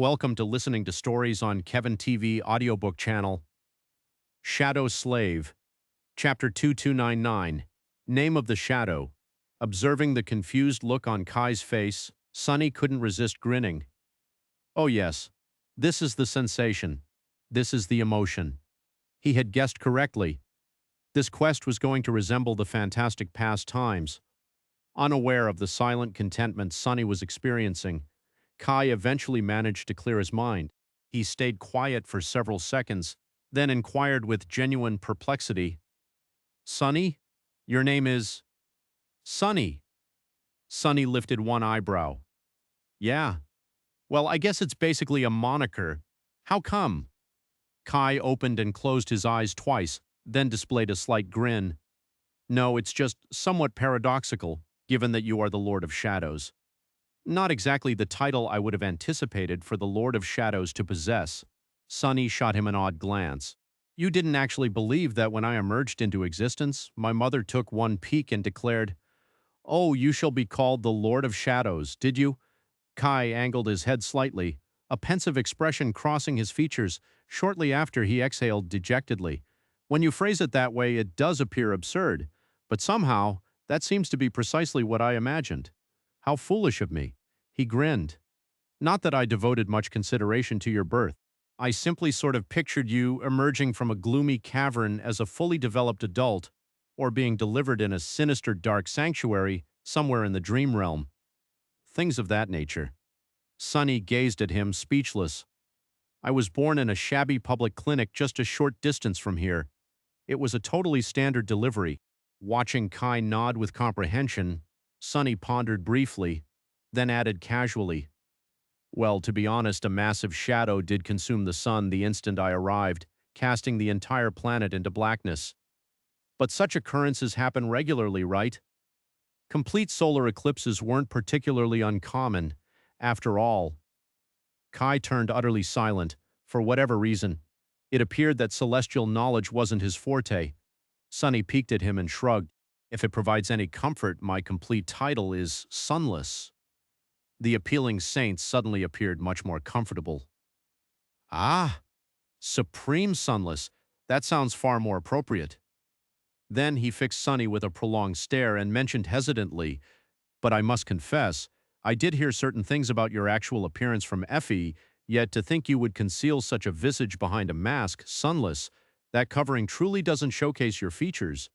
Welcome to listening to stories on Kevin TV audiobook channel. Shadow Slave, Chapter 2299, Name of the Shadow. Observing the confused look on Kai's face, Sonny couldn't resist grinning. Oh yes, this is the sensation. This is the emotion. He had guessed correctly. This quest was going to resemble the fantastic past times. Unaware of the silent contentment Sonny was experiencing, Kai eventually managed to clear his mind. He stayed quiet for several seconds, then inquired with genuine perplexity, "Sonny? Your name is Sonny?" Sonny lifted one eyebrow. "Yeah. Well, I guess it's basically a moniker. How come?" Kai opened and closed his eyes twice, then displayed a slight grin. "No, it's just somewhat paradoxical, given that you are the Lord of Shadows. Not exactly the title I would have anticipated for the Lord of Shadows to possess." Sonny shot him an odd glance. "You didn't actually believe that when I emerged into existence, my mother took one peek and declared, 'Oh, you shall be called the Lord of Shadows,' did you?" Kai angled his head slightly, a pensive expression crossing his features. Shortly after, he exhaled dejectedly. "When you phrase it that way, it does appear absurd, but somehow, that seems to be precisely what I imagined. How foolish of me." He grinned. "Not that I devoted much consideration to your birth. I simply sort of pictured you emerging from a gloomy cavern as a fully developed adult, or being delivered in a sinister dark sanctuary somewhere in the dream realm. Things of that nature." Sonny gazed at him, speechless. "I was born in a shabby public clinic just a short distance from here. It was a totally standard delivery." Watching Kai nod with comprehension, Sonny pondered briefly, then added casually, "Well, to be honest, a massive shadow did consume the sun the instant I arrived, casting the entire planet into blackness. But such occurrences happen regularly, right? Complete solar eclipses weren't particularly uncommon. After all." Kai turned utterly silent. For whatever reason, it appeared that celestial knowledge wasn't his forte. Sonny peeked at him and shrugged. "If it provides any comfort, my complete title is Sunless." The appealing saint suddenly appeared much more comfortable. "Ah, Supreme Sunless. That sounds far more appropriate." Then he fixed Sonny with a prolonged stare and mentioned hesitantly, "But I must confess, I did hear certain things about your actual appearance from Effie, yet to think you would conceal such a visage behind a mask, sunless, that covering truly doesn't showcase your features.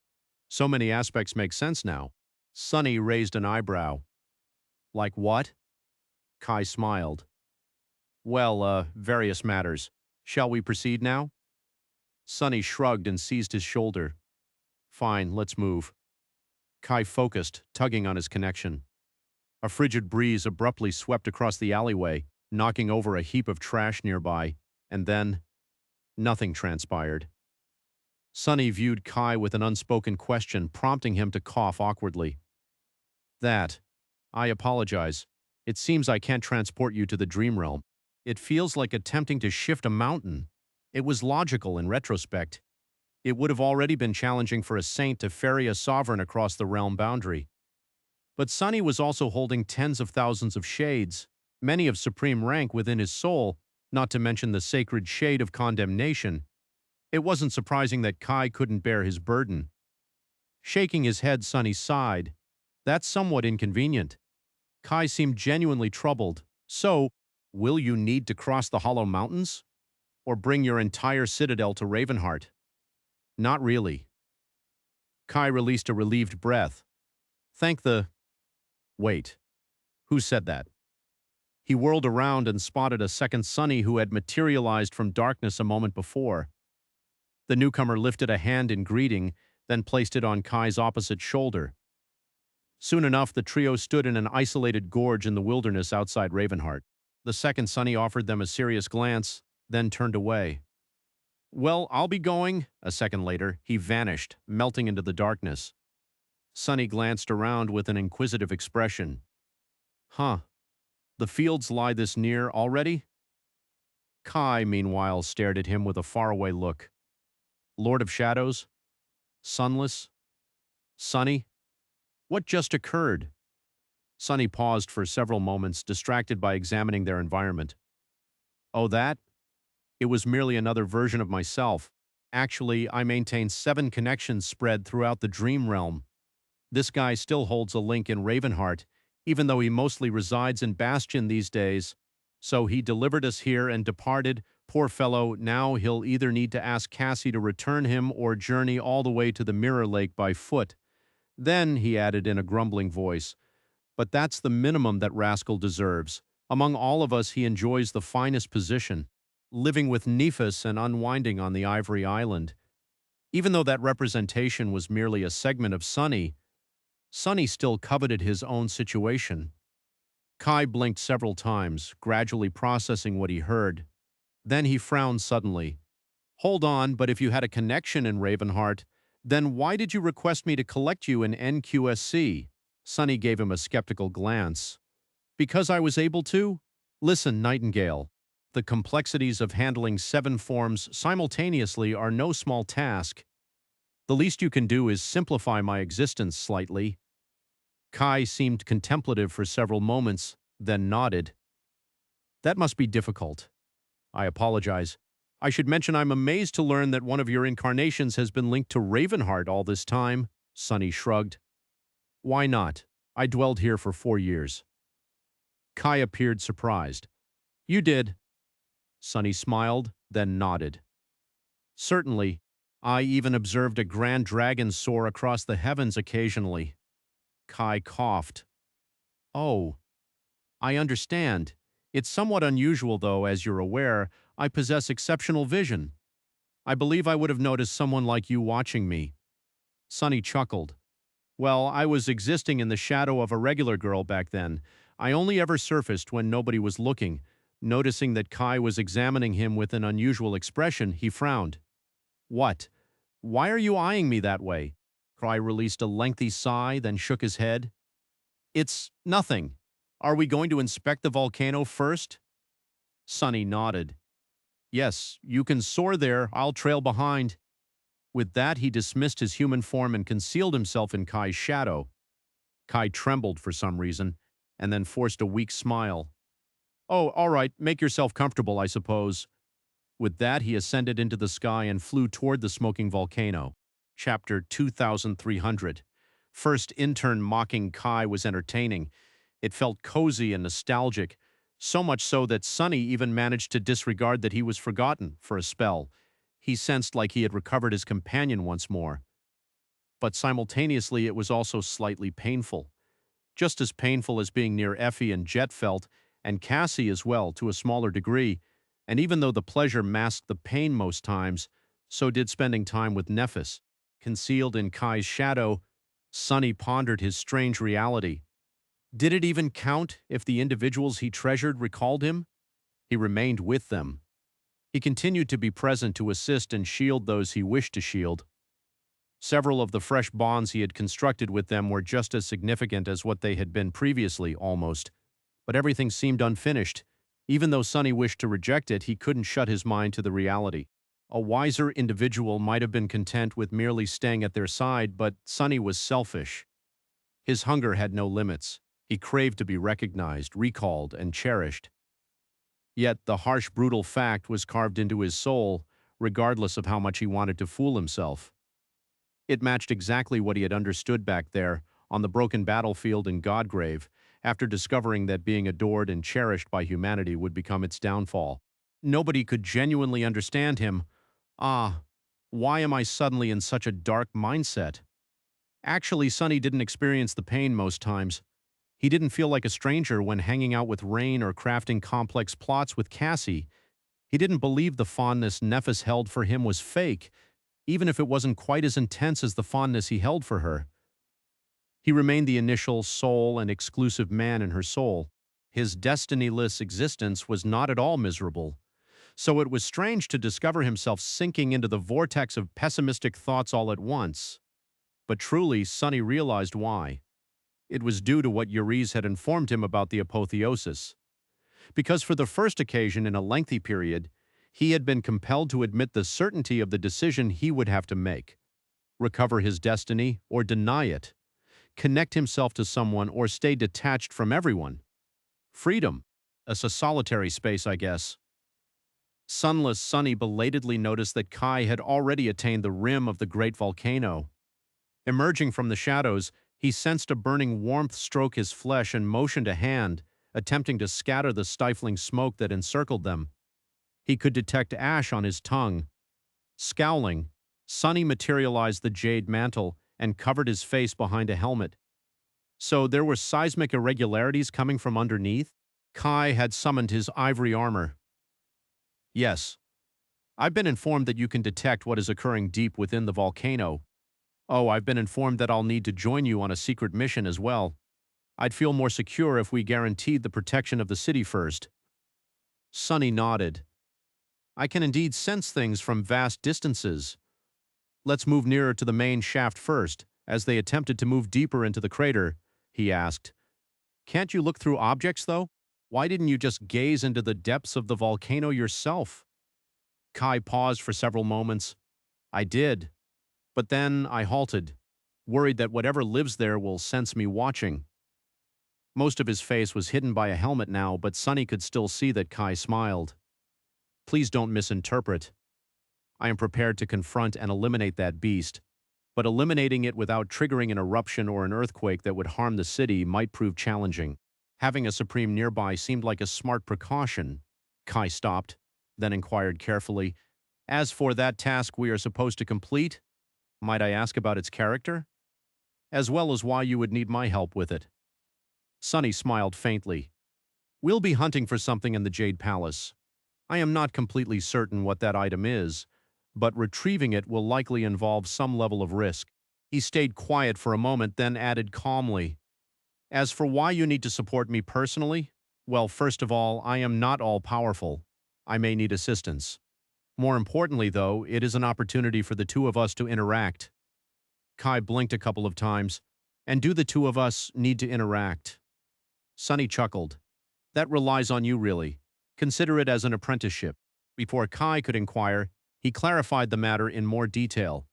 So many aspects make sense now." Sonny raised an eyebrow. "Like what?" Kai smiled. "Well, various matters. Shall we proceed now?" Sonny shrugged and seized his shoulder. "Fine, let's move." Kai focused, tugging on his connection. A frigid breeze abruptly swept across the alleyway, knocking over a heap of trash nearby, and then nothing transpired. Sonny viewed Kai with an unspoken question, prompting him to cough awkwardly. "That. I apologize. It seems I can't transport you to the dream realm. It feels like attempting to shift a mountain. It was logical in retrospect. It would have already been challenging for a saint to ferry a sovereign across the realm boundary. But Sonny was also holding tens of thousands of shades, many of supreme rank within his soul, not to mention the sacred shade of condemnation. It wasn't surprising that Kai couldn't bear his burden. Shaking his head, Sonny sighed. "That's somewhat inconvenient." Kai seemed genuinely troubled. "So, will you need to cross the Hollow Mountains? Or bring your entire citadel to Ravenheart?" "Not really." Kai released a relieved breath. "Thank the... Wait. Who said that?" He whirled around and spotted a second Sonny who had materialized from darkness a moment before. The newcomer lifted a hand in greeting, then placed it on Kai's opposite shoulder. Soon enough, the trio stood in an isolated gorge in the wilderness outside Ravenheart. The second Sonny offered them a serious glance, then turned away. "Well, I'll be going." A second later, he vanished, melting into the darkness. Sonny glanced around with an inquisitive expression. "Huh. The fields lie this near already?" Kai, meanwhile, stared at him with a faraway look. "Lord of Shadows? Sunless? Sonny? What just occurred?" Sonny paused for several moments, distracted by examining their environment. Oh, that? It was merely another version of myself. Actually, I maintain 7 connections spread throughout the dream realm. This guy still holds a link in Ravenheart, even though he mostly resides in Bastion these days. So he delivered us here and departed. Poor fellow, now he'll either need to ask Cassie to return him or journey all the way to the Mirror Lake by foot. Then, he added in a grumbling voice, but that's the minimum that Rascal deserves. Among all of us, he enjoys the finest position, living with Nephis and unwinding on the Ivory Island. Even though that representation was merely a segment of Sunny, Sunny still coveted his own situation. Kai blinked several times, gradually processing what he heard. Then he frowned suddenly. Hold on, but if you had a connection in Ravenheart, then why did you request me to collect you in NQSC? Sunny gave him a skeptical glance. Because I was able to? Listen, Nightingale. The complexities of handling 7 forms simultaneously are no small task. The least you can do is simplify my existence slightly. Kai seemed contemplative for several moments, then nodded. That must be difficult. I apologize. I should mention I'm amazed to learn that one of your incarnations has been linked to Ravenheart all this time, Sunny shrugged. Why not? I dwelled here for 4 years. Kai appeared surprised. You did. Sunny smiled, then nodded. Certainly. I even observed a grand dragon soar across the heavens occasionally. Kai coughed. Oh, I understand. It's somewhat unusual, though, as you're aware, I possess exceptional vision. I believe I would have noticed someone like you watching me. Sunny chuckled. Well, I was existing in the shadow of a regular girl back then. I only ever surfaced when nobody was looking. Noticing that Kai was examining him with an unusual expression, he frowned. What? Why are you eyeing me that way? Kai released a lengthy sigh, then shook his head. It's nothing. Are we going to inspect the volcano first? Sunny nodded. Yes, you can soar there. I'll trail behind. With that, he dismissed his human form and concealed himself in Kai's shadow. Kai trembled for some reason, and then forced a weak smile. Oh, all right, make yourself comfortable, I suppose. With that, he ascended into the sky and flew toward the smoking volcano. Chapter 2300. First intern mocking Kai was entertaining. It felt cozy and nostalgic, so much so that Sunny even managed to disregard that he was forgotten for a spell. He sensed like he had recovered his companion once more. But simultaneously, it was also slightly painful. Just as painful as being near Effie and Jet felt, and Cassie as well, to a smaller degree. And even though the pleasure masked the pain most times, so did spending time with Nephis. Concealed in Kai's shadow, Sunny pondered his strange reality. Did it even count if the individuals he treasured recalled him? He remained with them. He continued to be present to assist and shield those he wished to shield. Several of the fresh bonds he had constructed with them were just as significant as what they had been previously, almost. But everything seemed unfinished. Even though Sunny wished to reject it, he couldn't shut his mind to the reality. A wiser individual might have been content with merely staying at their side, but Sunny was selfish. His hunger had no limits. He craved to be recognized, recalled, and cherished. Yet the harsh, brutal fact was carved into his soul, regardless of how much he wanted to fool himself. It matched exactly what he had understood back there, on the broken battlefield in Godgrave, after discovering that being adored and cherished by humanity would become its downfall. Nobody could genuinely understand him. Ah, why am I suddenly in such a dark mindset? Actually, Sunny didn't experience the pain most times. He didn't feel like a stranger when hanging out with Rain or crafting complex plots with Cassie. He didn't believe the fondness Nephis held for him was fake, even if it wasn't quite as intense as the fondness he held for her. He remained the initial, sole, and exclusive man in her soul. His destiny-less existence was not at all miserable. So it was strange to discover himself sinking into the vortex of pessimistic thoughts all at once. But truly, Sunny realized why. It was due to what Uriz had informed him about the apotheosis. Because for the first occasion in a lengthy period, he had been compelled to admit the certainty of the decision he would have to make. Recover his destiny or deny it. Connect himself to someone or stay detached from everyone. Freedom. A solitary space, I guess. Sunless Sunny belatedly noticed that Kai had already attained the rim of the great volcano. Emerging from the shadows, he sensed a burning warmth stroke his flesh and motioned a hand, attempting to scatter the stifling smoke that encircled them. He could detect ash on his tongue. Scowling, Sunny materialized the jade mantle and covered his face behind a helmet. So there were seismic irregularities coming from underneath? Kai had summoned his ivory armor. Yes, I've been informed that you can detect what is occurring deep within the volcano. Oh, I've been informed that I'll need to join you on a secret mission as well. I'd feel more secure if we guaranteed the protection of the city first. Sunny nodded. I can indeed sense things from vast distances. Let's move nearer to the main shaft first. As they attempted to move deeper into the crater, he asked, can't you look through objects, though? Why didn't you just gaze into the depths of the volcano yourself? Kai paused for several moments. I did. But then I halted, worried that whatever lives there will sense me watching. Most of his face was hidden by a helmet now, but Sunny could still see that Kai smiled. Please don't misinterpret. I am prepared to confront and eliminate that beast, but eliminating it without triggering an eruption or an earthquake that would harm the city might prove challenging. Having a Supreme nearby seemed like a smart precaution. Kai stopped, then inquired carefully, as for that task we are supposed to complete, might I ask about its character? As well as why you would need my help with it. Sunny smiled faintly. We'll be hunting for something in the Jade Palace. I am not completely certain what that item is, but retrieving it will likely involve some level of risk. He stayed quiet for a moment, then added calmly, as for why you need to support me personally, well, first of all, I am not all-powerful. I may need assistance. More importantly, though, it is an opportunity for the two of us to interact. Kai blinked a couple of times. And do the two of us need to interact? Sunny chuckled. That relies on you, really. Consider it as an apprenticeship. Before Kai could inquire, he clarified the matter in more detail.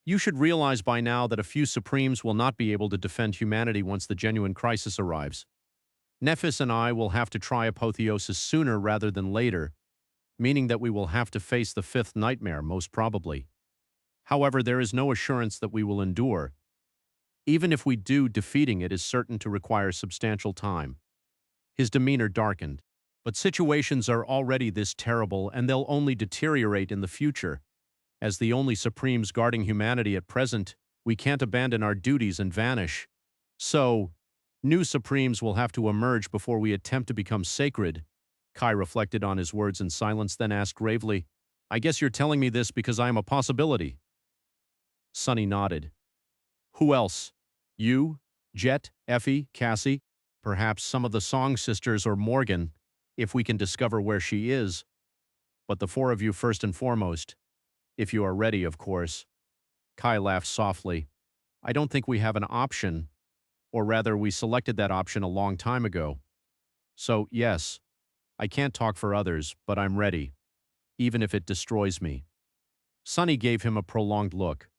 You should realize by now that a few Supremes will not be able to defend humanity once the genuine crisis arrives. Nephis and I will have to try apotheosis sooner rather than later, meaning that we will have to face the fifth nightmare, most probably. However, there is no assurance that we will endure. Even if we do, defeating it is certain to require substantial time. His demeanor darkened. But situations are already this terrible, and they'll only deteriorate in the future. As the only Supremes guarding humanity at present, we can't abandon our duties and vanish. So, new Supremes will have to emerge before we attempt to become sacred. Kai reflected on his words in silence, then asked gravely, I guess you're telling me this because I am a possibility. Sunny nodded. Who else? You, Jet, Effie, Cassie, perhaps some of the Song Sisters or Morgan, if we can discover where she is. But the four of you first and foremost. If you are ready, of course. Kai laughed softly. I don't think we have an option, or rather we selected that option a long time ago. So, yes, I can't talk for others, but I'm ready, even if it destroys me. Sunny gave him a prolonged look.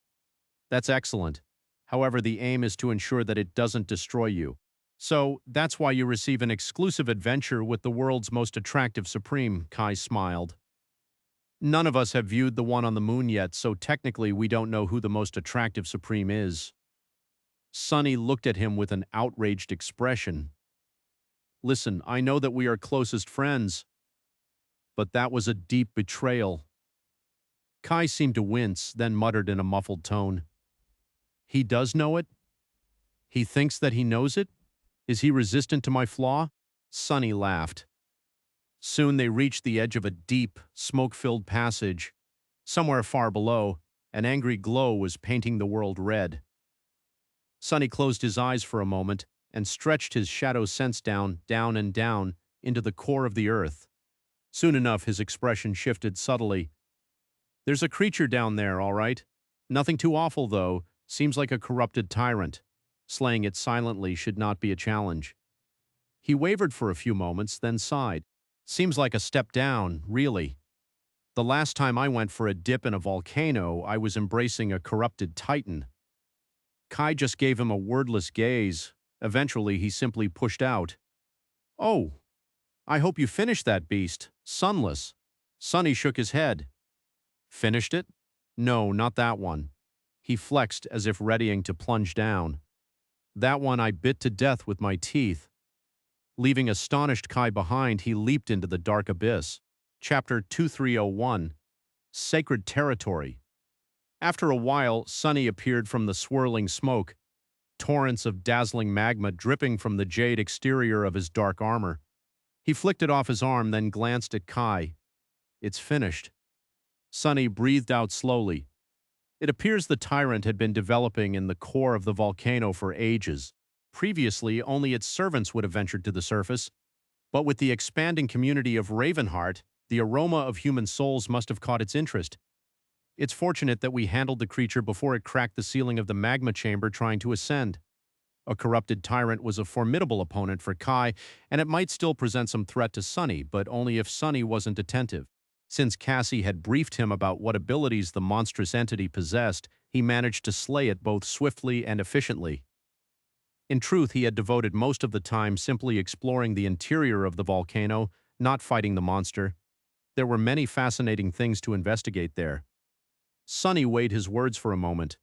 That's excellent. However, the aim is to ensure that it doesn't destroy you. So, that's why you receive an exclusive adventure with the world's most attractive Supreme, Kai smiled. None of us have viewed the one on the moon yet, so technically we don't know who the most attractive Supreme is. Sunny looked at him with an outraged expression. Listen, I know that we are closest friends, but that was a deep betrayal. Kai seemed to wince, then muttered in a muffled tone. He does know it? He thinks that he knows it? Is he resistant to my flaw? Sunny laughed. Soon they reached the edge of a deep, smoke-filled passage. Somewhere far below, an angry glow was painting the world red. Sunny closed his eyes for a moment and stretched his shadow sense down and down into the core of the earth. Soon enough, his expression shifted subtly. There's a creature down there, all right. Nothing too awful, though. Seems like a corrupted tyrant. Slaying it silently should not be a challenge. He wavered for a few moments, then sighed. Seems like a step down, really. The last time I went for a dip in a volcano, I was embracing a corrupted titan. Kai just gave him a wordless gaze. Eventually, he simply pushed out. Oh, I hope you finished that beast, Sunless. Sonny shook his head. Finished it? No, not that one. He flexed as if readying to plunge down. That one I bit to death with my teeth. Leaving astonished Kai behind, he leaped into the dark abyss. Chapter 2301, Sacred Territory. After a while, Sonny appeared from the swirling smoke, torrents of dazzling magma dripping from the jade exterior of his dark armor. He flicked it off his arm, then glanced at Kai. It's finished. Sonny breathed out slowly. It appears the tyrant had been developing in the core of the volcano for ages. Previously, only its servants would have ventured to the surface, but with the expanding community of Ravenheart, the aroma of human souls must have caught its interest. It's fortunate that we handled the creature before it cracked the ceiling of the magma chamber trying to ascend. A corrupted tyrant was a formidable opponent for Kai, and it might still present some threat to Sonny, but only if Sonny wasn't attentive. Since Cassie had briefed him about what abilities the monstrous entity possessed, he managed to slay it both swiftly and efficiently. In truth, he had devoted most of the time simply exploring the interior of the volcano, not fighting the monster. There were many fascinating things to investigate there. Sonny weighed his words for a moment.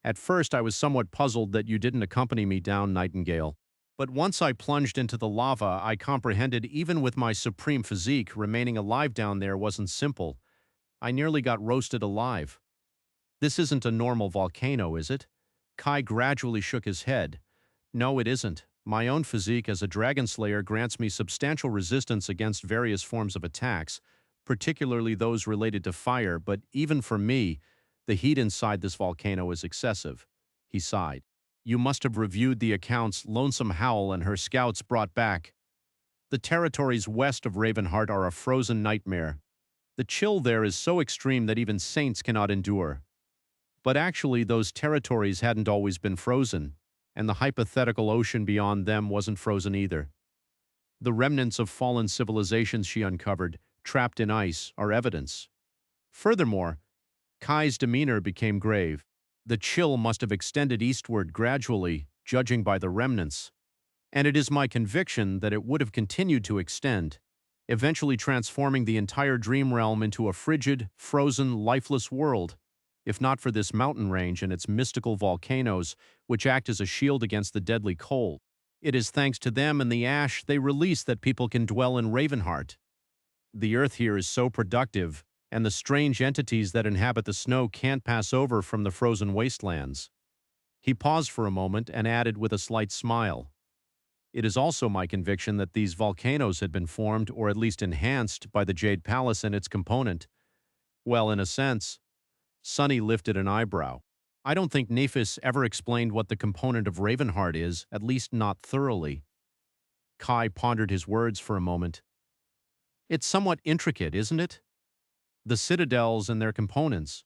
At first, I was somewhat puzzled that you didn't accompany me down, Nightingale. But once I plunged into the lava, I comprehended even with my supreme physique, remaining alive down there wasn't simple. I nearly got roasted alive. This isn't a normal volcano, is it? Kai gradually shook his head. No, it isn't. My own physique as a dragon slayer grants me substantial resistance against various forms of attacks, particularly those related to fire, but even for me, the heat inside this volcano is excessive. He sighed. You must have reviewed the accounts Lonesome Howl and her scouts brought back. The territories west of Ravenheart are a frozen nightmare. The chill there is so extreme that even saints cannot endure. But actually, those territories hadn't always been frozen, and the hypothetical ocean beyond them wasn't frozen either. The remnants of fallen civilizations she uncovered, trapped in ice, are evidence. Furthermore, Kai's demeanor became grave. The chill must have extended eastward gradually, judging by the remnants. And it is my conviction that it would have continued to extend, eventually transforming the entire dream realm into a frigid, frozen, lifeless world, if not for this mountain range and its mystical volcanoes, which act as a shield against the deadly cold. It is thanks to them and the ash they release that people can dwell in Ravenheart. The earth here is so productive, and the strange entities that inhabit the snow can't pass over from the frozen wastelands. He paused for a moment and added with a slight smile. It is also my conviction that these volcanoes had been formed, or at least enhanced, by the Jade Palace and its component. Well, in a sense. Sonny lifted an eyebrow. I don't think Nephis ever explained what the component of Ravenheart is, at least not thoroughly. Kai pondered his words for a moment. It's somewhat intricate, isn't it? The citadels and their components.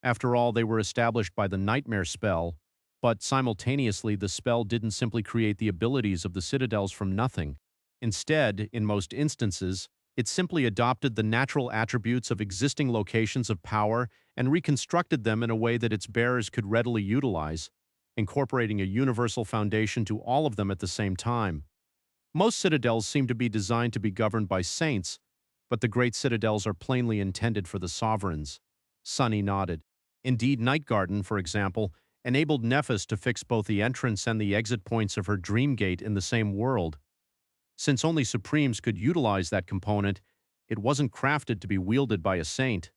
After all, they were established by the Nightmare spell, but simultaneously the spell didn't simply create the abilities of the citadels from nothing. Instead, in most instances, it simply adopted the natural attributes of existing locations of power and reconstructed them in a way that its bearers could readily utilize, incorporating a universal foundation to all of them at the same time. Most citadels seem to be designed to be governed by saints, but the great citadels are plainly intended for the sovereigns. Sonny nodded. Indeed, Nightgarden, for example, enabled Nephis to fix both the entrance and the exit points of her dream gate in the same world. Since only Supremes could utilize that component, it wasn't crafted to be wielded by a saint.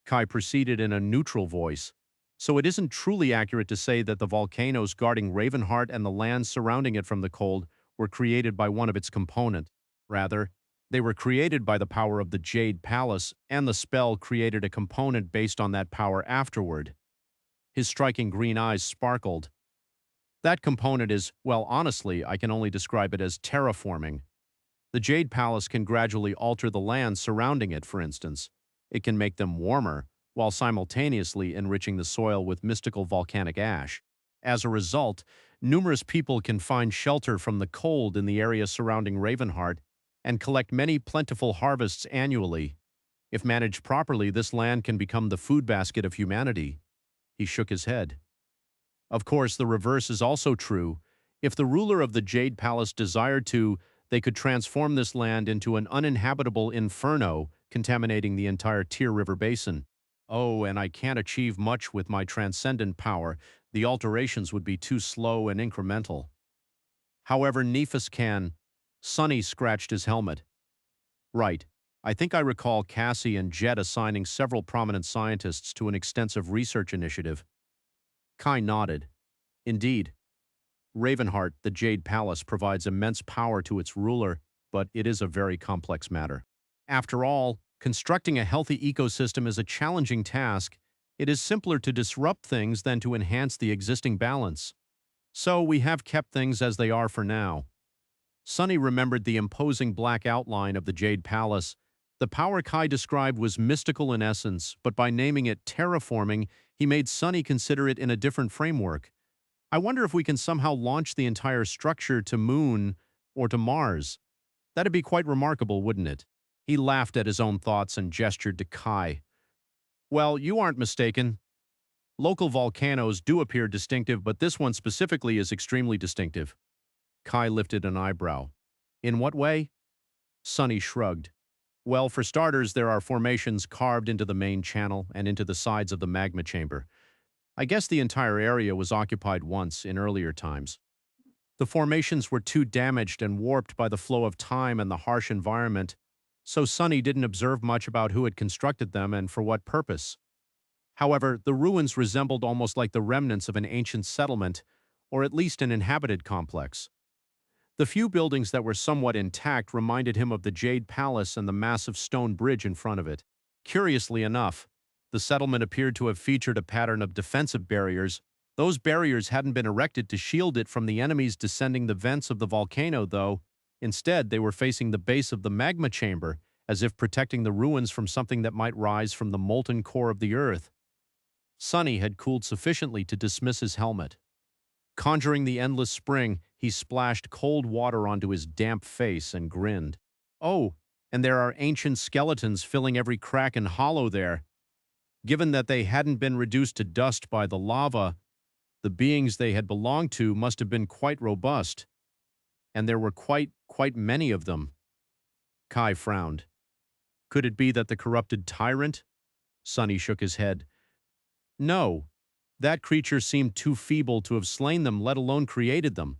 Kai proceeded in a neutral voice. So it isn't truly accurate to say that the volcanoes guarding Ravenheart and the lands surrounding it from the cold were created by one of its components. Rather, they were created by the power of the Jade Palace, and the spell created a component based on that power afterward. His striking green eyes sparkled. That component is, well, honestly, I can only describe it as terraforming. The Jade Palace can gradually alter the lands surrounding it, for instance. It can make them warmer, while simultaneously enriching the soil with mystical volcanic ash. As a result, numerous people can find shelter from the cold in the area surrounding Ravenheart and collect many plentiful harvests annually. If managed properly, this land can become the food basket of humanity. He shook his head. Of course, the reverse is also true. If the ruler of the Jade Palace desired to, they could transform this land into an uninhabitable inferno, contaminating the entire Tyr River basin. Oh, and I can't achieve much with my transcendent power. The alterations would be too slow and incremental. However, Nephis can. Sonny scratched his helmet. Right. I think I recall Cassie and Jet assigning several prominent scientists to an extensive research initiative. Kai nodded. Indeed. Ravenheart, the Jade Palace, provides immense power to its ruler, but it is a very complex matter. After all, constructing a healthy ecosystem is a challenging task. It is simpler to disrupt things than to enhance the existing balance. So we have kept things as they are for now. Sonny remembered the imposing black outline of the Jade Palace. The power Kai described was mystical in essence, but by naming it terraforming, he made Sonny consider it in a different framework. I wonder if we can somehow launch the entire structure to Moon or to Mars. That'd be quite remarkable, wouldn't it? He laughed at his own thoughts and gestured to Kai. Well, you aren't mistaken. Local volcanoes do appear distinctive, but this one specifically is extremely distinctive. Kai lifted an eyebrow. In what way? Sonny shrugged. Well, for starters, there are formations carved into the main channel and into the sides of the magma chamber. I guess the entire area was occupied once in earlier times. The formations were too damaged and warped by the flow of time and the harsh environment, so Sonny didn't observe much about who had constructed them and for what purpose. However, the ruins resembled almost like the remnants of an ancient settlement, or at least an inhabited complex. The few buildings that were somewhat intact reminded him of the Jade Palace and the massive stone bridge in front of it. Curiously enough, the settlement appeared to have featured a pattern of defensive barriers. Those barriers hadn't been erected to shield it from the enemies descending the vents of the volcano, though. Instead, they were facing the base of the magma chamber, as if protecting the ruins from something that might rise from the molten core of the earth. Sonny had cooled sufficiently to dismiss his helmet. Conjuring the endless spring, he splashed cold water onto his damp face and grinned. Oh, and there are ancient skeletons filling every crack and hollow there. Given that they hadn't been reduced to dust by the lava, the beings they had belonged to must have been quite robust. And there were quite many of them. Kai frowned. Could it be that the corrupted tyrant? Sonny shook his head. No. That creature seemed too feeble to have slain them, let alone created them.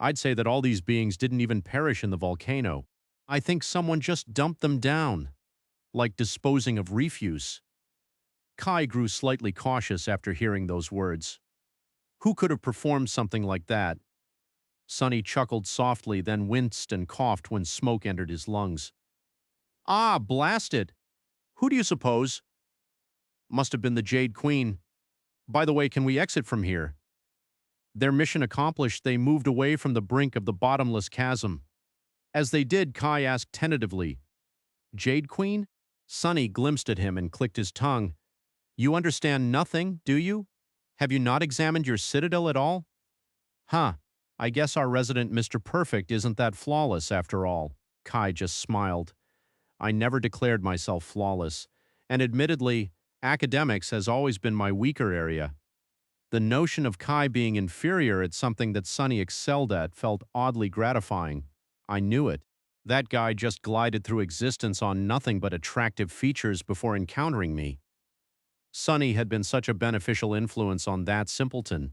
I'd say that all these beings didn't even perish in the volcano. I think someone just dumped them down, like disposing of refuse. Kai grew slightly cautious after hearing those words. Who could have performed something like that? Sonny chuckled softly, then winced and coughed when smoke entered his lungs. Ah, blast it! Who do you suppose? Must have been the Jade Queen. By the way, can we exit from here? Their mission accomplished, they moved away from the brink of the bottomless chasm. As they did, Kai asked tentatively, Jade Queen? Sonny glimpsed at him and clicked his tongue. You understand nothing, do you? Have you not examined your citadel at all? Huh, I guess our resident Mr. Perfect isn't that flawless after all. Kai just smiled. I never declared myself flawless, and admittedly, academics has always been my weaker area. The notion of Kai being inferior at something that Sonny excelled at felt oddly gratifying. I knew it. That guy just glided through existence on nothing but attractive features before encountering me. Sonny had been such a beneficial influence on that simpleton.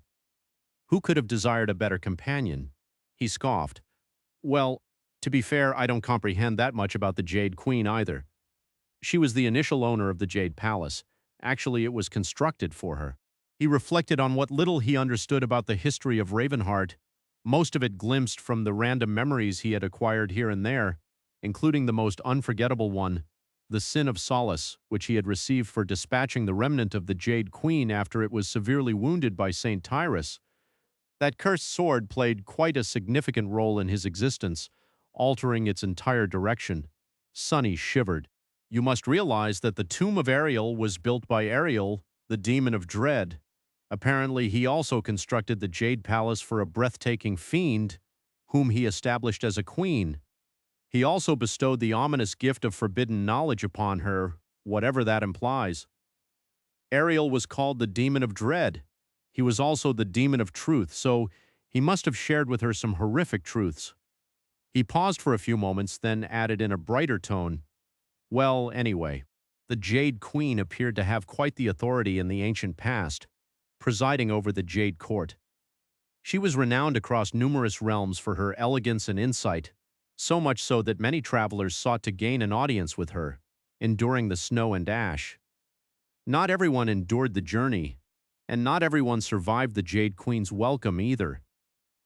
Who could have desired a better companion? He scoffed. Well, to be fair, I don't comprehend that much about the Jade Queen either. She was the initial owner of the Jade Palace. Actually, it was constructed for her. He reflected on what little he understood about the history of Ravenheart, most of it glimpsed from the random memories he had acquired here and there, including the most unforgettable one, the Sin of Solace, which he had received for dispatching the remnant of the Jade Queen after it was severely wounded by Saint Tyrus. That cursed sword played quite a significant role in his existence, altering its entire direction. Sonny shivered. You must realize that the tomb of Ariel was built by Ariel, the demon of dread. Apparently, he also constructed the Jade Palace for a breathtaking fiend, whom he established as a queen. He also bestowed the ominous gift of forbidden knowledge upon her, whatever that implies. Ariel was called the demon of dread. He was also the demon of truth, so he must have shared with her some horrific truths. He paused for a few moments, then added in a brighter tone, Well, anyway, the Jade Queen appeared to have quite the authority in the ancient past, presiding over the Jade Court. She was renowned across numerous realms for her elegance and insight, so much so that many travelers sought to gain an audience with her, enduring the snow and ash. Not everyone endured the journey, and not everyone survived the Jade Queen's welcome either.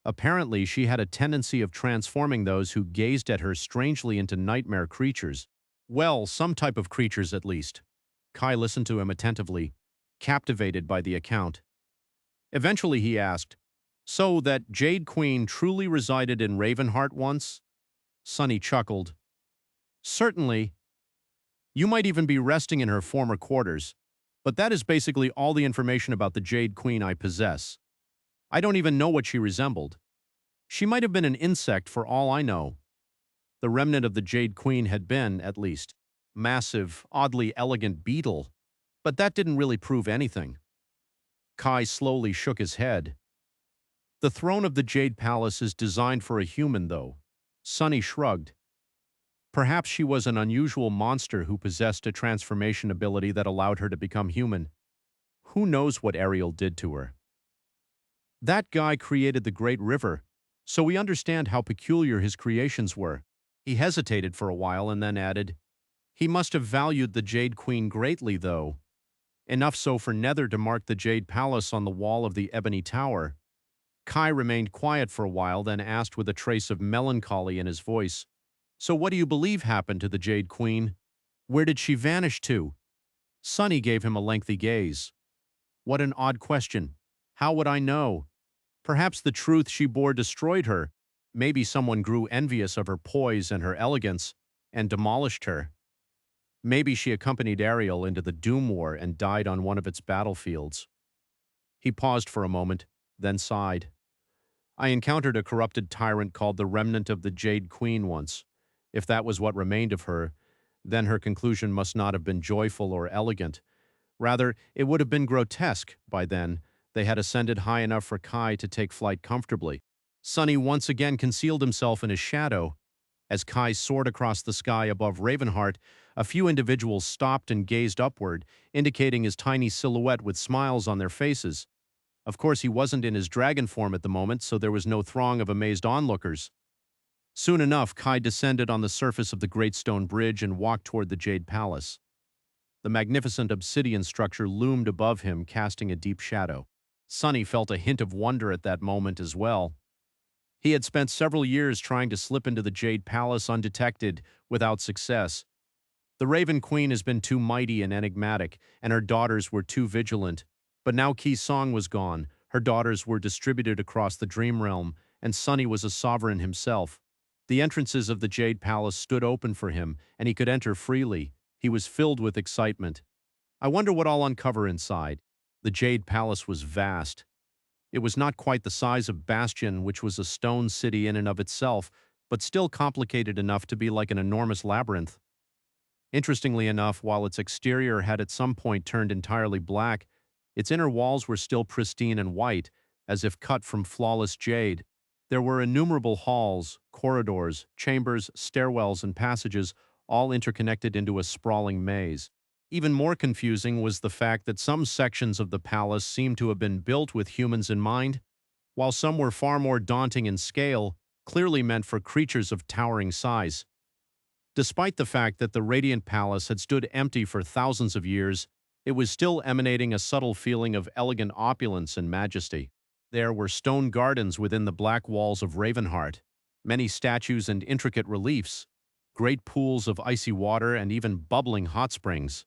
Apparently, she had a tendency of transforming those who gazed at her strangely into nightmare creatures. Well, some type of creatures at least. Kai listened to him attentively, captivated by the account. Eventually he asked, "So that Jade Queen truly resided in Ravenheart once?" Sunny chuckled. "Certainly. You might even be resting in her former quarters. But that is basically all the information about the Jade Queen I possess. I don't even know what she resembled. She might have been an insect for all I know. The remnant of the Jade Queen had been, at least, massive, oddly elegant beetle, but that didn't really prove anything." Kai slowly shook his head. "The throne of the Jade Palace is designed for a human, though." Sunny shrugged. "Perhaps she was an unusual monster who possessed a transformation ability that allowed her to become human. Who knows what Ariel did to her? That guy created the Great River, so we understand how peculiar his creations were." He hesitated for a while and then added, "He must have valued the Jade Queen greatly, though. Enough so for Nether to mark the Jade Palace on the wall of the Ebony Tower." Kai remained quiet for a while, then asked with a trace of melancholy in his voice, "So what do you believe happened to the Jade Queen? Where did she vanish to?" Sunny gave him a lengthy gaze. "What an odd question. How would I know? Perhaps the truth she bore destroyed her. Maybe someone grew envious of her poise and her elegance and demolished her. Maybe she accompanied Ariel into the Doom War and died on one of its battlefields." He paused for a moment, then sighed. "I encountered a corrupted tyrant called the Remnant of the Jade Queen once. If that was what remained of her, then her conclusion must not have been joyful or elegant. Rather, it would have been grotesque. By then, they had ascended high enough for Kai to take flight comfortably." Sunny once again concealed himself in his shadow. As Kai soared across the sky above Ravenheart, a few individuals stopped and gazed upward, indicating his tiny silhouette with smiles on their faces. Of course, he wasn't in his dragon form at the moment, so there was no throng of amazed onlookers. Soon enough, Kai descended on the surface of the Great Stone Bridge and walked toward the Jade Palace. The magnificent obsidian structure loomed above him, casting a deep shadow. Sunny felt a hint of wonder at that moment as well. He had spent several years trying to slip into the Jade Palace undetected, without success. The Raven Queen has been too mighty and enigmatic, and her daughters were too vigilant. But now Ki Song was gone, her daughters were distributed across the Dream Realm, and Sunny was a sovereign himself. The entrances of the Jade Palace stood open for him, and he could enter freely. He was filled with excitement. "I wonder what I'll uncover inside." The Jade Palace was vast. It was not quite the size of Bastion, which was a stone city in and of itself, but still complicated enough to be like an enormous labyrinth. Interestingly enough, while its exterior had at some point turned entirely black, its inner walls were still pristine and white, as if cut from flawless jade. There were innumerable halls, corridors, chambers, stairwells, and passages, all interconnected into a sprawling maze. Even more confusing was the fact that some sections of the palace seemed to have been built with humans in mind, while some were far more daunting in scale, clearly meant for creatures of towering size. Despite the fact that the Radiant Palace had stood empty for thousands of years, it was still emanating a subtle feeling of elegant opulence and majesty. There were stone gardens within the black walls of Ravenheart, many statues and intricate reliefs, great pools of icy water, and even bubbling hot springs.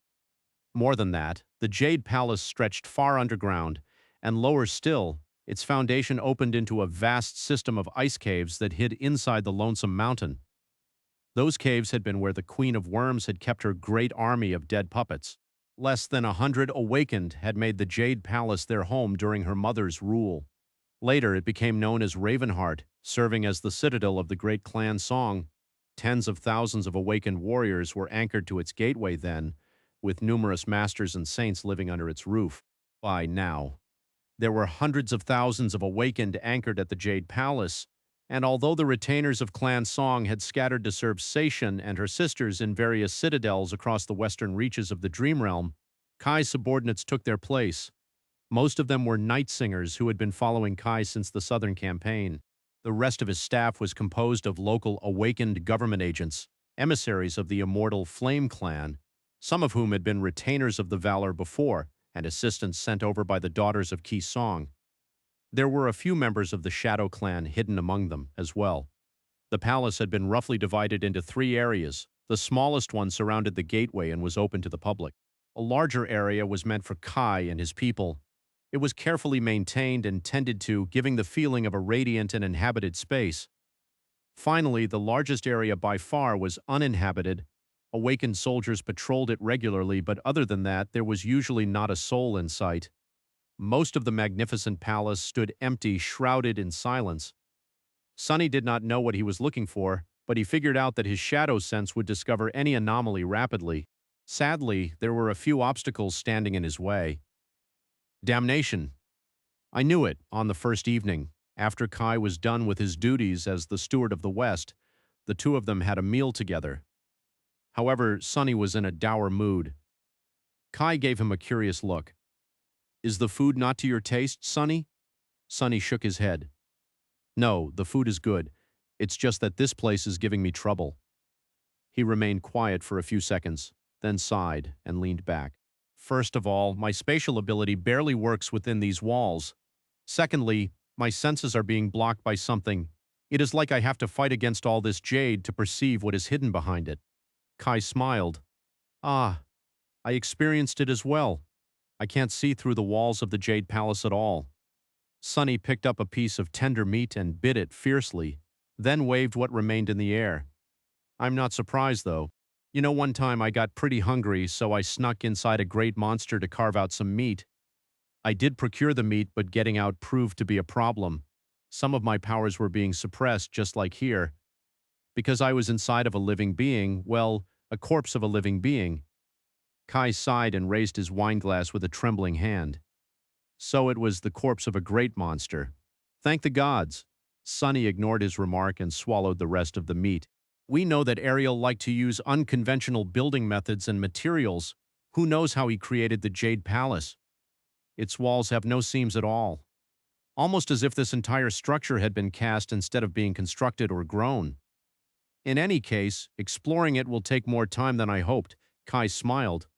More than that, the Jade Palace stretched far underground, and lower still, its foundation opened into a vast system of ice caves that hid inside the Lonesome Mountain. Those caves had been where the Queen of Worms had kept her great army of dead puppets. Less than 100 awakened had made the Jade Palace their home during her mother's rule. Later, it became known as Ravenheart, serving as the citadel of the great clan Song. Tens of thousands of awakened warriors were anchored to its gateway then, with numerous masters and saints living under its roof. By now, there were hundreds of thousands of awakened anchored at the Jade Palace, And although the retainers of Clan Song had scattered to serve Seishan and her sisters in various citadels across the western reaches of the Dream Realm, Kai's subordinates took their place. Most of them were night singers who had been following Kai since the southern campaign. The rest of his staff was composed of local awakened government agents, emissaries of the immortal Flame Clan, some of whom had been retainers of the Valor before, and assistants sent over by the daughters of Ki Song. There were a few members of the Shadow Clan hidden among them as well. The palace had been roughly divided into 3 areas. The smallest one surrounded the gateway and was open to the public. A larger area was meant for Kai and his people. It was carefully maintained and tended to, giving the feeling of a radiant and inhabited space. Finally, the largest area by far was uninhabited. Awakened soldiers patrolled it regularly, but other than that, there was usually not a soul in sight. Most of the magnificent palace stood empty, shrouded in silence. Sunny did not know what he was looking for, but he figured out that his shadow sense would discover any anomaly rapidly. Sadly, there were a few obstacles standing in his way. Damnation! I knew it on the first evening. After Kai was done with his duties as the steward of the West, the two of them had a meal together. However, Sunny was in a dour mood. Kai gave him a curious look. "Is the food not to your taste, Sunny?" Sunny shook his head. "No, the food is good. It's just that this place is giving me trouble." He remained quiet for a few seconds, then sighed and leaned back. "First of all, my spatial ability barely works within these walls. Secondly, my senses are being blocked by something. It is like I have to fight against all this jade to perceive what is hidden behind it." Kai smiled. "Ah, I experienced it as well. I can't see through the walls of the Jade Palace at all." Sunny picked up a piece of tender meat and bit it fiercely, then waved what remained in the air. "I'm not surprised, though. You know, one time I got pretty hungry, so I snuck inside a great monster to carve out some meat. I did procure the meat, but getting out proved to be a problem. Some of my powers were being suppressed, just like here. Because I was inside of a living being, well, a corpse of a living being." Kai sighed and raised his wineglass with a trembling hand. "So it was the corpse of a great monster. Thank the gods." Sunny ignored his remark and swallowed the rest of the meat. "We know that Ariel liked to use unconventional building methods and materials. Who knows how he created the Jade Palace? Its walls have no seams at all. Almost as if this entire structure had been cast instead of being constructed or grown. In any case, exploring it will take more time than I hoped." Kai smiled.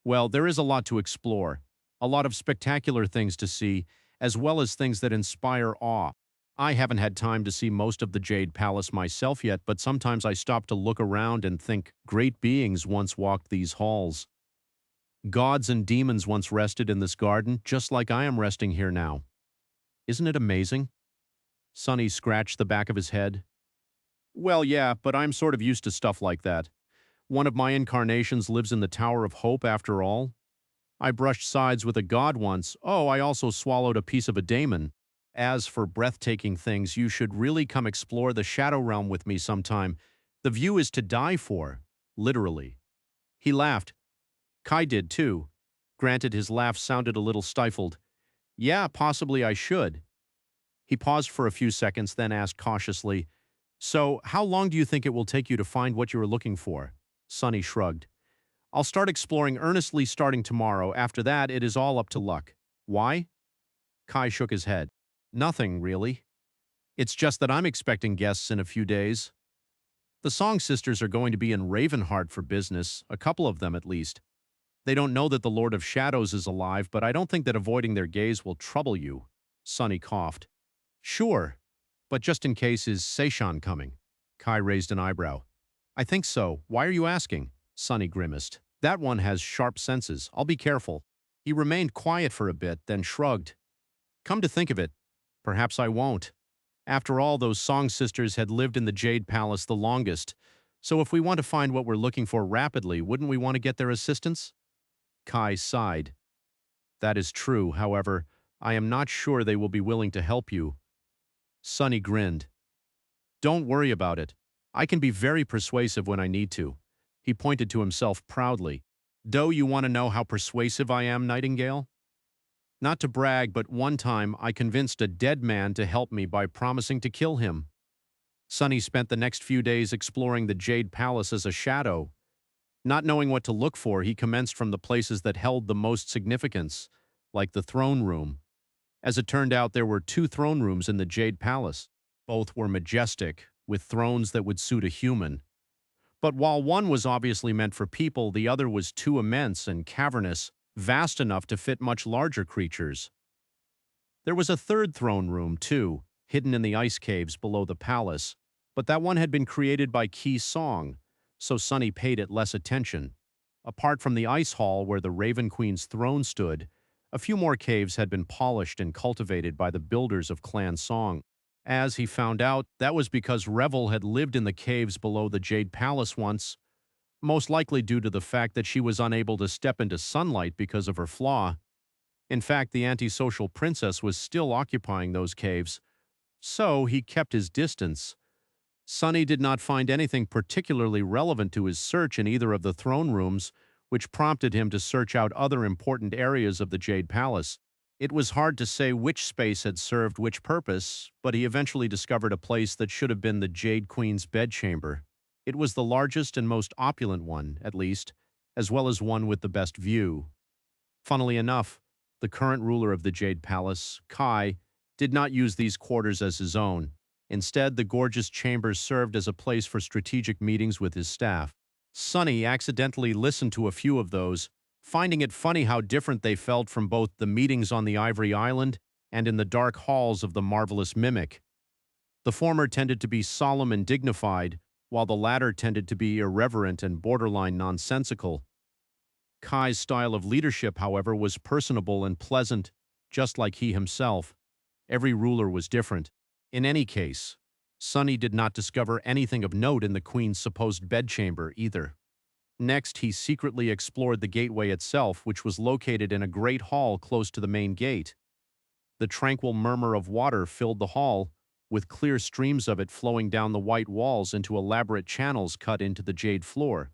"Well, there is a lot to explore. A lot of spectacular things to see, as well as things that inspire awe. I haven't had time to see most of the Jade Palace myself yet, but sometimes I stop to look around and think great beings once walked these halls. Gods and demons once rested in this garden, just like I am resting here now. Isn't it amazing?" Sunny scratched the back of his head. "Well, yeah, but I'm sort of used to stuff like that. One of my incarnations lives in the Tower of Hope, after all. I brushed sides with a god once. Oh, I also swallowed a piece of a daemon. As for breathtaking things, you should really come explore the Shadow Realm with me sometime. The view is to die for, literally." He laughed. Kai did too. Granted, his laugh sounded a little stifled. "Yeah, possibly I should." He paused for a few seconds, then asked cautiously, "So, how long do you think it will take you to find what you are looking for?" Sunny shrugged. "I'll start exploring earnestly starting tomorrow. After that, it is all up to luck." "Why?" Kai shook his head. "Nothing, really. It's just that I'm expecting guests in a few days. The Song Sisters are going to be in Ravenheart for business, a couple of them at least. They don't know that the Lord of Shadows is alive, but I don't think that avoiding their gaze will trouble you." Sunny coughed. "Sure, but just in case, is Seishan coming?" Kai raised an eyebrow. "I think so. Why are you asking?" Sunny grimaced. "That one has sharp senses. I'll be careful." He remained quiet for a bit, then shrugged. "Come to think of it, perhaps I won't. After all, those Song Sisters had lived in the Jade Palace the longest, so if we want to find what we're looking for rapidly, wouldn't we want to get their assistance?" Kai sighed. "That is true. However, I am not sure they will be willing to help you." Sunny grinned. "Don't worry about it. I can be very persuasive when I need to." He pointed to himself proudly. "Do you want to know how persuasive I am, Nightingale?" Not to brag, but one time I convinced a dead man to help me by promising to kill him. Sonny spent the next few days exploring the Jade Palace as a shadow. Not knowing what to look for, he commenced from the places that held the most significance, like the throne room. As it turned out, there were two throne rooms in the Jade Palace. Both were majestic, with thrones that would suit a human. But while one was obviously meant for people, the other was too immense and cavernous, vast enough to fit much larger creatures. There was a third throne room, too, hidden in the ice caves below the palace, but that one had been created by Key Song, so Sunny paid it less attention. Apart from the ice hall where the Raven Queen's throne stood, a few more caves had been polished and cultivated by the builders of Clan Song. As he found out, that was because Revel had lived in the caves below the Jade Palace once, most likely due to the fact that she was unable to step into sunlight because of her flaw. In fact, the antisocial princess was still occupying those caves, so he kept his distance. Sunny did not find anything particularly relevant to his search in either of the throne rooms, which prompted him to search out other important areas of the Jade Palace. It was hard to say which space had served which purpose, but he eventually discovered a place that should have been the Jade Queen's bedchamber. It was the largest and most opulent one, at least, as well as one with the best view. Funnily enough, the current ruler of the Jade Palace, Kai, did not use these quarters as his own. Instead, the gorgeous chambers served as a place for strategic meetings with his staff. Sunny accidentally listened to a few of those, finding it funny how different they felt from both the meetings on the Ivory Island and in the dark halls of the Marvelous Mimic. The former tended to be solemn and dignified, while the latter tended to be irreverent and borderline nonsensical. Kai's style of leadership, however, was personable and pleasant, just like he himself. Every ruler was different. In any case, Sunny did not discover anything of note in the Queen's supposed bedchamber either. Next, he secretly explored the gateway itself, which was located in a great hall close to the main gate. The tranquil murmur of water filled the hall, with clear streams of it flowing down the white walls into elaborate channels cut into the jade floor.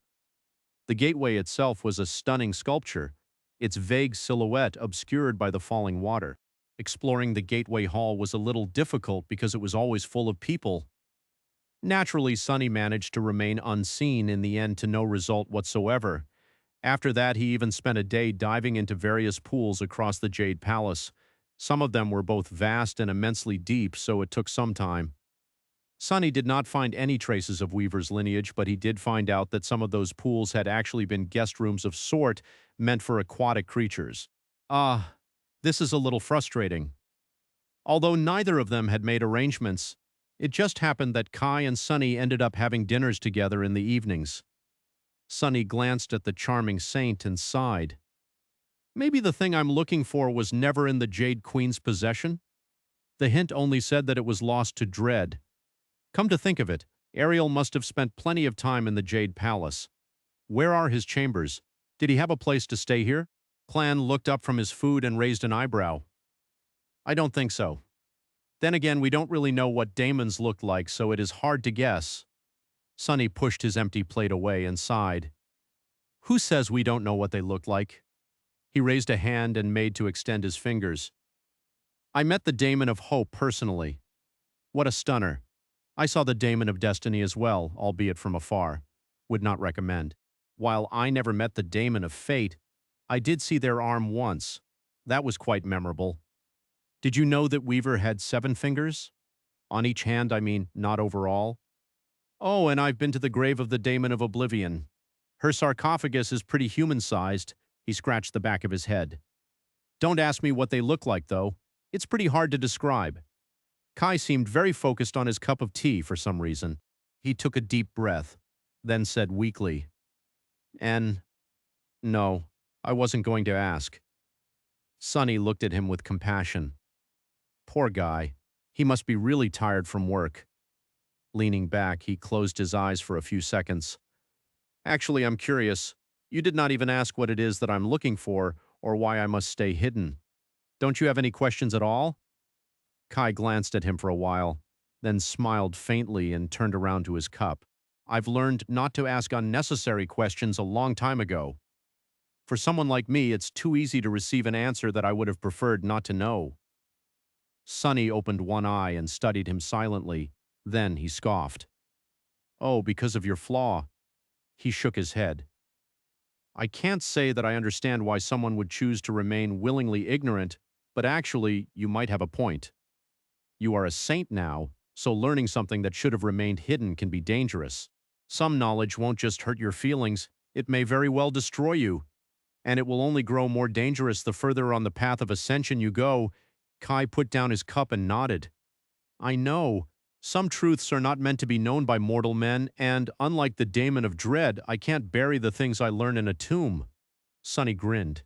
The gateway itself was a stunning sculpture, its vague silhouette obscured by the falling water. Exploring the gateway hall was a little difficult because it was always full of people. Naturally, Sunny managed to remain unseen in the end to no result whatsoever. After that, he even spent a day diving into various pools across the Jade Palace. Some of them were both vast and immensely deep, so it took some time. Sunny did not find any traces of Weaver's lineage, but he did find out that some of those pools had actually been guest rooms of sort meant for aquatic creatures. This is a little frustrating. Although neither of them had made arrangements, it just happened that Kai and Sunny ended up having dinners together in the evenings. Sunny glanced at the charming saint and sighed. Maybe the thing I'm looking for was never in the Jade Queen's possession? The hint only said that it was lost to dread. Come to think of it, Ariel must have spent plenty of time in the Jade Palace. Where are his chambers? Did he have a place to stay here? Clan looked up from his food and raised an eyebrow. I don't think so. Then again, we don't really know what Damon's looked like, so it is hard to guess. Sunny pushed his empty plate away and sighed. Who says we don't know what they looked like? He raised a hand and made to extend his fingers. I met the Daemon of Hope personally. What a stunner. I saw the Daemon of Destiny as well, albeit from afar. Would not recommend. While I never met the Daemon of Fate, I did see their arm once. That was quite memorable. Did you know that Weaver had 7 fingers? On each hand, I mean, not overall. Oh, and I've been to the grave of the Daemon of Oblivion. Her sarcophagus is pretty human-sized. He scratched the back of his head. Don't ask me what they look like, though. It's pretty hard to describe. Kai seemed very focused on his cup of tea for some reason. He took a deep breath, then said weakly, No, I wasn't going to ask. Sunny looked at him with compassion. Poor guy. He must be really tired from work. Leaning back, he closed his eyes for a few seconds. Actually, I'm curious. You did not even ask what it is that I'm looking for or why I must stay hidden. Don't you have any questions at all? Kai glanced at him for a while, then smiled faintly and turned around to his cup. I've learned not to ask unnecessary questions a long time ago. For someone like me, it's too easy to receive an answer that I would have preferred not to know. Sonny opened one eye and studied him silently. Then he scoffed. Oh, because of your flaw. He shook his head. I can't say that I understand why someone would choose to remain willingly ignorant, but actually, you might have a point. You are a saint now, so learning something that should have remained hidden can be dangerous. Some knowledge won't just hurt your feelings, it may very well destroy you, and it will only grow more dangerous the further on the path of ascension you go. Kai put down his cup and nodded. I know. Some truths are not meant to be known by mortal men, and, unlike the daemon of dread, I can't bury the things I learn in a tomb. Sonny grinned.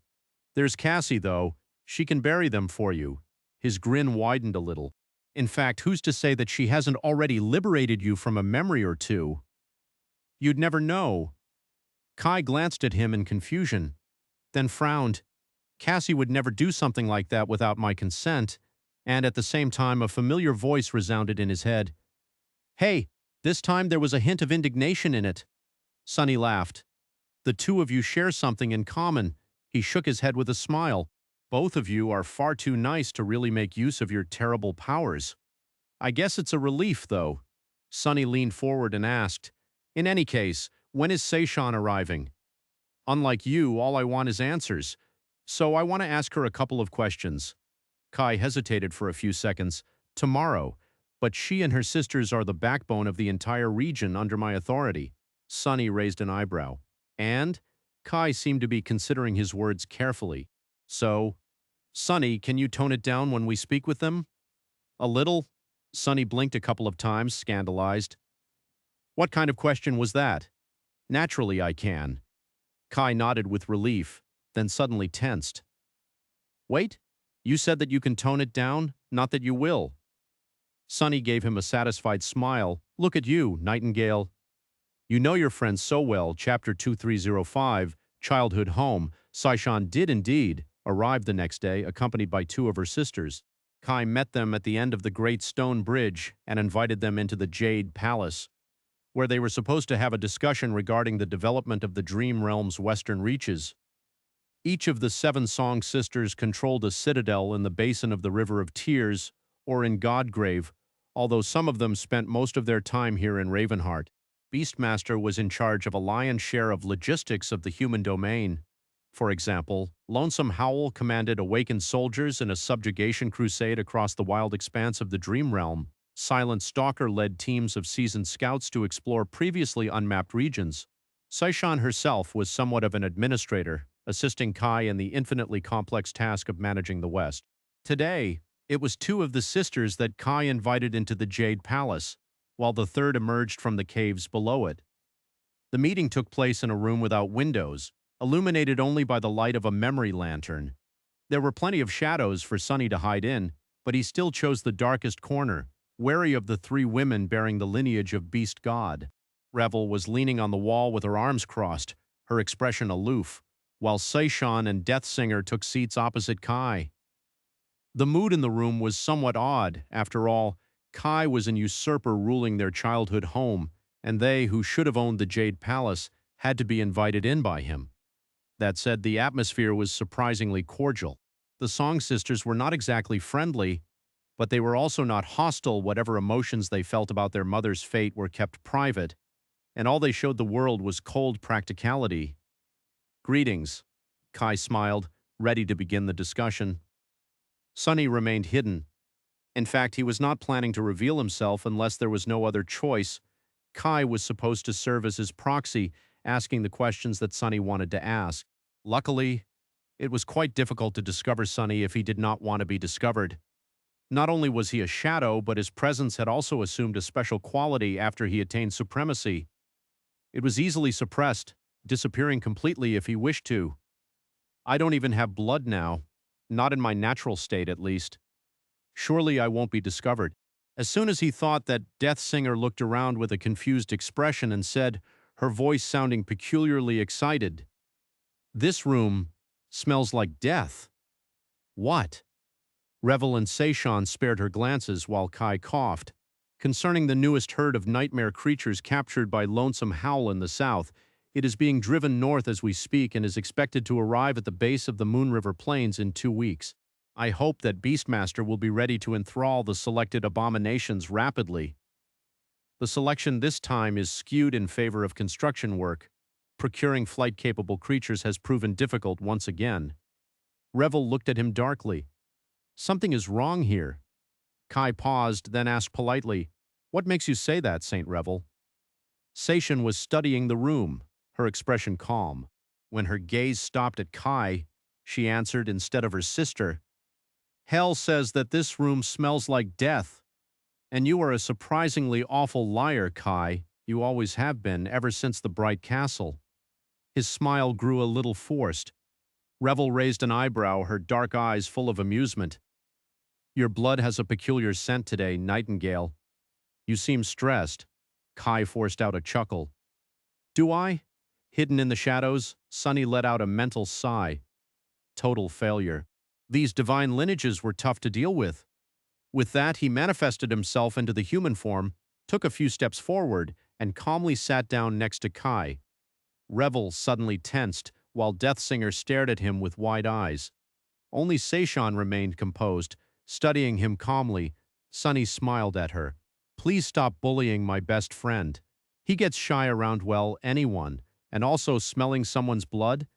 There's Cassie, though. She can bury them for you. His grin widened a little. In fact, who's to say that she hasn't already liberated you from a memory or two? You'd never know. Kai glanced at him in confusion, then frowned. Cassie would never do something like that without my consent, and at the same time a familiar voice resounded in his head. Hey, this time there was a hint of indignation in it. Sonny laughed. The two of you share something in common. He shook his head with a smile. Both of you are far too nice to really make use of your terrible powers. I guess it's a relief, though. Sonny leaned forward and asked, in any case, when is Seishan arriving? Unlike you, all I want is answers. So I want to ask her a couple of questions. Kai hesitated for a few seconds. Tomorrow. But she and her sisters are the backbone of the entire region under my authority. Sonny raised an eyebrow. And? Kai seemed to be considering his words carefully. So, Sonny, can you tone it down when we speak with them? A little. Sonny blinked a couple of times, scandalized. What kind of question was that? Naturally I can. Kai nodded with relief, then suddenly tensed. Wait, you said that you can tone it down, not that you will. Sonny gave him a satisfied smile. Look at you, Nightingale. You know your friends so well. Chapter 2305, Childhood Home. Seishan did indeed arrive the next day, accompanied by two of her sisters. Kai met them at the end of the Great Stone Bridge and invited them into the Jade Palace, where they were supposed to have a discussion regarding the development of the Dream Realm's western reaches. Each of the seven Song sisters controlled a citadel in the basin of the River of Tears, or in Godgrave, although some of them spent most of their time here in Ravenheart. Beastmaster was in charge of a lion's share of logistics of the human domain. For example, Lonesome Howl commanded awakened soldiers in a subjugation crusade across the wild expanse of the Dream Realm. Silent Stalker led teams of seasoned scouts to explore previously unmapped regions. Seishan herself was somewhat of an administrator, assisting Kai in the infinitely complex task of managing the West. Today, it was two of the sisters that Kai invited into the Jade Palace, while the third emerged from the caves below it. The meeting took place in a room without windows, illuminated only by the light of a memory lantern. There were plenty of shadows for Sonny to hide in, but he still chose the darkest corner, wary of the three women bearing the lineage of Beast God. Revel was leaning on the wall with her arms crossed, her expression aloof, while Seishan and Deathsinger took seats opposite Kai. The mood in the room was somewhat odd. After all, Kai was an usurper ruling their childhood home, and they, who should have owned the Jade Palace, had to be invited in by him. That said, the atmosphere was surprisingly cordial. The Song sisters were not exactly friendly, but they were also not hostile. Whatever emotions they felt about their mother's fate were kept private, and all they showed the world was cold practicality. Greetings, Kai smiled, ready to begin the discussion. Sonny remained hidden. In fact, he was not planning to reveal himself unless there was no other choice. Kai was supposed to serve as his proxy, asking the questions that Sonny wanted to ask. Luckily, it was quite difficult to discover Sonny if he did not want to be discovered. Not only was he a shadow, but his presence had also assumed a special quality after he attained supremacy. It was easily suppressed, disappearing completely if he wished to. I don't even have blood now, not in my natural state at least. Surely I won't be discovered. As soon as he thought that, Deathsinger looked around with a confused expression and said, her voice sounding peculiarly excited, "This room smells like death." What? Revel and Seishan spared her glances while Kai coughed. Concerning the newest herd of nightmare creatures captured by Lonesome Howl in the south, It is being driven north as we speak and is expected to arrive at the base of the Moon River Plains in 2 weeks. I hope that Beastmaster will be ready to enthrall the selected abominations rapidly. The selection this time is skewed in favor of construction work. Procuring flight-capable creatures has proven difficult once again. Revel looked at him darkly. Something is wrong here. Kai paused, then asked politely, "What makes you say that, Saint Revel?" Seishan was studying the room, her expression calm. When her gaze stopped at Kai, she answered instead of her sister, "Hell says that this room smells like death. And you are a surprisingly awful liar, Kai. You always have been, ever since the Bright Castle." His smile grew a little forced. Revel raised an eyebrow, her dark eyes full of amusement. "Your blood has a peculiar scent today, Nightingale. You seem stressed." Kai forced out a chuckle. "Do I?" Hidden in the shadows, Sunny let out a mental sigh. Total failure. These divine lineages were tough to deal with. With that, he manifested himself into the human form, took a few steps forward, and calmly sat down next to Kai. Revel suddenly tensed, while Deathsinger stared at him with wide eyes. Only Seishan remained composed, studying him calmly. Sunny smiled at her. "Please stop bullying my best friend. He gets shy around, well, anyone, and also smelling someone's blood?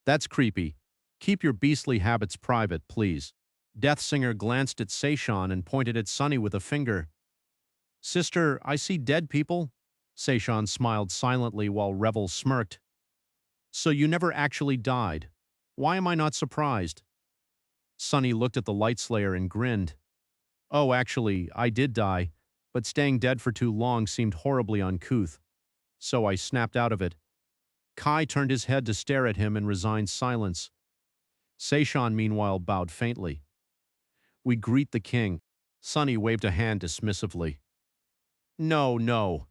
That's creepy. Keep your beastly habits private, please." Deathsinger glanced at Seishan and pointed at Sunny with a finger. "Sister, I see dead people." Seishan smiled silently while Revel smirked. "So you never actually died. Why am I not surprised?" Sunny looked at the Light Slayer and grinned. "Oh, actually, I did die, but staying dead for too long seemed horribly uncouth. So I snapped out of it." Kai turned his head to stare at him in resigned silence. Seishan, meanwhile, bowed faintly. "We greet the king." Sunny waved a hand dismissively. "No, no.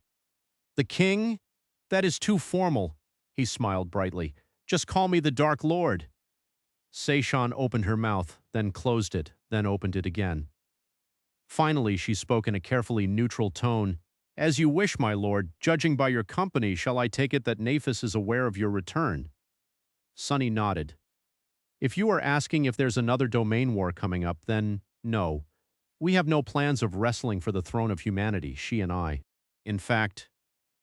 The king? That is too formal." He smiled brightly. "Just call me the Dark Lord." Seishan opened her mouth, then closed it, then opened it again. Finally, she spoke in a carefully neutral tone. "As you wish, my lord. Judging by your company, shall I take it that Naphis is aware of your return?" Sunny nodded. "If you are asking if there's another domain war coming up, then no. We have no plans of wrestling for the throne of humanity, she and I. In fact,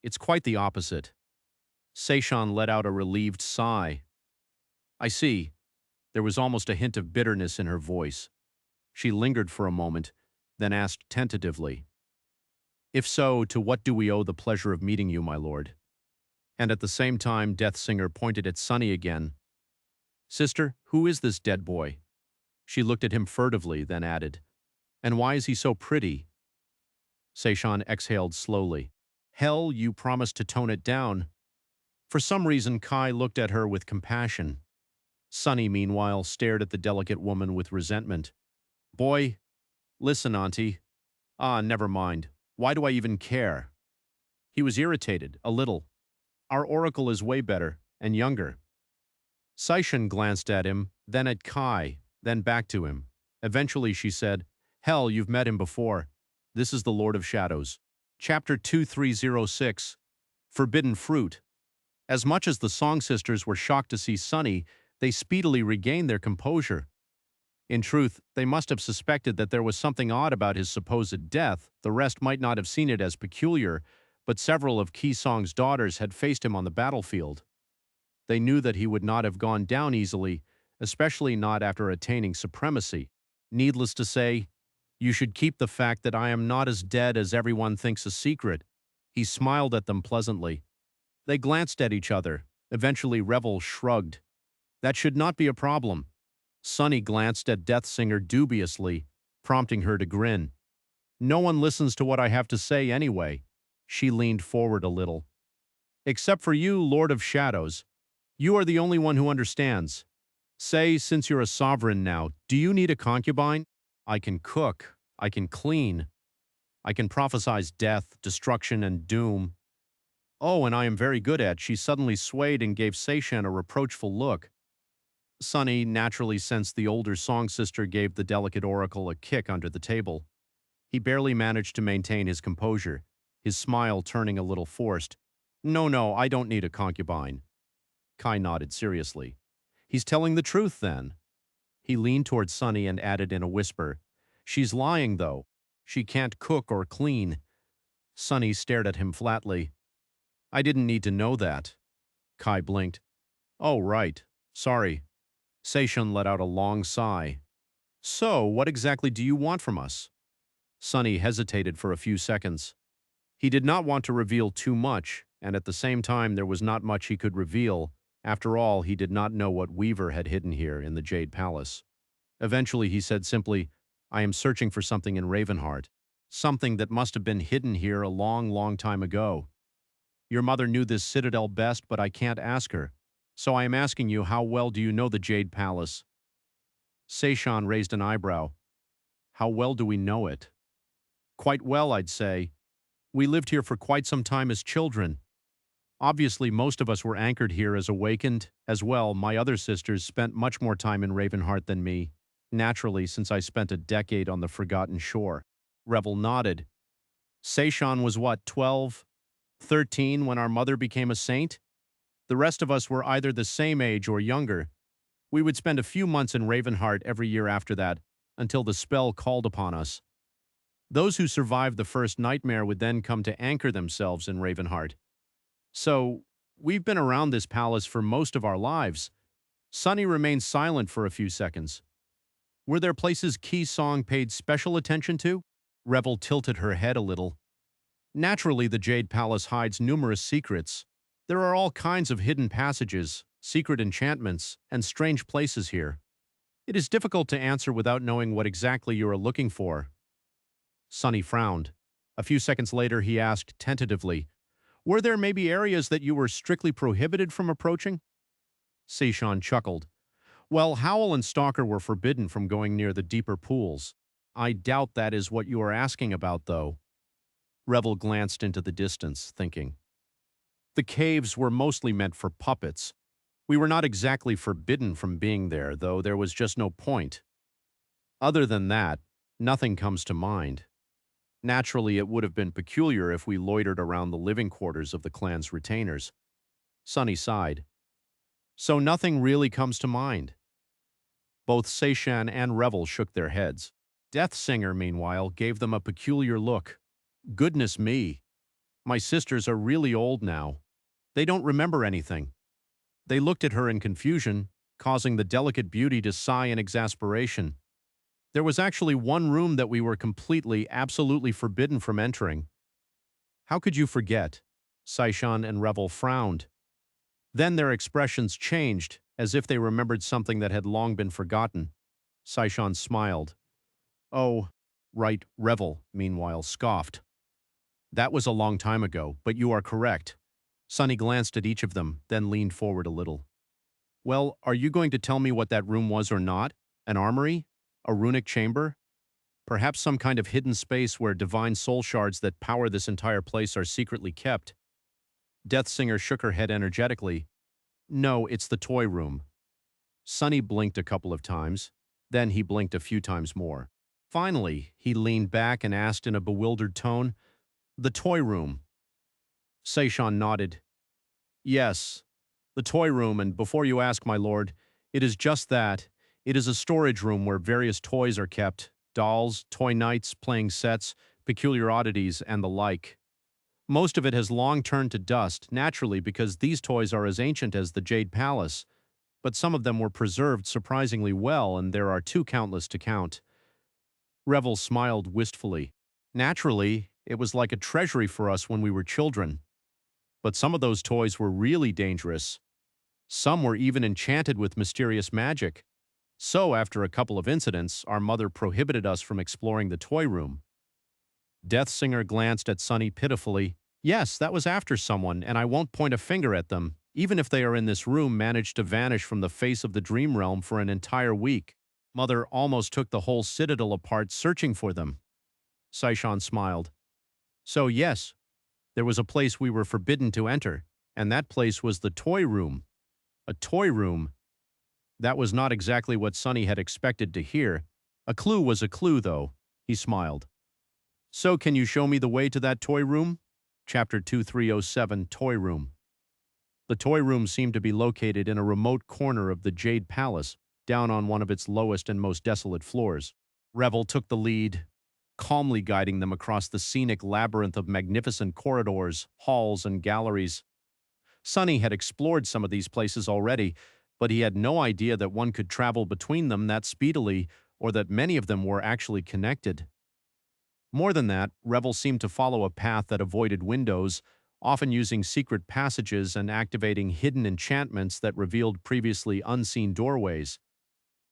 it's quite the opposite." Seishan let out a relieved sigh. "I see." There was almost a hint of bitterness in her voice. She lingered for a moment, then asked tentatively, "If so, to what do we owe the pleasure of meeting you, my lord?" And at the same time, Deathsinger pointed at Sunny again. "Sister, who is this dead boy?" She looked at him furtively, then added, "And why is he so pretty?" Seishan exhaled slowly. "Hell, you promised to tone it down." For some reason, Kai looked at her with compassion. Sunny, meanwhile, stared at the delicate woman with resentment. "Boy, listen, Auntie. Ah, never mind. Why do I even care?" He was irritated, a little. "Our oracle is way better, and younger." Seishan glanced at him, then at Kai, then back to him. Eventually she said, "Hell, you've met him before. This is the Lord of Shadows." Chapter 2306, Forbidden Fruit. As much as the Song Sisters were shocked to see Sunny, they speedily regained their composure. In truth, they must have suspected that there was something odd about his supposed death. The rest might not have seen it as peculiar, but several of Ki Song's daughters had faced him on the battlefield. They knew that he would not have gone down easily, especially not after attaining supremacy. Needless to say, you should keep the fact that I am not as dead as everyone thinks a secret. He smiled at them pleasantly. They glanced at each other. Eventually Revel shrugged. That should not be a problem. Sunny glanced at Deathsinger dubiously, prompting her to grin. "No one listens to what I have to say anyway." She leaned forward a little. "Except for you, Lord of Shadows. You are the only one who understands. Say, since you're a sovereign now, do you need a concubine? I can cook. I can clean. I can prophesize death, destruction, and doom. Oh, and I am very good at." She suddenly swayed and gave Seishan a reproachful look. Sunny naturally sensed the older song sister gave the delicate oracle a kick under the table. He barely managed to maintain his composure, his smile turning a little forced. No, I don't need a concubine. Kai nodded seriously. He's telling the truth, then. He leaned toward Sunny and added in a whisper, She's lying, though. She can't cook or clean. Sunny stared at him flatly. I didn't need to know that. Kai blinked. Oh, right. Sorry. Seishun let out a long sigh. So, what exactly do you want from us? Sunny hesitated for a few seconds. He did not want to reveal too much, and at the same time there was not much he could reveal. After all, he did not know what Weaver had hidden here in the Jade Palace. Eventually he said simply, I am searching for something in Ravenheart. Something that must have been hidden here a long time ago. Your mother knew this citadel best, but I can't ask her. So I am asking you, how well do you know the Jade Palace? Seishan raised an eyebrow. How well do we know it? Quite well, I'd say. We lived here for quite some time as children. Obviously, most of us were anchored here as awakened. As well, my other sisters spent much more time in Ravenheart than me. Naturally, since I spent a decade on the Forgotten Shore. Revel nodded. Seishan was what, 12, 13 when our mother became a saint? The rest of us were either the same age or younger. We would spend a few months in Ravenheart every year after that, until the spell called upon us. Those who survived the first nightmare would then come to anchor themselves in Ravenheart. So, we've been around this palace for most of our lives. Sunny remained silent for a few seconds. Were there places Key Song paid special attention to? Revel tilted her head a little. Naturally, the Jade Palace hides numerous secrets. There are all kinds of hidden passages, secret enchantments, and strange places here. It is difficult to answer without knowing what exactly you are looking for. Sunny frowned. A few seconds later, he asked tentatively, Were there maybe areas that you were strictly prohibited from approaching? Seishan chuckled. Well, Howl and Stalker were forbidden from going near the deeper pools. I doubt that is what you are asking about, though. Revel glanced into the distance, thinking. The caves were mostly meant for puppets. We were not exactly forbidden from being there, though there was just no point. Other than that, nothing comes to mind. Naturally, it would have been peculiar if we loitered around the living quarters of the clan's retainers. Sunny sighed. So nothing really comes to mind. Both Seishan and Revel shook their heads. Death Singer, meanwhile, gave them a peculiar look. Goodness me. My sisters are really old now. They don't remember anything. They looked at her in confusion, causing the delicate beauty to sigh in exasperation. There was actually one room that we were absolutely forbidden from entering. How could you forget? Seishan and Revel frowned. Then their expressions changed, as if they remembered something that had long been forgotten. Seishan smiled. Oh, right, Revel, meanwhile, scoffed. That was a long time ago, but you are correct. Sunny glanced at each of them, then leaned forward a little. Well, are you going to tell me what that room was or not? An armory? A runic chamber? Perhaps some kind of hidden space where divine soul shards that power this entire place are secretly kept? Deathsinger shook her head energetically. No, it's the toy room. Sunny blinked a couple of times. Then he blinked a few times more. Finally, he leaned back and asked in a bewildered tone, The toy room. Seishan nodded. Yes, the toy room, and before you ask, my lord, it is just that. It is a storage room where various toys are kept, dolls, toy knights, playing sets, peculiar oddities, and the like. Most of it has long turned to dust, naturally because these toys are as ancient as the Jade Palace, but some of them were preserved surprisingly well, and there are too countless to count. Revel smiled wistfully. Naturally, it was like a treasury for us when we were children. But some of those toys were really dangerous. Some were even enchanted with mysterious magic. So, after a couple of incidents, our mother prohibited us from exploring the toy room. Deathsinger glanced at Sunny pitifully. Yes, that was after someone, and I won't point a finger at them, even if they are in this room, managed to vanish from the face of the dream realm for an entire week. Mother almost took the whole citadel apart searching for them. Seishan smiled. So yes, there was a place we were forbidden to enter, and that place was the toy room. A toy room? That was not exactly what Sunny had expected to hear. A clue was a clue, though. He smiled. So can you show me the way to that toy room? Chapter 2307, Toy Room. The toy room seemed to be located in a remote corner of the Jade Palace, down on one of its lowest and most desolate floors. Revel took the lead, calmly guiding them across the scenic labyrinth of magnificent corridors, halls, and galleries. Sunny had explored some of these places already, but he had no idea that one could travel between them that speedily or that many of them were actually connected. More than that, Revel seemed to follow a path that avoided windows, often using secret passages and activating hidden enchantments that revealed previously unseen doorways.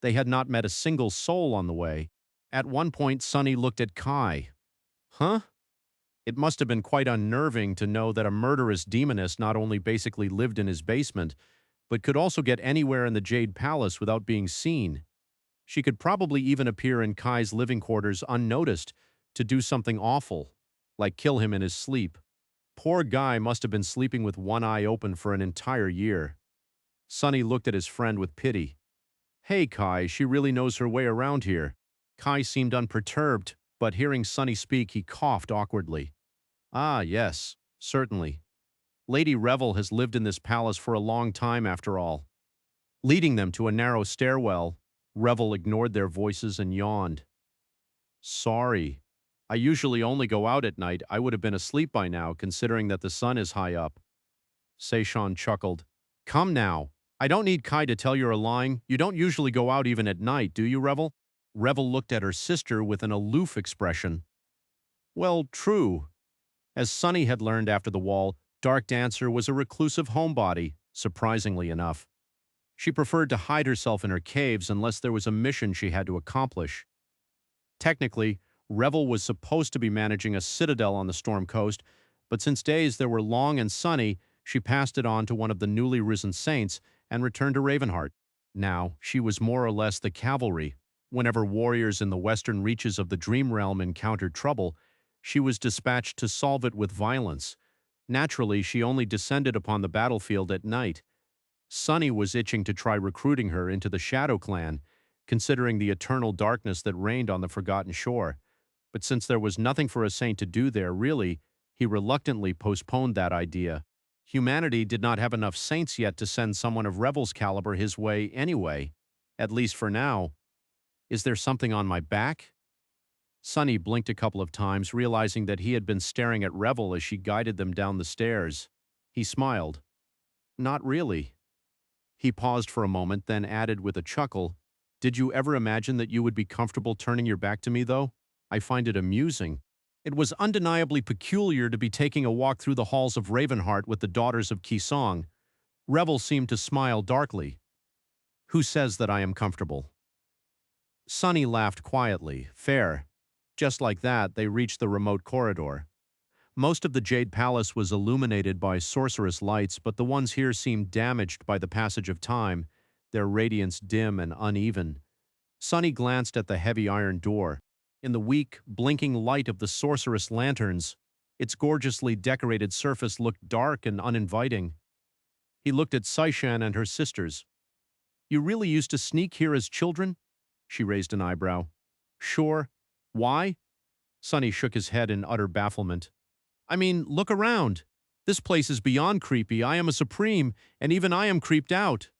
They had not met a single soul on the way. At one point, Sunny looked at Kai. Huh? It must have been quite unnerving to know that a murderous demoness not only basically lived in his basement, but could also get anywhere in the Jade Palace without being seen. She could probably even appear in Kai's living quarters unnoticed to do something awful, like kill him in his sleep. Poor guy must have been sleeping with one eye open for an entire year. Sunny looked at his friend with pity. Hey, Kai, she really knows her way around here. Kai seemed unperturbed, but hearing Sunny speak, he coughed awkwardly. Ah, yes, certainly. Lady Revel has lived in this palace for a long time after all. Leading them to a narrow stairwell, Revel ignored their voices and yawned. Sorry. I usually only go out at night. I would have been asleep by now, considering that the sun is high up. Seishan chuckled. Come now. I don't need Kai to tell you're lying. You don't usually go out even at night, do you, Revel? Revel looked at her sister with an aloof expression. Well, true. As Sunny had learned after the wall, Dark Dancer was a reclusive homebody, surprisingly enough. She preferred to hide herself in her caves unless there was a mission she had to accomplish. Technically, Revel was supposed to be managing a citadel on the Storm Coast, but since days there were long and sunny, she passed it on to one of the newly risen saints and returned to Ravenheart. Now, she was more or less the cavalry. Whenever warriors in the western reaches of the Dream Realm encountered trouble, she was dispatched to solve it with violence. Naturally, she only descended upon the battlefield at night. Sunny was itching to try recruiting her into the Shadow Clan, considering the eternal darkness that reigned on the Forgotten Shore. But since there was nothing for a saint to do there, really, he reluctantly postponed that idea. Humanity did not have enough saints yet to send someone of Revel's caliber his way anyway, at least for now. Is there something on my back? Sunny blinked a couple of times, realizing that he had been staring at Revel as she guided them down the stairs. He smiled. Not really. He paused for a moment, then added with a chuckle, Did you ever imagine that you would be comfortable turning your back to me, though? I find it amusing. It was undeniably peculiar to be taking a walk through the halls of Ravenheart with the daughters of Kisong. Revel seemed to smile darkly. Who says that I am comfortable? Sunny laughed quietly. Fair. Just like that, they reached the remote corridor. Most of the Jade Palace was illuminated by sorcerous lights, but the ones here seemed damaged by the passage of time, their radiance dim and uneven. Sunny glanced at the heavy iron door. In the weak, blinking light of the sorceress lanterns, its gorgeously decorated surface looked dark and uninviting. He looked at Seishan and her sisters. You really used to sneak here as children? She raised an eyebrow. Sure. Why? Sunny shook his head in utter bafflement. I mean, look around. This place is beyond creepy. I am a supreme, and even I am creeped out.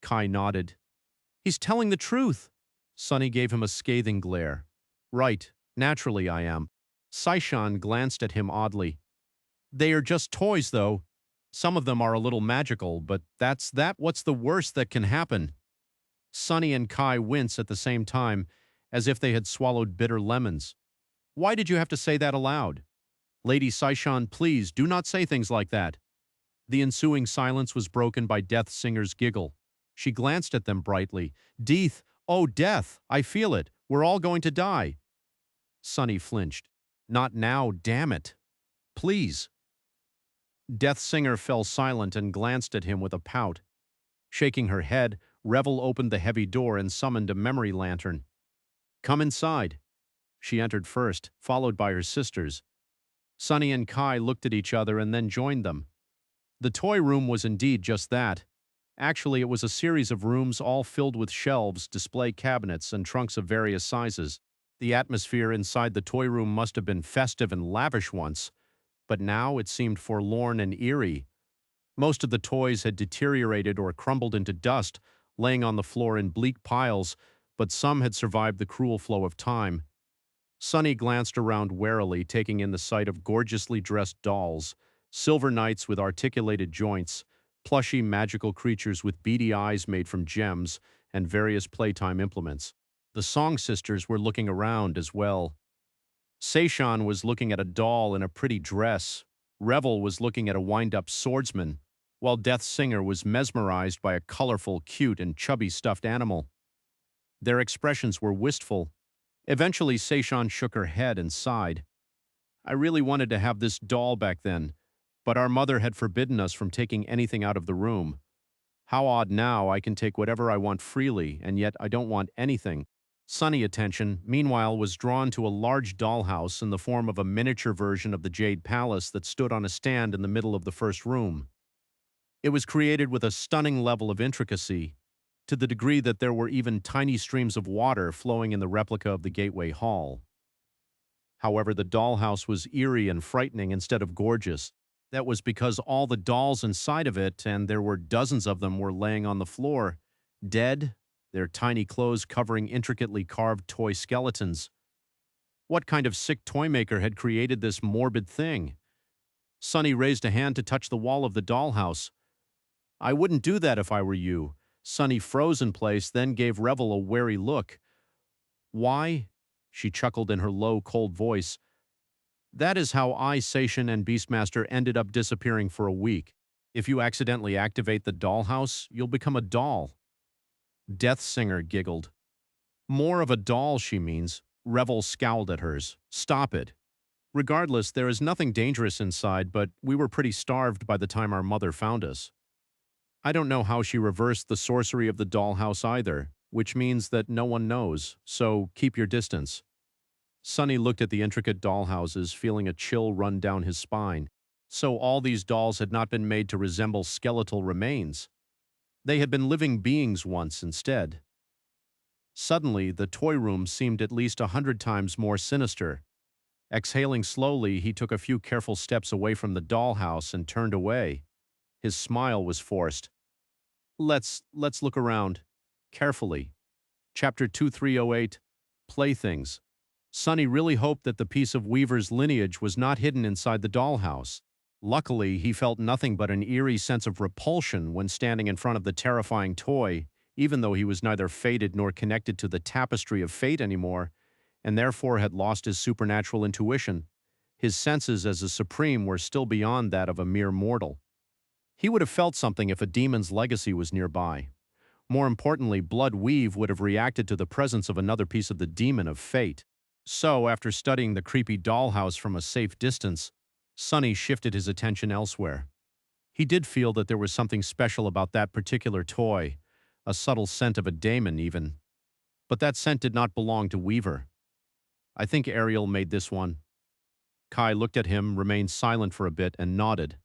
Kai nodded. He's telling the truth. Sunny gave him a scathing glare. Right, naturally I am. Seishan glanced at him oddly. They are just toys, though. Some of them are a little magical, but what's the worst that can happen? Sunny and Kai winced at the same time, as if they had swallowed bitter lemons. Why did you have to say that aloud? Lady Seishan, please, do not say things like that. The ensuing silence was broken by Death Singer's giggle. She glanced at them brightly. Death, oh death, I feel it. We're all going to die. Sunny flinched. Not now, damn it. Please. Death Singer fell silent and glanced at him with a pout. Shaking her head, Revel opened the heavy door and summoned a memory lantern. Come inside. She entered first, followed by her sisters. Sunny and Kai looked at each other and then joined them. The toy room was indeed just that. Actually, it was a series of rooms all filled with shelves, display cabinets, and trunks of various sizes. The atmosphere inside the toy room must have been festive and lavish once. But now it seemed forlorn and eerie. Most of the toys had deteriorated or crumbled into dust, laying on the floor in bleak piles, but some had survived the cruel flow of time. Sunny glanced around warily, taking in the sight of gorgeously dressed dolls, silver knights with articulated joints, plushy magical creatures with beady eyes made from gems, and various playtime implements. The Song Sisters were looking around as well. Seishan was looking at a doll in a pretty dress. Revel was looking at a wind-up swordsman, while Death Singer was mesmerized by a colorful, cute, and chubby stuffed animal. Their expressions were wistful. Eventually, Seishan shook her head and sighed. I really wanted to have this doll back then, but our mother had forbidden us from taking anything out of the room. How odd now I can take whatever I want freely, and yet I don't want anything. Sunny attention, meanwhile, was drawn to a large dollhouse in the form of a miniature version of the Jade Palace that stood on a stand in the middle of the first room. It was created with a stunning level of intricacy, to the degree that there were even tiny streams of water flowing in the replica of the gateway hall. However, the dollhouse was eerie and frightening instead of gorgeous. That was because all the dolls inside of it, and there were dozens of them, were laying on the floor, dead, their tiny clothes covering intricately carved toy skeletons. What kind of sick toy maker had created this morbid thing? Sunny raised a hand to touch the wall of the dollhouse. I wouldn't do that if I were you. Sunny froze in place, then gave Revel a wary look. Why? She chuckled in her low, cold voice. That is how I, Sation, and Beastmaster ended up disappearing for a week. If you accidentally activate the dollhouse, you'll become a doll. Death Singer giggled. More of a doll, she means. Revel scowled at hers. Stop it. Regardless, there is nothing dangerous inside, but we were pretty starved by the time our mother found us. I don't know how she reversed the sorcery of the dollhouse either, which means that no one knows, so keep your distance. Sunny looked at the intricate dollhouses, feeling a chill run down his spine. So all these dolls had not been made to resemble skeletal remains. They had been living beings once instead. Suddenly, the toy room seemed at least 100 times more sinister. Exhaling slowly, he took a few careful steps away from the dollhouse and turned away. His smile was forced. Let's look around. Carefully. Chapter 2308, Playthings. Sunny really hoped that the piece of Weaver's lineage was not hidden inside the dollhouse. Luckily, he felt nothing but an eerie sense of repulsion when standing in front of the terrifying toy, even though he was neither fated nor connected to the tapestry of fate anymore, and therefore had lost his supernatural intuition. His senses as a supreme were still beyond that of a mere mortal. He would have felt something if a demon's legacy was nearby. More importantly, Blood Weave would have reacted to the presence of another piece of the demon of fate. So, after studying the creepy dollhouse from a safe distance, Sunny shifted his attention elsewhere. He did feel that there was something special about that particular toy, a subtle scent of a daemon even. But that scent did not belong to Weaver. I think Ariel made this one. Kai looked at him, remained silent for a bit, and nodded.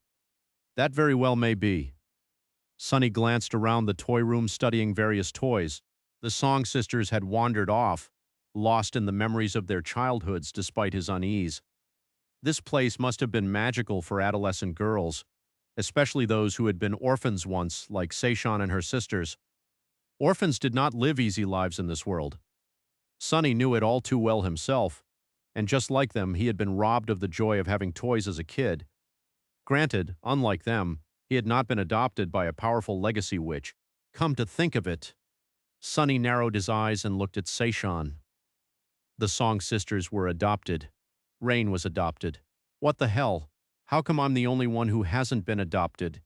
That very well may be. Sunny glanced around the toy room studying various toys. The Song Sisters had wandered off, lost in the memories of their childhoods despite his unease. This place must have been magical for adolescent girls, especially those who had been orphans once, like Seishan and her sisters. Orphans did not live easy lives in this world. Sunny knew it all too well himself, and just like them, he had been robbed of the joy of having toys as a kid. Granted, unlike them, he had not been adopted by a powerful legacy witch. Come to think of it. Sunny narrowed his eyes and looked at Seishan. The Song Sisters were adopted. Rain was adopted. What the hell? How come I'm the only one who hasn't been adopted?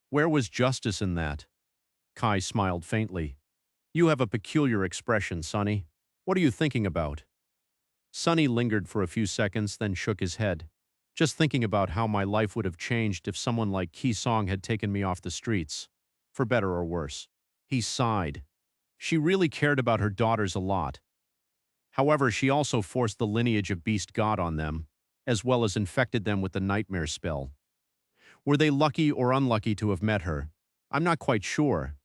Where was justice in that? Kai smiled faintly. You have a peculiar expression, Sunny. What are you thinking about? Sunny lingered for a few seconds, then shook his head. Just thinking about how my life would have changed if someone like Ki Song had taken me off the streets, for better or worse. He sighed. She really cared about her daughters a lot. However, she also forced the lineage of Beast God on them, as well as infected them with the nightmare spell. Were they lucky or unlucky to have met her? I'm not quite sure.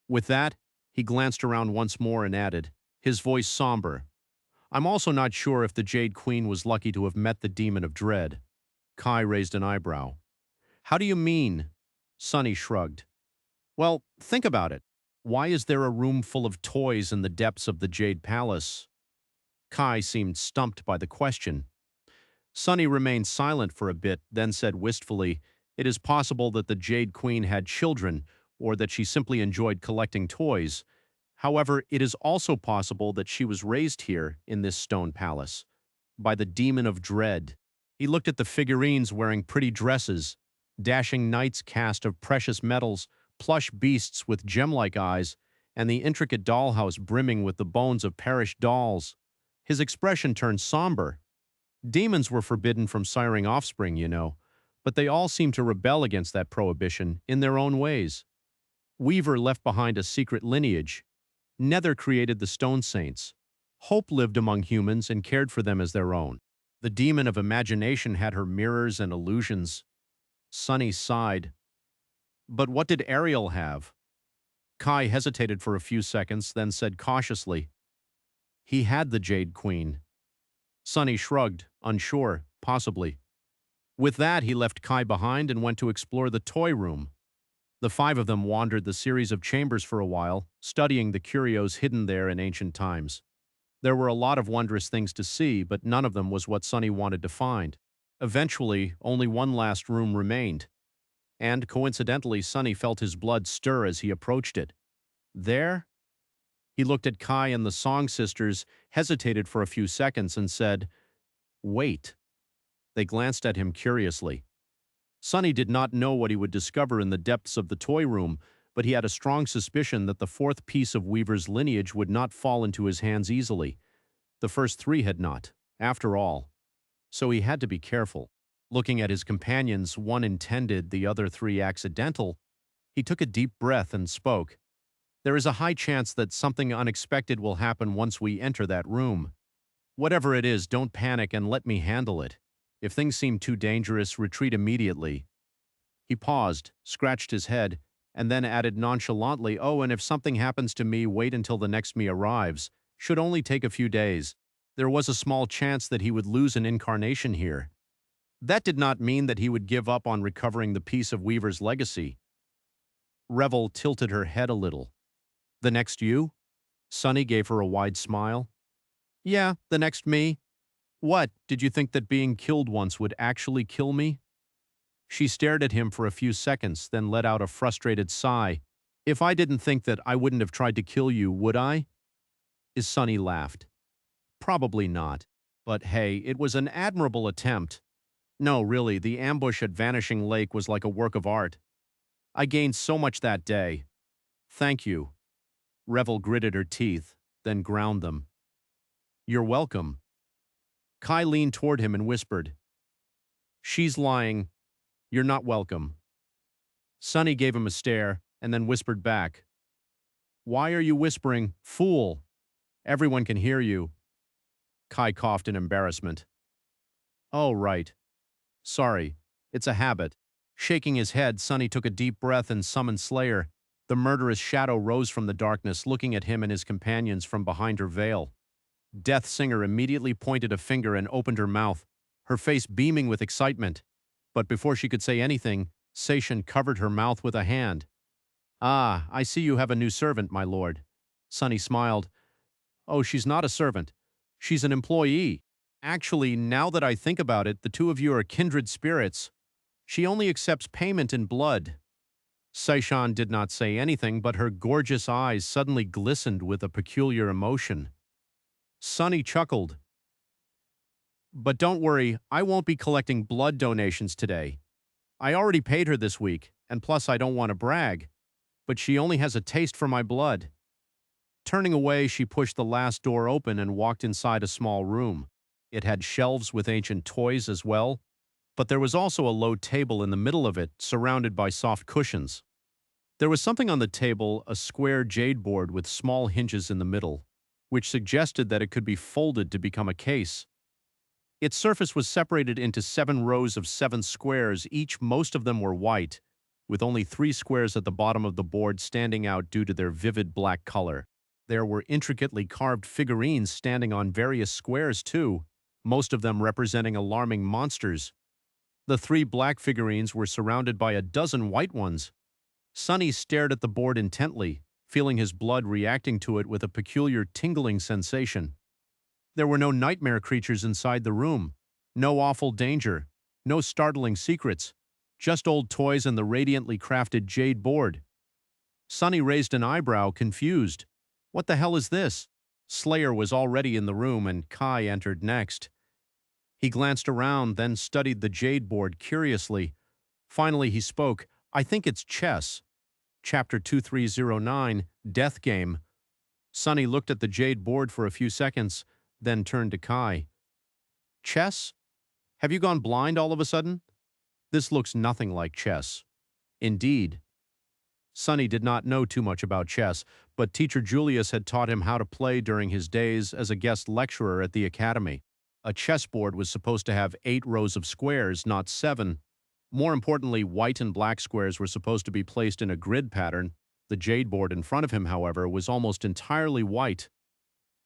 With that, he glanced around once more and added, his voice somber, I'm also not sure if the Jade Queen was lucky to have met the Demon of Dread. Kai raised an eyebrow. How do you mean? Sunny shrugged. Well, think about it. Why is there a room full of toys in the depths of the Jade Palace? Kai seemed stumped by the question. Sunny remained silent for a bit, then said wistfully, "It is possible that the Jade Queen had children, or that she simply enjoyed collecting toys. However, it is also possible that she was raised here, in this stone palace, by the demon of dread." He looked at the figurines wearing pretty dresses, dashing knights cast of precious metals, plush beasts with gem-like eyes, and the intricate dollhouse brimming with the bones of perished dolls. His expression turned somber. Demons were forbidden from siring offspring, you know, but they all seemed to rebel against that prohibition in their own ways. Weaver left behind a secret lineage. Nether created the Stone Saints. Hope lived among humans and cared for them as their own. The demon of imagination had her mirrors and illusions. Sunny sighed. But what did Ariel have? Kai hesitated for a few seconds, then said cautiously, "He had the Jade Queen." Sunny shrugged, unsure, possibly. With that, he left Kai behind and went to explore the toy room. The five of them wandered the series of chambers for a while, studying the curios hidden there in ancient times. There were a lot of wondrous things to see, but none of them was what Sunny wanted to find. Eventually, only one last room remained. And, coincidentally, Sunny felt his blood stir as he approached it. There? He looked at Kai and the Song Sisters, hesitated for a few seconds, and said, "Wait." They glanced at him curiously. Sunny did not know what he would discover in the depths of the toy room, but he had a strong suspicion that the fourth piece of Weaver's lineage would not fall into his hands easily. The first three had not, after all. So he had to be careful. Looking at his companions, one intended, the other three accidental, he took a deep breath and spoke. "There is a high chance that something unexpected will happen once we enter that room. Whatever it is, don't panic and let me handle it. If things seem too dangerous, retreat immediately." He paused, scratched his head, and then added nonchalantly, "Oh, and if something happens to me, wait until the next me arrives. Should only take a few days." There was a small chance that he would lose an incarnation here. That did not mean that he would give up on recovering the piece of Weaver's legacy. Revel tilted her head a little. "The next you?" Sunny gave her a wide smile. "Yeah, the next me. What, did you think that being killed once would actually kill me?" She stared at him for a few seconds, then let out a frustrated sigh. "If I didn't think that, I wouldn't have tried to kill you, would I?" Sunny laughed. "Probably not. But hey, it was an admirable attempt. No, really, the ambush at Vanishing Lake was like a work of art. I gained so much that day. Thank you." Revel gritted her teeth, then ground them. "You're welcome." Kai leaned toward him and whispered, "She's lying. You're not welcome." Sunny gave him a stare, and then whispered back, "Why are you whispering, fool? Everyone can hear you." Kai coughed in embarrassment. "Oh, right. Sorry. It's a habit." Shaking his head, Sunny took a deep breath and summoned Slayer. The murderous shadow rose from the darkness, looking at him and his companions from behind her veil. Death Singer immediately pointed a finger and opened her mouth, her face beaming with excitement. But before she could say anything, Seishin covered her mouth with a hand. "Ah, I see you have a new servant, my lord." Sunny smiled. "Oh, she's not a servant. She's an employee. Actually, now that I think about it, the two of you are kindred spirits. She only accepts payment in blood." Seishan did not say anything, but her gorgeous eyes suddenly glistened with a peculiar emotion. Sunny chuckled. "But don't worry, I won't be collecting blood donations today. I already paid her this week, and plus I don't want to brag, but she only has a taste for my blood." Turning away, she pushed the last door open and walked inside a small room. It had shelves with ancient toys as well, but there was also a low table in the middle of it, surrounded by soft cushions. There was something on the table, a square jade board with small hinges in the middle, which suggested that it could be folded to become a case. Its surface was separated into 7 rows of 7 squares, each most of them were white, with only 3 squares at the bottom of the board standing out due to their vivid black color. There were intricately carved figurines standing on various squares too, most of them representing alarming monsters. The three black figurines were surrounded by a dozen white ones. Sonny stared at the board intently, feeling his blood reacting to it with a peculiar tingling sensation. There were no nightmare creatures inside the room, no awful danger, no startling secrets, just old toys and the radiantly crafted jade board. Sonny raised an eyebrow, confused. What the hell is this? Slayer was already in the room and Kai entered next. He glanced around, then studied the jade board curiously. Finally he spoke. I think it's chess. Chapter 2309, Death Game. Sonny looked at the jade board for a few seconds, then turned to Kai. Chess? Have you gone blind all of a sudden? This looks nothing like chess. Indeed. Sonny did not know too much about chess, but teacher Julius had taught him how to play during his days as a guest lecturer at the academy. A chessboard was supposed to have 8 rows of squares, not 7. More importantly, white and black squares were supposed to be placed in a grid pattern. The jade board in front of him, however, was almost entirely white.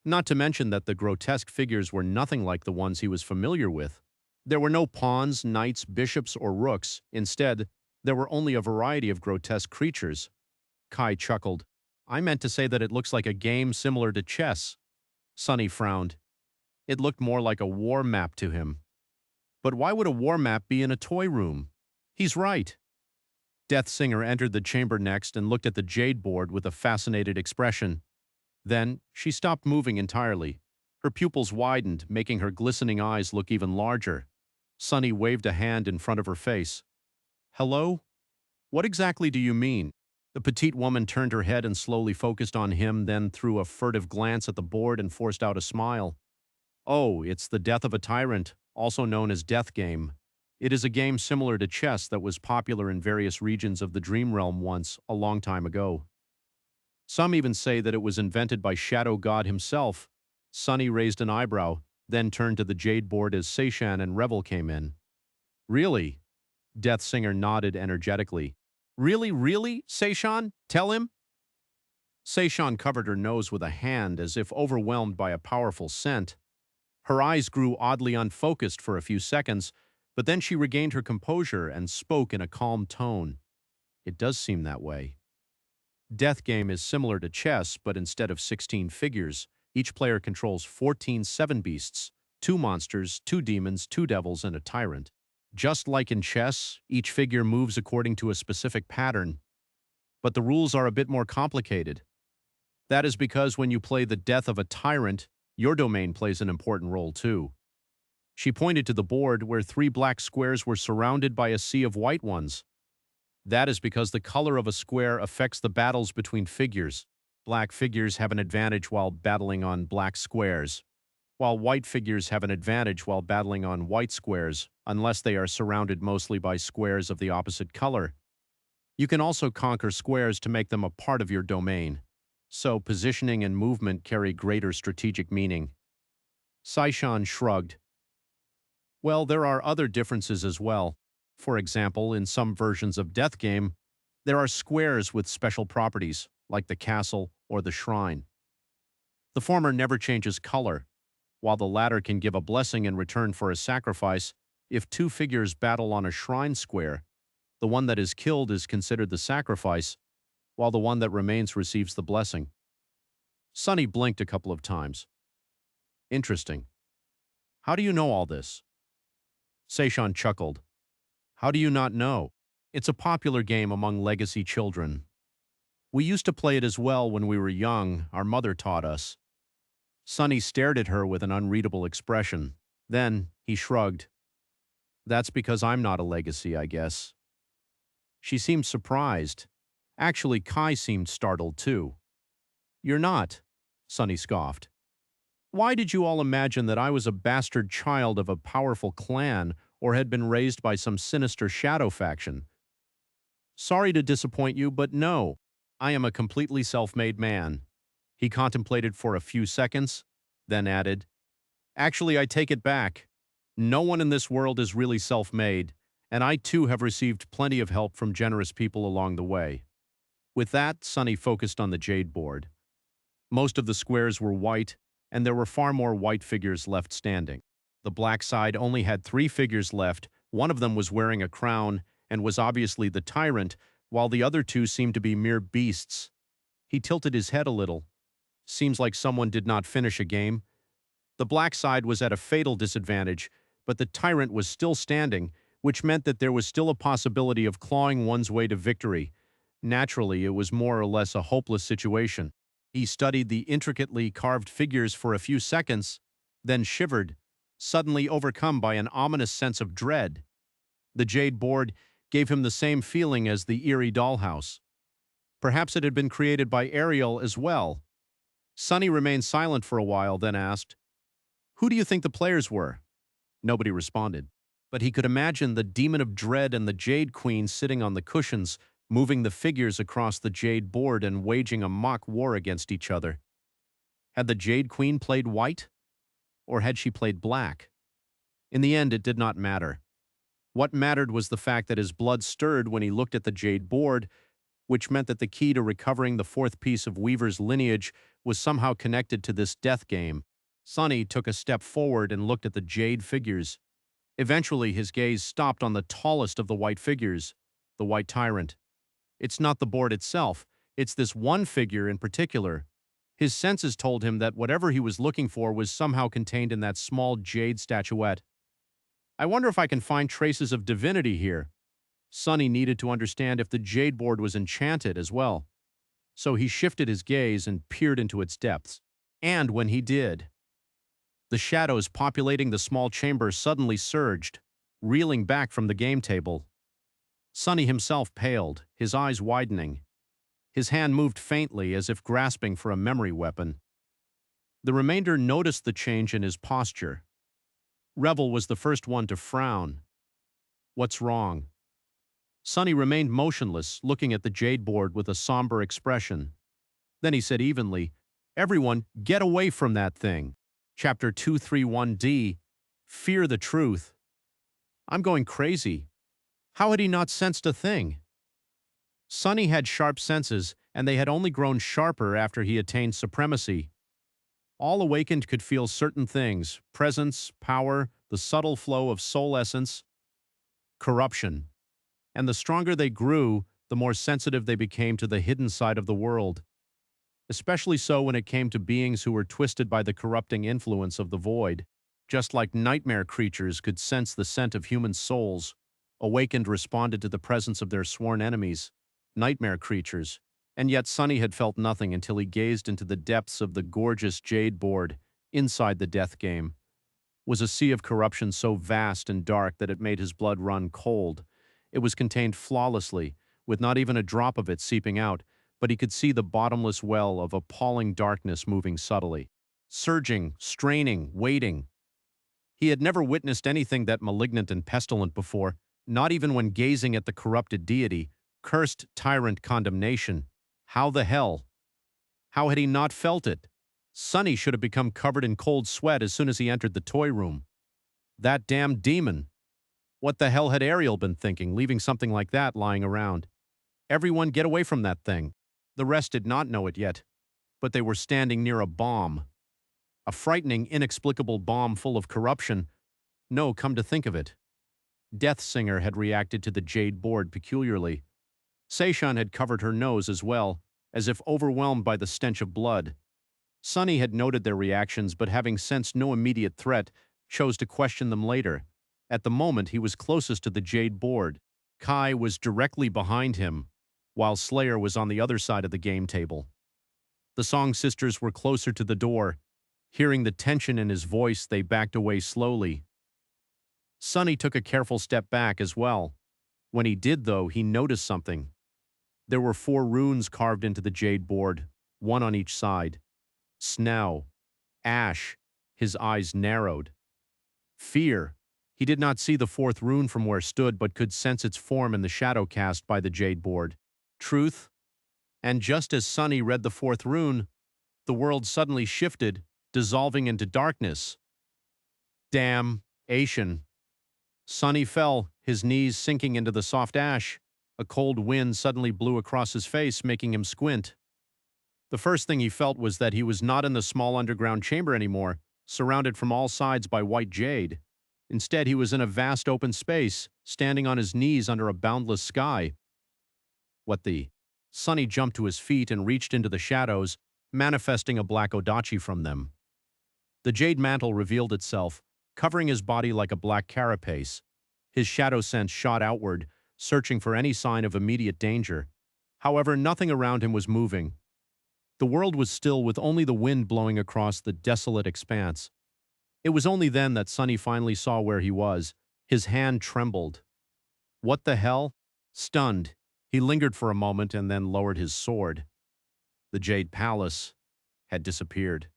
Not to mention that the grotesque figures were nothing like the ones he was familiar with. There were no pawns, knights, bishops, or rooks. Instead, there were only a variety of grotesque creatures. Kai chuckled. I meant to say that it looks like a game similar to chess. Sonny frowned. It looked more like a war map to him. But why would a war map be in a toy room? He's right. Death Singer entered the chamber next and looked at the jade board with a fascinated expression. Then, she stopped moving entirely. Her pupils widened, making her glistening eyes look even larger. Sonny waved a hand in front of her face. Hello? What exactly do you mean? The petite woman turned her head and slowly focused on him, then threw a furtive glance at the board and forced out a smile. Oh, it's the Death of a Tyrant, also known as Death Game. It is a game similar to chess that was popular in various regions of the Dream Realm once, a long time ago. Some even say that it was invented by Shadow God himself. Sonny raised an eyebrow, then turned to the jade board as Seishan and Revel came in. Really? Death Singer nodded energetically. Really, Seishan? Tell him? Seishan covered her nose with a hand as if overwhelmed by a powerful scent. Her eyes grew oddly unfocused for a few seconds, but then she regained her composure and spoke in a calm tone. It does seem that way. Death Game is similar to chess, but instead of 16 figures, each player controls 14 seven beasts, 2 monsters, 2 demons, 2 devils, and a tyrant. Just like in chess, each figure moves according to a specific pattern, but the rules are a bit more complicated. That is because when you play the Death of a Tyrant, your domain plays an important role too. She pointed to the board where 3 black squares were surrounded by a sea of white ones. That is because the color of a square affects the battles between figures. Black figures have an advantage while battling on black squares, while white figures have an advantage while battling on white squares, unless they are surrounded mostly by squares of the opposite color. You can also conquer squares to make them a part of your domain, so positioning and movement carry greater strategic meaning. Seishan shrugged. Well, there are other differences as well. For example, in some versions of Death Game, there are squares with special properties, like the castle or the shrine. The former never changes color, while the latter can give a blessing in return for a sacrifice. If 2 figures battle on a shrine square, the one that is killed is considered the sacrifice, while the one that remains receives the blessing. Sonny blinked a couple of times. Interesting. How do you know all this? Seishan chuckled. How do you not know? It's a popular game among legacy children. We used to play it as well when we were young. Our mother taught us. Sonny stared at her with an unreadable expression. Then, he shrugged. That's because I'm not a legacy, I guess. She seemed surprised. Actually, Kai seemed startled too. You're not, Sonny scoffed. Why did you all imagine that I was a bastard child of a powerful clan or had been raised by some sinister shadow faction? Sorry to disappoint you, but no, I am a completely self-made man. He contemplated for a few seconds, then added, Actually, I take it back. No one in this world is really self-made, and I too have received plenty of help from generous people along the way. With that, Sonny focused on the jade board. Most of the squares were white, and there were far more white figures left standing. The black side only had 3 figures left, One of them was wearing a crown and was obviously the tyrant, while the other two seemed to be mere beasts. He tilted his head a little. Seems like someone did not finish a game. The black side was at a fatal disadvantage, but the tyrant was still standing, which meant that there was still a possibility of clawing one's way to victory. Naturally, it was more or less a hopeless situation. He studied the intricately carved figures for a few seconds, then shivered, suddenly overcome by an ominous sense of dread. The jade board gave him the same feeling as the eerie dollhouse. Perhaps it had been created by Ariel as well. Sonny remained silent for a while, then asked, "Who do you think the players were?" Nobody responded. But he could imagine the demon of dread and the Jade Queen sitting on the cushions, moving the figures across the jade board and waging a mock war against each other. Had the Jade Queen played white? Or had she played black? In the end, it did not matter. What mattered was the fact that his blood stirred when he looked at the jade board, which meant that the key to recovering the fourth piece of Weaver's lineage was somehow connected to this death game. Sonny took a step forward and looked at the jade figures. Eventually, his gaze stopped on the tallest of the white figures, the White Tyrant. It's not the board itself, it's this one figure in particular. His senses told him that whatever he was looking for was somehow contained in that small jade statuette. I wonder if I can find traces of divinity here. Sonny needed to understand if the jade board was enchanted as well. So he shifted his gaze and peered into its depths. And when he did, the shadows populating the small chamber suddenly surged, reeling back from the game table. Sonny himself paled, his eyes widening. His hand moved faintly as if grasping for a memory weapon. The remainder noticed the change in his posture. Revel was the first one to frown. "What's wrong?" Sonny remained motionless, looking at the jade board with a somber expression. Then he said evenly, "Everyone, get away from that thing." Chapter 231D, Fear the Truth. I'm going crazy. How had he not sensed a thing? Sonny had sharp senses, and they had only grown sharper after he attained supremacy. All awakened could feel certain things: presence, power, the subtle flow of soul essence, corruption. And the stronger they grew, the more sensitive they became to the hidden side of the world. Especially so when it came to beings who were twisted by the corrupting influence of the void. Just like nightmare creatures could sense the scent of human souls, awakened responded to the presence of their sworn enemies, nightmare creatures. And yet Sonny had felt nothing until he gazed into the depths of the gorgeous jade board, inside the death game. Was a sea of corruption so vast and dark that it made his blood run cold. It was contained flawlessly, with not even a drop of it seeping out, but he could see the bottomless well of appalling darkness moving subtly. Surging, straining, waiting. He had never witnessed anything that malignant and pestilent before, not even when gazing at the corrupted deity, cursed tyrant condemnation. How the hell? How had he not felt it? Sonny should have become covered in cold sweat as soon as he entered the toy room. That damn demon. What the hell had Ariel been thinking, leaving something like that lying around? Everyone get away from that thing. The rest did not know it yet, but they were standing near a bomb. A frightening, inexplicable bomb full of corruption. No, come to think of it. Death Singer had reacted to the jade board peculiarly. Seishan had covered her nose as well, as if overwhelmed by the stench of blood. Sonny had noted their reactions, but having sensed no immediate threat, chose to question them later. At the moment, he was closest to the jade board. Kai was directly behind him, while Slayer was on the other side of the game table. The Song Sisters were closer to the door. Hearing the tension in his voice, they backed away slowly. Sonny took a careful step back as well. When he did, though, he noticed something. There were 4 runes carved into the jade board, one on each side. Snow. Ash. His eyes narrowed. Fear. He did not see the 4th rune from where stood, but could sense its form in the shadow cast by the jade board. Truth. And just as Sonny read the 4th rune, the world suddenly shifted, dissolving into darkness. Damn. Asian. Sonny fell, his knees sinking into the soft ash. A cold wind suddenly blew across his face, making him squint. The first thing he felt was that he was not in the small underground chamber anymore, surrounded from all sides by white jade. Instead, he was in a vast open space, standing on his knees under a boundless sky. What the? Sonny jumped to his feet and reached into the shadows, manifesting a black odachi from them. The jade mantle revealed itself, covering his body like a black carapace. His shadow sense shot outward, searching for any sign of immediate danger. However, nothing around him was moving. The world was still with only the wind blowing across the desolate expanse. It was only then that Sonny finally saw where he was. His hand trembled. What the hell? Stunned, he lingered for a moment and then lowered his sword. The Jade Palace had disappeared.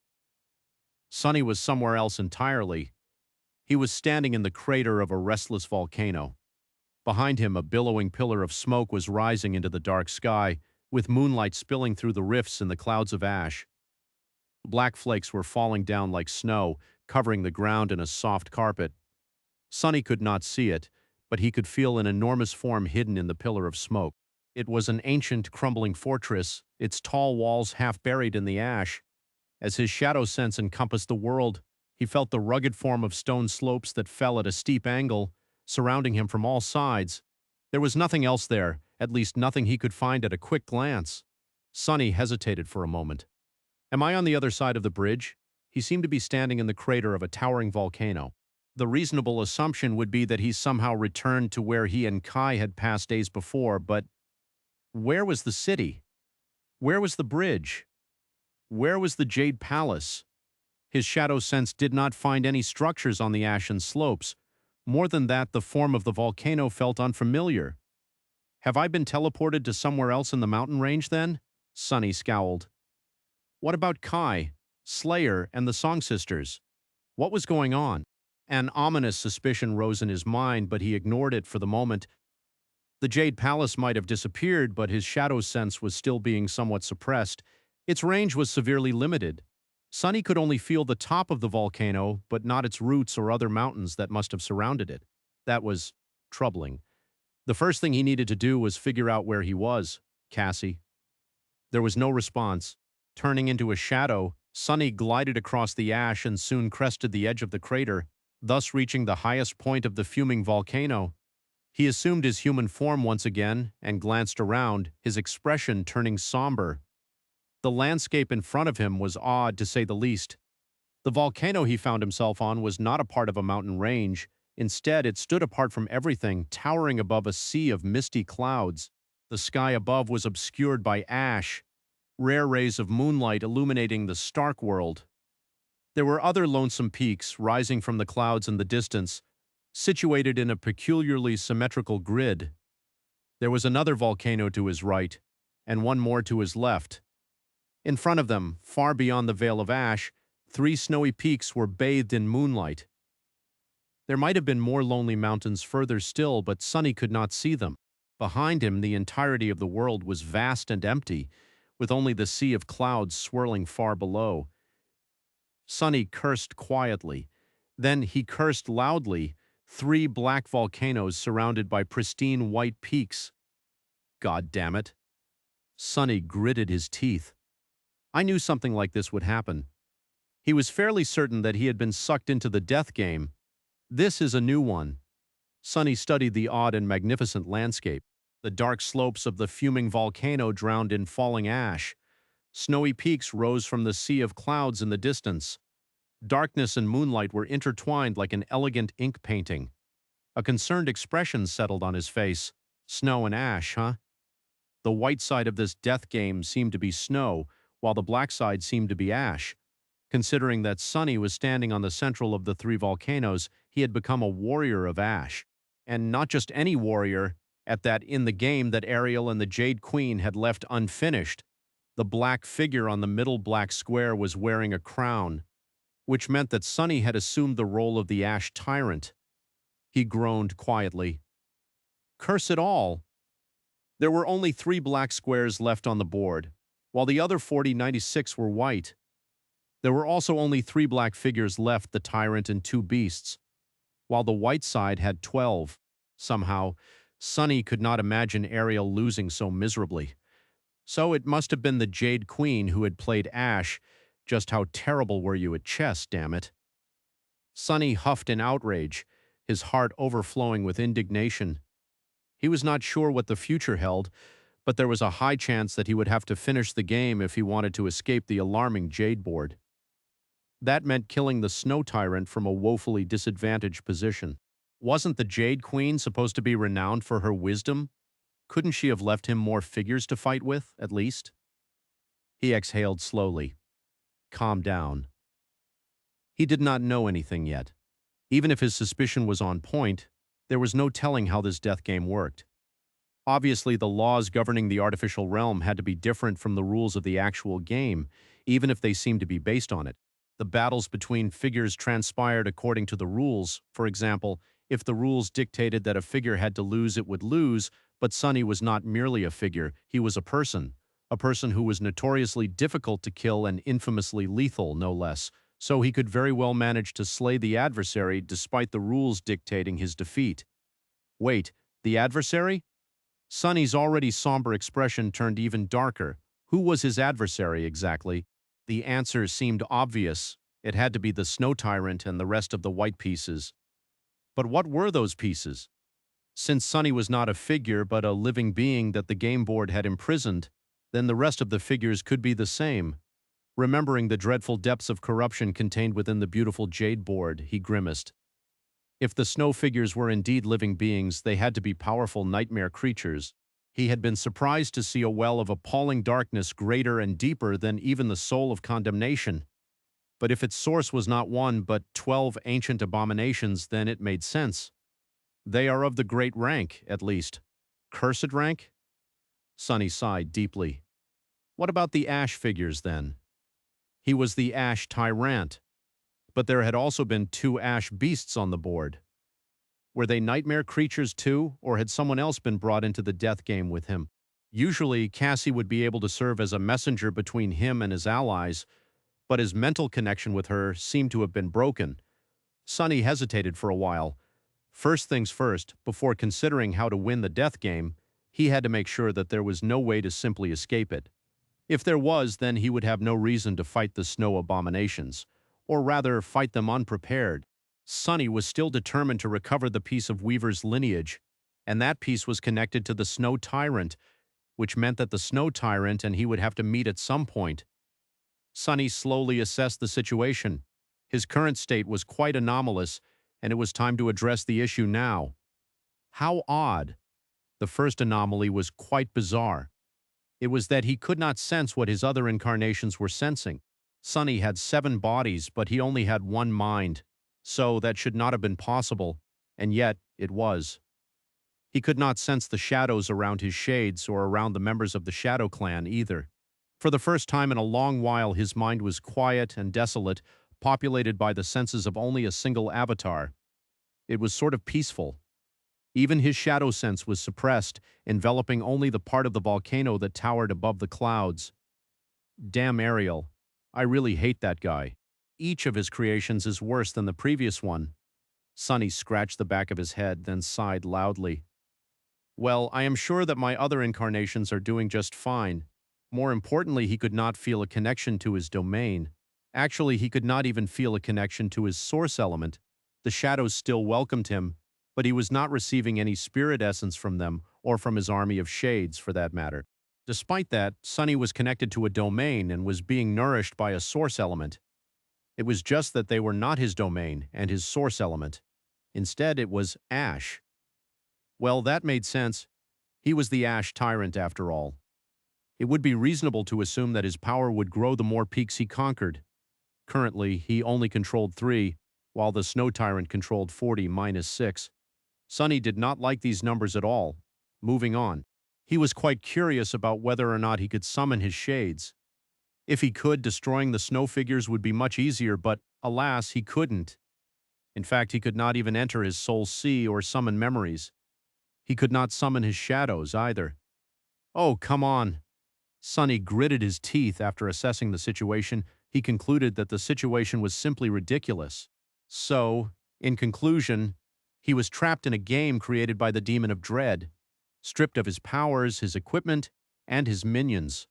Sonny was somewhere else entirely. He was standing in the crater of a restless volcano. Behind him, a billowing pillar of smoke was rising into the dark sky, with moonlight spilling through the rifts in the clouds of ash. Black flakes were falling down like snow, covering the ground in a soft carpet. Sonny could not see it, but he could feel an enormous form hidden in the pillar of smoke. It was an ancient, crumbling fortress, its tall walls half buried in the ash. As his shadow sense encompassed the world, he felt the rugged form of stone slopes that fell at a steep angle, surrounding him from all sides. There was nothing else there, at least nothing he could find at a quick glance. Sonny hesitated for a moment. Am I on the other side of the bridge? He seemed to be standing in the crater of a towering volcano. The reasonable assumption would be that he somehow returned to where he and Kai had passed days before, but where was the city? Where was the bridge? Where was the Jade Palace? His shadow sense did not find any structures on the ashen slopes. More than that, the form of the volcano felt unfamiliar. Have I been teleported to somewhere else in the mountain range then? Sonny scowled. What about Kai, Slayer, and the Song Sisters? What was going on? An ominous suspicion rose in his mind, but he ignored it for the moment. The Jade Palace might have disappeared, but his shadow sense was still being somewhat suppressed. Its range was severely limited. Sonny could only feel the top of the volcano, but not its roots or other mountains that must have surrounded it. That was troubling. The first thing he needed to do was figure out where he was. Cassie. There was no response. Turning into a shadow, Sonny glided across the ash and soon crested the edge of the crater, thus reaching the highest point of the fuming volcano. He assumed his human form once again and glanced around, his expression turning somber. The landscape in front of him was odd, to say the least. The volcano he found himself on was not a part of a mountain range. Instead, it stood apart from everything, towering above a sea of misty clouds. The sky above was obscured by ash, rare rays of moonlight illuminating the stark world. There were other lonesome peaks rising from the clouds in the distance, situated in a peculiarly symmetrical grid. There was another volcano to his right, and one more to his left. In front of them, far beyond the veil of ash, 3 snowy peaks were bathed in moonlight. There might have been more lonely mountains further still, but Sonny could not see them. Behind him, the entirety of the world was vast and empty, with only the sea of clouds swirling far below. Sonny cursed quietly. Then he cursed loudly. 3 black volcanoes surrounded by pristine white peaks. God damn it. Sonny gritted his teeth. I knew something like this would happen. He was fairly certain that he had been sucked into the death game. This is a new one. Sonny studied the odd and magnificent landscape. The dark slopes of the fuming volcano drowned in falling ash. Snowy peaks rose from the sea of clouds in the distance. Darkness and moonlight were intertwined like an elegant ink painting. A concerned expression settled on his face. Snow and ash, huh? The white side of this death game seemed to be snow, while the black side seemed to be ash. Considering that Sonny was standing on the central of the 3 volcanoes, he had become a warrior of ash. And not just any warrior, at that in the game that Ariel and the Jade Queen had left unfinished. The black figure on the middle black square was wearing a crown, which meant that Sonny had assumed the role of the Ash Tyrant. He groaned quietly. Curse it all! There were only 3 black squares left on the board, while the other 96 were white. There were also only 3 black figures left, the Tyrant and 2 beasts, while the white side had 12. Somehow, Sonny could not imagine Ariel losing so miserably. So it must have been the Jade Queen who had played Ash. Just how terrible were you at chess, damn it? Sonny huffed in outrage. his heart overflowing with indignation. He was not sure what the future held, but there was a high chance that he would have to finish the game if he wanted to escape the alarming jade board. That meant killing the snow tyrant from a woefully disadvantaged position. Wasn't the Jade Queen supposed to be renowned for her wisdom? Couldn't she have left him more figures to fight with, at least? He exhaled slowly. Calm down. He did not know anything yet. Even if his suspicion was on point, there was no telling how this death game worked. Obviously, the laws governing the artificial realm had to be different from the rules of the actual game, even if they seemed to be based on it. The battles between figures transpired according to the rules. For example, if the rules dictated that a figure had to lose, it would lose, but Sonny was not merely a figure, he was a person who was notoriously difficult to kill and infamously lethal, no less, so he could very well manage to slay the adversary despite the rules dictating his defeat. Wait, the adversary? Sonny's already somber expression turned even darker. Who was his adversary exactly? The answer seemed obvious. It had to be the snow tyrant and the rest of the white pieces. But what were those pieces? Since Sonny was not a figure but a living being that the game board had imprisoned, then the rest of the figures could be the same. Remembering the dreadful depths of corruption contained within the beautiful jade board, he grimaced. If the snow figures were indeed living beings, they had to be powerful nightmare creatures. He had been surprised to see a well of appalling darkness greater and deeper than even the soul of condemnation. But if its source was not one but 12 ancient abominations, then it made sense. They are of the great rank, at least. Cursed rank? Sonny sighed deeply. What about the ash figures, then? He was the ash tyrant. But there had also been 2 ash beasts on the board. Were they nightmare creatures too, or had someone else been brought into the death game with him? Usually, Cassie would be able to serve as a messenger between him and his allies, but his mental connection with her seemed to have been broken. Sonny hesitated for a while. First things first, before considering how to win the death game, he had to make sure that there was no way to simply escape it. If there was, then he would have no reason to fight the snow abominations, or rather fight them unprepared. Sonny was still determined to recover the piece of Weaver's lineage, and that piece was connected to the Snow Tyrant, which meant that the Snow Tyrant and he would have to meet at some point. Sonny slowly assessed the situation. His current state was quite anomalous, and it was time to address the issue now. How odd. The first anomaly was quite bizarre. It was that he could not sense what his other incarnations were sensing. Sonny had 7 bodies, but he only had 1 mind. So that should not have been possible, and yet it was. He could not sense the shadows around his shades or around the members of the Shadow Clan either. For the first time in a long while, his mind was quiet and desolate, populated by the senses of only a single avatar. It was sort of peaceful. Even his shadow sense was suppressed, enveloping only the part of the volcano that towered above the clouds. Damn Ariel. I really hate that guy. Each of his creations is worse than the previous one. Sonny scratched the back of his head, then sighed loudly. Well, I am sure that my other incarnations are doing just fine. More importantly, he could not feel a connection to his domain. Actually, he could not even feel a connection to his source element. The shadows still welcomed him, but he was not receiving any spirit essence from them, or from his army of shades, for that matter. Despite that, Sonny was connected to a domain and was being nourished by a source element. It was just that they were not his domain and his source element. Instead, it was ash. Well, that made sense. He was the ash tyrant after all. It would be reasonable to assume that his power would grow the more peaks he conquered. Currently, he only controlled 3, while the snow tyrant controlled 40 minus 6. Sonny did not like these numbers at all. Moving on. He was quite curious about whether or not he could summon his shades. If he could, destroying the snow figures would be much easier, but alas, he couldn't. In fact, he could not even enter his soul sea or summon memories. He could not summon his shadows either. Oh, come on. Sonny gritted his teeth after assessing the situation. He concluded that the situation was simply ridiculous. So, in conclusion, he was trapped in a game created by the Demon of Dread, stripped of his powers, his equipment, and his minions.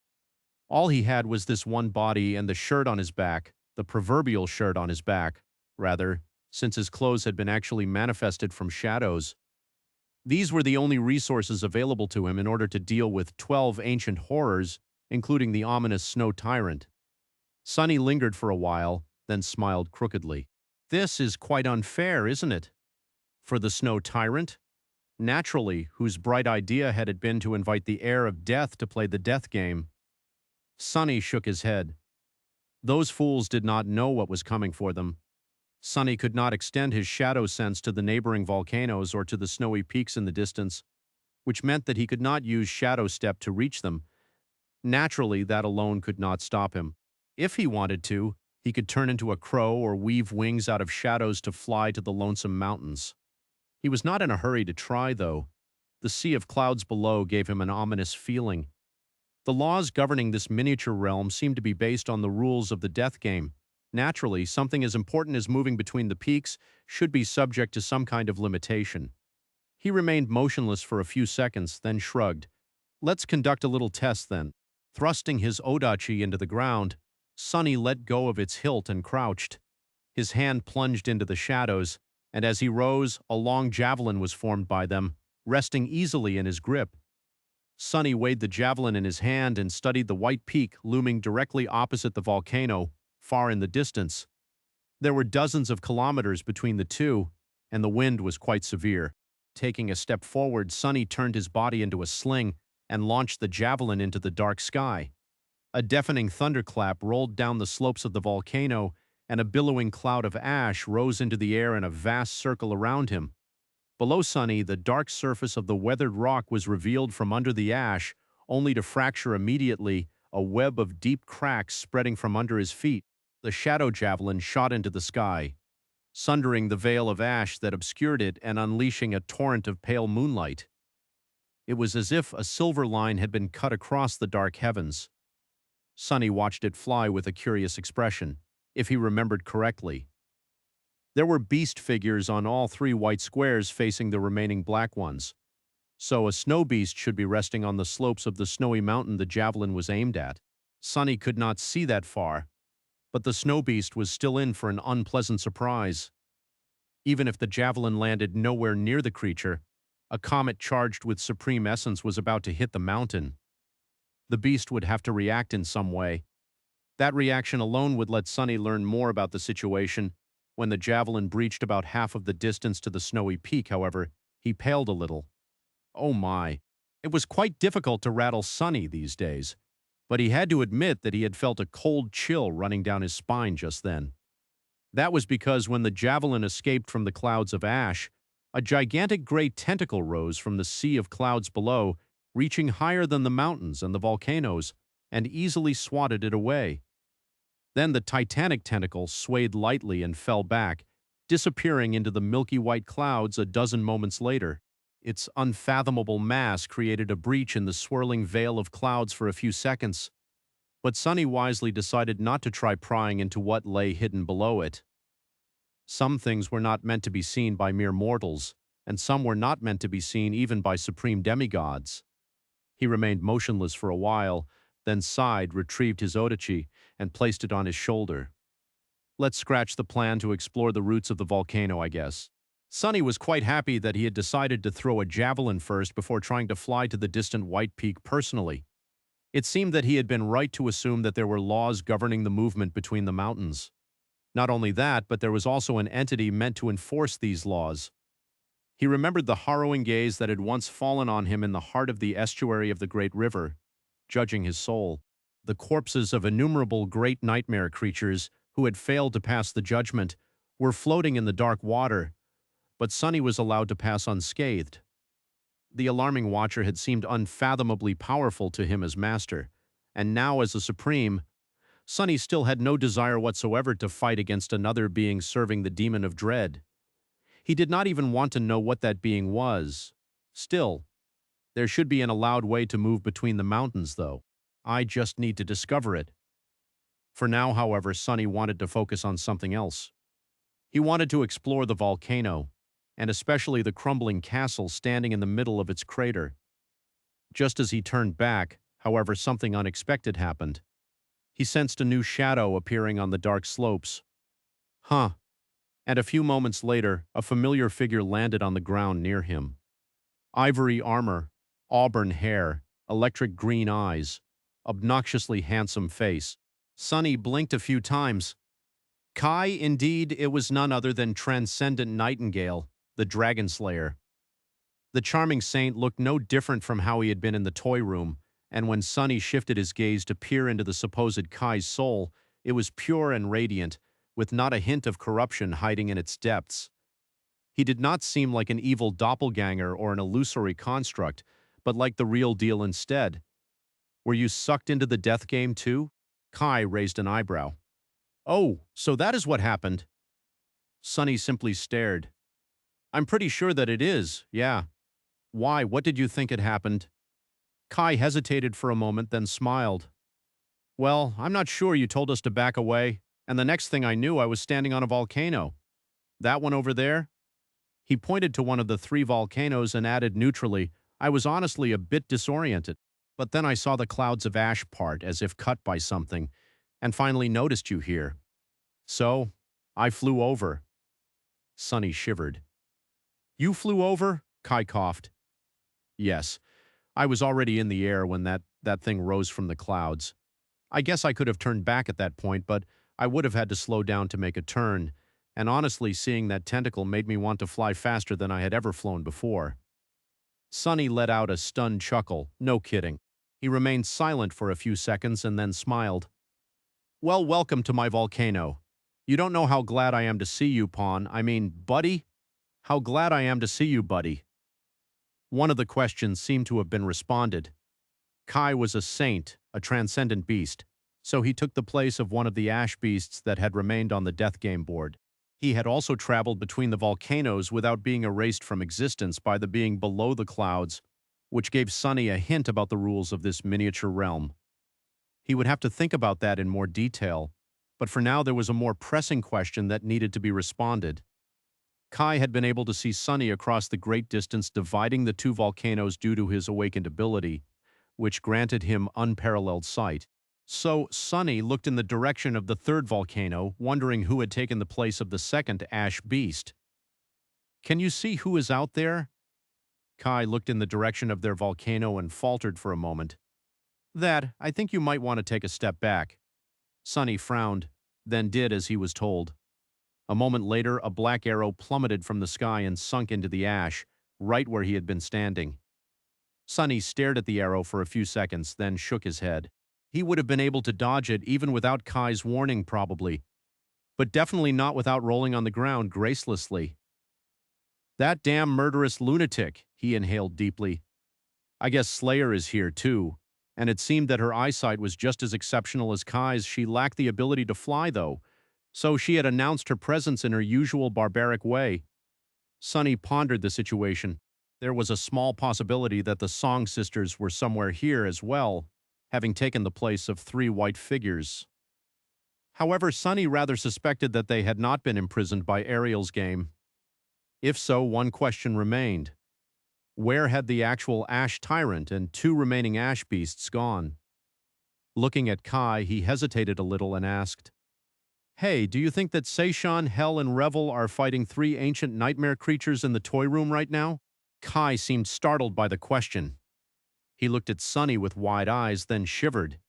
All he had was this one body and the shirt on his back, the proverbial shirt on his back, rather, since his clothes had been actually manifested from shadows. These were the only resources available to him in order to deal with 12 ancient horrors, including the ominous snow tyrant. Sonny lingered for a while, then smiled crookedly. This is quite unfair, isn't it? For the snow tyrant? Naturally, whose bright idea had it been to invite the heir of death to play the death game? Sonny shook his head. Those fools did not know what was coming for them. Sonny could not extend his shadow sense to the neighboring volcanoes or to the snowy peaks in the distance, which meant that he could not use shadow step to reach them. Naturally, that alone could not stop him. If he wanted to, he could turn into a crow or weave wings out of shadows to fly to the lonesome mountains. He was not in a hurry to try, though. The sea of clouds below gave him an ominous feeling. The laws governing this miniature realm seemed to be based on the rules of the death game. Naturally, something as important as moving between the peaks should be subject to some kind of limitation. He remained motionless for a few seconds, then shrugged. Let's conduct a little test then. Thrusting his odachi into the ground, Sonny let go of its hilt and crouched. His hand plunged into the shadows, and as he rose, a long javelin was formed by them, resting easily in his grip. Sonny weighed the javelin in his hand and studied the white peak looming directly opposite the volcano, far in the distance. There were dozens of kilometers between the two, and the wind was quite severe. Taking a step forward, Sonny turned his body into a sling and launched the javelin into the dark sky. A deafening thunderclap rolled down the slopes of the volcano, and a billowing cloud of ash rose into the air in a vast circle around him. Below Sonny, the dark surface of the weathered rock was revealed from under the ash, only to fracture immediately, a web of deep cracks spreading from under his feet. The shadow javelin shot into the sky, sundering the veil of ash that obscured it and unleashing a torrent of pale moonlight. It was as if a silver line had been cut across the dark heavens. Sonny watched it fly with a curious expression, if he remembered correctly. There were beast figures on all three white squares facing the remaining black ones. So a snow beast should be resting on the slopes of the snowy mountain the javelin was aimed at. Sonny could not see that far, but the snow beast was still in for an unpleasant surprise. Even if the javelin landed nowhere near the creature, a comet charged with supreme essence was about to hit the mountain. The beast would have to react in some way. That reaction alone would let Sonny learn more about the situation. When the javelin breached about half of the distance to the snowy peak, however, he paled a little. Oh my. It was quite difficult to rattle Sonny these days, but he had to admit that he had felt a cold chill running down his spine just then. That was because when the javelin escaped from the clouds of ash, a gigantic gray tentacle rose from the sea of clouds below, reaching higher than the mountains and the volcanoes, and easily swatted it away. Then the titanic tentacle swayed lightly and fell back, disappearing into the milky white clouds a dozen moments later. Its unfathomable mass created a breach in the swirling veil of clouds for a few seconds, but Sonny wisely decided not to try prying into what lay hidden below it. Some things were not meant to be seen by mere mortals, and some were not meant to be seen even by supreme demigods. He remained motionless for a while, then sighed, retrieved his odachi, and placed it on his shoulder. Let's scratch the plan to explore the roots of the volcano, I guess. Sonny was quite happy that he had decided to throw a javelin first before trying to fly to the distant white peak personally. It seemed that he had been right to assume that there were laws governing the movement between the mountains. Not only that, but there was also an entity meant to enforce these laws. He remembered the harrowing gaze that had once fallen on him in the heart of the estuary of the great river, judging his soul. The corpses of innumerable great nightmare creatures who had failed to pass the judgment were floating in the dark water, but Sonny was allowed to pass unscathed. The alarming watcher had seemed unfathomably powerful to him as master, and now as a supreme, Sonny still had no desire whatsoever to fight against another being serving the demon of dread. He did not even want to know what that being was. Still, there should be an allowed way to move between the mountains, though. I just need to discover it. For now, however, Sonny wanted to focus on something else. He wanted to explore the volcano, and especially the crumbling castle standing in the middle of its crater. Just as he turned back, however, something unexpected happened. He sensed a new shadow appearing on the dark slopes. Huh. And a few moments later, a familiar figure landed on the ground near him. Ivory armor, auburn hair, electric green eyes, obnoxiously handsome face. Sunny blinked a few times. Kai, indeed, it was none other than Transcendent Nightingale, the Dragon Slayer. The charming saint looked no different from how he had been in the toy room, and when Sunny shifted his gaze to peer into the supposed Kai's soul, it was pure and radiant, with not a hint of corruption hiding in its depths. He did not seem like an evil doppelganger or an illusory construct, but like the real deal instead. Were you sucked into the death game too? Kai raised an eyebrow. Oh, so that is what happened. Sunny simply stared. I'm pretty sure that it is, yeah. Why, what did you think had happened? Kai hesitated for a moment, then smiled. Well, I'm not sure. You told us to back away, and the next thing I knew, I was standing on a volcano. That one over there? He pointed to one of the three volcanoes and added neutrally, I was honestly a bit disoriented. But then I saw the clouds of ash part as if cut by something, and finally noticed you here. So, I flew over. Sunny shivered. You flew over? Kai coughed. Yes, I was already in the air when that thing rose from the clouds. I guess I could have turned back at that point, but I would have had to slow down to make a turn, and honestly, seeing that tentacle made me want to fly faster than I had ever flown before. Sunny let out a stunned chuckle, no kidding. He remained silent for a few seconds and then smiled. Well, welcome to my volcano. You don't know how glad I am to see you, buddy. How glad I am to see you, buddy. One of the questions seemed to have been responded. Kai was a saint, a transcendent beast, so he took the place of one of the ash beasts that had remained on the death game board. He had also traveled between the volcanoes without being erased from existence by the being below the clouds, which gave Sunny a hint about the rules of this miniature realm. He would have to think about that in more detail, but for now there was a more pressing question that needed to be responded. Kai had been able to see Sunny across the great distance dividing the two volcanoes due to his awakened ability, which granted him unparalleled sight. So Sunny looked in the direction of the third volcano, wondering who had taken the place of the second ash beast. Can you see who is out there? Kai looked in the direction of their volcano and faltered for a moment. I think you might want to take a step back. Sunny frowned, then did as he was told. A moment later, a black arrow plummeted from the sky and sunk into the ash, right where he had been standing. Sunny stared at the arrow for a few seconds, then shook his head. He would have been able to dodge it even without Kai's warning, probably, but definitely not without rolling on the ground gracelessly. That damn murderous lunatic, he inhaled deeply. I guess Slayer is here, too, and it seemed that her eyesight was just as exceptional as Kai's. She lacked the ability to fly, though, so she had announced her presence in her usual barbaric way. Sunny pondered the situation. There was a small possibility that the Song Sisters were somewhere here as well, having taken the place of three white figures. However, Sunny rather suspected that they had not been imprisoned by Ariel's game. If so, one question remained. Where had the actual Ash Tyrant and two remaining Ash Beasts gone? Looking at Kai, he hesitated a little and asked, Hey, do you think that Seishan, Hell, and Revel are fighting three ancient nightmare creatures in the toy room right now? Kai seemed startled by the question. He looked at Sunny with wide eyes, then shivered.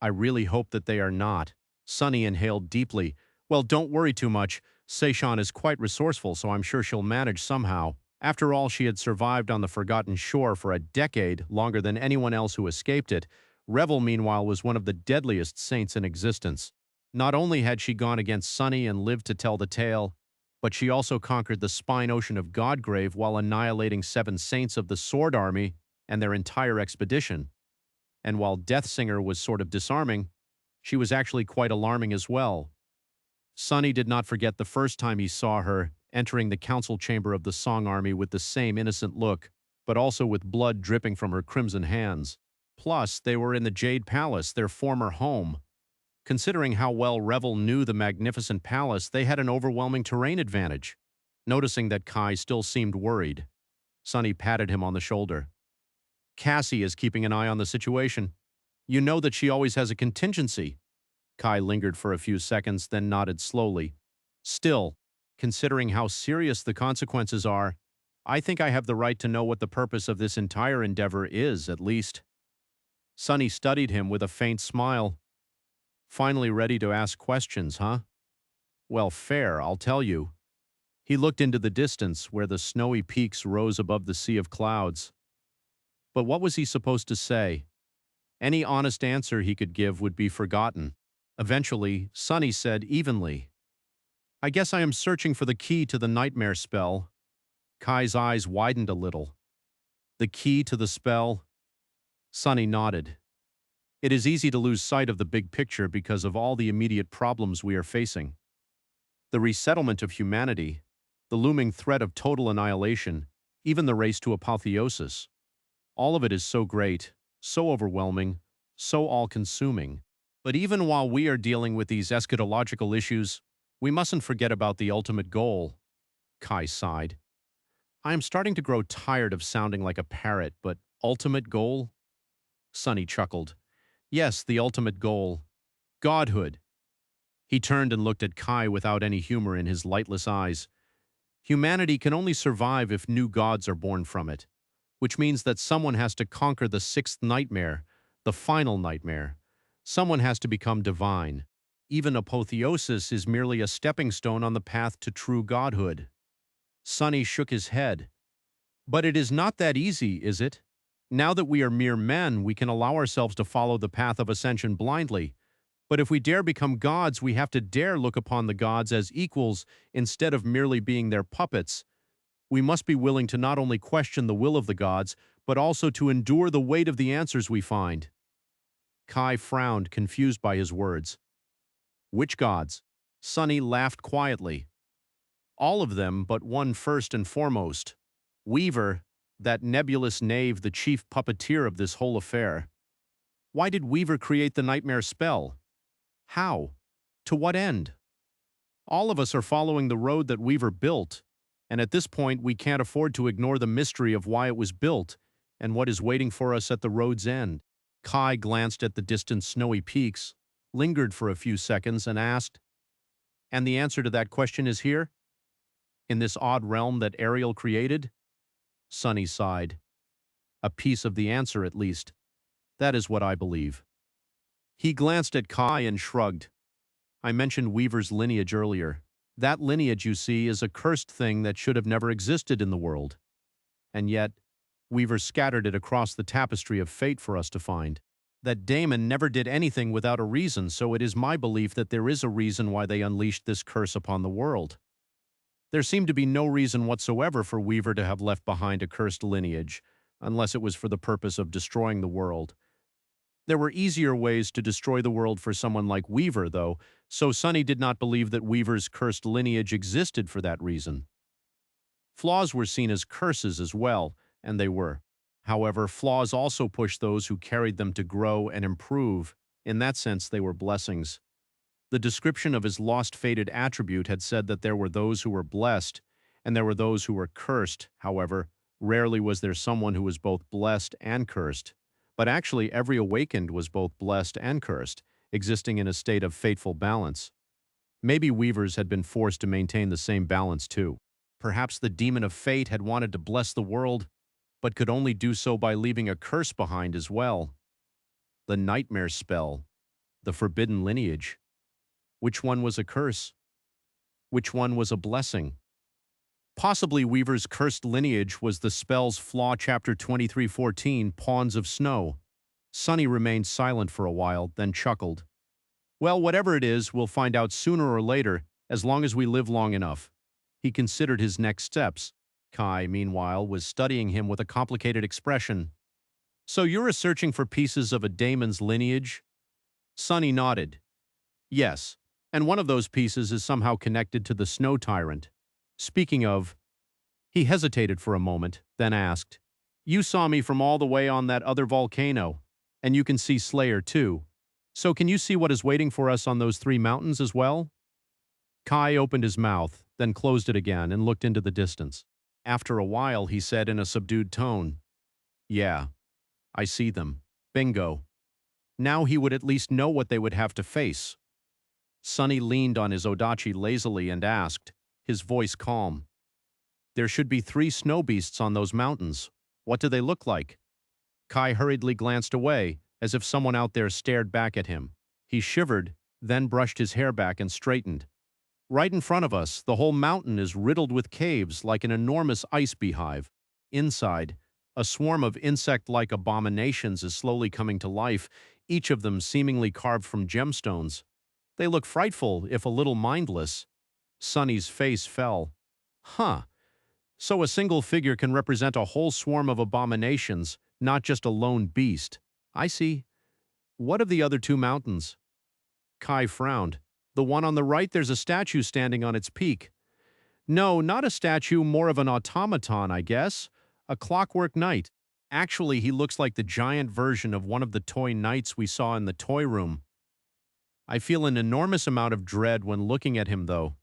I really hope that they are not. Sunny inhaled deeply. Well, don't worry too much. Seishan is quite resourceful, so I'm sure she'll manage somehow. After all, she had survived on the Forgotten Shore for a decade, longer than anyone else who escaped it. Revel, meanwhile, was one of the deadliest saints in existence. Not only had she gone against Sunny and lived to tell the tale, but she also conquered the spine ocean of Godgrave while annihilating 7 saints of the Sword Army and their entire expedition. And while Deathsinger was sort of disarming, she was actually quite alarming as well. Sunny did not forget the first time he saw her entering the council chamber of the Song Army with the same innocent look, but also with blood dripping from her crimson hands. Plus, they were in the Jade Palace, their former home. Considering how well Revel knew the magnificent palace, they had an overwhelming terrain advantage. Noticing that Kai still seemed worried, Sunny patted him on the shoulder. Cassie is keeping an eye on the situation. You know that she always has a contingency. Kai lingered for a few seconds, then nodded slowly. Still, considering how serious the consequences are, I think I have the right to know what the purpose of this entire endeavor is, at least. Sonny studied him with a faint smile. Finally ready to ask questions, huh? Well, fair, I'll tell you. He looked into the distance where the snowy peaks rose above the sea of clouds. But what was he supposed to say? Any honest answer he could give would be forgotten. Eventually, Sonny said evenly, I guess I am searching for the key to the nightmare spell. Kai's eyes widened a little. The key to the spell? Sonny nodded. It is easy to lose sight of the big picture because of all the immediate problems we are facing. The resettlement of humanity, the looming threat of total annihilation, even the race to apotheosis. All of it is so great, so overwhelming, so all-consuming. But even while we are dealing with these eschatological issues, we mustn't forget about the ultimate goal. Kai sighed. I am starting to grow tired of sounding like a parrot, but ultimate goal? Sonny chuckled. Yes, the ultimate goal. Godhood. He turned and looked at Kai without any humor in his lightless eyes. Humanity can only survive if new gods are born from it, which means that someone has to conquer the sixth nightmare, the final nightmare. Someone has to become divine. Even apotheosis is merely a stepping stone on the path to true godhood. Sonny shook his head. But it is not that easy, is it? Now that we are mere men, we can allow ourselves to follow the path of ascension blindly. But if we dare become gods, we have to dare look upon the gods as equals instead of merely being their puppets. We must be willing to not only question the will of the gods, but also to endure the weight of the answers we find. Kai frowned, confused by his words. Which gods? Sonny laughed quietly. All of them, but one first and foremost. Weaver, that nebulous knave, the chief puppeteer of this whole affair. Why did Weaver create the nightmare spell? How? To what end? All of us are following the road that Weaver built, and at this point we can't afford to ignore the mystery of why it was built and what is waiting for us at the road's end. Kai glanced at the distant snowy peaks, lingered for a few seconds, and asked, and the answer to that question is here? In this odd realm that Ariel created? Sonny sighed. A piece of the answer, at least. That is what I believe. He glanced at Kai and shrugged. I mentioned Weaver's lineage earlier. That lineage, you see, is a cursed thing that should have never existed in the world. And yet, Weaver scattered it across the tapestry of fate for us to find. That Damon never did anything without a reason, so it is my belief that there is a reason why they unleashed this curse upon the world. There seemed to be no reason whatsoever for Weaver to have left behind a cursed lineage, unless it was for the purpose of destroying the world. There were easier ways to destroy the world for someone like Weaver, though, so Sonny did not believe that Weaver's cursed lineage existed for that reason. Flaws were seen as curses as well, and they were. However, flaws also pushed those who carried them to grow and improve. In that sense, they were blessings. The description of his lost fated attribute had said that there were those who were blessed, and there were those who were cursed. However, rarely was there someone who was both blessed and cursed. But actually, every awakened was both blessed and cursed, existing in a state of fateful balance. Maybe Weavers had been forced to maintain the same balance too. Perhaps the demon of fate had wanted to bless the world, but could only do so by leaving a curse behind as well. The nightmare spell, the forbidden lineage. Which one was a curse? Which one was a blessing? Possibly Weaver's cursed lineage was the spell's flaw. Chapter 23:14, Pawns of Snow. Sonny remained silent for a while, then chuckled. Well, whatever it is, we'll find out sooner or later, as long as we live long enough. He considered his next steps. Kai, meanwhile, was studying him with a complicated expression. So you're searching for pieces of a daemon's lineage? Sonny nodded. Yes, and one of those pieces is somehow connected to the snow tyrant. Speaking of, he hesitated for a moment, then asked, You saw me from all the way on that other volcano, and you can see Slayer too. So can you see what is waiting for us on those 3 mountains as well? Kai opened his mouth, then closed it again and looked into the distance. After a while, he said in a subdued tone, Yeah, I see them. Bingo. Now he would at least know what they would have to face. Sonny leaned on his odachi lazily and asked, his voice calm. There should be 3 snow beasts on those mountains. What do they look like? Kai hurriedly glanced away, as if someone out there stared back at him. He shivered, then brushed his hair back and straightened. Right in front of us, the whole mountain is riddled with caves like an enormous ice beehive. Inside, a swarm of insect-like abominations is slowly coming to life, each of them seemingly carved from gemstones. They look frightful, if a little mindless. Sonny's face fell. Huh. So a single figure can represent a whole swarm of abominations, not just a lone beast. I see. What of the other 2 mountains? Kai frowned. The one on the right, there's a statue standing on its peak. No, not a statue, more of an automaton, I guess. A clockwork knight. Actually, he looks like the giant version of one of the toy knights we saw in the toy room. I feel an enormous amount of dread when looking at him, though.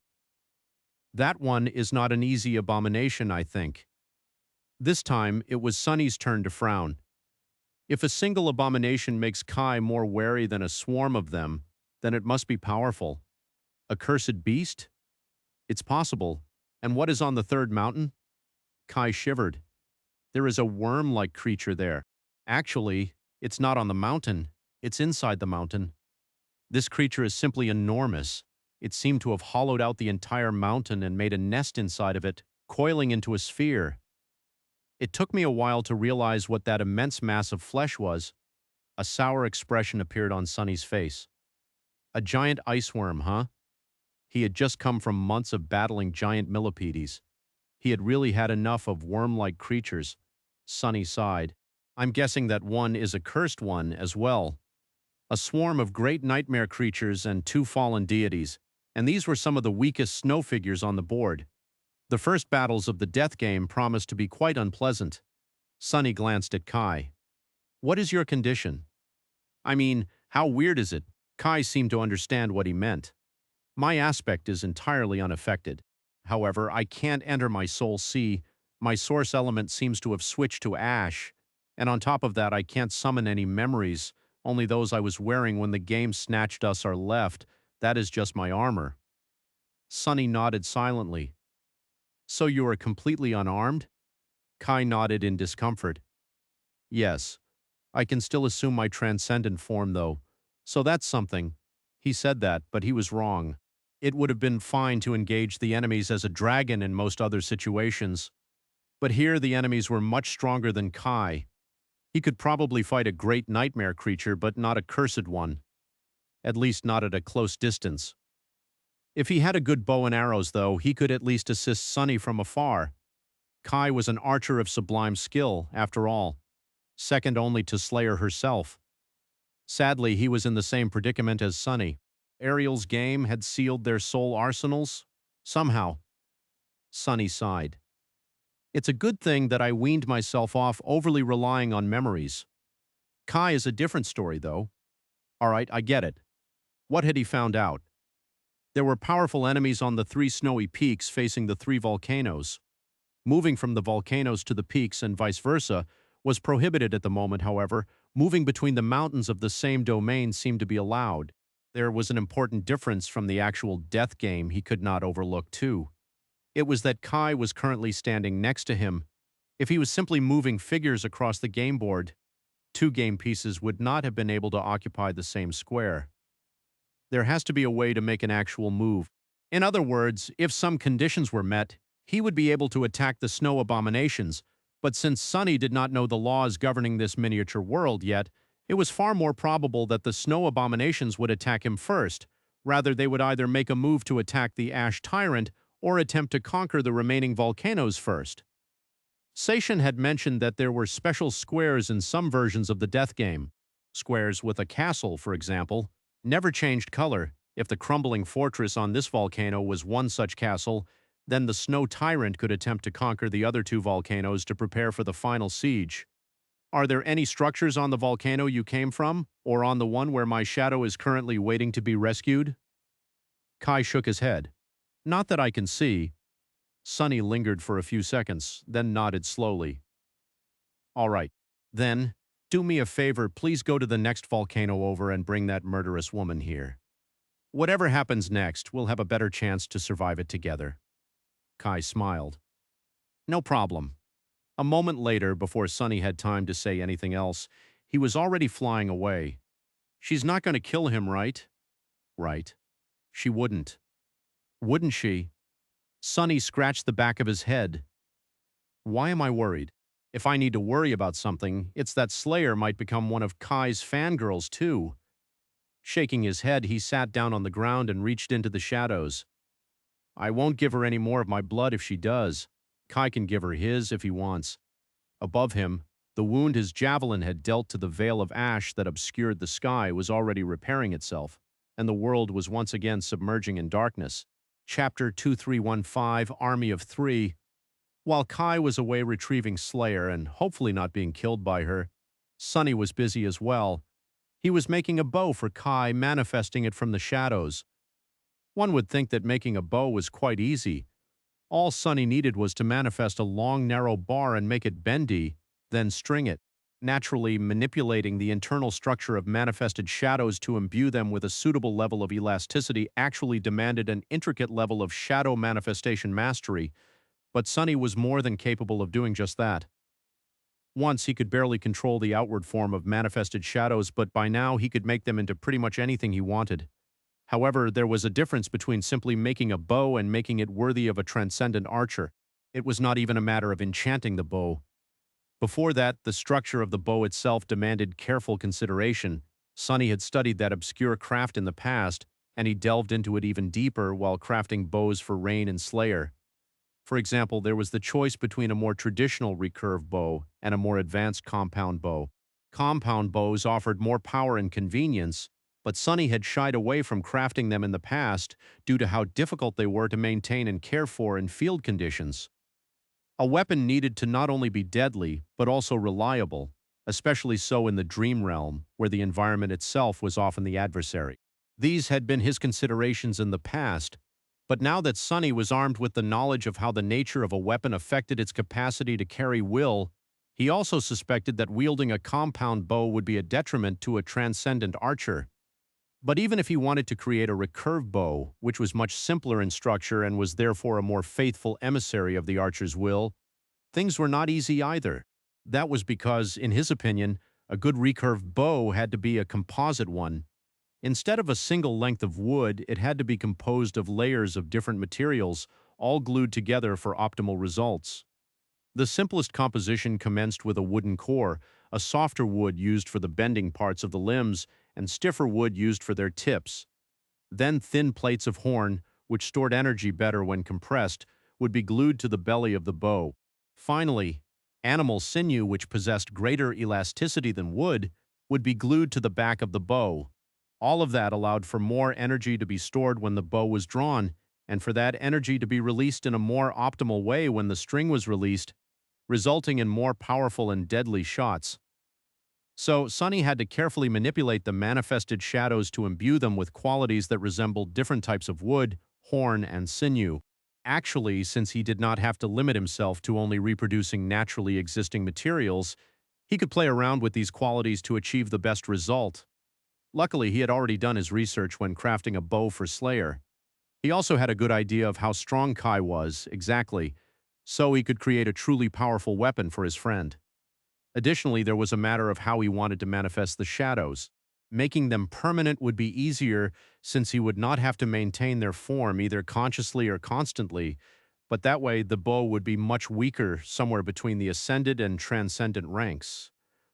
That one is not an easy abomination, I think. This time, it was Sonny's turn to frown. If a single abomination makes Kai more wary than a swarm of them, then it must be powerful. A cursed beast? It's possible. And what is on the 3rd mountain? Kai shivered. There is a worm-like creature there. Actually, it's not on the mountain. It's inside the mountain. This creature is simply enormous. It seemed to have hollowed out the entire mountain and made a nest inside of it, coiling into a sphere. It took me a while to realize what that immense mass of flesh was. A sour expression appeared on Sonny's face. A giant ice worm, huh? He had just come from months of battling giant millipedes. He had really had enough of worm-like creatures. Sonny sighed. I'm guessing that one is a cursed one as well. A swarm of great nightmare creatures and 2 fallen deities, and these were some of the weakest snow figures on the board. The first battles of the death game promised to be quite unpleasant. Sonny glanced at Kai. What is your condition? I mean, how weird is it? Kai seemed to understand what he meant. My aspect is entirely unaffected. However, I can't enter my soul sea. My source element seems to have switched to ash. And on top of that, I can't summon any memories. Only those I was wearing when the game snatched us are left. That is just my armor. Sonny nodded silently. So you are completely unarmed? Kai nodded in discomfort. Yes. I can still assume my transcendent form, though. So that's something. He said that, but he was wrong. It would have been fine to engage the enemies as a dragon in most other situations. But here the enemies were much stronger than Kai. He could probably fight a great nightmare creature, but not a cursed one. At least not at a close distance. If he had a good bow and arrows, though, he could at least assist Sonny from afar. Kai was an archer of sublime skill, after all, second only to Slayer herself. Sadly, he was in the same predicament as Sonny. Ariel's game had sealed their soul arsenals? Somehow. Sonny sighed. It's a good thing that I weaned myself off overly relying on memories. Kai is a different story, though. All right, I get it. What had he found out? There were powerful enemies on the 3 snowy peaks facing the 3 volcanoes. Moving from the volcanoes to the peaks and vice versa was prohibited at the moment, however. Moving between the mountains of the same domain seemed to be allowed. There was an important difference from the actual death game he could not overlook, too. It was that Kai was currently standing next to him. If he was simply moving figures across the game board, 2 game pieces would not have been able to occupy the same square. There has to be a way to make an actual move. In other words, if some conditions were met, he would be able to attack the snow abominations, but since Sonny did not know the laws governing this miniature world yet, it was far more probable that the snow abominations would attack him first. Rather, they would either make a move to attack the Ash Tyrant or attempt to conquer the remaining volcanoes first. Seishin had mentioned that there were special squares in some versions of the death game. Squares with a castle, for example, never changed color. If the crumbling fortress on this volcano was one such castle, then the Snow Tyrant could attempt to conquer the other 2 volcanoes to prepare for the final siege. Are there any structures on the volcano you came from, or on the one where my shadow is currently waiting to be rescued? Kai shook his head. Not that I can see. Sonny lingered for a few seconds, then nodded slowly. All right. Then, do me a favor, please go to the next volcano over and bring that murderous woman here. Whatever happens next, we'll have a better chance to survive it together. Kai smiled. No problem. A moment later, before Sunny had time to say anything else, he was already flying away. She's not going to kill him, right? Right. She wouldn't. Wouldn't she? Sunny scratched the back of his head. Why am I worried? If I need to worry about something, it's that Slayer might become one of Kai's fangirls, too. Shaking his head, he sat down on the ground and reached into the shadows. I won't give her any more of my blood if she does. Kai can give her his if he wants. Above him, the wound his javelin had dealt to the veil of ash that obscured the sky was already repairing itself, and the world was once again submerging in darkness. Chapter 2315, Army of Three. While Kai was away retrieving Slayer and hopefully not being killed by her, Sunny was busy as well. He was making a bow for Kai, manifesting it from the shadows. One would think that making a bow was quite easy. All Sunny needed was to manifest a long, narrow bar and make it bendy, then string it, naturally manipulating the internal structure of manifested shadows to imbue them with a suitable level of elasticity actually demanded an intricate level of shadow manifestation mastery, but Sunny was more than capable of doing just that. Once he could barely control the outward form of manifested shadows, but by now he could make them into pretty much anything he wanted. However, there was a difference between simply making a bow and making it worthy of a transcendent archer. It was not even a matter of enchanting the bow. Before that, the structure of the bow itself demanded careful consideration. Sunny had studied that obscure craft in the past, and he delved into it even deeper while crafting bows for Rain and Slayer. For example, there was the choice between a more traditional recurve bow and a more advanced compound bow. Compound bows offered more power and convenience, but Sunny had shied away from crafting them in the past due to how difficult they were to maintain and care for in field conditions. A weapon needed to not only be deadly, but also reliable, especially so in the dream realm, where the environment itself was often the adversary. These had been his considerations in the past, but now that Sunny was armed with the knowledge of how the nature of a weapon affected its capacity to carry will, he also suspected that wielding a compound bow would be a detriment to a transcendent archer. But even if he wanted to create a recurve bow, which was much simpler in structure and was therefore a more faithful emissary of the archer's will, things were not easy either. That was because, in his opinion, a good recurve bow had to be a composite one. Instead of a single length of wood, it had to be composed of layers of different materials, all glued together for optimal results. The simplest composition commenced with a wooden core, a softer wood used for the bending parts of the limbs, and stiffer wood used for their tips. Then thin plates of horn, which stored energy better when compressed, would be glued to the belly of the bow. Finally, animal sinew, which possessed greater elasticity than wood, would be glued to the back of the bow. All of that allowed for more energy to be stored when the bow was drawn, and for that energy to be released in a more optimal way when the string was released, resulting in more powerful and deadly shots. So, Sunny had to carefully manipulate the manifested shadows to imbue them with qualities that resembled different types of wood, horn, and sinew. Actually, since he did not have to limit himself to only reproducing naturally existing materials, he could play around with these qualities to achieve the best result. Luckily, he had already done his research when crafting a bow for Slayer. He also had a good idea of how strong Kai was, exactly, so he could create a truly powerful weapon for his friend. Additionally, there was a matter of how he wanted to manifest the shadows. Making them permanent would be easier since he would not have to maintain their form either consciously or constantly, but that way the bow would be much weaker somewhere between the ascended and transcendent ranks.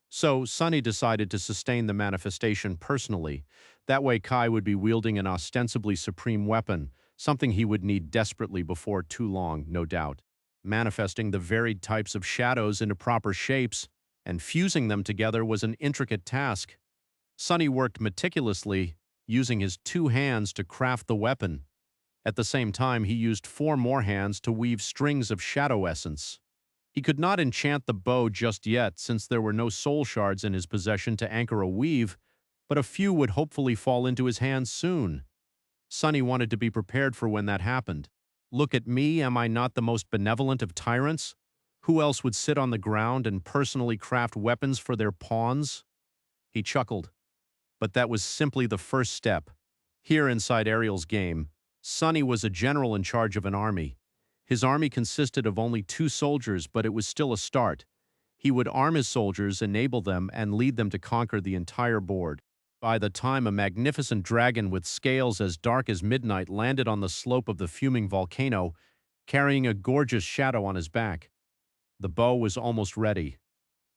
So, Sunny decided to sustain the manifestation personally. That way Kai would be wielding an ostensibly supreme weapon, something he would need desperately before too long, no doubt. Manifesting the varied types of shadows into proper shapes and fusing them together was an intricate task. Sunny worked meticulously, using his 2 hands to craft the weapon. At the same time, he used 4 more hands to weave strings of shadow essence. He could not enchant the bow just yet, since there were no soul shards in his possession to anchor a weave, but a few would hopefully fall into his hands soon. Sunny wanted to be prepared for when that happened. Look at me, am I not the most benevolent of tyrants? Who else would sit on the ground and personally craft weapons for their pawns? He chuckled. But that was simply the first step. Here inside Ariel's game, Sunny was a general in charge of an army. His army consisted of only 2 soldiers, but it was still a start. He would arm his soldiers, enable them, and lead them to conquer the entire board. By the time a magnificent dragon with scales as dark as midnight landed on the slope of the fuming volcano, carrying a gorgeous shadow on his back, the bow was almost ready.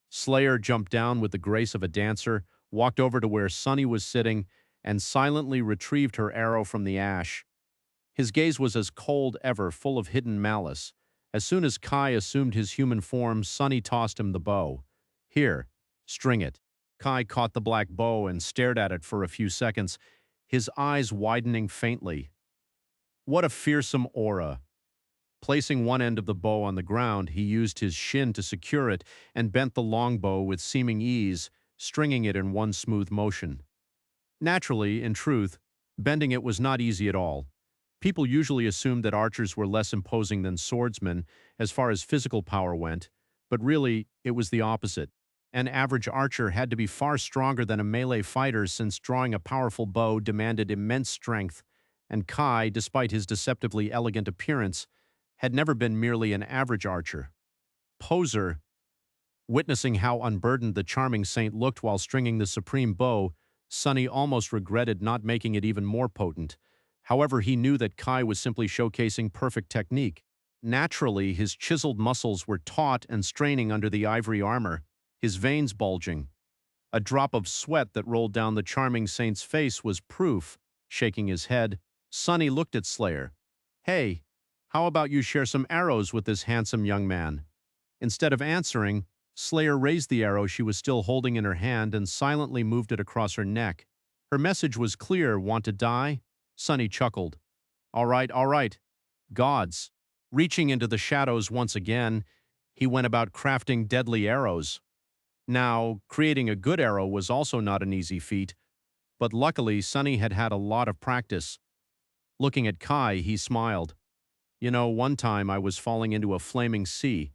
Slayer jumped down with the grace of a dancer, walked over to where Sunny was sitting, and silently retrieved her arrow from the ash. His gaze was as cold ever, full of hidden malice. As soon as Kai assumed his human form, Sunny tossed him the bow. Here, string it. Kai caught the black bow and stared at it for a few seconds, his eyes widening faintly. What a fearsome aura! Placing one end of the bow on the ground, he used his shin to secure it and bent the longbow with seeming ease, stringing it in one smooth motion. Naturally, in truth, bending it was not easy at all. People usually assumed that archers were less imposing than swordsmen as far as physical power went, but really, it was the opposite. An average archer had to be far stronger than a melee fighter since drawing a powerful bow demanded immense strength, and Kai, despite his deceptively elegant appearance, had never been merely an average archer. Poser, witnessing how unburdened the charming saint looked while stringing the supreme bow, Sunny almost regretted not making it even more potent. However, he knew that Kai was simply showcasing perfect technique. Naturally, his chiseled muscles were taut and straining under the ivory armor, his veins bulging. A drop of sweat that rolled down the charming saint's face was proof. Shaking his head, Sunny looked at Slayer. "Hey, how about you share some arrows with this handsome young man?" Instead of answering, Slayer raised the arrow she was still holding in her hand and silently moved it across her neck. Her message was clear: want to die? Sunny chuckled. All right. Gods. Reaching into the shadows once again, he went about crafting deadly arrows. Now, creating a good arrow was also not an easy feat, but luckily Sunny had had a lot of practice. Looking at Kai, he smiled. You know, one time I was falling into a flaming sea.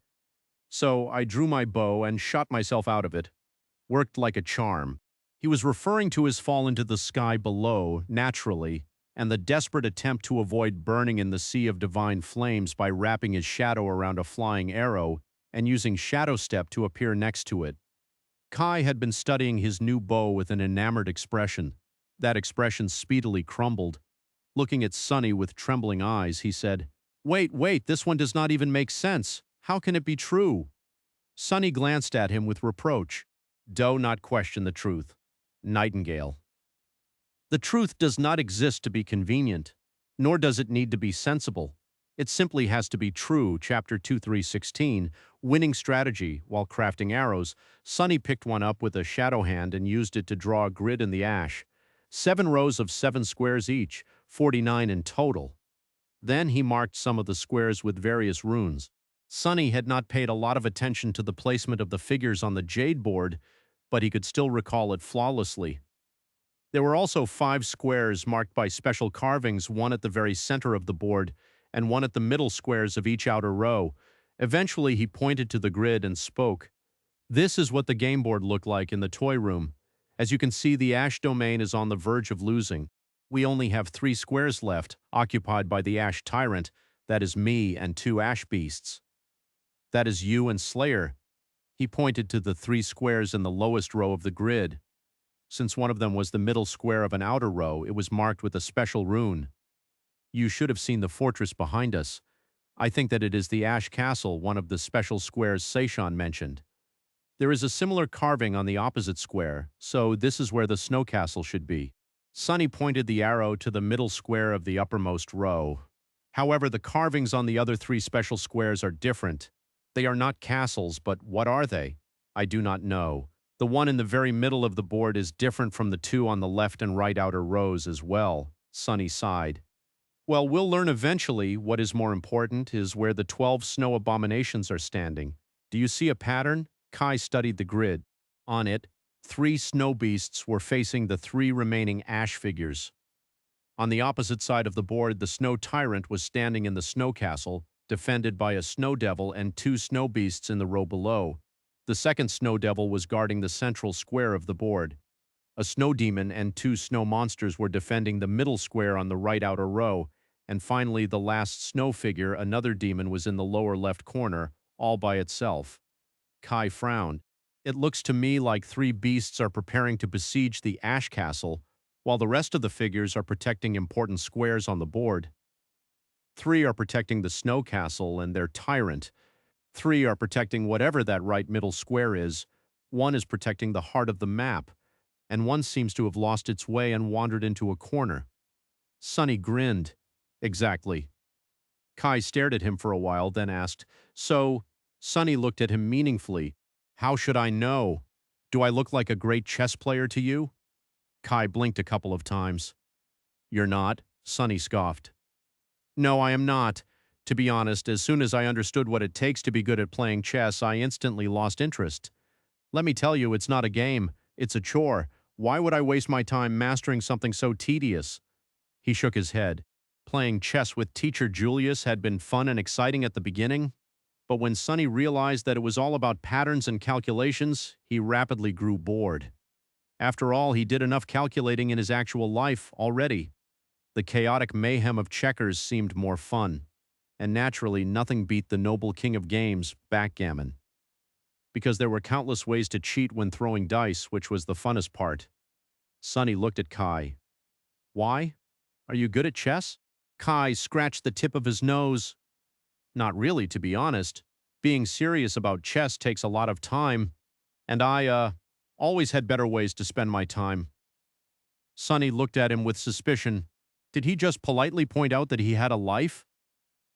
So I drew my bow and shot myself out of it. Worked like a charm. He was referring to his fall into the sky below, naturally, and the desperate attempt to avoid burning in the sea of divine flames by wrapping his shadow around a flying arrow and using shadow step to appear next to it. Kai had been studying his new bow with an enamored expression. That expression speedily crumbled. Looking at Sunny with trembling eyes, he said, Wait, this one does not even make sense. How can it be true?" Sunny glanced at him with reproach. "Do not question the truth. Nightingale. The truth does not exist to be convenient, nor does it need to be sensible. It simply has to be true." Chapter 2:316, Winning Strategy. While crafting arrows, Sunny picked one up with a shadow hand and used it to draw a grid in the ash. 7 rows of 7 squares each, 49 in total. Then he marked some of the squares with various runes. Sunny had not paid a lot of attention to the placement of the figures on the jade board, but he could still recall it flawlessly. There were also 5 squares marked by special carvings, one at the very center of the board, and one at the middle squares of each outer row. Eventually, he pointed to the grid and spoke. "This is what the game board looked like in the toy room. As you can see, the ash domain is on the verge of losing. We only have 3 squares left, occupied by the ash tyrant, that is me and 2 ash beasts. That is you and Slayer." He pointed to the 3 squares in the lowest row of the grid. Since one of them was the middle square of an outer row, it was marked with a special rune. You should have seen the fortress behind us. I think that it is the Ash Castle, one of the special squares Seishan mentioned. There is a similar carving on the opposite square, so this is where the snow castle should be. Sunny pointed the arrow to the middle square of the uppermost row. However, the carvings on the other 3 special squares are different. They are not castles, but what are they? I do not know. The one in the very middle of the board is different from the 2 on the left and right outer rows as well. Sunny sighed. Well, we'll learn eventually. What is more important is where the 12 snow abominations are standing. Do you see a pattern? Kai studied the grid. On it, 3 snow beasts were facing the 3 remaining ash figures. On the opposite side of the board, the snow tyrant was standing in the snow castle, defended by a snow devil and 2 snow beasts in the row below. The second snow devil was guarding the central square of the board. A snow demon and 2 snow monsters were defending the middle square on the right outer row, and finally the last snow figure, another demon, was in the lower left corner, all by itself. Kai frowned. It looks to me like three beasts are preparing to besiege the Ash Castle, while the rest of the figures are protecting important squares on the board. Three are protecting the Snow Castle and their tyrant. Three are protecting whatever that right middle square is. One is protecting the heart of the map, and one seems to have lost its way and wandered into a corner. Sonny grinned. Exactly. Kai stared at him for a while, then asked, "So," Sonny looked at him meaningfully. "How should I know? Do I look like a great chess player to you?" Kai blinked a couple of times. "You're not?" Sonny scoffed. "No, I am not. To be honest, as soon as I understood what it takes to be good at playing chess, I instantly lost interest. Let me tell you, it's not a game. It's a chore. Why would I waste my time mastering something so tedious?" He shook his head. Playing chess with teacher Julius had been fun and exciting at the beginning, but when Sonny realized that it was all about patterns and calculations, he rapidly grew bored. After all, he did enough calculating in his actual life already. The chaotic mayhem of checkers seemed more fun, and naturally nothing beat the noble king of games, backgammon. Because there were countless ways to cheat when throwing dice, which was the funnest part. Sonny looked at Kai. "Why? Are you good at chess?" Kai scratched the tip of his nose. "Not really, to be honest. Being serious about chess takes a lot of time, and I always had better ways to spend my time." Sonny looked at him with suspicion. Did he just politely point out that he had a life?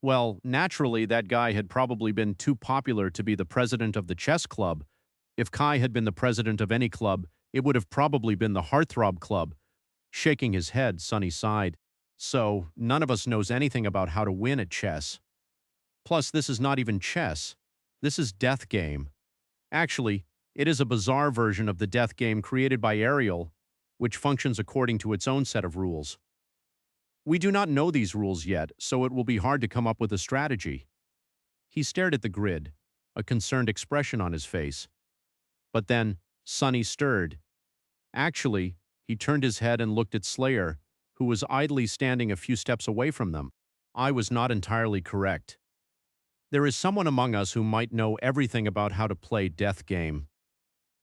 Well, naturally, that guy had probably been too popular to be the president of the chess club. If Kai had been the president of any club, it would have probably been the Heartthrob Club. Shaking his head, Sonny sighed. "So, none of us knows anything about how to win at chess. Plus, this is not even chess. This is Death Game. Actually, it is a bizarre version of the Death Game created by Ariel, which functions according to its own set of rules. We do not know these rules yet, so it will be hard to come up with a strategy." He stared at the grid, a concerned expression on his face. But then, Sonny stirred. Actually, he turned his head and looked at Slayer, who was idly standing a few steps away from them. "I was not entirely correct. There is someone among us who might know everything about how to play Death Game."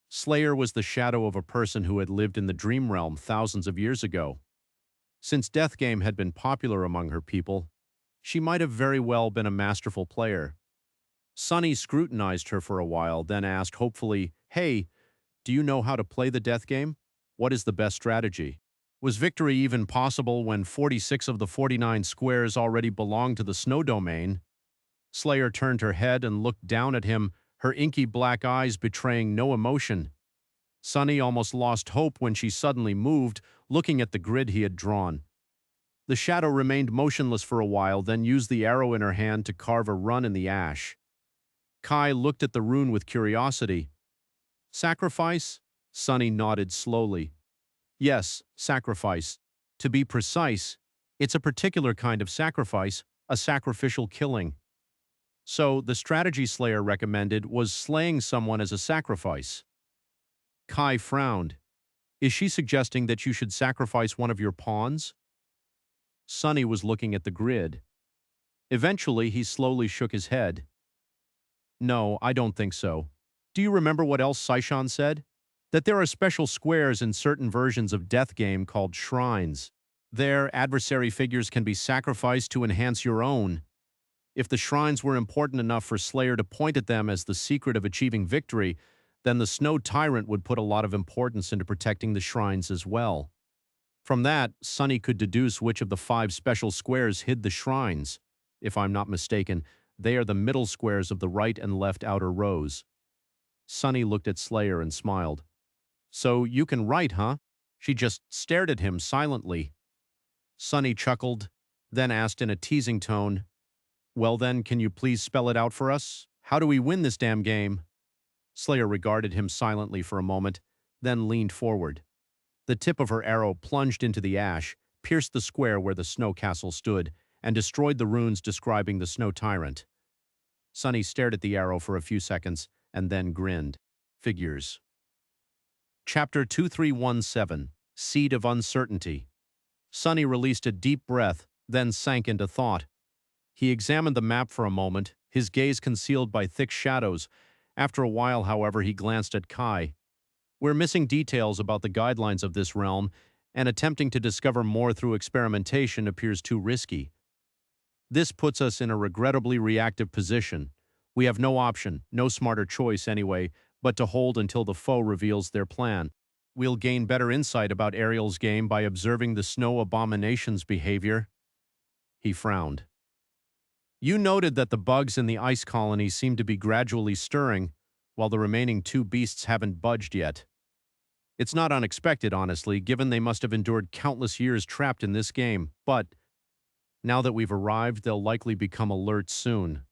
Slayer was the shadow of a person who had lived in the Dream Realm thousands of years ago. Since Death Game had been popular among her people, she might have very well been a masterful player. Sonny scrutinized her for a while, then asked hopefully, "Hey, do you know how to play the Death Game? What is the best strategy?" Was victory even possible when 46 of the 49 squares already belonged to the snow domain? Slayer turned her head and looked down at him, her inky black eyes betraying no emotion. Sonny almost lost hope when she suddenly moved, looking at the grid he had drawn. The shadow remained motionless for a while, then used the arrow in her hand to carve a run in the ash. Kai looked at the rune with curiosity. "Sacrifice?" Sonny nodded slowly. "Yes, sacrifice. To be precise, it's a particular kind of sacrifice, a sacrificial killing. So, the strategy Slayer recommended was slaying someone as a sacrifice." Kai frowned. "Is she suggesting that you should sacrifice one of your pawns?" Sonny was looking at the grid. Eventually, he slowly shook his head. "No, I don't think so. Do you remember what else Saishan said? That there are special squares in certain versions of Death Game called shrines. There, adversary figures can be sacrificed to enhance your own. If the shrines were important enough for Slayer to point at them as the secret of achieving victory, then the Snow Tyrant would put a lot of importance into protecting the shrines as well. From that, Sonny could deduce which of the 5 special squares hid the shrines. If I'm not mistaken, they are the middle squares of the right and left outer rows." Sonny looked at Slayer and smiled. "So you can write, huh?" She just stared at him silently. Sonny chuckled, then asked in a teasing tone, "Well then, can you please spell it out for us? How do we win this damn game?" Slayer regarded him silently for a moment, then leaned forward. The tip of her arrow plunged into the ash, pierced the square where the snow castle stood, and destroyed the runes describing the snow tyrant. Sonny stared at the arrow for a few seconds, and then grinned. Figures. Chapter 2317, Seed of Uncertainty. Sonny released a deep breath, then sank into thought. He examined the map for a moment, his gaze concealed by thick shadows. After a while, however, he glanced at Kai. We're missing details about the guidelines of this realm, and attempting to discover more through experimentation appears too risky. This puts us in a regrettably reactive position. We have no option, no smarter choice anyway, but to hold until the foe reveals their plan. We'll gain better insight about Ariel's game by observing the snow abomination's behavior. He frowned. You noted that the bugs in the ice colony seem to be gradually stirring, while the remaining two beasts haven't budged yet. It's not unexpected, honestly, given they must have endured countless years trapped in this game, but now that we've arrived, they'll likely become alert soon.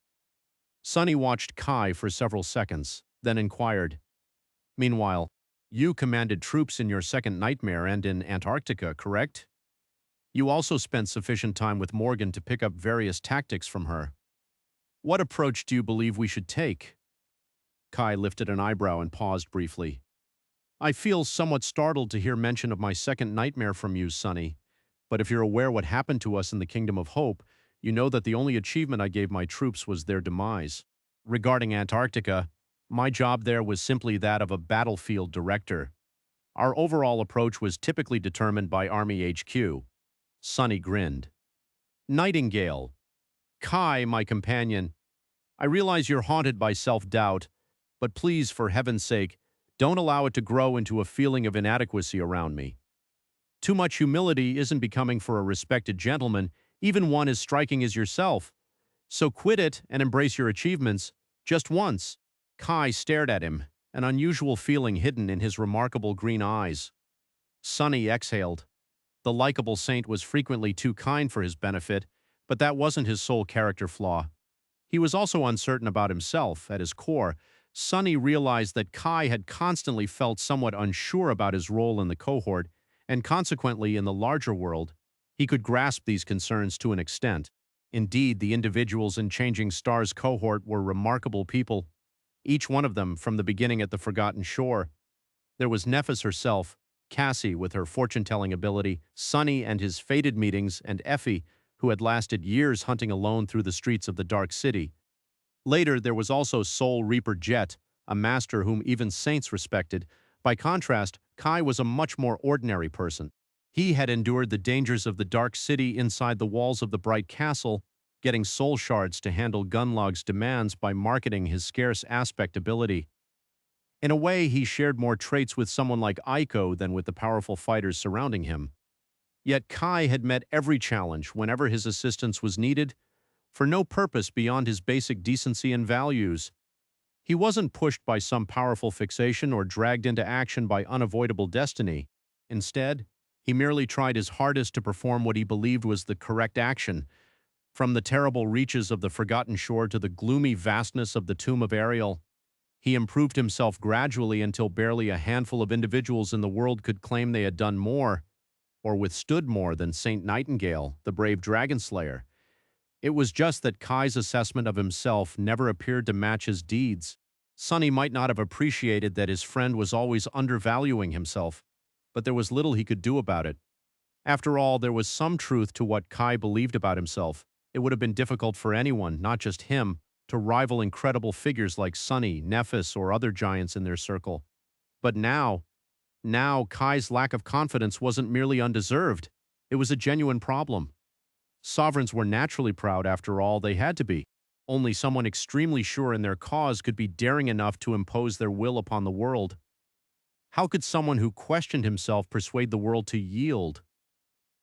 Sunny watched Kai for several seconds, then inquired. Meanwhile, you commanded troops in your second nightmare and in Antarctica, correct? You also spent sufficient time with Morgan to pick up various tactics from her. What approach do you believe we should take? Kai lifted an eyebrow and paused briefly. I feel somewhat startled to hear mention of my second nightmare from you, Sunny. But if you're aware what happened to us in the Kingdom of Hope, you know that the only achievement I gave my troops was their demise. Regarding Antarctica, my job there was simply that of a battlefield director. Our overall approach was typically determined by Army HQ. Sunny grinned. Nightingale. Kai, my companion. I realize you're haunted by self-doubt, but please, for heaven's sake, don't allow it to grow into a feeling of inadequacy around me. Too much humility isn't becoming for a respected gentleman, even one as striking as yourself. So quit it and embrace your achievements, just once. Kai stared at him, an unusual feeling hidden in his remarkable green eyes. Sunny exhaled. The likable saint was frequently too kind for his benefit, but that wasn't his sole character flaw. He was also uncertain about himself. At his core, Sunny realized that Kai had constantly felt somewhat unsure about his role in the cohort, and consequently in the larger world. He could grasp these concerns to an extent. Indeed, the individuals in Changing Stars cohort were remarkable people, each one of them from the beginning at the Forgotten Shore. There was Nephis herself, Cassie with her fortune-telling ability, Sunny and his fated meetings, and Effie, who had lasted years hunting alone through the streets of the Dark City. Later, there was also Soul Reaper Jet, a master whom even saints respected. By contrast, Kai was a much more ordinary person. He had endured the dangers of the Dark City inside the walls of the Bright Castle, getting soul shards to handle Gunlog's demands by marketing his scarce aspect ability. In a way, he shared more traits with someone like Aiko than with the powerful fighters surrounding him. Yet Kai had met every challenge whenever his assistance was needed, for no purpose beyond his basic decency and values. He wasn't pushed by some powerful fixation or dragged into action by unavoidable destiny. Instead, he merely tried his hardest to perform what he believed was the correct action. From the terrible reaches of the Forgotten Shore to the gloomy vastness of the Tomb of Ariel, he improved himself gradually until barely a handful of individuals in the world could claim they had done more, or withstood more than Saint Nightingale, the brave dragon slayer. It was just that Kai's assessment of himself never appeared to match his deeds. Sunny might not have appreciated that his friend was always undervaluing himself, but there was little he could do about it. After all, there was some truth to what Kai believed about himself. It would have been difficult for anyone, not just him, to rival incredible figures like Sunny, Nephis, or other giants in their circle. But now Kai's lack of confidence wasn't merely undeserved. It was a genuine problem. Sovereigns were naturally proud, after all, they had to be. Only someone extremely sure in their cause could be daring enough to impose their will upon the world. How could someone who questioned himself persuade the world to yield?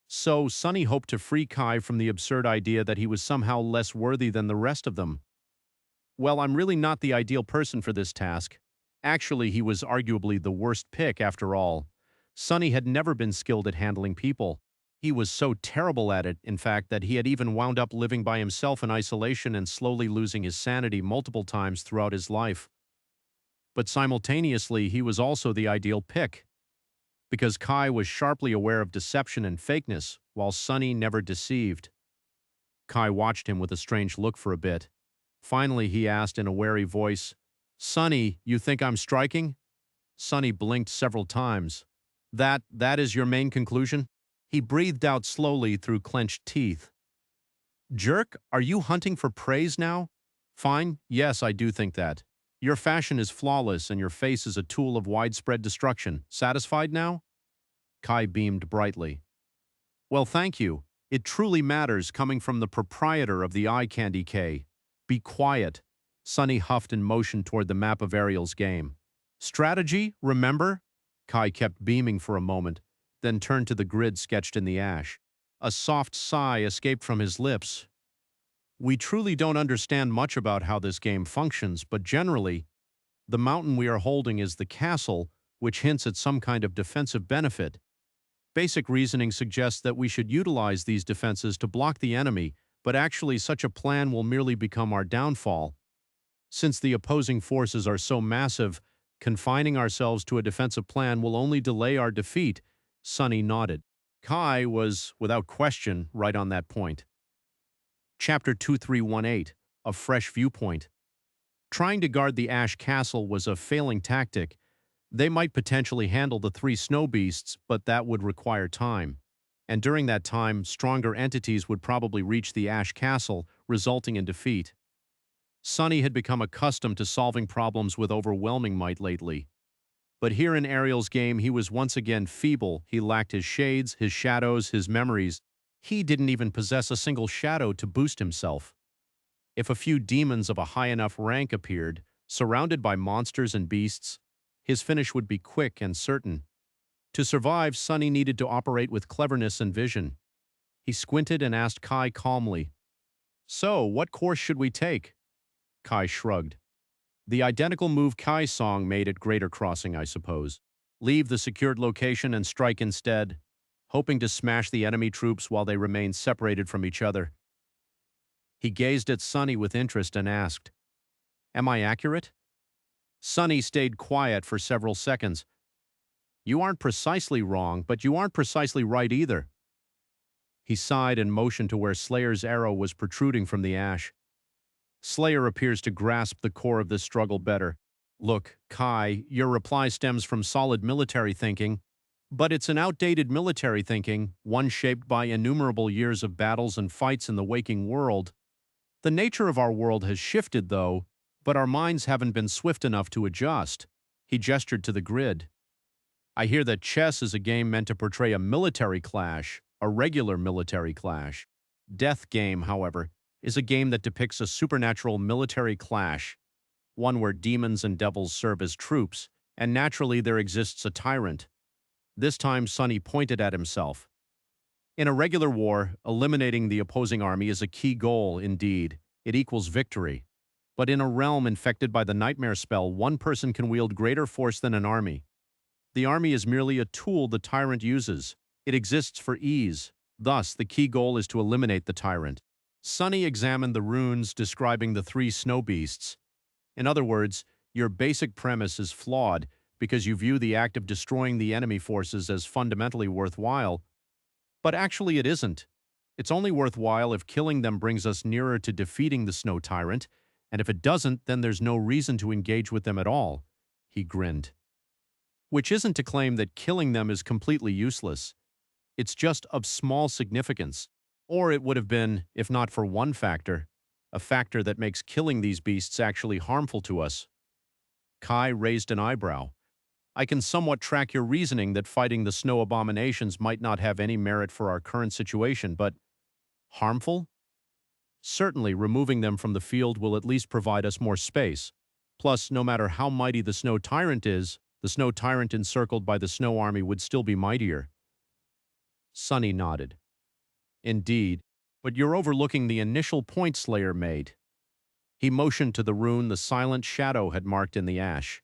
So Sunny hoped to free Kai from the absurd idea that he was somehow less worthy than the rest of them. Well, I'm really not the ideal person for this task. Actually, he was arguably the worst pick after all. Sunny had never been skilled at handling people. He was so terrible at it, in fact, that he had even wound up living by himself in isolation and slowly losing his sanity multiple times throughout his life. But simultaneously, he was also the ideal pick, because Kai was sharply aware of deception and fakeness, while Sunny never deceived. Kai watched him with a strange look for a bit. Finally, he asked in a wary voice, "Sunny, you think I'm striking?" Sunny blinked several times. That is your main conclusion?" He breathed out slowly through clenched teeth. Jerk, are you hunting for praise now? Fine, yes, I do think that. Your fashion is flawless and your face is a tool of widespread destruction. Satisfied now? Kai beamed brightly. Well, thank you. It truly matters coming from the proprietor of the eye candy K. Be quiet. Sunny huffed and motioned toward the map of Ariel's game. Strategy, remember? Kai kept beaming for a moment, then turned to the grid sketched in the ash. A soft sigh escaped from his lips. We truly don't understand much about how this game functions, but generally, the mountain we are holding is the castle, which hints at some kind of defensive benefit. Basic reasoning suggests that we should utilize these defenses to block the enemy, but actually such a plan will merely become our downfall. Since the opposing forces are so massive, confining ourselves to a defensive plan will only delay our defeat. Sunny nodded. Kai was, without question, right on that point. Chapter 2318, A Fresh Viewpoint. Trying to guard the Ash Castle was a failing tactic. They might potentially handle the three snow beasts, but that would require time. And during that time, stronger entities would probably reach the Ash Castle, resulting in defeat. Sunny had become accustomed to solving problems with overwhelming might lately. But here in Ariel's game, he was once again feeble. He lacked his shades, his shadows, his memories. He didn't even possess a single shadow to boost himself. If a few demons of a high enough rank appeared, surrounded by monsters and beasts, his finish would be quick and certain. To survive, Sunny needed to operate with cleverness and vision. He squinted and asked Kai calmly, "So, what course should we take?" Kai shrugged. The identical move Kai's song made at Greater Crossing, I suppose. Leave the secured location and strike instead, hoping to smash the enemy troops while they remain separated from each other. He gazed at Sunny with interest and asked, "Am I accurate?" Sunny stayed quiet for several seconds. "You aren't precisely wrong, but you aren't precisely right either." He sighed and motioned to where Slayer's arrow was protruding from the ash. Slayer appears to grasp the core of this struggle better. Look, Kai, your reply stems from solid military thinking, but it's an outdated military thinking, one shaped by innumerable years of battles and fights in the waking world. The nature of our world has shifted, though, but our minds haven't been swift enough to adjust. He gestured to the grid. I hear that chess is a game meant to portray a military clash, a regular military clash. Death Game, however, is a game that depicts a supernatural military clash, one where demons and devils serve as troops, and naturally there exists a tyrant. This time Sunny pointed at himself. In a regular war, eliminating the opposing army is a key goal, indeed. It equals victory. But in a realm infected by the nightmare spell, one person can wield greater force than an army. The army is merely a tool the tyrant uses. It exists for ease. Thus, the key goal is to eliminate the tyrant. Sunny examined the runes describing the three snow beasts. In other words, your basic premise is flawed because you view the act of destroying the enemy forces as fundamentally worthwhile, but actually it isn't. It's only worthwhile if killing them brings us nearer to defeating the snow tyrant, and if it doesn't, then there's no reason to engage with them at all. He grinned. Which isn't to claim that killing them is completely useless. It's just of small significance. Or it would have been, if not for one factor, a factor that makes killing these beasts actually harmful to us. Kai raised an eyebrow. I can somewhat track your reasoning that fighting the snow abominations might not have any merit for our current situation, but harmful? Certainly, removing them from the field will at least provide us more space. Plus, no matter how mighty the snow tyrant is, the snow tyrant encircled by the snow army would still be mightier. Sunny nodded. Indeed, but you're overlooking the initial point Slayer made. He motioned to the rune the silent shadow had marked in the ash.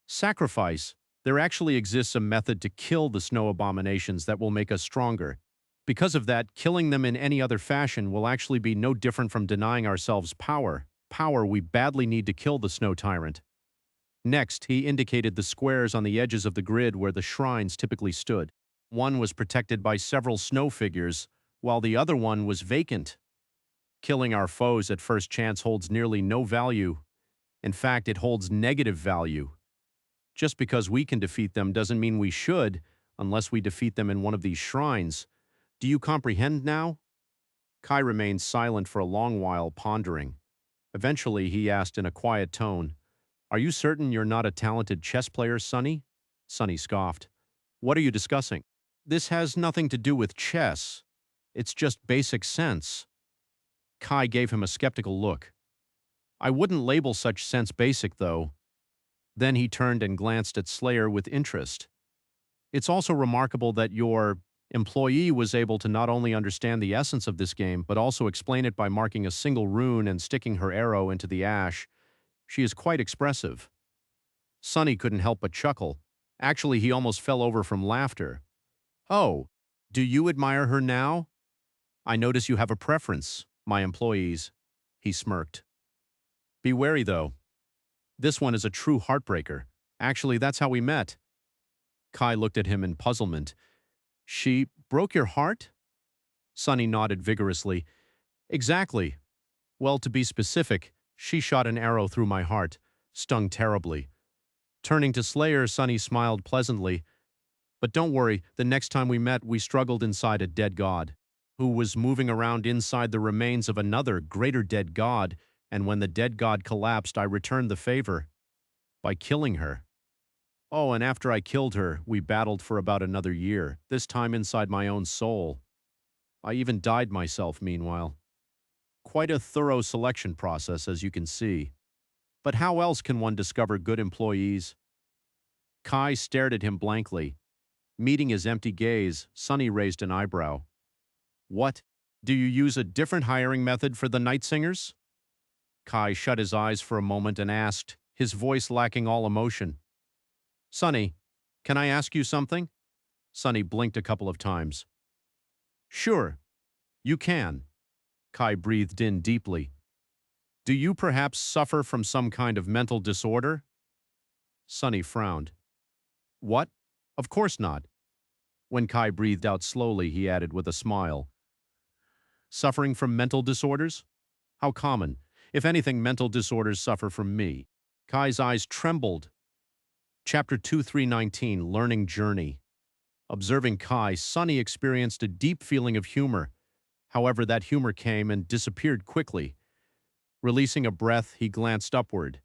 Sacrifice. There actually exists a method to kill the snow abominations that will make us stronger. Because of that, killing them in any other fashion will actually be no different from denying ourselves power. Power we badly need to kill the snow tyrant. Next, he indicated the squares on the edges of the grid where the shrines typically stood. One was protected by several snow figures, while the other one was vacant. Killing our foes at first chance holds nearly no value. In fact, it holds negative value. Just because we can defeat them doesn't mean we should, unless we defeat them in one of these shrines. Do you comprehend now? Kai remained silent for a long while, pondering. Eventually, he asked in a quiet tone, "Are you certain you're not a talented chess player, Sonny?" Sonny scoffed. "What are you discussing?" "This has nothing to do with chess. It's just basic sense." Kai gave him a skeptical look. "I wouldn't label such sense basic, though." Then he turned and glanced at Slayer with interest. "It's also remarkable that your employee was able to not only understand the essence of this game, but also explain it by marking a single rune and sticking her arrow into the ash. She is quite expressive." Sonny couldn't help but chuckle. Actually, he almost fell over from laughter. "Oh, do you admire her now? I notice you have a preference, my employees." He smirked. "Be wary, though. This one is a true heartbreaker. Actually, that's how we met." Kai looked at him in puzzlement. "She broke your heart?" Sonny nodded vigorously. "Exactly. Well, to be specific, she shot an arrow through my heart. Stung terribly." Turning to Slayer, Sonny smiled pleasantly. "But don't worry, the next time we met, we struggled inside a dead god, who was moving around inside the remains of another, greater dead god, and when the dead god collapsed, I returned the favor by killing her. Oh, and after I killed her, we battled for about another year, this time inside my own soul. I even died myself, meanwhile. Quite a thorough selection process, as you can see. But how else can one discover good employees?" Kai stared at him blankly. Meeting his empty gaze, Sonny raised an eyebrow. "What? Do you use a different hiring method for the night singers?" Kai shut his eyes for a moment and asked, his voice lacking all emotion. "Sonny, can I ask you something?" Sonny blinked a couple of times. "Sure, you can." Kai breathed in deeply. "Do you perhaps suffer from some kind of mental disorder?" Sonny frowned. "What? Of course not." When Kai breathed out slowly, he added with a smile, "Suffering from mental disorders? How common. If anything, mental disorders suffer from me." Kai's eyes trembled. Chapter 2319, Learning Journey. Observing Kai, Sonny experienced a deep feeling of humor. However, that humor came and disappeared quickly. Releasing a breath, he glanced upward.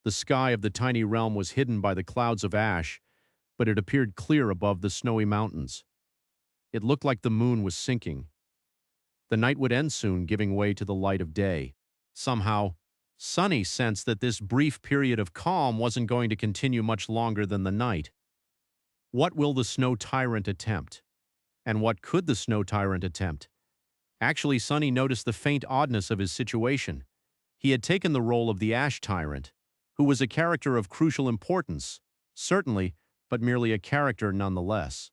The sky of the tiny realm was hidden by the clouds of ash, but it appeared clear above the snowy mountains. It looked like the moon was sinking. The night would end soon, giving way to the light of day. Somehow, Sonny sensed that this brief period of calm wasn't going to continue much longer than the night. What will the Snow Tyrant attempt? And what could the Snow Tyrant attempt? Actually, Sonny noticed the faint oddness of his situation. He had taken the role of the Ash Tyrant, who was a character of crucial importance, certainly, but merely a character nonetheless.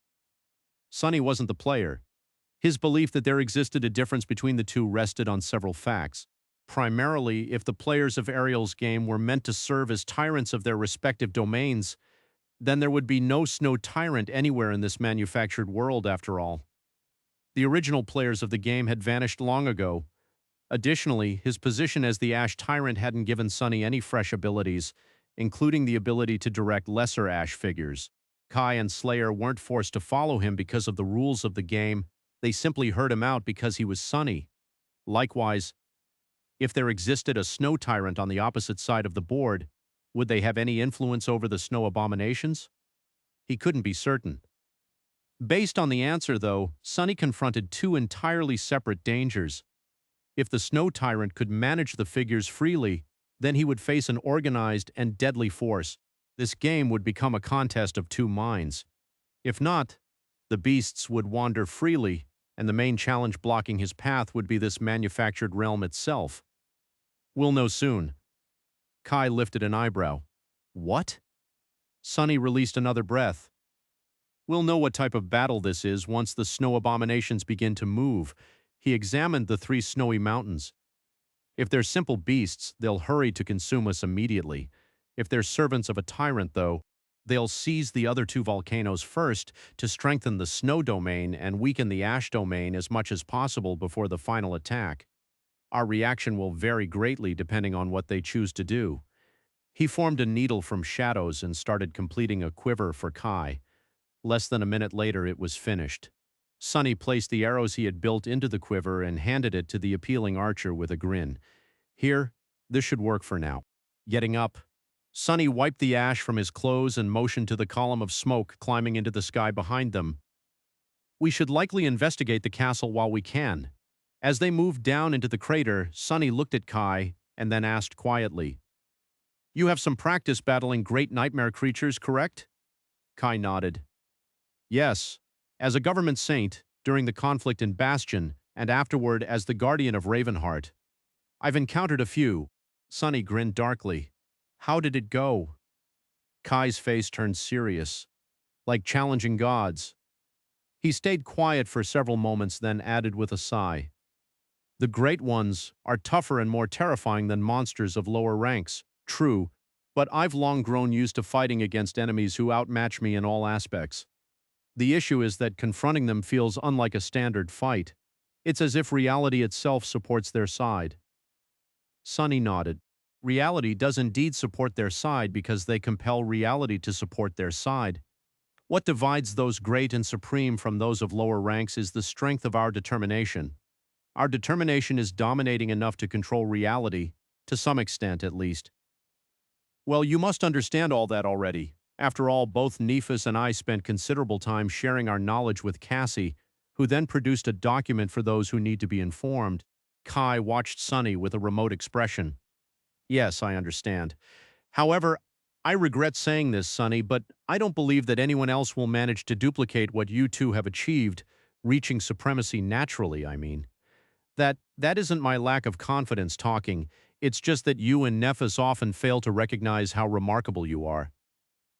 Sonny wasn't the player. His belief that there existed a difference between the two rested on several facts. Primarily, if the players of Ariel's game were meant to serve as tyrants of their respective domains, then there would be no Snow Tyrant anywhere in this manufactured world, after all. The original players of the game had vanished long ago. Additionally, his position as the Ash Tyrant hadn't given Sonny any fresh abilities, including the ability to direct lesser Ash figures. Kai and Slayer weren't forced to follow him because of the rules of the game. They simply heard him out because he was Sonny. Likewise, if there existed a Snow Tyrant on the opposite side of the board, would they have any influence over the Snow Abominations? He couldn't be certain. Based on the answer, though, Sonny confronted two entirely separate dangers. If the Snow Tyrant could manage the figures freely, then he would face an organized and deadly force. This game would become a contest of two minds. If not, the beasts would wander freely, and the main challenge blocking his path would be this manufactured realm itself. We'll know soon. Kai lifted an eyebrow. What? Sonny released another breath. We'll know what type of battle this is once the snow abominations begin to move. He examined the three snowy mountains. If they're simple beasts, they'll hurry to consume us immediately. If they're servants of a tyrant, though, they'll seize the other two volcanoes first to strengthen the snow domain and weaken the ash domain as much as possible before the final attack. Our reaction will vary greatly depending on what they choose to do. He formed a needle from shadows and started completing a quiver for Kai. Less than a minute later, it was finished. Sonny placed the arrows he had built into the quiver and handed it to the appealing archer with a grin. Here, this should work for now. Getting up, Sonny wiped the ash from his clothes and motioned to the column of smoke climbing into the sky behind them. We should likely investigate the castle while we can. As they moved down into the crater, Sonny looked at Kai and then asked quietly, "You have some practice battling great nightmare creatures, correct?" Kai nodded. "Yes. As a government saint, during the conflict in Bastion, and afterward as the guardian of Ravenheart, I've encountered a few." Sonny grinned darkly. "How did it go?" Kai's face turned serious, like challenging gods. He stayed quiet for several moments, then added with a sigh, "The great ones are tougher and more terrifying than monsters of lower ranks, true, but I've long grown used to fighting against enemies who outmatch me in all aspects. The issue is that confronting them feels unlike a standard fight. It's as if reality itself supports their side." Sonny nodded. Reality does indeed support their side because they compel reality to support their side. What divides those great and supreme from those of lower ranks is the strength of our determination. Our determination is dominating enough to control reality, to some extent at least. Well, you must understand all that already. After all, both Nephis and I spent considerable time sharing our knowledge with Cassie, who then produced a document for those who need to be informed. Kai watched Sonny with a remote expression. "Yes, I understand. However, I regret saying this, Sonny, but I don't believe that anyone else will manage to duplicate what you two have achieved, reaching supremacy naturally, I mean. That isn't my lack of confidence talking. It's just that you and Nephis often fail to recognize how remarkable you are.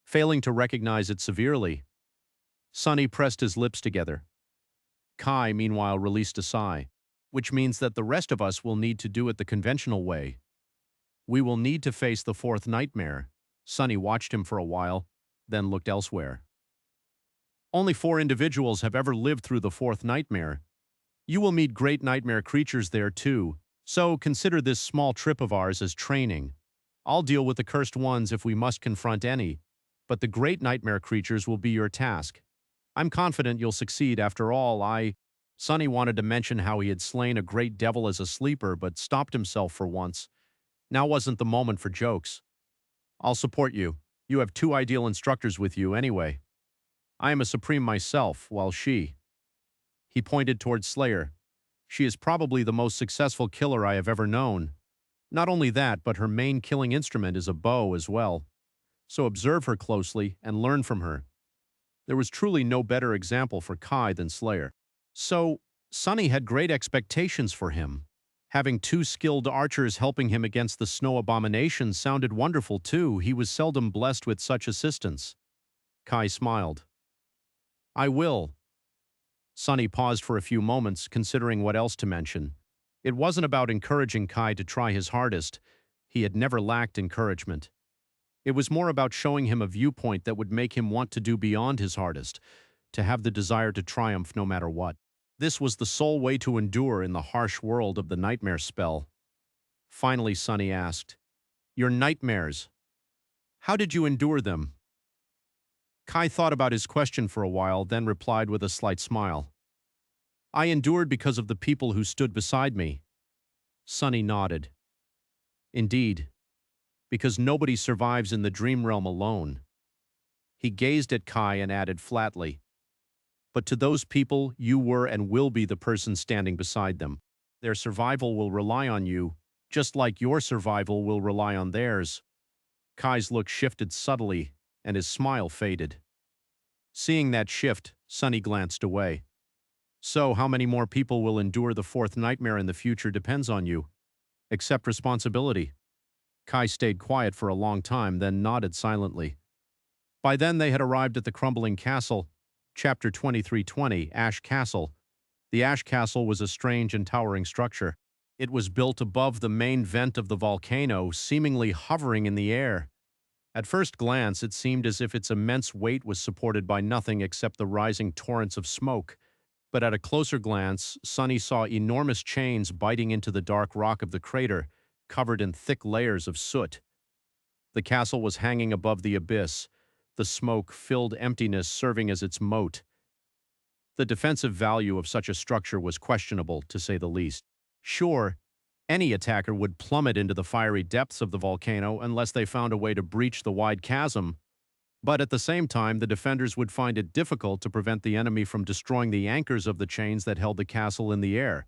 Failing to recognize it severely." Sonny pressed his lips together. Kai, meanwhile, released a sigh, "Which means that the rest of us will need to do it the conventional way. We will need to face the fourth nightmare." Sonny watched him for a while, then looked elsewhere. "Only 4 individuals have ever lived through the fourth nightmare. You will meet great nightmare creatures there too, so consider this small trip of ours as training. I'll deal with the cursed ones if we must confront any, but the great nightmare creatures will be your task. I'm confident you'll succeed. After all, Sonny wanted to mention how he had slain a great devil as a sleeper, but stopped himself for once. Now wasn't the moment for jokes. "I'll support you. You have 2 ideal instructors with you anyway. I am a supreme myself, while she—" He pointed towards Slayer. "She is probably the most successful killer I have ever known. Not only that, but her main killing instrument is a bow as well. So observe her closely and learn from her." There was truly no better example for Kai than Slayer. So, Sonny had great expectations for him. Having 2 skilled archers helping him against the snow abomination sounded wonderful too. He was seldom blessed with such assistance. Kai smiled. "I will." Sonny paused for a few moments, considering what else to mention. It wasn't about encouraging Kai to try his hardest. He had never lacked encouragement. It was more about showing him a viewpoint that would make him want to do beyond his hardest, to have the desire to triumph no matter what. This was the sole way to endure in the harsh world of the nightmare spell. Finally, Sonny asked, "Your nightmares, how did you endure them?" Kai thought about his question for a while, then replied with a slight smile. "I endured because of the people who stood beside me." Sonny nodded. "Indeed, because nobody survives in the dream realm alone." He gazed at Kai and added flatly, "But to those people, you were and will be the person standing beside them. Their survival will rely on you, just like your survival will rely on theirs." Kai's look shifted subtly, and his smile faded. Seeing that shift, Sonny glanced away. "So, how many more people will endure the fourth nightmare in the future depends on you. Accept responsibility." Kai stayed quiet for a long time, then nodded silently. By then they had arrived at the crumbling castle. Chapter 2320, Ash Castle. The Ash Castle was a strange and towering structure. It was built above the main vent of the volcano, seemingly hovering in the air. At first glance, it seemed as if its immense weight was supported by nothing except the rising torrents of smoke. But at a closer glance, Sonny saw enormous chains biting into the dark rock of the crater, covered in thick layers of soot. The castle was hanging above the abyss, the smoke-filled emptiness serving as its moat. The defensive value of such a structure was questionable, to say the least. Sure, any attacker would plummet into the fiery depths of the volcano unless they found a way to breach the wide chasm, but at the same time, the defenders would find it difficult to prevent the enemy from destroying the anchors of the chains that held the castle in the air.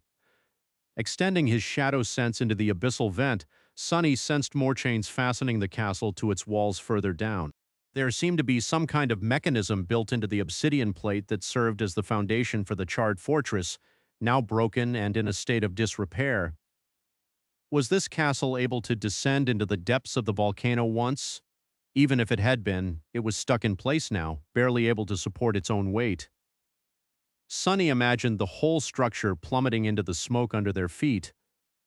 Extending his shadow sense into the abyssal vent, Sonny sensed more chains fastening the castle to its walls further down. There seemed to be some kind of mechanism built into the obsidian plate that served as the foundation for the charred fortress, now broken and in a state of disrepair. Was this castle able to descend into the depths of the volcano once? Even if it had been, it was stuck in place now, barely able to support its own weight. Sonny imagined the whole structure plummeting into the smoke under their feet.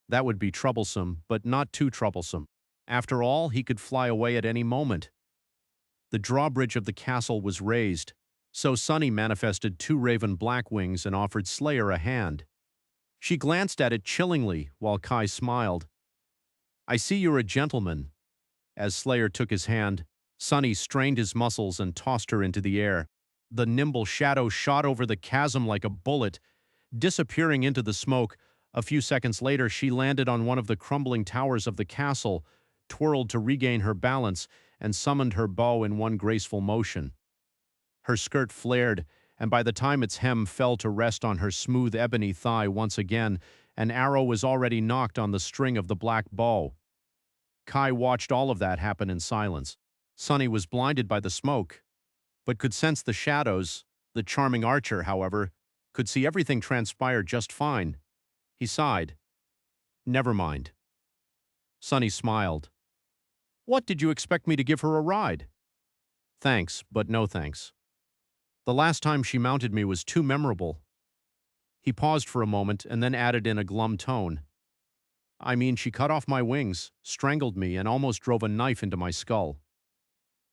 That would be troublesome, but not too troublesome. After all, he could fly away at any moment. The drawbridge of the castle was raised, so Sonny manifested two raven black wings and offered Slayer a hand. She glanced at it chillingly while Kai smiled. "I see you're a gentleman." As Slayer took his hand, Sonny strained his muscles and tossed her into the air. The nimble shadow shot over the chasm like a bullet, disappearing into the smoke. A few seconds later, she landed on one of the crumbling towers of the castle, twirled to regain her balance, and summoned her bow in one graceful motion. Her skirt flared, and by the time its hem fell to rest on her smooth ebony thigh once again, an arrow was already nocked on the string of the black bow. Kai watched all of that happen in silence. Sonny was blinded by the smoke, but could sense the shadows. The charming archer, however, could see everything transpire just fine. He sighed. "Never mind." Sonny smiled. "What, did you expect me to give her a ride?" "Thanks, but no thanks. The last time she mounted me was too memorable." He paused for a moment and then added in a glum tone, "I mean, she cut off my wings, strangled me, and almost drove a knife into my skull."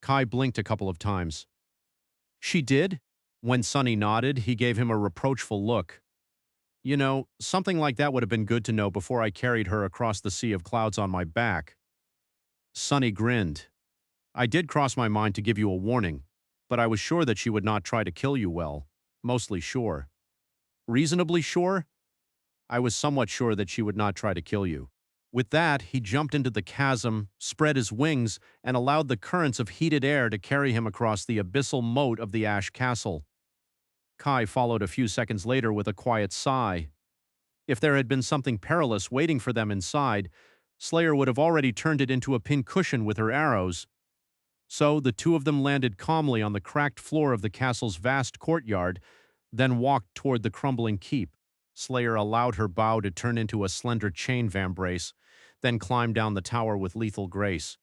Kai blinked a couple of times. "She did?" When Sonny nodded, he gave him a reproachful look. "You know, something like that would have been good to know before I carried her across the sea of clouds on my back." Sonny grinned. "I did cross my mind to give you a warning, but I was sure that she would not try to kill you well. Mostly sure." "Reasonably sure?" "I was somewhat sure that she would not try to kill you." With that, he jumped into the chasm, spread his wings, and allowed the currents of heated air to carry him across the abyssal moat of the Ash Castle. Kai followed a few seconds later with a quiet sigh. If there had been something perilous waiting for them inside, Slayer would have already turned it into a pincushion with her arrows. So the two of them landed calmly on the cracked floor of the castle's vast courtyard, then walked toward the crumbling keep. Slayer allowed her bow to turn into a slender chain vambrace, then climbed down the tower with lethal grace.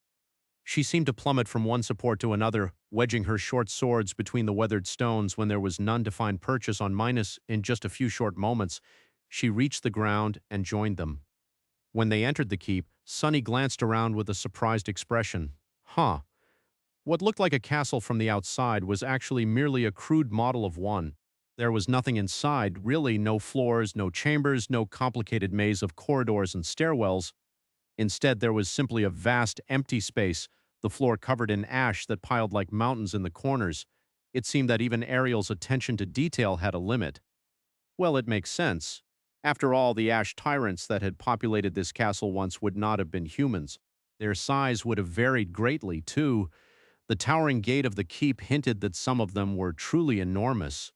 She seemed to plummet from one support to another, wedging her short swords between the weathered stones when there was none to find purchase on Minas. In just a few short moments, she reached the ground and joined them. When they entered the keep, Sonny glanced around with a surprised expression. Huh. What looked like a castle from the outside was actually merely a crude model of one. There was nothing inside, really, no floors, no chambers, no complicated maze of corridors and stairwells. Instead, there was simply a vast, empty space, the floor covered in ash that piled like mountains in the corners. It seemed that even Ariel's attention to detail had a limit. Well, it makes sense. After all, the ash tyrants that had populated this castle once would not have been humans. Their size would have varied greatly, too. The towering gate of the keep hinted that some of them were truly enormous.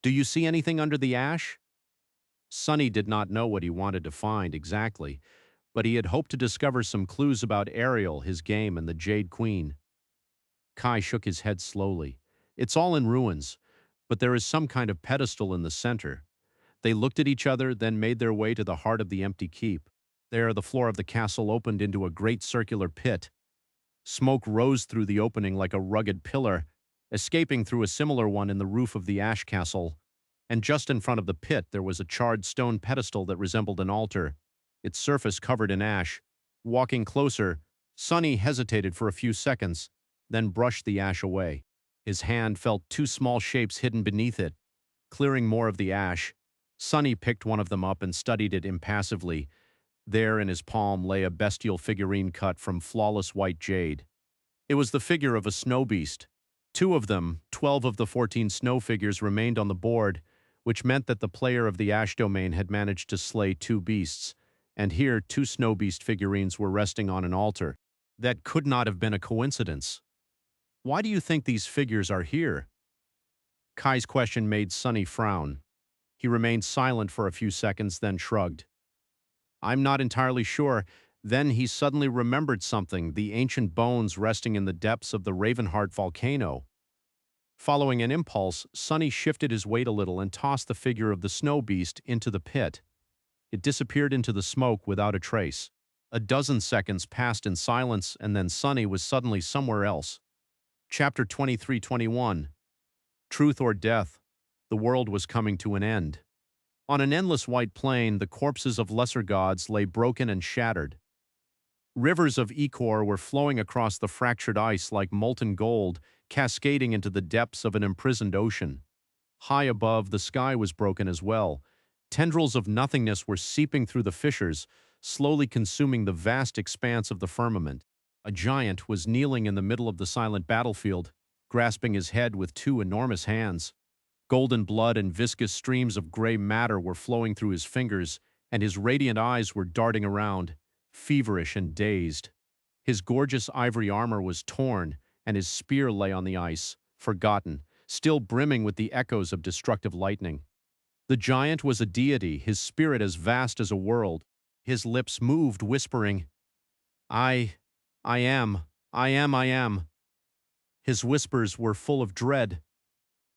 "Do you see anything under the ash?" Sonny did not know what he wanted to find exactly, but he had hoped to discover some clues about Ariel, his game, and the Jade Queen. Kai shook his head slowly. "It's all in ruins, but there is some kind of pedestal in the center." They looked at each other, then made their way to the heart of the empty keep. There, the floor of the castle opened into a great circular pit. Smoke rose through the opening like a rugged pillar, escaping through a similar one in the roof of the ash castle. And just in front of the pit, there was a charred stone pedestal that resembled an altar, its surface covered in ash. Walking closer, Sonny hesitated for a few seconds, then brushed the ash away. His hand felt two small shapes hidden beneath it. Clearing more of the ash, Sonny picked one of them up and studied it impassively. There in his palm lay a bestial figurine cut from flawless white jade. It was the figure of a snow beast, Two of them, 12 of the 14 snow figures, remained on the board, which meant that the player of the ash domain had managed to slay two beasts, and here two snow beast figurines were resting on an altar. That could not have been a coincidence. Why do you think these figures are here? Kai's question made Sunny frown. He remained silent for a few seconds, then shrugged. I'm not entirely sure. Then he suddenly remembered something, the ancient bones resting in the depths of the Ravenheart volcano. Following an impulse, Sunny shifted his weight a little and tossed the figure of the snow beast into the pit. It disappeared into the smoke without a trace. A dozen seconds passed in silence, and then Sunny was suddenly somewhere else. Chapter 23-21. Truth or Death. The world was coming to an end. On an endless white plain, the corpses of lesser gods lay broken and shattered. Rivers of ichor were flowing across the fractured ice like molten gold, cascading into the depths of an imprisoned ocean. High above, the sky was broken as well. Tendrils of nothingness were seeping through the fissures, slowly consuming the vast expanse of the firmament. A giant was kneeling in the middle of the silent battlefield, grasping his head with two enormous hands. Golden blood and viscous streams of gray matter were flowing through his fingers, and his radiant eyes were darting around, feverish and dazed. His gorgeous ivory armor was torn, and his spear lay on the ice, forgotten, still brimming with the echoes of destructive lightning. The giant was a deity, his spirit as vast as a world. His lips moved, whispering, I am, I am, I am. His whispers were full of dread.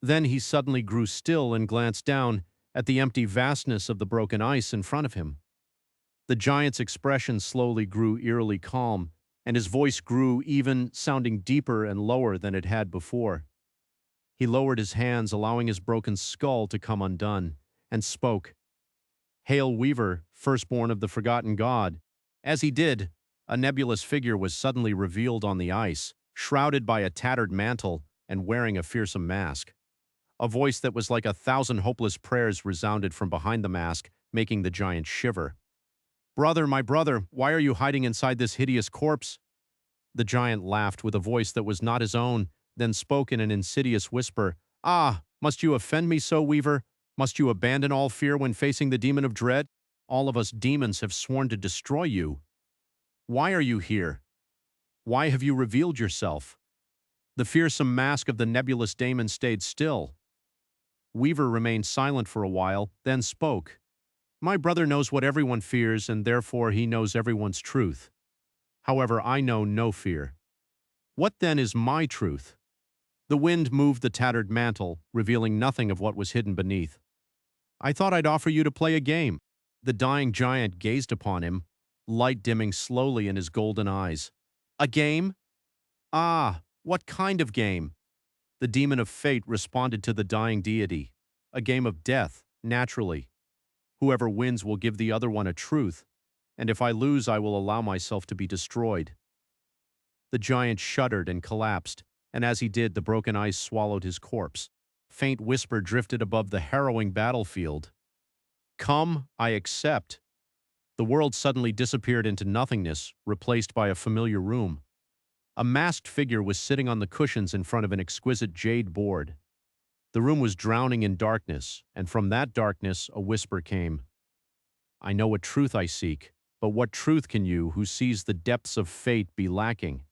Then he suddenly grew still and glanced down at the empty vastness of the broken ice in front of him. The giant's expression slowly grew eerily calm, and his voice grew even, sounding deeper and lower than it had before. He lowered his hands, allowing his broken skull to come undone, and spoke. Hail, Weaver, firstborn of the forgotten god. As he did, a nebulous figure was suddenly revealed on the ice, shrouded by a tattered mantle and wearing a fearsome mask. A voice that was like 1,000 hopeless prayers resounded from behind the mask, making the giant shiver. Brother, my brother, why are you hiding inside this hideous corpse? The giant laughed with a voice that was not his own, then spoke in an insidious whisper. Ah, must you offend me so, Weaver? Must you abandon all fear when facing the demon of dread? All of us demons have sworn to destroy you. Why are you here? Why have you revealed yourself? The fearsome mask of the nebulous daemon stayed still. Weaver remained silent for a while, then spoke. My brother knows what everyone fears, and therefore he knows everyone's truth. However, I know no fear. What then is my truth? The wind moved the tattered mantle, revealing nothing of what was hidden beneath. I thought I'd offer you to play a game. The dying giant gazed upon him, light dimming slowly in his golden eyes. A game? Ah, what kind of game? The demon of fate responded to the dying deity. A game of death, naturally. Whoever wins will give the other one a truth, and if I lose, I will allow myself to be destroyed. The giant shuddered and collapsed, and as he did, the broken ice swallowed his corpse. Faint whisper drifted above the harrowing battlefield. Come, I accept. The world suddenly disappeared into nothingness, replaced by a familiar room. A masked figure was sitting on the cushions in front of an exquisite jade board. The room was drowning in darkness, and from that darkness a whisper came. I know what truth I seek, but what truth can you, who sees the depths of fate, be lacking?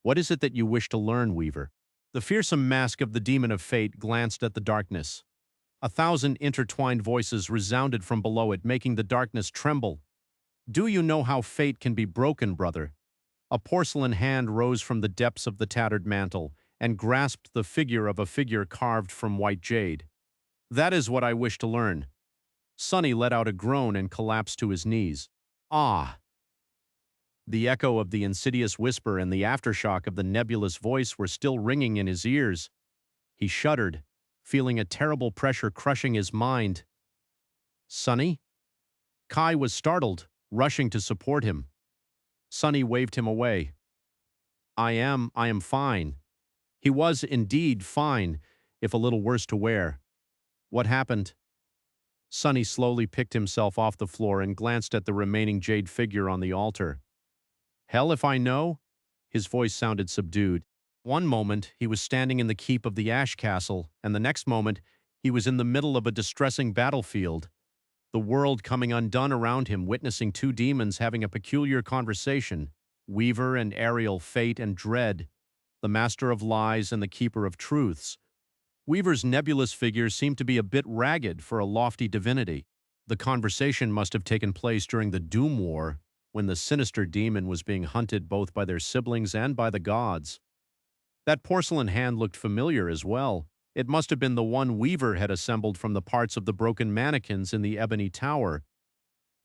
What is it that you wish to learn, Weaver? The fearsome mask of the demon of fate glanced at the darkness. 1,000 intertwined voices resounded from below it, making the darkness tremble. Do you know how fate can be broken, brother? A porcelain hand rose from the depths of the tattered mantle and grasped the figure of a figure carved from white jade. That is what I wish to learn. Sunny let out a groan and collapsed to his knees. Ah! The echo of the insidious whisper and the aftershock of the nebulous voice were still ringing in his ears. He shuddered, feeling a terrible pressure crushing his mind. Sunny? Kai was startled, rushing to support him. Sunny waved him away. I am fine. He was indeed fine, if a little worse to wear. What happened? Sunny slowly picked himself off the floor and glanced at the remaining jade figure on the altar. Hell if I know? His voice sounded subdued. One moment, he was standing in the keep of the Ash Castle, and the next moment, he was in the middle of a distressing battlefield, the world coming undone around him, witnessing two demons having a peculiar conversation, Weaver and Ariel, fate and dread, the master of lies and the keeper of truths. Weaver's nebulous figure seemed to be a bit ragged for a lofty divinity. The conversation must have taken place during the Doom War, when the sinister demon was being hunted both by their siblings and by the gods. That porcelain hand looked familiar as well. It must have been the one Weaver had assembled from the parts of the broken mannequins in the Ebony Tower.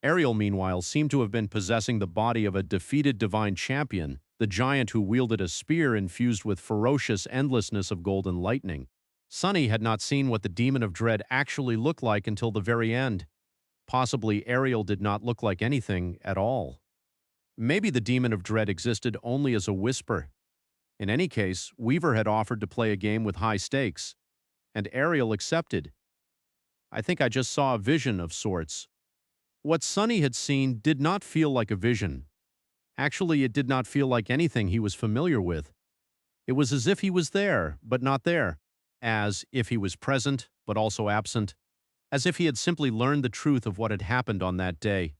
Ariel, meanwhile, seemed to have been possessing the body of a defeated divine champion, the giant who wielded a spear infused with ferocious endlessness of golden lightning. Sunny had not seen what the demon of dread actually looked like until the very end. Possibly Ariel did not look like anything at all. Maybe the demon of dread existed only as a whisper. In any case, Weaver had offered to play a game with high stakes, and Ariel accepted. I think I just saw a vision of sorts. What Sunny had seen did not feel like a vision. Actually, it did not feel like anything he was familiar with. It was as if he was there, but not there. As if he was present, but also absent. As if he had simply learned the truth of what had happened on that day.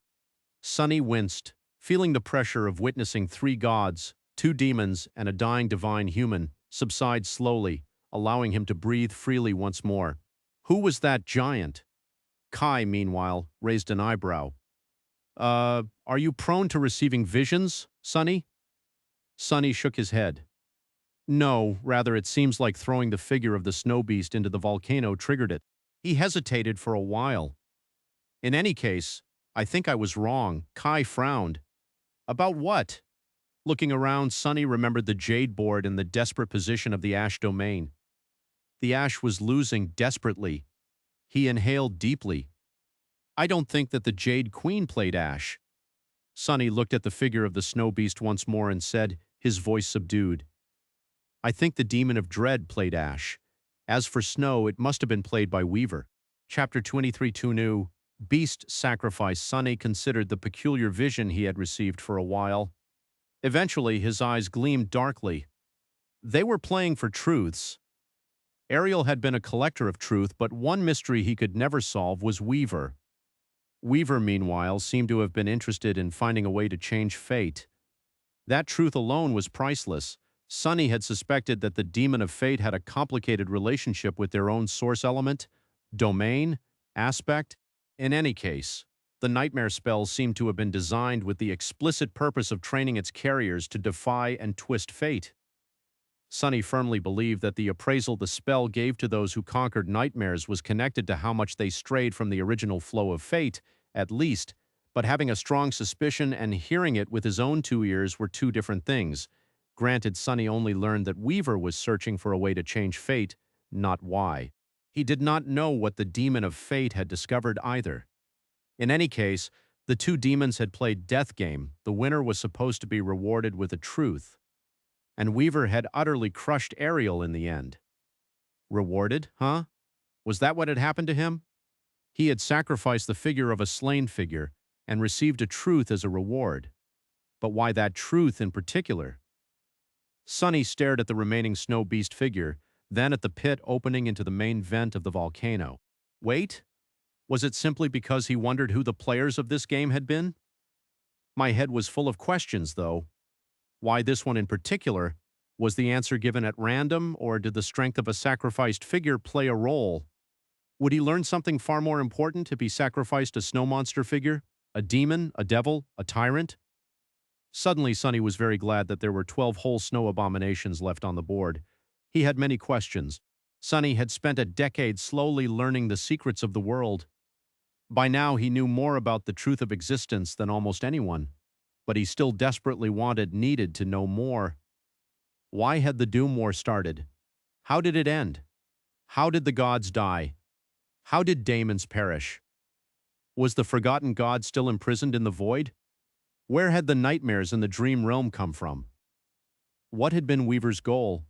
Sunny winced, feeling the pressure of witnessing three gods, two demons, and a dying divine human, subside slowly, allowing him to breathe freely once more. Who was that giant? Kai, meanwhile, raised an eyebrow. Are you prone to receiving visions, Sunny? Sunny shook his head. No, rather it seems like throwing the figure of the snow beast into the volcano triggered it. He hesitated for a while. In any case, I think I was wrong. Kai frowned. About what? Looking around, Sunny remembered the jade board and the desperate position of the Ash domain. The Ash was losing desperately. He inhaled deeply. I don't think that the Jade Queen played Ash. Sunny looked at the figure of the snow beast once more and said, his voice subdued. I think the Demon of Dread played Ash. As for Snow, it must have been played by Weaver. Chapter 23 New Beast Sacrifice. Sunny considered the peculiar vision he had received for a while. Eventually, his eyes gleamed darkly. They were playing for truths. Ariel had been a collector of truth, but one mystery he could never solve was Weaver. Weaver, meanwhile, seemed to have been interested in finding a way to change fate. That truth alone was priceless. Sunny had suspected that the demon of fate had a complicated relationship with their own source element, domain, aspect. In any case, the nightmare spell seemed to have been designed with the explicit purpose of training its carriers to defy and twist fate. Sunny firmly believed that the appraisal the spell gave to those who conquered nightmares was connected to how much they strayed from the original flow of fate, at least, but having a strong suspicion and hearing it with his own two ears were two different things. Granted, Sunny only learned that Weaver was searching for a way to change fate, not why. He did not know what the demon of fate had discovered either. In any case, the two demons had played death game. The winner was supposed to be rewarded with a truth. And Weaver had utterly crushed Ariel in the end. Rewarded, huh? Was that what had happened to him? He had sacrificed the figure of a slain figure and received a truth as a reward. But why that truth in particular? Sunny stared at the remaining snow beast figure, then at the pit opening into the main vent of the volcano. Wait? Was it simply because he wondered who the players of this game had been? My head was full of questions, though. Why this one in particular? Was the answer given at random, or did the strength of a sacrificed figure play a role? Would he learn something far more important if he sacrificed a snow monster figure? A demon? A devil? A tyrant? Suddenly, Sunny was very glad that there were 12 whole snow abominations left on the board. He had many questions. Sunny had spent a decade slowly learning the secrets of the world. By now, he knew more about the truth of existence than almost anyone. But he still desperately needed to know more. Why had the Doom War started? How did it end? How did the gods die? How did daemons perish? Was the forgotten god still imprisoned in the void? Where had the nightmares in the dream realm come from? What had been Weaver's goal?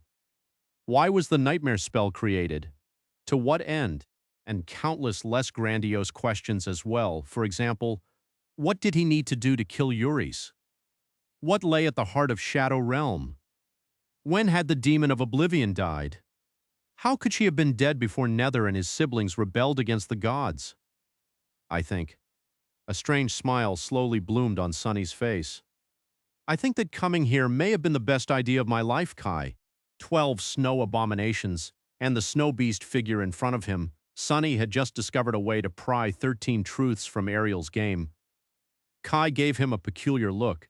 Why was the nightmare spell created? To what end? And countless less grandiose questions as well. For example, what did he need to do to kill Uris? What lay at the heart of Shadow Realm? When had the demon of oblivion died? How could she have been dead before Nether and his siblings rebelled against the gods? I think. A strange smile slowly bloomed on Sunny's face. I think that coming here may have been the best idea of my life, Kai. 12 snow abominations, and the snow beast figure in front of him. Sunny had just discovered a way to pry 13 truths from Ariel's game. Kai gave him a peculiar look.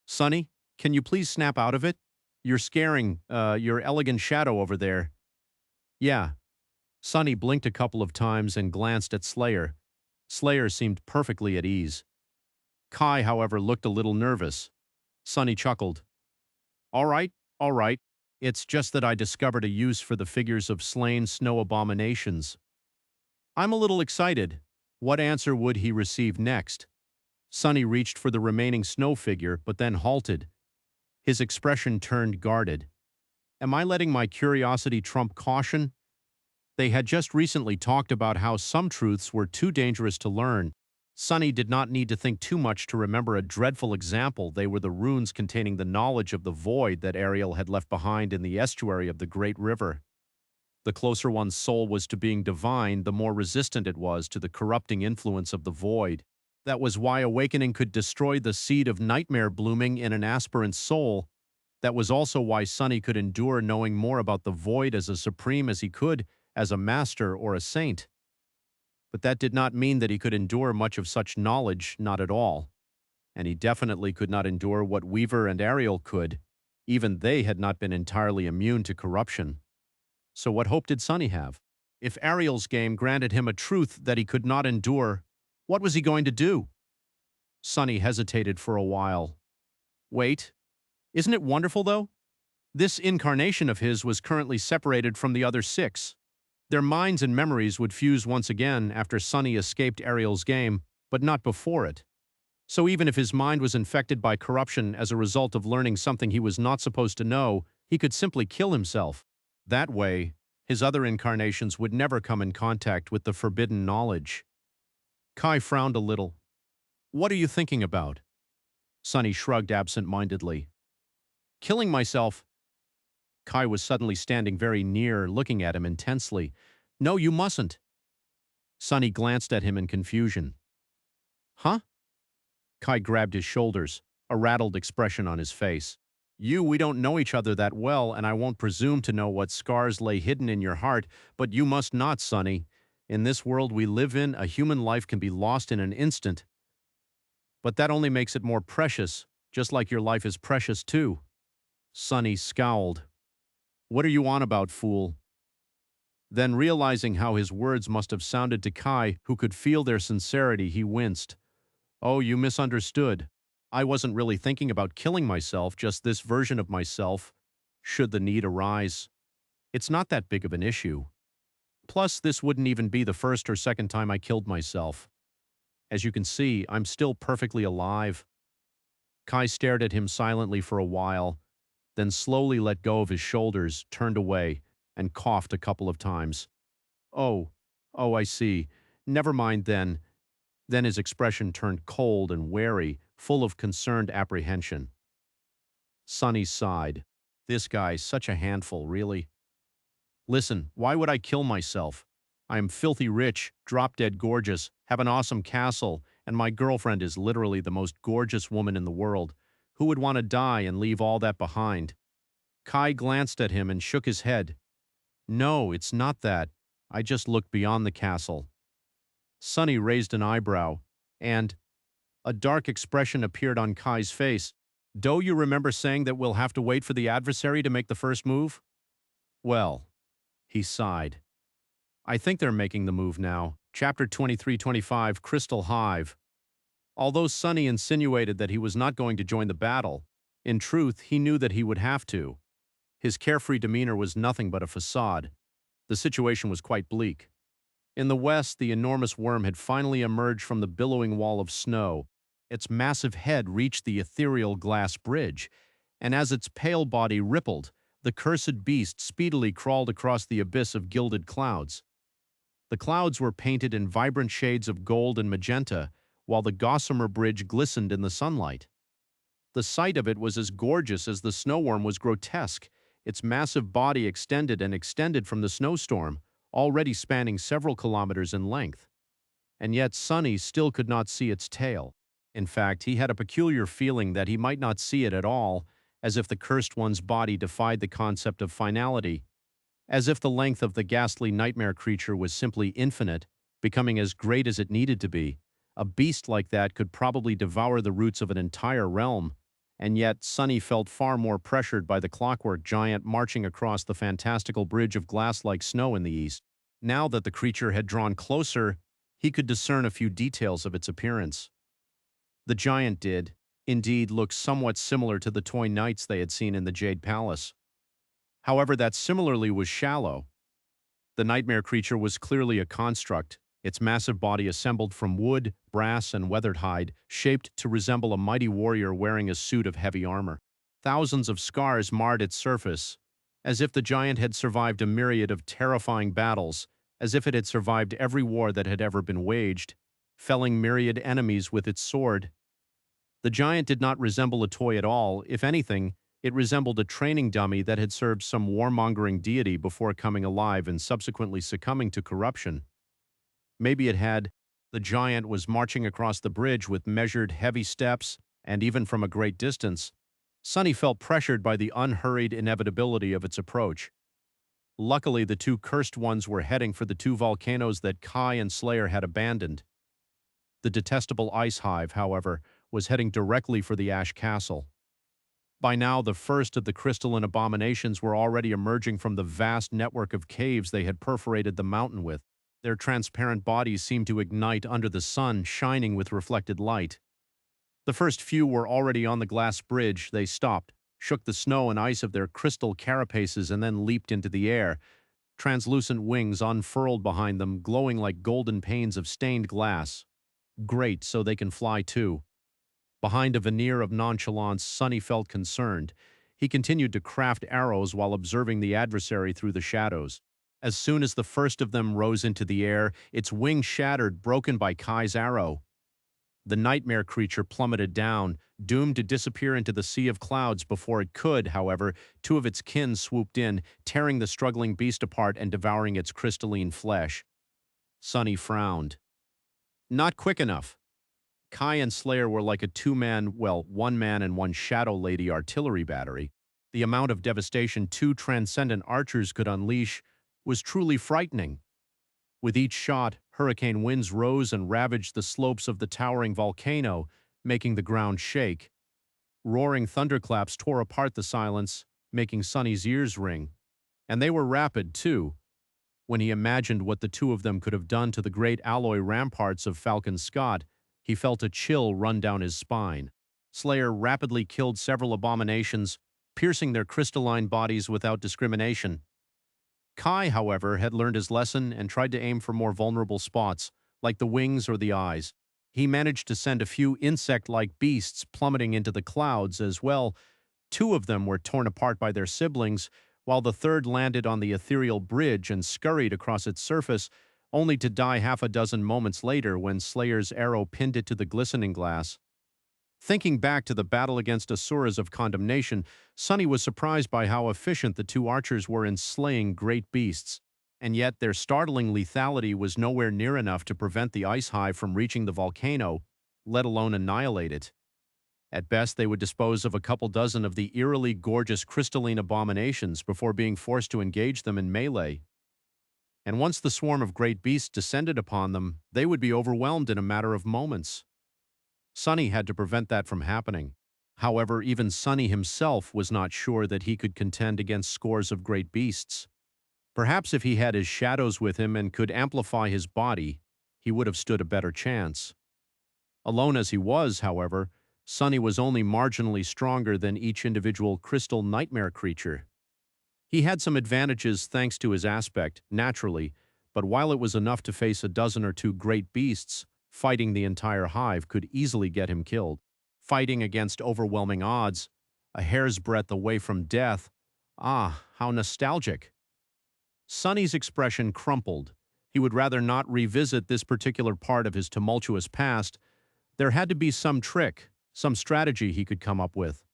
Sunny, can you please snap out of it? You're scaring, your elegant shadow over there. Yeah. Sunny blinked a couple of times and glanced at Slayer. Slayer seemed perfectly at ease. Kai, however, looked a little nervous. Sunny chuckled. All right, all right. It's just that I discovered a use for the figures of slain snow abominations. I'm a little excited. What answer would he receive next? Sunny reached for the remaining snow figure, but then halted. His expression turned guarded. Am I letting my curiosity trump caution? They had just recently talked about how some truths were too dangerous to learn. Sunny did not need to think too much to remember a dreadful example. They were the runes containing the knowledge of the void that Ariel had left behind in the estuary of the great river. The closer one's soul was to being divine, the more resistant it was to the corrupting influence of the void. That was why awakening could destroy the seed of nightmare blooming in an aspirant's soul. That was also why Sunny could endure knowing more about the void as a supreme as he could, as a master or a saint. But that did not mean that he could endure much of such knowledge, not at all. And he definitely could not endure what Weaver and Ariel could. Even they had not been entirely immune to corruption. So what hope did Sunny have? If Ariel's game granted him a truth that he could not endure, what was he going to do? Sunny hesitated for a while. Wait, isn't it wonderful, though? This incarnation of his was currently separated from the other 6. Their minds and memories would fuse once again after Sunny escaped Ariel's game, but not before it. So even if his mind was infected by corruption as a result of learning something he was not supposed to know, he could simply kill himself. That way, his other incarnations would never come in contact with the forbidden knowledge. Kai frowned a little. What are you thinking about? Sunny shrugged absent-mindedly. Killing myself. Kai was suddenly standing very near, looking at him intensely. No, you mustn't. Sunny glanced at him in confusion. Huh? Kai grabbed his shoulders, a rattled expression on his face. We don't know each other that well, and I won't presume to know what scars lay hidden in your heart, but you must not, Sunny. In this world we live in, a human life can be lost in an instant. But that only makes it more precious, just like your life is precious too. Sunny scowled. What are you on about, fool? Then, realizing how his words must have sounded to Kai, who could feel their sincerity, he winced. Oh, you misunderstood. I wasn't really thinking about killing myself, just this version of myself, should the need arise. It's not that big of an issue. Plus, this wouldn't even be the first or second time I killed myself. As you can see, I'm still perfectly alive. Kai stared at him silently for a while, then slowly let go of his shoulders, turned away, and coughed a couple of times. Oh, I see. Never mind then. Then his expression turned cold and wary, full of concerned apprehension. Sunny sighed. This guy's such a handful, really. Listen, why would I kill myself? I am filthy rich, drop-dead gorgeous, have an awesome castle, and my girlfriend is literally the most gorgeous woman in the world. Who would want to die and leave all that behind? Kai glanced at him and shook his head. No, it's not that. I just looked beyond the castle. Sunny raised an eyebrow, and a dark expression appeared on Kai's face. Do you remember saying that we'll have to wait for the adversary to make the first move? Well, he sighed. I think they're making the move now. Chapter 23-25, Crystal Hive. Although Sunny insinuated that he was not going to join the battle, in truth, he knew that he would have to. His carefree demeanor was nothing but a facade. The situation was quite bleak. In the west, the enormous worm had finally emerged from the billowing wall of snow. Its massive head reached the ethereal glass bridge, and as its pale body rippled, the cursed beast speedily crawled across the abyss of gilded clouds. The clouds were painted in vibrant shades of gold and magenta, while the gossamer bridge glistened in the sunlight. The sight of it was as gorgeous as the snowworm was grotesque, its massive body extended and extended from the snowstorm, already spanning several kilometers in length. And yet Sonny still could not see its tail. In fact, he had a peculiar feeling that he might not see it at all, as if the cursed one's body defied the concept of finality, as if the length of the ghastly nightmare creature was simply infinite, becoming as great as it needed to be. A beast like that could probably devour the roots of an entire realm, and yet Sonny felt far more pressured by the clockwork giant marching across the fantastical bridge of glass-like snow in the east. Now that the creature had drawn closer, he could discern a few details of its appearance. The giant did, indeed, look somewhat similar to the toy knights they had seen in the Jade Palace. However, that similarly was shallow. The nightmare creature was clearly a construct, its massive body assembled from wood, brass, and weathered hide, shaped to resemble a mighty warrior wearing a suit of heavy armor. Thousands of scars marred its surface, as if the giant had survived a myriad of terrifying battles, as if it had survived every war that had ever been waged, felling myriad enemies with its sword. The giant did not resemble a toy at all. If anything, it resembled a training dummy that had served some warmongering deity before coming alive and subsequently succumbing to corruption. Maybe it had. The giant was marching across the bridge with measured, heavy steps, and even from a great distance, Sonny felt pressured by the unhurried inevitability of its approach. Luckily, the two cursed ones were heading for the two volcanoes that Kai and Slayer had abandoned. The detestable ice hive, however, was heading directly for the Ash Castle. By now, the first of the crystalline abominations were already emerging from the vast network of caves they had perforated the mountain with. Their transparent bodies seemed to ignite under the sun, shining with reflected light. The first few were already on the glass bridge. They stopped, shook the snow and ice of their crystal carapaces, and then leaped into the air. Translucent wings unfurled behind them, glowing like golden panes of stained glass. Great, so they can fly too. Behind a veneer of nonchalance, Sonny felt concerned. He continued to craft arrows while observing the adversary through the shadows. As soon as the first of them rose into the air, its wing shattered, broken by Kai's arrow. The nightmare creature plummeted down, doomed to disappear into the sea of clouds before it could. However, two of its kin swooped in, tearing the struggling beast apart and devouring its crystalline flesh. Sonny frowned. Not quick enough. Kai and Slayer were like a one man and one shadow lady artillery battery. The amount of devastation two transcendent archers could unleash was truly frightening. With each shot, hurricane winds rose and ravaged the slopes of the towering volcano, making the ground shake. Roaring thunderclaps tore apart the silence, making Sonny's ears ring. And they were rapid, too. When he imagined what the two of them could have done to the great alloy ramparts of Falcon Scott, he felt a chill run down his spine. Slayer rapidly killed several abominations, piercing their crystalline bodies without discrimination. Kai, however, had learned his lesson and tried to aim for more vulnerable spots, like the wings or the eyes. He managed to send a few insect-like beasts plummeting into the clouds as well. Two of them were torn apart by their siblings, while the third landed on the ethereal bridge and scurried across its surface, only to die half a dozen moments later when Slayer's arrow pinned it to the glistening glass. Thinking back to the battle against Asuras of Condemnation, Sonny was surprised by how efficient the two archers were in slaying great beasts, and yet their startling lethality was nowhere near enough to prevent the ice hive from reaching the volcano, let alone annihilate it. At best, they would dispose of a couple dozen of the eerily gorgeous crystalline abominations before being forced to engage them in melee. And once the swarm of great beasts descended upon them, they would be overwhelmed in a matter of moments. Sonny had to prevent that from happening. However, even Sonny himself was not sure that he could contend against scores of great beasts. Perhaps if he had his shadows with him and could amplify his body, he would have stood a better chance. Alone as he was, however, Sonny was only marginally stronger than each individual crystal nightmare creature. He had some advantages thanks to his aspect, naturally, but while it was enough to face a dozen or two great beasts, fighting the entire hive could easily get him killed. Fighting against overwhelming odds, a hair's breadth away from death. Ah, how nostalgic. Sonny's expression crumpled. He would rather not revisit this particular part of his tumultuous past. There had to be some trick, some strategy he could come up with.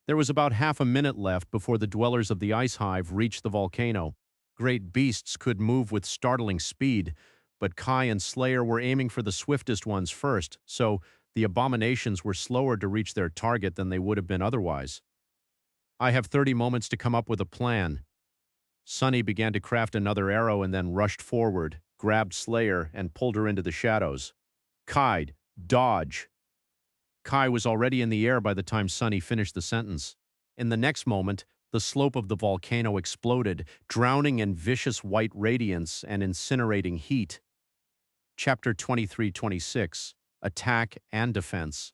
There was about half a minute left before the dwellers of the ice hive reached the volcano. Great beasts could move with startling speed, but Kai and Slayer were aiming for the swiftest ones first, so the abominations were slower to reach their target than they would have been otherwise. I have 30 moments to come up with a plan. Sunny began to craft another arrow and then rushed forward, grabbed Slayer, and pulled her into the shadows. Kai, dodge! Kai was already in the air by the time Sunny finished the sentence. In the next moment, the slope of the volcano exploded, drowning in vicious white radiance and incinerating heat. Chapter 23-26, Attack and Defense.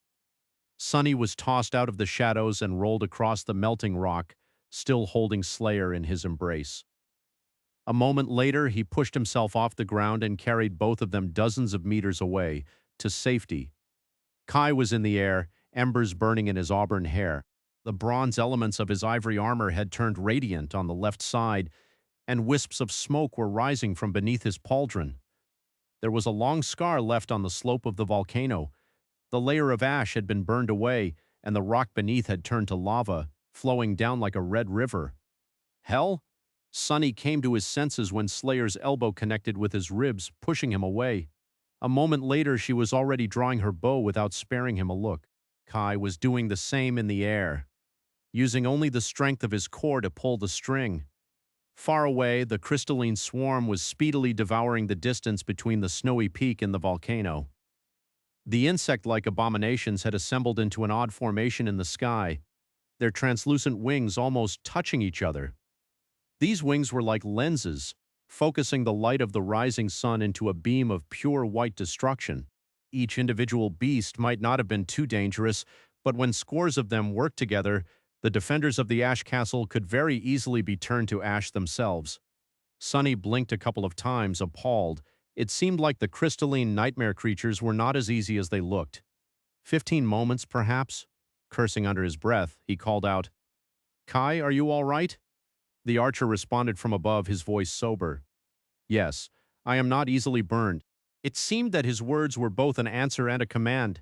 Sunny was tossed out of the shadows and rolled across the melting rock, still holding Slayer in his embrace. A moment later, he pushed himself off the ground and carried both of them dozens of meters away, to safety. Kai was in the air, embers burning in his auburn hair. The bronze elements of his ivory armor had turned radiant on the left side, and wisps of smoke were rising from beneath his pauldron. There was a long scar left on the slope of the volcano. The layer of ash had been burned away, and the rock beneath had turned to lava, flowing down like a red river. Hell? Sunny came to his senses when Slayer's elbow connected with his ribs, pushing him away. A moment later, she was already drawing her bow without sparing him a look. Kai was doing the same in the air, using only the strength of his core to pull the string. Far away, the crystalline swarm was speedily devouring the distance between the snowy peak and the volcano. The insect-like abominations had assembled into an odd formation in the sky, their translucent wings almost touching each other. These wings were like lenses, focusing the light of the rising sun into a beam of pure white destruction. Each individual beast might not have been too dangerous, but when scores of them worked together, the defenders of the Ash Castle could very easily be turned to ash themselves. Sunny blinked a couple of times, appalled. It seemed like the crystalline nightmare creatures were not as easy as they looked. 15 moments, perhaps? Cursing under his breath, he called out, "Kai, are you all right?" The archer responded from above, his voice sober. "Yes, I am not easily burned." It seemed that his words were both an answer and a command.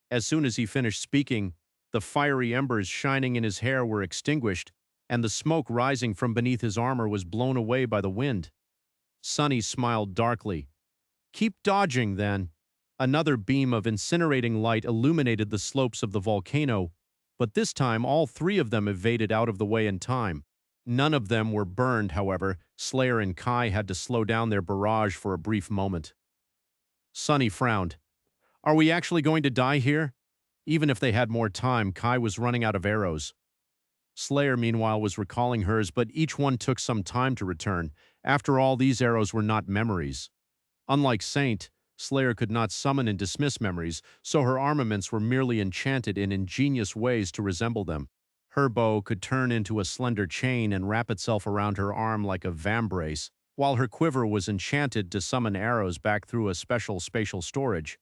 As soon as he finished speaking, the fiery embers shining in his hair were extinguished, and the smoke rising from beneath his armor was blown away by the wind. Sunny smiled darkly. "Keep dodging, then." Another beam of incinerating light illuminated the slopes of the volcano, but this time all three of them evaded out of the way in time. None of them were burned, however. Slayer and Kai had to slow down their barrage for a brief moment. Sunny frowned. "Are we actually going to die here?" Even if they had more time, Kai was running out of arrows. Slayer, meanwhile, was recalling hers, but each one took some time to return. After all, these arrows were not memories. Unlike Saint, Slayer could not summon and dismiss memories, so her armaments were merely enchanted in ingenious ways to resemble them. Her bow could turn into a slender chain and wrap itself around her arm like a vambrace, while her quiver was enchanted to summon arrows back through a special spatial storage.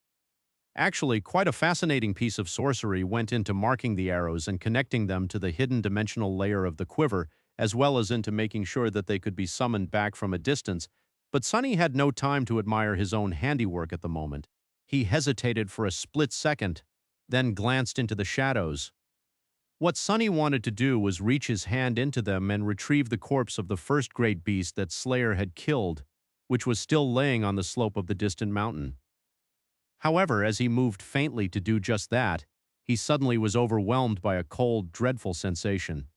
Actually, quite a fascinating piece of sorcery went into marking the arrows and connecting them to the hidden dimensional layer of the quiver, as well as into making sure that they could be summoned back from a distance. But Sunny had no time to admire his own handiwork at the moment. He hesitated for a split second, then glanced into the shadows. What Sunny wanted to do was reach his hand into them and retrieve the corpse of the first great beast that Slayer had killed, which was still laying on the slope of the distant mountain. However, as he moved faintly to do just that, he suddenly was overwhelmed by a cold, dreadful sensation.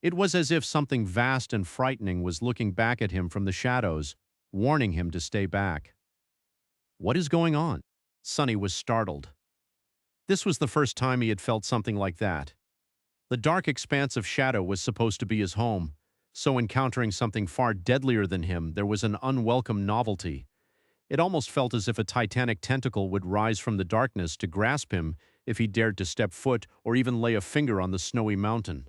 It was as if something vast and frightening was looking back at him from the shadows, warning him to stay back. What is going on? Sunny was startled. This was the first time he had felt something like that. The dark expanse of shadow was supposed to be his home, so encountering something far deadlier than him, there was an unwelcome novelty. It almost felt as if a titanic tentacle would rise from the darkness to grasp him if he dared to step foot or even lay a finger on the snowy mountain.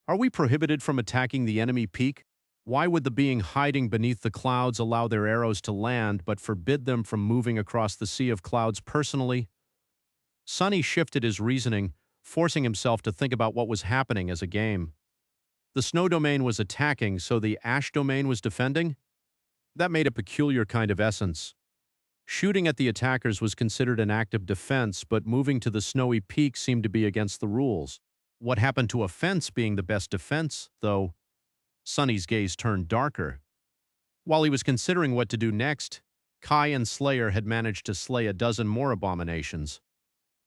Are we prohibited from attacking the enemy peak? Why would the being hiding beneath the clouds allow their arrows to land but forbid them from moving across the sea of clouds personally? Sunny shifted his reasoning, forcing himself to think about what was happening as a game. The snow domain was attacking, so the ash domain was defending? That made a peculiar kind of essence. Shooting at the attackers was considered an act of defense, but moving to the snowy peak seemed to be against the rules. What happened to a fence being the best defense, though? Sonny's gaze turned darker. While he was considering what to do next, Kai and Slayer had managed to slay a dozen more abominations.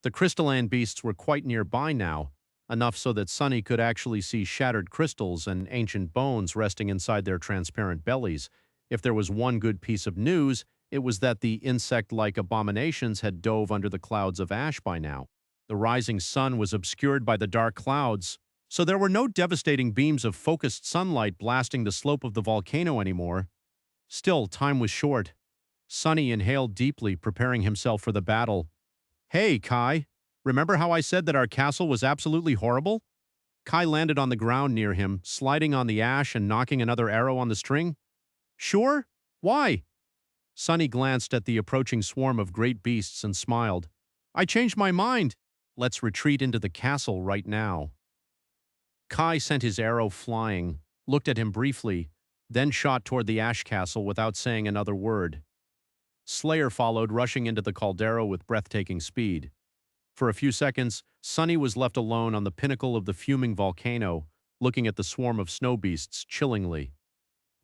The crystalline beasts were quite nearby now, enough so that Sonny could actually see shattered crystals and ancient bones resting inside their transparent bellies. If there was one good piece of news, it was that the insect-like abominations had dove under the clouds of ash by now. The rising sun was obscured by the dark clouds, so there were no devastating beams of focused sunlight blasting the slope of the volcano anymore. Still, time was short. Sonny inhaled deeply, preparing himself for the battle. "Hey, Kai, remember how I said that our castle was absolutely horrible?" Kai landed on the ground near him, sliding on the ash and knocking another arrow on the string. "Sure? Why?" Sonny glanced at the approaching swarm of great beasts and smiled. "I changed my mind. Let's retreat into the castle right now." Kai sent his arrow flying, looked at him briefly, then shot toward the ash castle without saying another word. Slayer followed, rushing into the caldera with breathtaking speed. For a few seconds, Sonny was left alone on the pinnacle of the fuming volcano, looking at the swarm of snow beasts chillingly.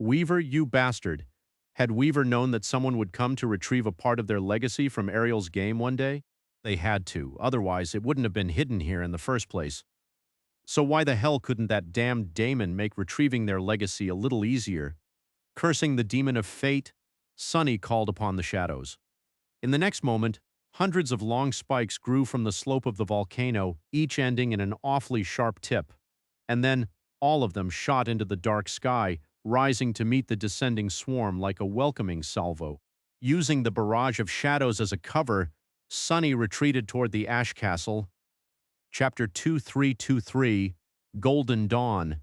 Weaver, you bastard. Had Weaver known that someone would come to retrieve a part of their legacy from Ariel's game one day? They had to, otherwise it wouldn't have been hidden here in the first place. So why the hell couldn't that damned Damon make retrieving their legacy a little easier? Cursing the demon of fate, Sonny called upon the shadows. In the next moment, hundreds of long spikes grew from the slope of the volcano, each ending in an awfully sharp tip. And then, all of them shot into the dark sky, rising to meet the descending swarm like a welcoming salvo. Using the barrage of shadows as a cover, Sonny retreated toward the ash castle. Chapter 2323, Golden Dawn.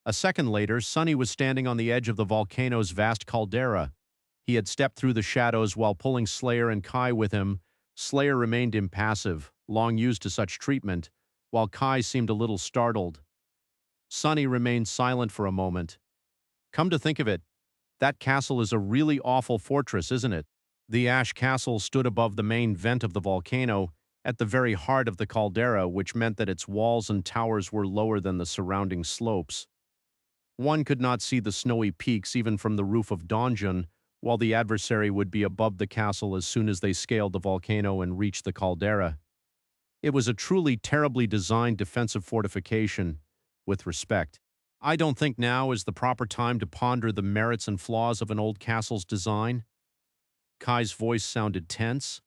A second later, Sonny was standing on the edge of the volcano's vast caldera. He had stepped through the shadows while pulling Slayer and Kai with him. Slayer remained impassive, long used to such treatment, while Kai seemed a little startled. Sonny remained silent for a moment. "Come to think of it, that castle is a really awful fortress, isn't it?" The ash castle stood above the main vent of the volcano, at the very heart of the caldera, which meant that its walls and towers were lower than the surrounding slopes. One could not see the snowy peaks even from the roof of Donjon, while the adversary would be above the castle as soon as they scaled the volcano and reached the caldera. It was a truly terribly designed defensive fortification, with respect. I don't think now is the proper time to ponder the merits and flaws of an old castle's design. Kai's voice sounded tense.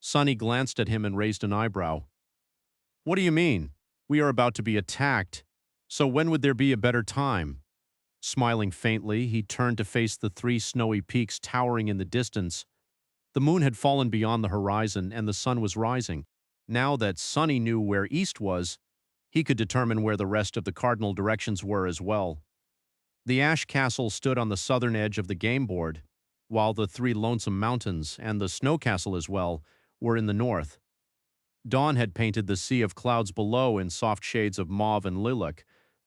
Sonny glanced at him and raised an eyebrow. "What do you mean? We are about to be attacked. So when would there be a better time?" Smiling faintly, he turned to face the three snowy peaks towering in the distance. The moon had fallen beyond the horizon and the sun was rising. Now that Sonny knew where east was, he could determine where the rest of the cardinal directions were as well. The ash castle stood on the southern edge of the game board, while the three lonesome mountains, and the snow castle as well, were in the north. Dawn had painted the sea of clouds below in soft shades of mauve and lilac.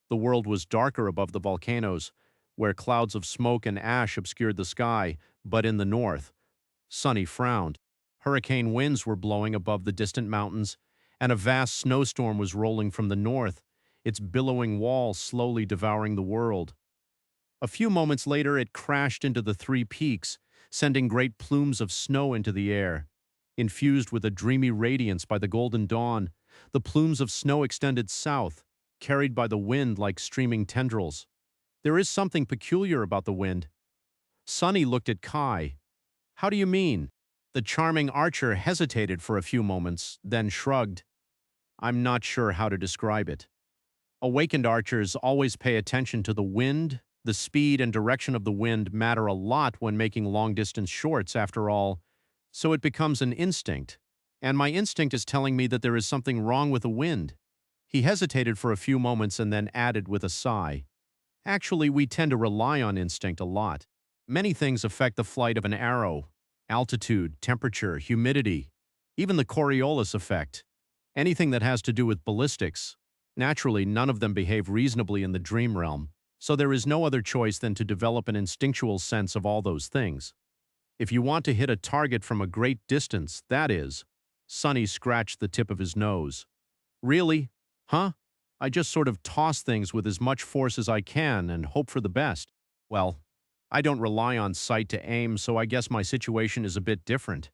The world was darker above the volcanoes, where clouds of smoke and ash obscured the sky, but in the north, Sonny frowned. Hurricane winds were blowing above the distant mountains, and a vast snowstorm was rolling from the north, its billowing wall slowly devouring the world. A few moments later, it crashed into the three peaks, sending great plumes of snow into the air. Infused with a dreamy radiance by the golden dawn, the plumes of snow extended south, carried by the wind like streaming tendrils. There is something peculiar about the wind. Sonny looked at Kai. "How do you mean?" The charming archer hesitated for a few moments, then shrugged. "I'm not sure how to describe it. Awakened archers always pay attention to the wind. The speed and direction of the wind matter a lot when making long-distance shorts, after all, so it becomes an instinct. And my instinct is telling me that there is something wrong with the wind." He hesitated for a few moments and then added with a sigh. "Actually, we tend to rely on instinct a lot. Many things affect the flight of an arrow: altitude, temperature, humidity, even the Coriolis effect. Anything that has to do with ballistics. Naturally, none of them behave reasonably in the dream realm, so there is no other choice than to develop an instinctual sense of all those things. If you want to hit a target from a great distance, that is." Sonny scratched the tip of his nose. "Really? Huh? I just sort of toss things with as much force as I can and hope for the best. Well, I don't rely on sight to aim, so I guess my situation is a bit different.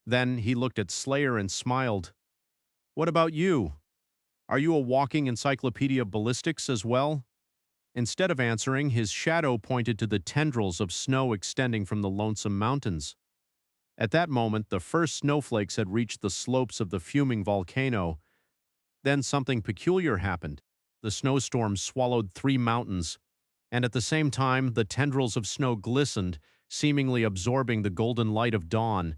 Then he looked at Slayer and smiled. What about you? Are you a walking encyclopedia of ballistics as well? Instead of answering, his shadow pointed to the tendrils of snow extending from the lonesome mountains. At that moment, the first snowflakes had reached the slopes of the fuming volcano. Then something peculiar happened. The snowstorm swallowed 3 mountains, and at the same time, the tendrils of snow glistened, seemingly absorbing the golden light of dawn.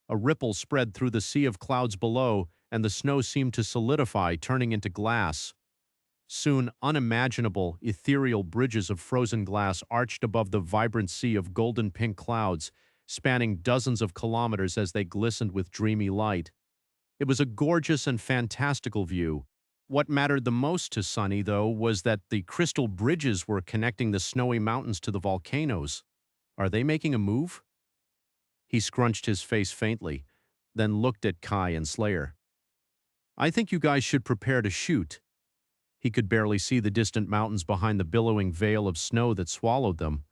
A ripple spread through the sea of clouds below, and the snow seemed to solidify, turning into glass. Soon, unimaginable, ethereal bridges of frozen glass arched above the vibrant sea of golden pink clouds, spanning dozens of kilometers as they glistened with dreamy light. It was a gorgeous and fantastical view. What mattered the most to Sunny, though, was that the crystal bridges were connecting the snowy mountains to the volcanoes. Are they making a move? He scrunched his face faintly, then looked at Kai and Slayer. I think you guys should prepare to shoot. He could barely see the distant mountains behind the billowing veil of snow that swallowed them.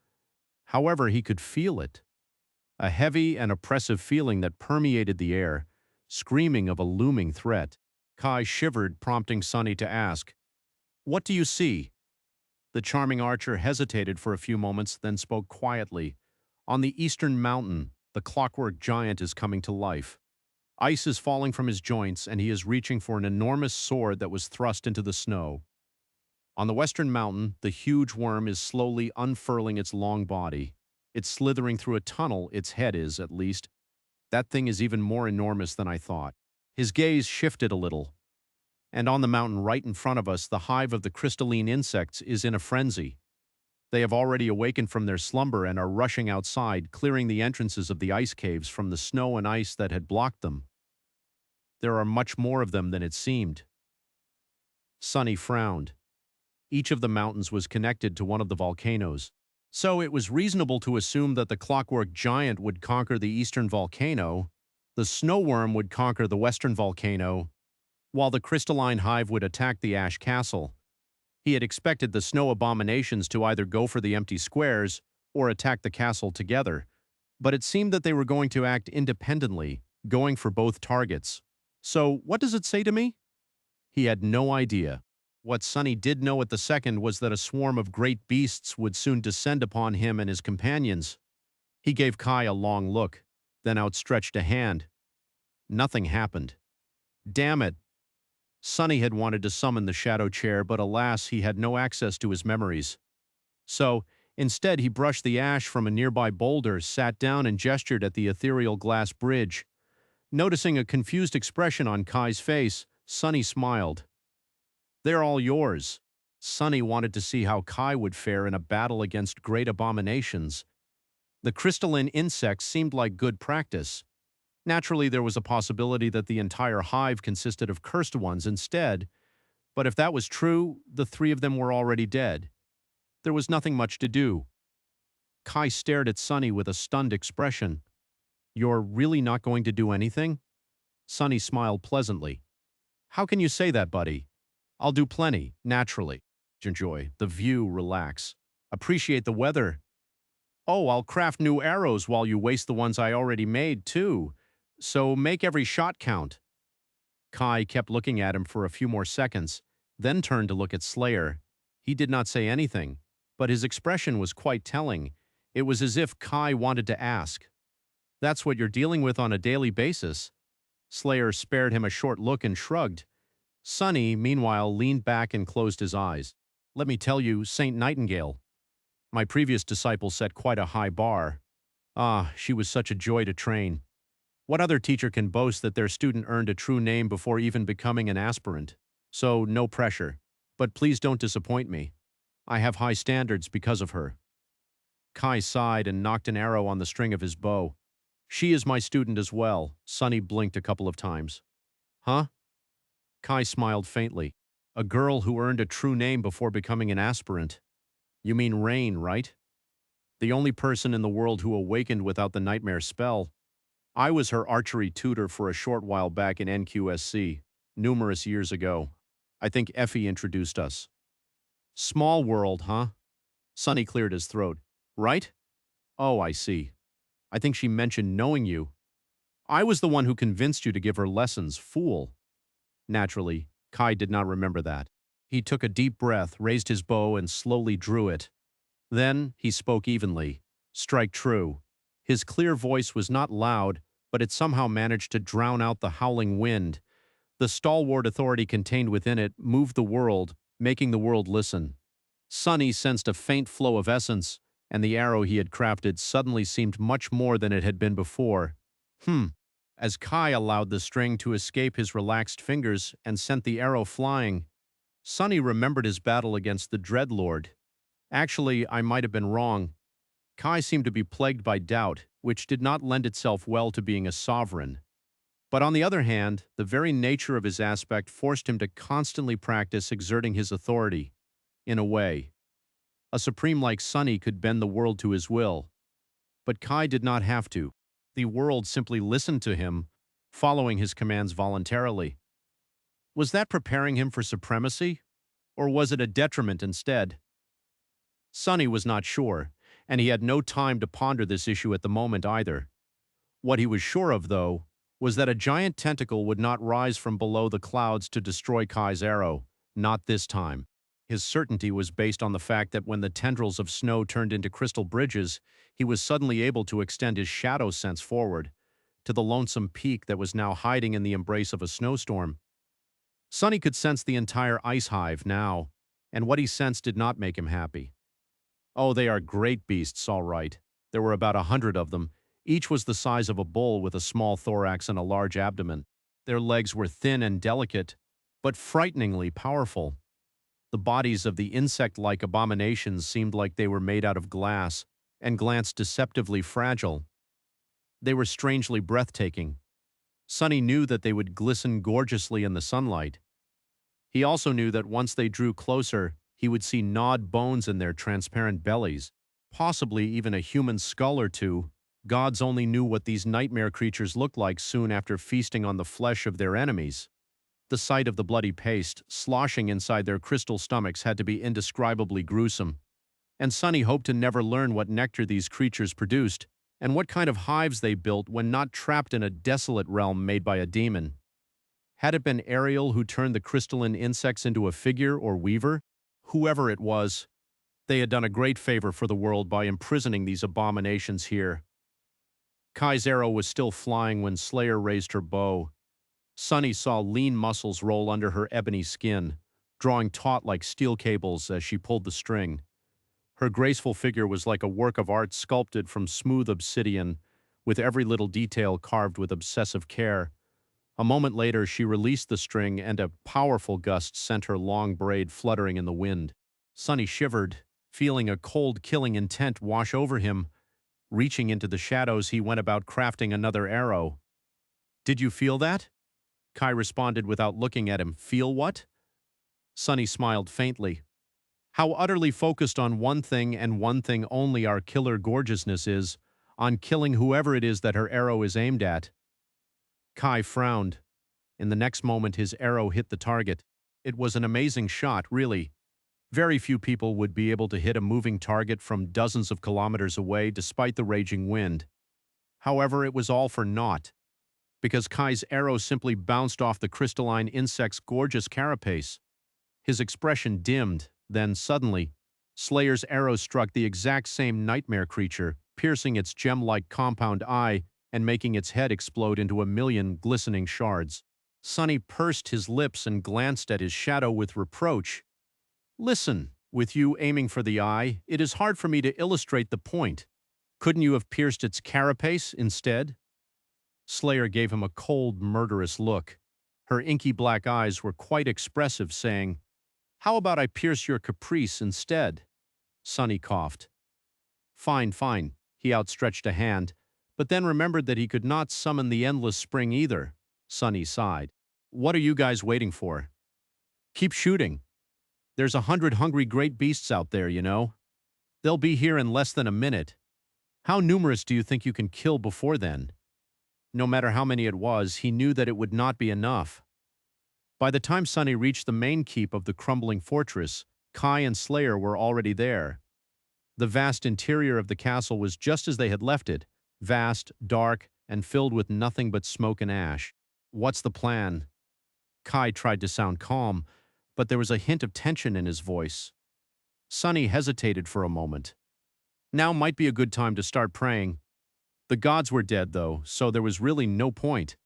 However, he could feel it. A heavy and oppressive feeling that permeated the air, screaming of a looming threat. Kai shivered, prompting Sunny to ask, What do you see? The charming archer hesitated for a few moments, then spoke quietly. On the eastern mountain, the clockwork giant is coming to life. Ice is falling from his joints, and he is reaching for an enormous sword that was thrust into the snow. On the western mountain, the huge worm is slowly unfurling its long body. It's slithering through a tunnel, its head is, at least. That thing is even more enormous than I thought. His gaze shifted a little. And on the mountain right in front of us, the hive of the crystalline insects is in a frenzy. They have already awakened from their slumber and are rushing outside, clearing the entrances of the ice caves from the snow and ice that had blocked them. There are much more of them than it seemed. Sunny frowned. Each of the mountains was connected to one of the volcanoes. So it was reasonable to assume that the clockwork giant would conquer the eastern volcano, the snow worm would conquer the western volcano, while the crystalline hive would attack the ash castle. He had expected the snow abominations to either go for the empty squares or attack the castle together, but it seemed that they were going to act independently, going for both targets. So what does it say to me? He had no idea. What Sunny did know at the second was that a swarm of great beasts would soon descend upon him and his companions. He gave Kai a long look, then outstretched a hand. Nothing happened. Damn it! Sunny had wanted to summon the shadow chair, but alas, he had no access to his memories. So, instead he brushed the ash from a nearby boulder, sat down and gestured at the ethereal glass bridge. Noticing a confused expression on Kai's face, Sunny smiled. They're all yours. Sunny wanted to see how Kai would fare in a battle against great abominations. The crystalline insects seemed like good practice. Naturally, there was a possibility that the entire hive consisted of cursed ones instead, but if that was true, the 3 of them were already dead. There was nothing much to do. Kai stared at Sunny with a stunned expression. You're really not going to do anything? Sunny smiled pleasantly. How can you say that, buddy? I'll do plenty, naturally. Enjoy the view, relax. Appreciate the weather. Oh, I'll craft new arrows while you waste the ones I already made, too. So make every shot count. Kai kept looking at him for a few more seconds, then turned to look at Slayer. He did not say anything, but his expression was quite telling. It was as if Kai wanted to ask. That's what you're dealing with on a daily basis. Slayer spared him a short look and shrugged. Sunny, meanwhile, leaned back and closed his eyes. Let me tell you, Saint Nightingale. My previous disciple set quite a high bar. Ah, she was such a joy to train. What other teacher can boast that their student earned a true name before even becoming an aspirant? So, no pressure. But please don't disappoint me. I have high standards because of her. Kai sighed and knocked an arrow on the string of his bow. She is my student as well. Sunny blinked a couple of times. Huh? Kai smiled faintly. A girl who earned a true name before becoming an aspirant. You mean Rain, right? The only person in the world who awakened without the nightmare spell. I was her archery tutor for a short while back in NQSC, numerous years ago. I think Effie introduced us. Small world, huh? Sonny cleared his throat. Right? Oh, I see. I think she mentioned knowing you. I was the one who convinced you to give her lessons, fool. Naturally, Kai did not remember that. He took a deep breath, raised his bow, and slowly drew it. Then he spoke evenly. Strike true. His clear voice was not loud, but it somehow managed to drown out the howling wind. The stalwart authority contained within it moved the world, making the world listen. Sonny sensed a faint flow of essence, and the arrow he had crafted suddenly seemed much more than it had been before. As Kai allowed the string to escape his relaxed fingers and sent the arrow flying, Sonny remembered his battle against the Dreadlord. Actually, I might have been wrong. Kai seemed to be plagued by doubt, which did not lend itself well to being a sovereign. But on the other hand, the very nature of his aspect forced him to constantly practice exerting his authority. In a way, a supreme like Sonny could bend the world to his will. But Kai did not have to. The world simply listened to him, following his commands voluntarily. Was that preparing him for supremacy, or was it a detriment instead? Sonny was not sure, and he had no time to ponder this issue at the moment either. What he was sure of, though, was that a giant tentacle would not rise from below the clouds to destroy Kai's arrow, not this time. His certainty was based on the fact that when the tendrils of snow turned into crystal bridges, he was suddenly able to extend his shadow sense forward, to the lonesome peak that was now hiding in the embrace of a snowstorm. Sonny could sense the entire ice hive now, and what he sensed did not make him happy. Oh, they are great beasts, all right. There were about 100 of them. Each was the size of a bull with a small thorax and a large abdomen. Their legs were thin and delicate, but frighteningly powerful. The bodies of the insect-like abominations seemed like they were made out of glass and glanced deceptively fragile. They were strangely breathtaking. Sonny knew that they would glisten gorgeously in the sunlight. He also knew that once they drew closer, he would see gnawed bones in their transparent bellies, possibly even a human skull or two. Gods only knew what these nightmare creatures looked like soon after feasting on the flesh of their enemies. The sight of the bloody paste sloshing inside their crystal stomachs had to be indescribably gruesome. And Sonny hoped to never learn what nectar these creatures produced, and what kind of hives they built when not trapped in a desolate realm made by a demon. Had it been Ariel who turned the crystalline insects into a figure or weaver? Whoever it was, they had done a great favor for the world by imprisoning these abominations here. Kai's arrow was still flying when Slayer raised her bow. Sonny saw lean muscles roll under her ebony skin, drawing taut like steel cables as she pulled the string. Her graceful figure was like a work of art sculpted from smooth obsidian, with every little detail carved with obsessive care. A moment later, she released the string and a powerful gust sent her long braid fluttering in the wind. Sonny shivered, feeling a cold, killing intent wash over him. Reaching into the shadows, he went about crafting another arrow. Did you feel that? Kai responded without looking at him. Feel what? Sonny smiled faintly. How utterly focused on one thing and one thing only our killer gorgeousness is, on killing whoever it is that her arrow is aimed at. Kai frowned. In the next moment, his arrow hit the target. It was an amazing shot, really. Very few people would be able to hit a moving target from dozens of kilometers away despite the raging wind. However, it was all for naught, because Kai's arrow simply bounced off the crystalline insect's gorgeous carapace. His expression dimmed, then suddenly, Slayer's arrow struck the exact same nightmare creature, piercing its gem-like compound eye and making its head explode into a million glistening shards. Sonny pursed his lips and glanced at his shadow with reproach. Listen, with you aiming for the eye, it is hard for me to illustrate the point. Couldn't you have pierced its carapace instead? Slayer gave him a cold, murderous look. Her inky black eyes were quite expressive, saying, How about I pierce your caprice instead? Sonny coughed. Fine, fine. He outstretched a hand, but then remembered that he could not summon the endless spring either. Sonny sighed. What are you guys waiting for? Keep shooting. There's 100 hungry great beasts out there, you know. They'll be here in less than a minute. How numerous do you think you can kill before then? No matter how many it was, he knew that it would not be enough. By the time Sunny reached the main keep of the crumbling fortress, Kai and Slayer were already there. The vast interior of the castle was just as they had left it, vast, dark, and filled with nothing but smoke and ash. "What's the plan?" Kai tried to sound calm, but there was a hint of tension in his voice. Sunny hesitated for a moment. Now might be a good time to start praying. The gods were dead, though, so there was really no point.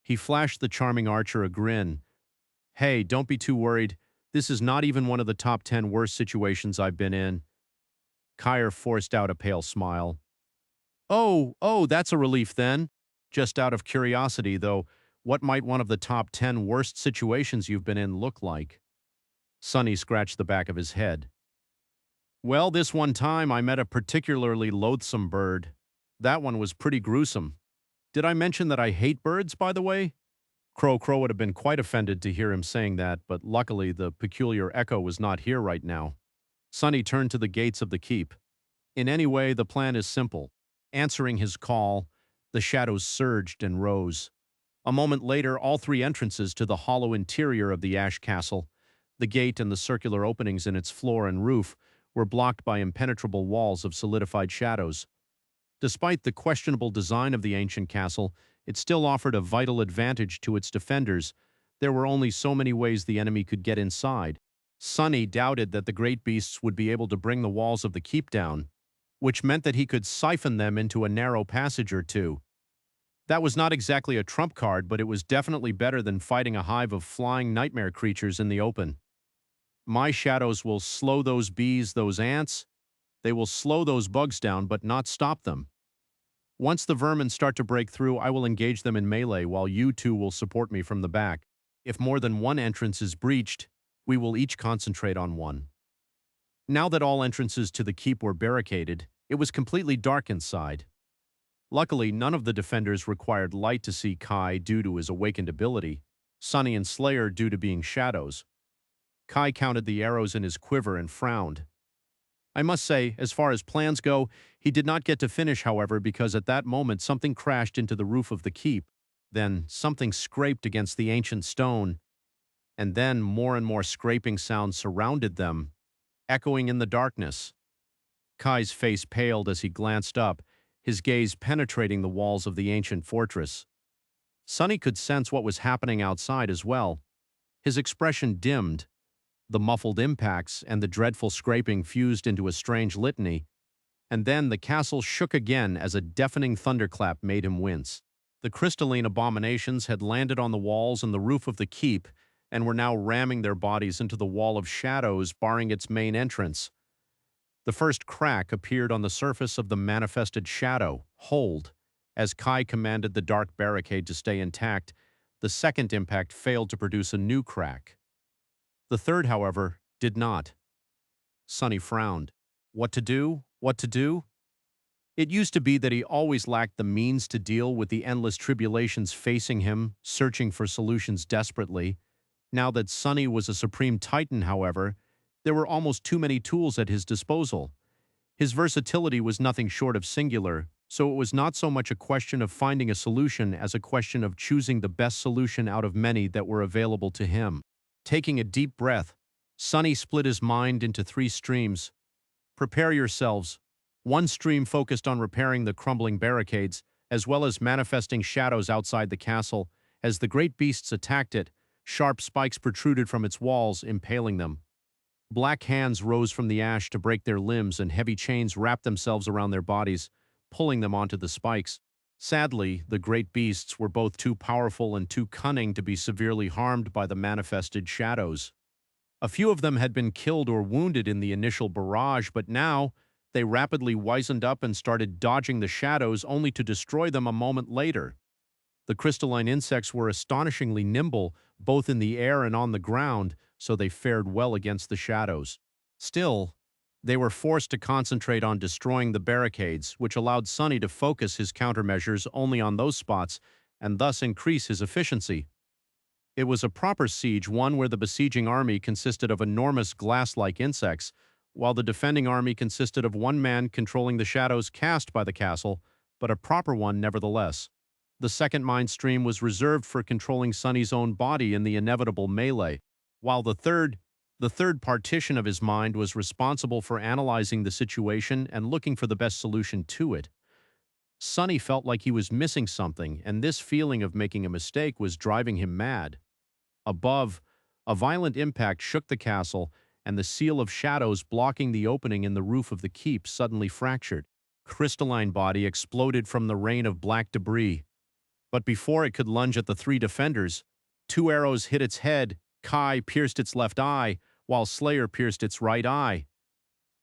He flashed the charming archer a grin. "Hey, don't be too worried. This is not even one of the top 10 worst situations I've been in." Kyer forced out a pale smile. Oh, that's a relief then. Just out of curiosity, though, what might one of the top 10 worst situations you've been in look like?" Sunny scratched the back of his head. "Well, this one time I met a particularly loathsome bird. That one was pretty gruesome. Did I mention that I hate birds, by the way?" Crow would have been quite offended to hear him saying that, but luckily the peculiar echo was not here right now. Sunny turned to the gates of the keep. In any way, the plan is simple. Answering his call, the shadows surged and rose. A moment later, all three entrances to the hollow interior of the ash castle, the gate and the circular openings in its floor and roof, were blocked by impenetrable walls of solidified shadows. Despite the questionable design of the ancient castle, it still offered a vital advantage to its defenders. There were only so many ways the enemy could get inside. Sunny doubted that the great beasts would be able to bring the walls of the keep down, which meant that he could siphon them into a narrow passage or two. That was not exactly a trump card, but it was definitely better than fighting a hive of flying nightmare creatures in the open. "My shadows will slow those bees, those ants. They will slow those bugs down, but not stop them. Once the vermin start to break through, I will engage them in melee while you two will support me from the back. If more than one entrance is breached, we will each concentrate on one." Now that all entrances to the keep were barricaded, it was completely dark inside. Luckily, none of the defenders required light to see Kai due to his awakened ability, Sunny and Slayer due to being shadows. Kai counted the arrows in his quiver and frowned. I must say, as far as plans go, he did not get to finish, however, because at that moment something crashed into the roof of the keep. Then something scraped against the ancient stone, and then more and more scraping sounds surrounded them, echoing in the darkness. Kai's face paled as he glanced up, his gaze penetrating the walls of the ancient fortress. Sunny could sense what was happening outside as well. His expression dimmed. The muffled impacts and the dreadful scraping fused into a strange litany, and then the castle shook again as a deafening thunderclap made him wince. The crystalline abominations had landed on the walls and the roof of the keep and were now ramming their bodies into the wall of shadows barring its main entrance. The first crack appeared on the surface of the manifested shadow, hold. As Kai commanded the dark barricade to stay intact, the second impact failed to produce a new crack. The third, however, did not. Sunny frowned. What to do? What to do? It used to be that he always lacked the means to deal with the endless tribulations facing him, searching for solutions desperately. Now that Sunny was a supreme titan, however, there were almost too many tools at his disposal. His versatility was nothing short of singular, so it was not so much a question of finding a solution as a question of choosing the best solution out of many that were available to him. Taking a deep breath, Sunny split his mind into three streams. Prepare yourselves. One stream focused on repairing the crumbling barricades, as well as manifesting shadows outside the castle. As the great beasts attacked it, sharp spikes protruded from its walls, impaling them. Black hands rose from the ash to break their limbs, and heavy chains wrapped themselves around their bodies, pulling them onto the spikes. Sadly, the great beasts were both too powerful and too cunning to be severely harmed by the manifested shadows. A few of them had been killed or wounded in the initial barrage, but now they rapidly wizened up and started dodging the shadows only to destroy them a moment later. The crystalline insects were astonishingly nimble, both in the air and on the ground, so they fared well against the shadows. Still, they were forced to concentrate on destroying the barricades, which allowed Sunny to focus his countermeasures only on those spots and thus increase his efficiency. It was a proper siege, one where the besieging army consisted of enormous glass-like insects, while the defending army consisted of one man controlling the shadows cast by the castle, but a proper one nevertheless. The second mind stream was reserved for controlling Sonny's own body in the inevitable melee, while the third partition of his mind was responsible for analyzing the situation and looking for the best solution to it. Sonny felt like he was missing something, and this feeling of making a mistake was driving him mad. Above, a violent impact shook the castle, and the seal of shadows blocking the opening in the roof of the keep suddenly fractured. Crystalline body exploded from the rain of black debris. But before it could lunge at the three defenders, two arrows hit its head, Kai pierced its left eye, while Slayer pierced its right eye.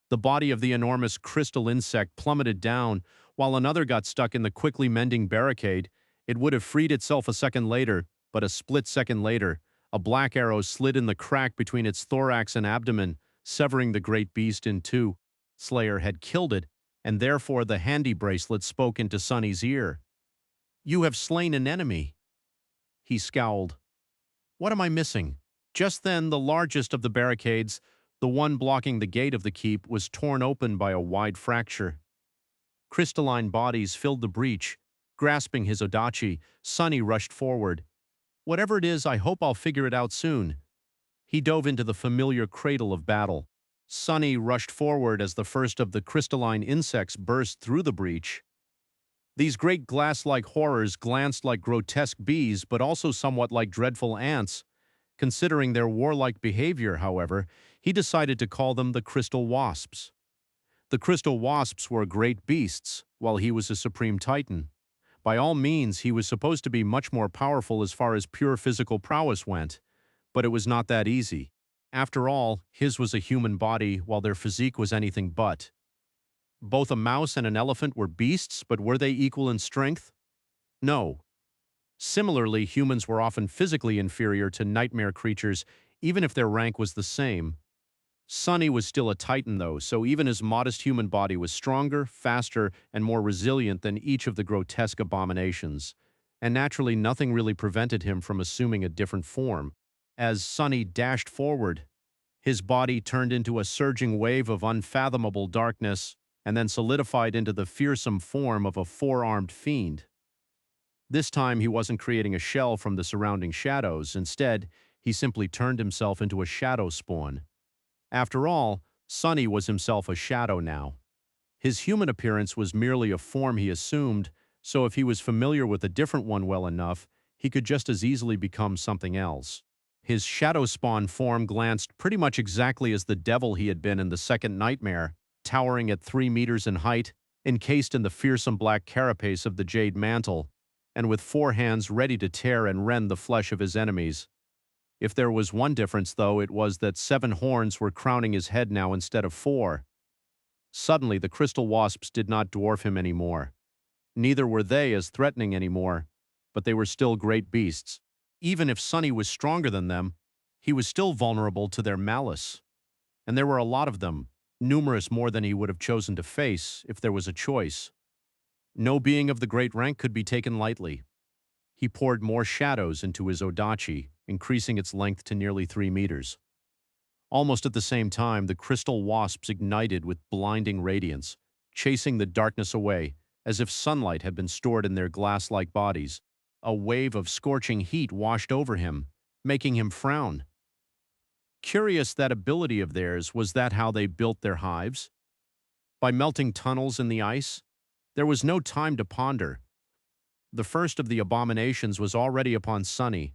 The body of the enormous crystal insect plummeted down, while another got stuck in the quickly mending barricade. It would have freed itself a second later, but a split second later, a black arrow slid in the crack between its thorax and abdomen, severing the great beast in two. Slayer had killed it, and therefore the handy bracelet spoke into Sonny's ear. "You have slain an enemy." He scowled. "What am I missing?" Just then, the largest of the barricades, the one blocking the gate of the keep, was torn open by a wide fracture. Crystalline bodies filled the breach. Grasping his odachi, Sonny rushed forward. "Whatever it is, I hope I'll figure it out soon." He dove into the familiar cradle of battle. Sonny rushed forward as the first of the crystalline insects burst through the breach. These great glass-like horrors glanced like grotesque bees, but also somewhat like dreadful ants. Considering their warlike behavior, however, he decided to call them the crystal wasps. The crystal wasps were great beasts, while he was a supreme titan. By all means, he was supposed to be much more powerful as far as pure physical prowess went, but it was not that easy. After all, his was a human body, while their physique was anything but. Both a mouse and an elephant were beasts, but were they equal in strength? No. Similarly, humans were often physically inferior to nightmare creatures, even if their rank was the same. Sonny was still a titan, though, so even his modest human body was stronger, faster, and more resilient than each of the grotesque abominations. And naturally, nothing really prevented him from assuming a different form. As Sonny dashed forward, his body turned into a surging wave of unfathomable darkness, and then solidified into the fearsome form of a four-armed fiend. This time he wasn't creating a shell from the surrounding shadows. Instead, he simply turned himself into a shadow spawn. After all, Sonny was himself a shadow now. His human appearance was merely a form he assumed, so if he was familiar with a different one well enough, he could just as easily become something else. His shadow spawn form glanced pretty much exactly as the devil he had been in the second nightmare, towering at 3 meters in height, encased in the fearsome black carapace of the jade mantle, and with 4 hands ready to tear and rend the flesh of his enemies. If there was one difference, though, it was that 7 horns were crowning his head now instead of 4. Suddenly, the crystal wasps did not dwarf him anymore. Neither were they as threatening anymore, but they were still great beasts. Even if Sonny was stronger than them, he was still vulnerable to their malice. And there were a lot of them, numerous more than he would have chosen to face if there was a choice. No being of the great rank could be taken lightly. He poured more shadows into his odachi, increasing its length to nearly 3 meters. Almost at the same time, the crystal wasps ignited with blinding radiance, chasing the darkness away, as if sunlight had been stored in their glass-like bodies. A wave of scorching heat washed over him, making him frown. Curious, that ability of theirs, was that how they built their hives? By melting tunnels in the ice? There was no time to ponder. The first of the abominations was already upon Sonny,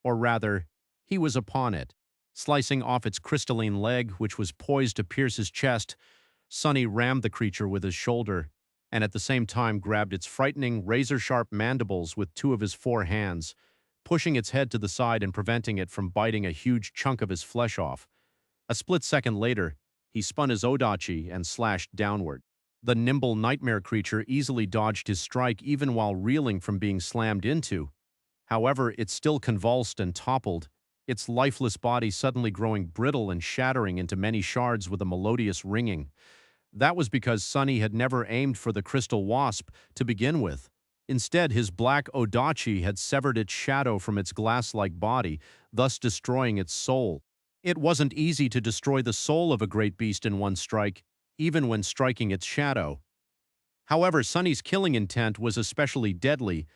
or rather, he was upon it. Slicing off its crystalline leg, which was poised to pierce his chest, Sonny rammed the creature with his shoulder, and at the same time grabbed its frightening, razor-sharp mandibles with 2 of his 4 hands, pushing its head to the side and preventing it from biting a huge chunk of his flesh off. A split second later, he spun his odachi and slashed downward. The nimble nightmare creature easily dodged his strike even while reeling from being slammed into. However, it still convulsed and toppled, its lifeless body suddenly growing brittle and shattering into many shards with a melodious ringing. That was because Sonny had never aimed for the crystal wasp to begin with. Instead, his black odachi had severed its shadow from its glass-like body, thus destroying its soul. It wasn't easy to destroy the soul of a great beast in one strike, even when striking its shadow. However, Sonny's killing intent was especially deadly,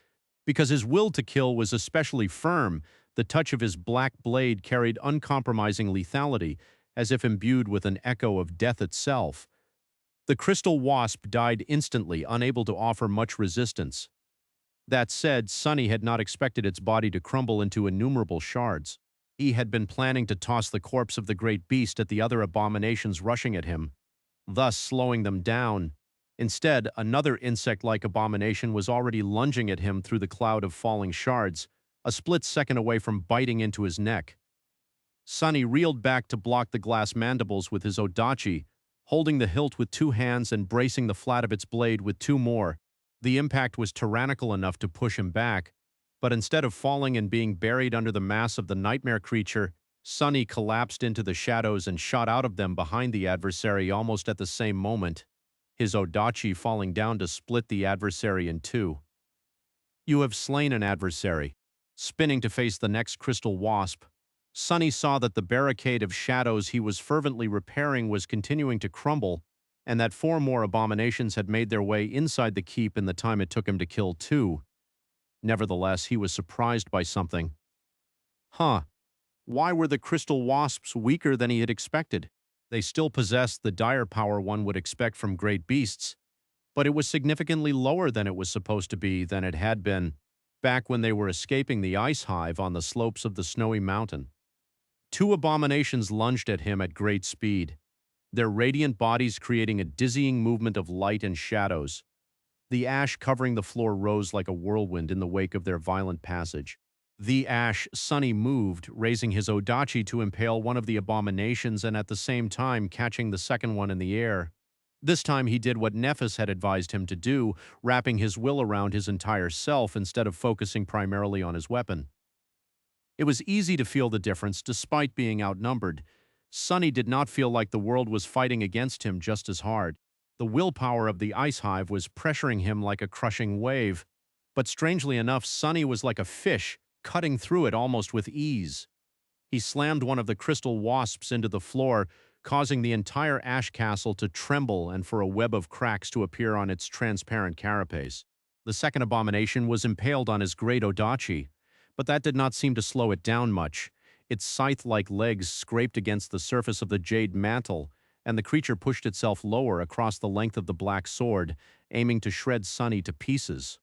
Because his will to kill was especially firm, the touch of his black blade carried uncompromising lethality, as if imbued with an echo of death itself. The crystal wasp died instantly, unable to offer much resistance. That said, Sonny had not expected its body to crumble into innumerable shards. He had been planning to toss the corpse of the great beast at the other abominations rushing at him, thus slowing them down. Instead, another insect-like abomination was already lunging at him through the cloud of falling shards, a split second away from biting into his neck. Sonny reeled back to block the glass mandibles with his odachi, holding the hilt with two hands and bracing the flat of its blade with two more. The impact was tyrannical enough to push him back, but instead of falling and being buried under the mass of the nightmare creature, Sonny collapsed into the shadows and shot out of them behind the adversary almost at the same moment, his odachi falling down to split the adversary in two. You have slain an adversary. Spinning to face the next crystal wasp, Sonny saw that the barricade of shadows he was fervently repairing was continuing to crumble, and that four more abominations had made their way inside the keep in the time it took him to kill two. Nevertheless, he was surprised by something. Why were the crystal wasps weaker than he had expected? They still possessed the dire power one would expect from great beasts, but it was significantly lower than it was supposed to be than it had been back when they were escaping the ice hive on the slopes of the snowy mountain. Two abominations lunged at him at great speed, their radiant bodies creating a dizzying movement of light and shadows. The ash covering the floor rose like a whirlwind in the wake of their violent passage. The ash, Sonny moved, raising his odachi to impale one of the abominations and at the same time catching the second one in the air. This time he did what Nephis had advised him to do, wrapping his will around his entire self instead of focusing primarily on his weapon. It was easy to feel the difference despite being outnumbered. Sonny did not feel like the world was fighting against him just as hard. The willpower of the ice hive was pressuring him like a crushing wave, but strangely enough, Sonny was like a fish, cutting through it almost with ease. He slammed one of the crystal wasps into the floor, causing the entire ash castle to tremble and for a web of cracks to appear on its transparent carapace. The second abomination was impaled on his great odachi, but that did not seem to slow it down much. Its scythe-like legs scraped against the surface of the jade mantle, and the creature pushed itself lower across the length of the black sword, aiming to shred Sonny to pieces.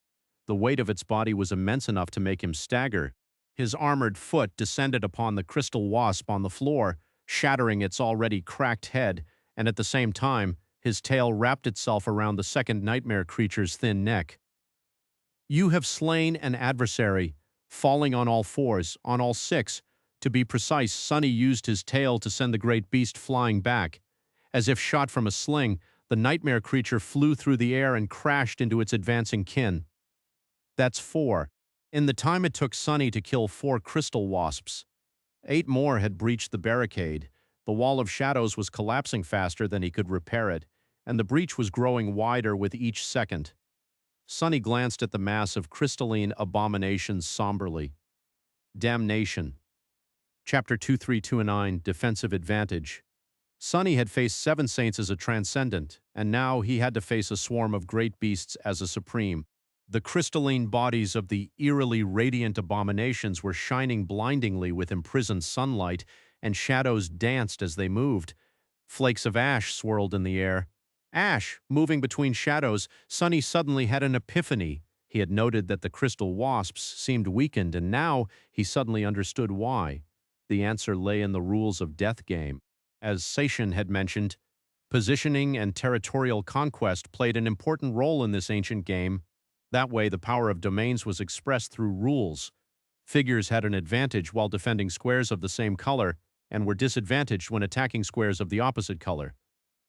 The weight of its body was immense enough to make him stagger. His armored foot descended upon the crystal wasp on the floor, shattering its already cracked head, and at the same time, his tail wrapped itself around the second nightmare creature's thin neck. You have slain an adversary. Falling on all fours, on all six. To be precise, Sonny used his tail to send the great beast flying back. As if shot from a sling, the nightmare creature flew through the air and crashed into its advancing kin. That's four. In the time it took Sonny to kill 4 crystal wasps, 8 more had breached the barricade. The wall of shadows was collapsing faster than he could repair it, and the breach was growing wider with each second. Sonny glanced at the mass of crystalline abominations somberly. Damnation. Chapter 232-9, Defensive Advantage. Sonny had faced 7 saints as a transcendent, and now he had to face a swarm of great beasts as a supreme. The crystalline bodies of the eerily radiant abominations were shining blindingly with imprisoned sunlight, and shadows danced as they moved. Flakes of ash swirled in the air. Ash, moving between shadows, Sonny suddenly had an epiphany. He had noted that the crystal wasps seemed weakened, and now he suddenly understood why. The answer lay in the rules of death game. As Seishin had mentioned, positioning and territorial conquest played an important role in this ancient game. That way, the power of domains was expressed through rules. Figures had an advantage while defending squares of the same color, and were disadvantaged when attacking squares of the opposite color.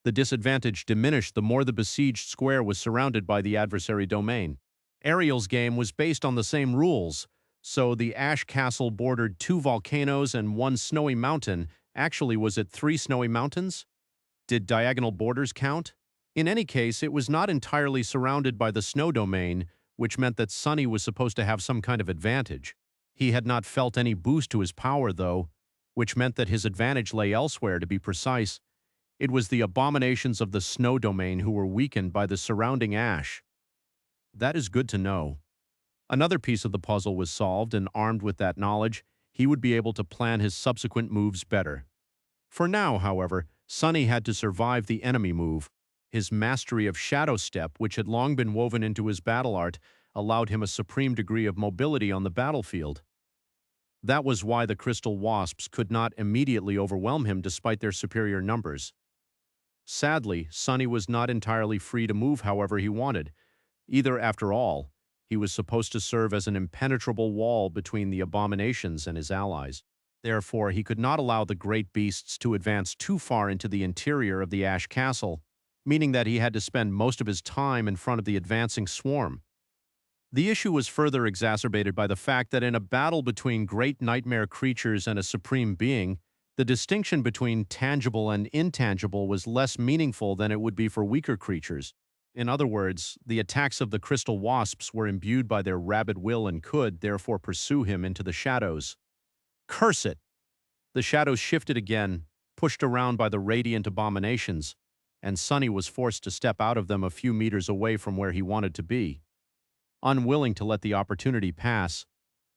The disadvantage diminished the more the besieged square was surrounded by the adversary domain. Ariel's game was based on the same rules, so the ash castle bordered 2 volcanoes and 1 snowy mountain. Actually, was it 3 snowy mountains? Did diagonal borders count? In any case, it was not entirely surrounded by the snow domain, which meant that Sonny was supposed to have some kind of advantage. He had not felt any boost to his power, though, which meant that his advantage lay elsewhere, to be precise. It was the abominations of the snow domain who were weakened by the surrounding ash. That is good to know. Another piece of the puzzle was solved, and armed with that knowledge, he would be able to plan his subsequent moves better. For now, however, Sonny had to survive the enemy move. His mastery of shadow step, which had long been woven into his battle art, allowed him a supreme degree of mobility on the battlefield. That was why the crystal wasps could not immediately overwhelm him despite their superior numbers. Sadly, Sonny was not entirely free to move however he wanted. Either, after all, he was supposed to serve as an impenetrable wall between the abominations and his allies. Therefore, he could not allow the great beasts to advance too far into the interior of the Ash Castle, meaning that he had to spend most of his time in front of the advancing swarm. The issue was further exacerbated by the fact that in a battle between great nightmare creatures and a supreme being, the distinction between tangible and intangible was less meaningful than it would be for weaker creatures. In other words, the attacks of the crystal wasps were imbued by their rabid will and could, therefore, pursue him into the shadows. Curse it! The shadows shifted again, pushed around by the radiant abominations, and Sonny was forced to step out of them a few meters away from where he wanted to be. Unwilling to let the opportunity pass,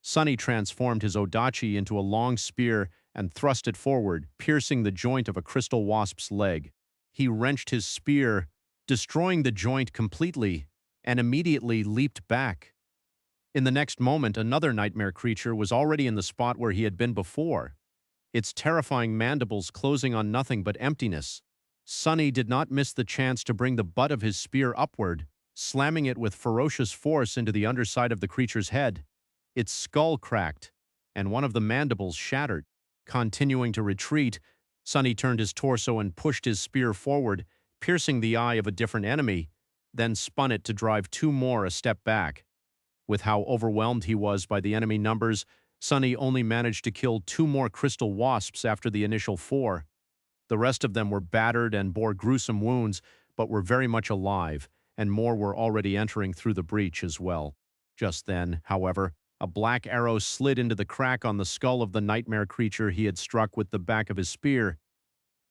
Sonny transformed his odachi into a long spear and thrust it forward, piercing the joint of a crystal wasp's leg. He wrenched his spear, destroying the joint completely, and immediately leaped back. In the next moment, another nightmare creature was already in the spot where he had been before, its terrifying mandibles closing on nothing but emptiness. Sonny did not miss the chance to bring the butt of his spear upward, slamming it with ferocious force into the underside of the creature's head. Its skull cracked, and one of the mandibles shattered. Continuing to retreat, Sonny turned his torso and pushed his spear forward, piercing the eye of a different enemy, then spun it to drive two more a step back. With how overwhelmed he was by the enemy numbers, Sonny only managed to kill two more crystal wasps after the initial four. The rest of them were battered and bore gruesome wounds, but were very much alive, and more were already entering through the breach as well. Just then, however, a black arrow slid into the crack on the skull of the nightmare creature he had struck with the back of his spear.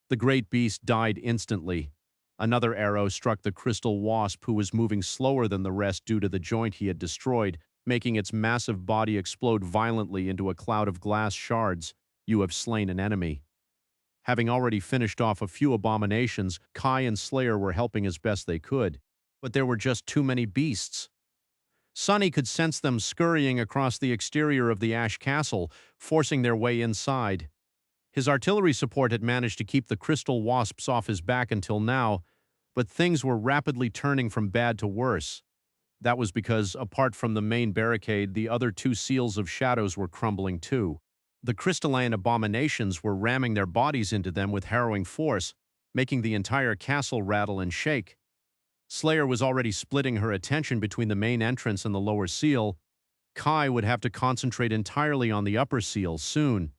The great beast died instantly. Another arrow struck the crystal wasp, who was moving slower than the rest due to the joint he had destroyed, making its massive body explode violently into a cloud of glass shards. You have slain an enemy. Having already finished off a few abominations, Kai and Slayer were helping as best they could. But there were just too many beasts. Sonny could sense them scurrying across the exterior of the Ash Castle, forcing their way inside. His artillery support had managed to keep the crystal wasps off his back until now, but things were rapidly turning from bad to worse. That was because, apart from the main barricade, the other two seals of shadows were crumbling too. The crystalline abominations were ramming their bodies into them with harrowing force, making the entire castle rattle and shake. Slayer was already splitting her attention between the main entrance and the lower seal. Kai would have to concentrate entirely on the upper seal soon.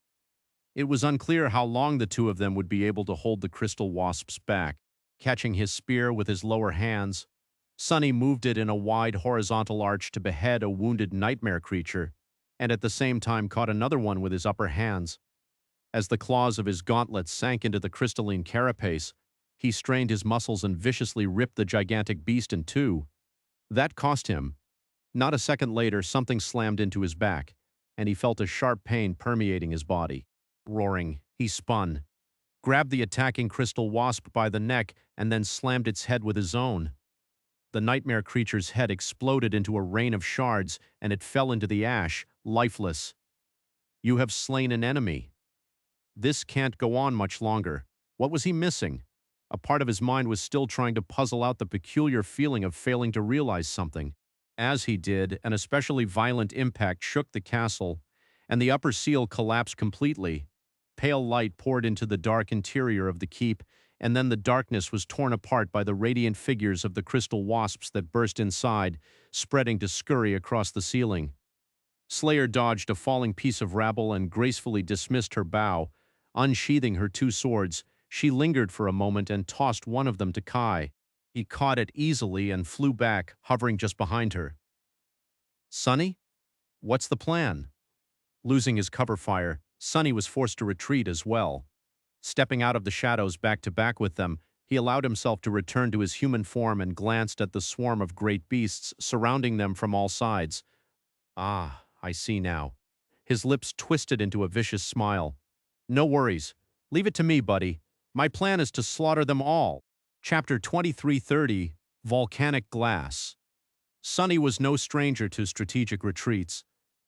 It was unclear how long the two of them would be able to hold the crystal wasps back. Catching his spear with his lower hands, Sonny moved it in a wide horizontal arch to behead a wounded nightmare creature, and at the same time caught another one with his upper hands. As the claws of his gauntlets sank into the crystalline carapace, he strained his muscles and viciously ripped the gigantic beast in two. That cost him. Not a second later, something slammed into his back, and he felt a sharp pain permeating his body. Roaring, he spun, grabbed the attacking crystal wasp by the neck, and then slammed its head with his own. The nightmare creature's head exploded into a rain of shards, and it fell into the ash, lifeless. You have slain an enemy. This can't go on much longer. What was he missing? A part of his mind was still trying to puzzle out the peculiar feeling of failing to realize something. As he did, an especially violent impact shook the castle, and the upper seal collapsed completely. Pale light poured into the dark interior of the keep, and then the darkness was torn apart by the radiant figures of the crystal wasps that burst inside, spreading to scurry across the ceiling. Slayer dodged a falling piece of rabble and gracefully dismissed her bow. Unsheathing her two swords, she lingered for a moment and tossed one of them to Kai. He caught it easily and flew back, hovering just behind her. Sonny? What's the plan? Losing his cover fire, Sonny was forced to retreat as well. Stepping out of the shadows back to back with them, he allowed himself to return to his human form and glanced at the swarm of great beasts surrounding them from all sides. Ah, I see now. His lips twisted into a vicious smile. No worries. Leave it to me, buddy. My plan is to slaughter them all. Chapter 2330, Volcanic Glass. Sonny was no stranger to strategic retreats.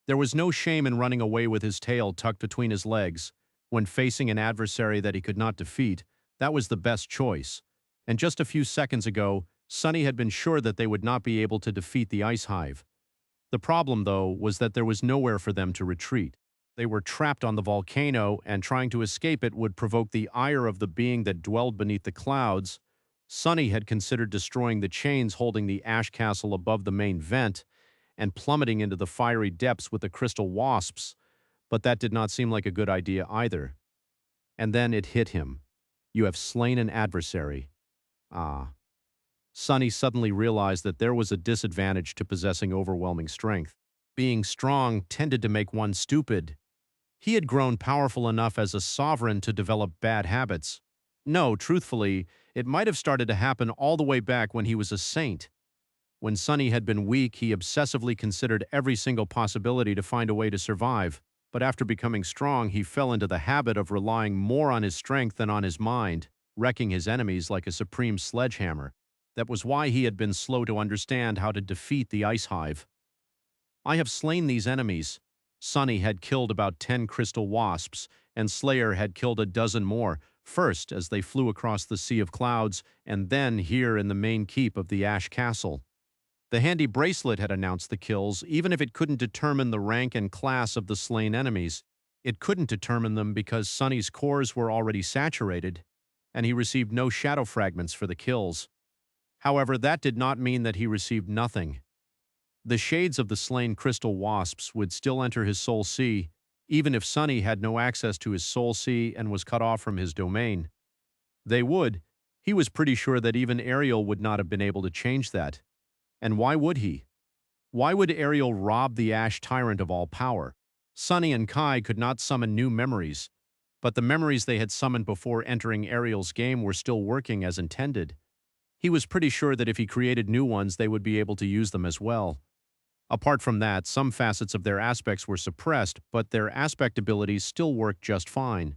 There was no shame in running away with his tail tucked between his legs. When facing an adversary that he could not defeat, that was the best choice. And just a few seconds ago, Sonny had been sure that they would not be able to defeat the ice hive. The problem, though, was that there was nowhere for them to retreat. They were trapped on the volcano, and trying to escape it would provoke the ire of the being that dwelled beneath the clouds. Sonny had considered destroying the chains holding the ash castle above the main vent and plummeting into the fiery depths with the crystal wasps, but that did not seem like a good idea either. And then it hit him. You have slain an adversary. Ah. Sonny suddenly realized that there was a disadvantage to possessing overwhelming strength. Being strong tended to make one stupid. He had grown powerful enough as a sovereign to develop bad habits. No, truthfully, it might have started to happen all the way back when he was a saint. When Sonny had been weak, he obsessively considered every single possibility to find a way to survive. But after becoming strong, he fell into the habit of relying more on his strength than on his mind, wrecking his enemies like a supreme sledgehammer. That was why he had been slow to understand how to defeat the ice hive. I have slain these enemies. Sonny had killed about 10 crystal wasps, and Slayer had killed a dozen more, first as they flew across the sea of clouds, and then here in the main keep of the Ash Castle. The handy bracelet had announced the kills, even if it couldn't determine the rank and class of the slain enemies. It couldn't determine them because Sonny's cores were already saturated, and he received no shadow fragments for the kills. However, that did not mean that he received nothing. The shades of the slain crystal wasps would still enter his soul sea, even if Sonny had no access to his soul sea and was cut off from his domain. They would. He was pretty sure that even Ariel would not have been able to change that. And why would he? Why would Ariel rob the Ash Tyrant of all power? Sonny and Kai could not summon new memories, but the memories they had summoned before entering Ariel's game were still working as intended. He was pretty sure that if he created new ones, they would be able to use them as well. Apart from that, some facets of their aspects were suppressed, but their aspect abilities still worked just fine.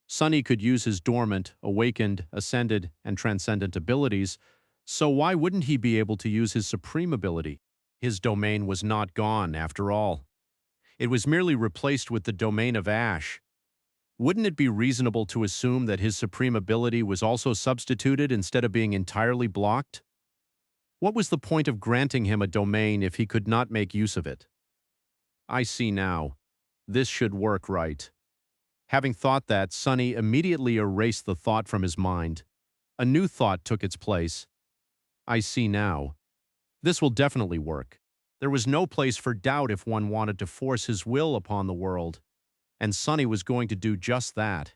Sonny could use his dormant, awakened, ascended, and transcendent abilities, so why wouldn't he be able to use his supreme ability? His domain was not gone, after all. It was merely replaced with the domain of Ash. Wouldn't it be reasonable to assume that his supreme ability was also substituted instead of being entirely blocked? What was the point of granting him a domain if he could not make use of it? I see now. This should work right. Having thought that, Sonny immediately erased the thought from his mind. A new thought took its place. I see now. This will definitely work. There was no place for doubt if one wanted to force his will upon the world, and Sonny was going to do just that.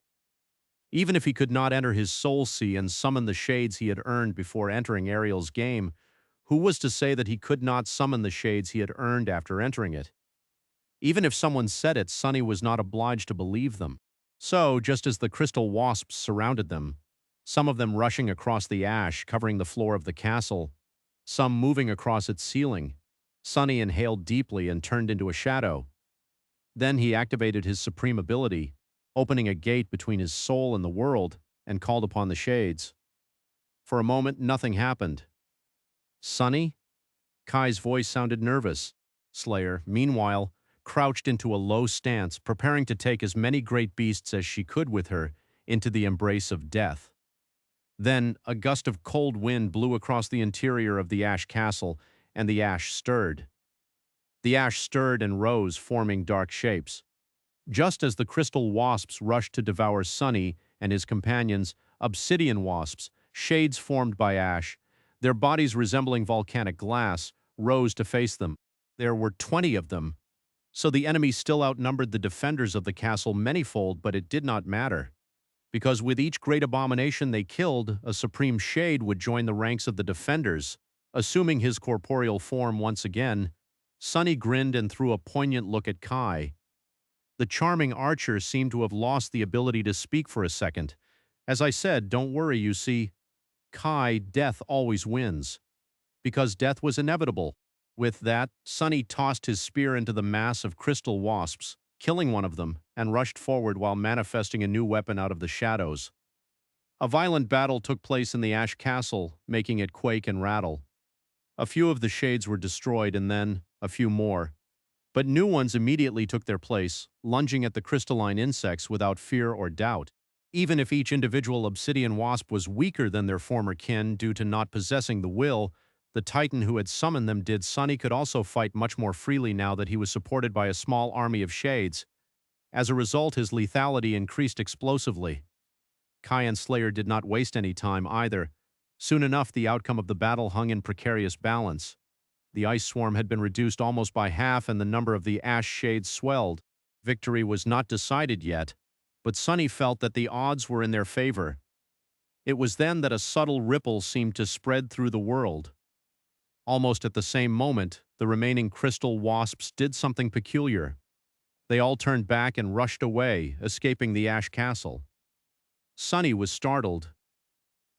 Even if he could not enter his soul sea and summon the shades he had earned before entering Ariel's game, who was to say that he could not summon the shades he had earned after entering it? Even if someone said it, Sonny was not obliged to believe them. So, just as the crystal wasps surrounded them, some of them rushing across the ash covering the floor of the castle, some moving across its ceiling, Sonny inhaled deeply and turned into a shadow. Then he activated his supreme ability, opening a gate between his soul and the world, and called upon the shades. For a moment, nothing happened. Sonny? Kai's voice sounded nervous. Slayer, meanwhile, crouched into a low stance, preparing to take as many great beasts as she could with her into the embrace of death. Then, a gust of cold wind blew across the interior of the ash castle, and the ash stirred. The ash stirred and rose, forming dark shapes. Just as the crystal wasps rushed to devour Sonny and his companions, obsidian wasps, shades formed by ash, their bodies resembling volcanic glass, rose to face them. There were 20 of them, so the enemy still outnumbered the defenders of the castle manyfold, but it did not matter. Because with each great abomination they killed, a supreme shade would join the ranks of the defenders. Assuming his corporeal form once again, Sonny grinned and threw a poignant look at Kai. The charming archer seemed to have lost the ability to speak for a second. As I said, don't worry, you see. Kai, death always wins. Because death was inevitable. With that, Sonny tossed his spear into the mass of crystal wasps, killing one of them, and rushed forward while manifesting a new weapon out of the shadows. A violent battle took place in the Ash Castle, making it quake and rattle. A few of the shades were destroyed and then a few more. But new ones immediately took their place, lunging at the crystalline insects without fear or doubt. Even if each individual obsidian wasp was weaker than their former kin due to not possessing the will, the titan who had summoned them did. Sonny could also fight much more freely now that he was supported by a small army of shades. As a result, his lethality increased explosively. Kai and Slayer did not waste any time either. Soon enough, the outcome of the battle hung in precarious balance. The ice swarm had been reduced almost by half and the number of the ash shades swelled. Victory was not decided yet, but Sonny felt that the odds were in their favor. It was then that a subtle ripple seemed to spread through the world. Almost at the same moment, the remaining crystal wasps did something peculiar. They all turned back and rushed away, escaping the ash castle. Sonny was startled.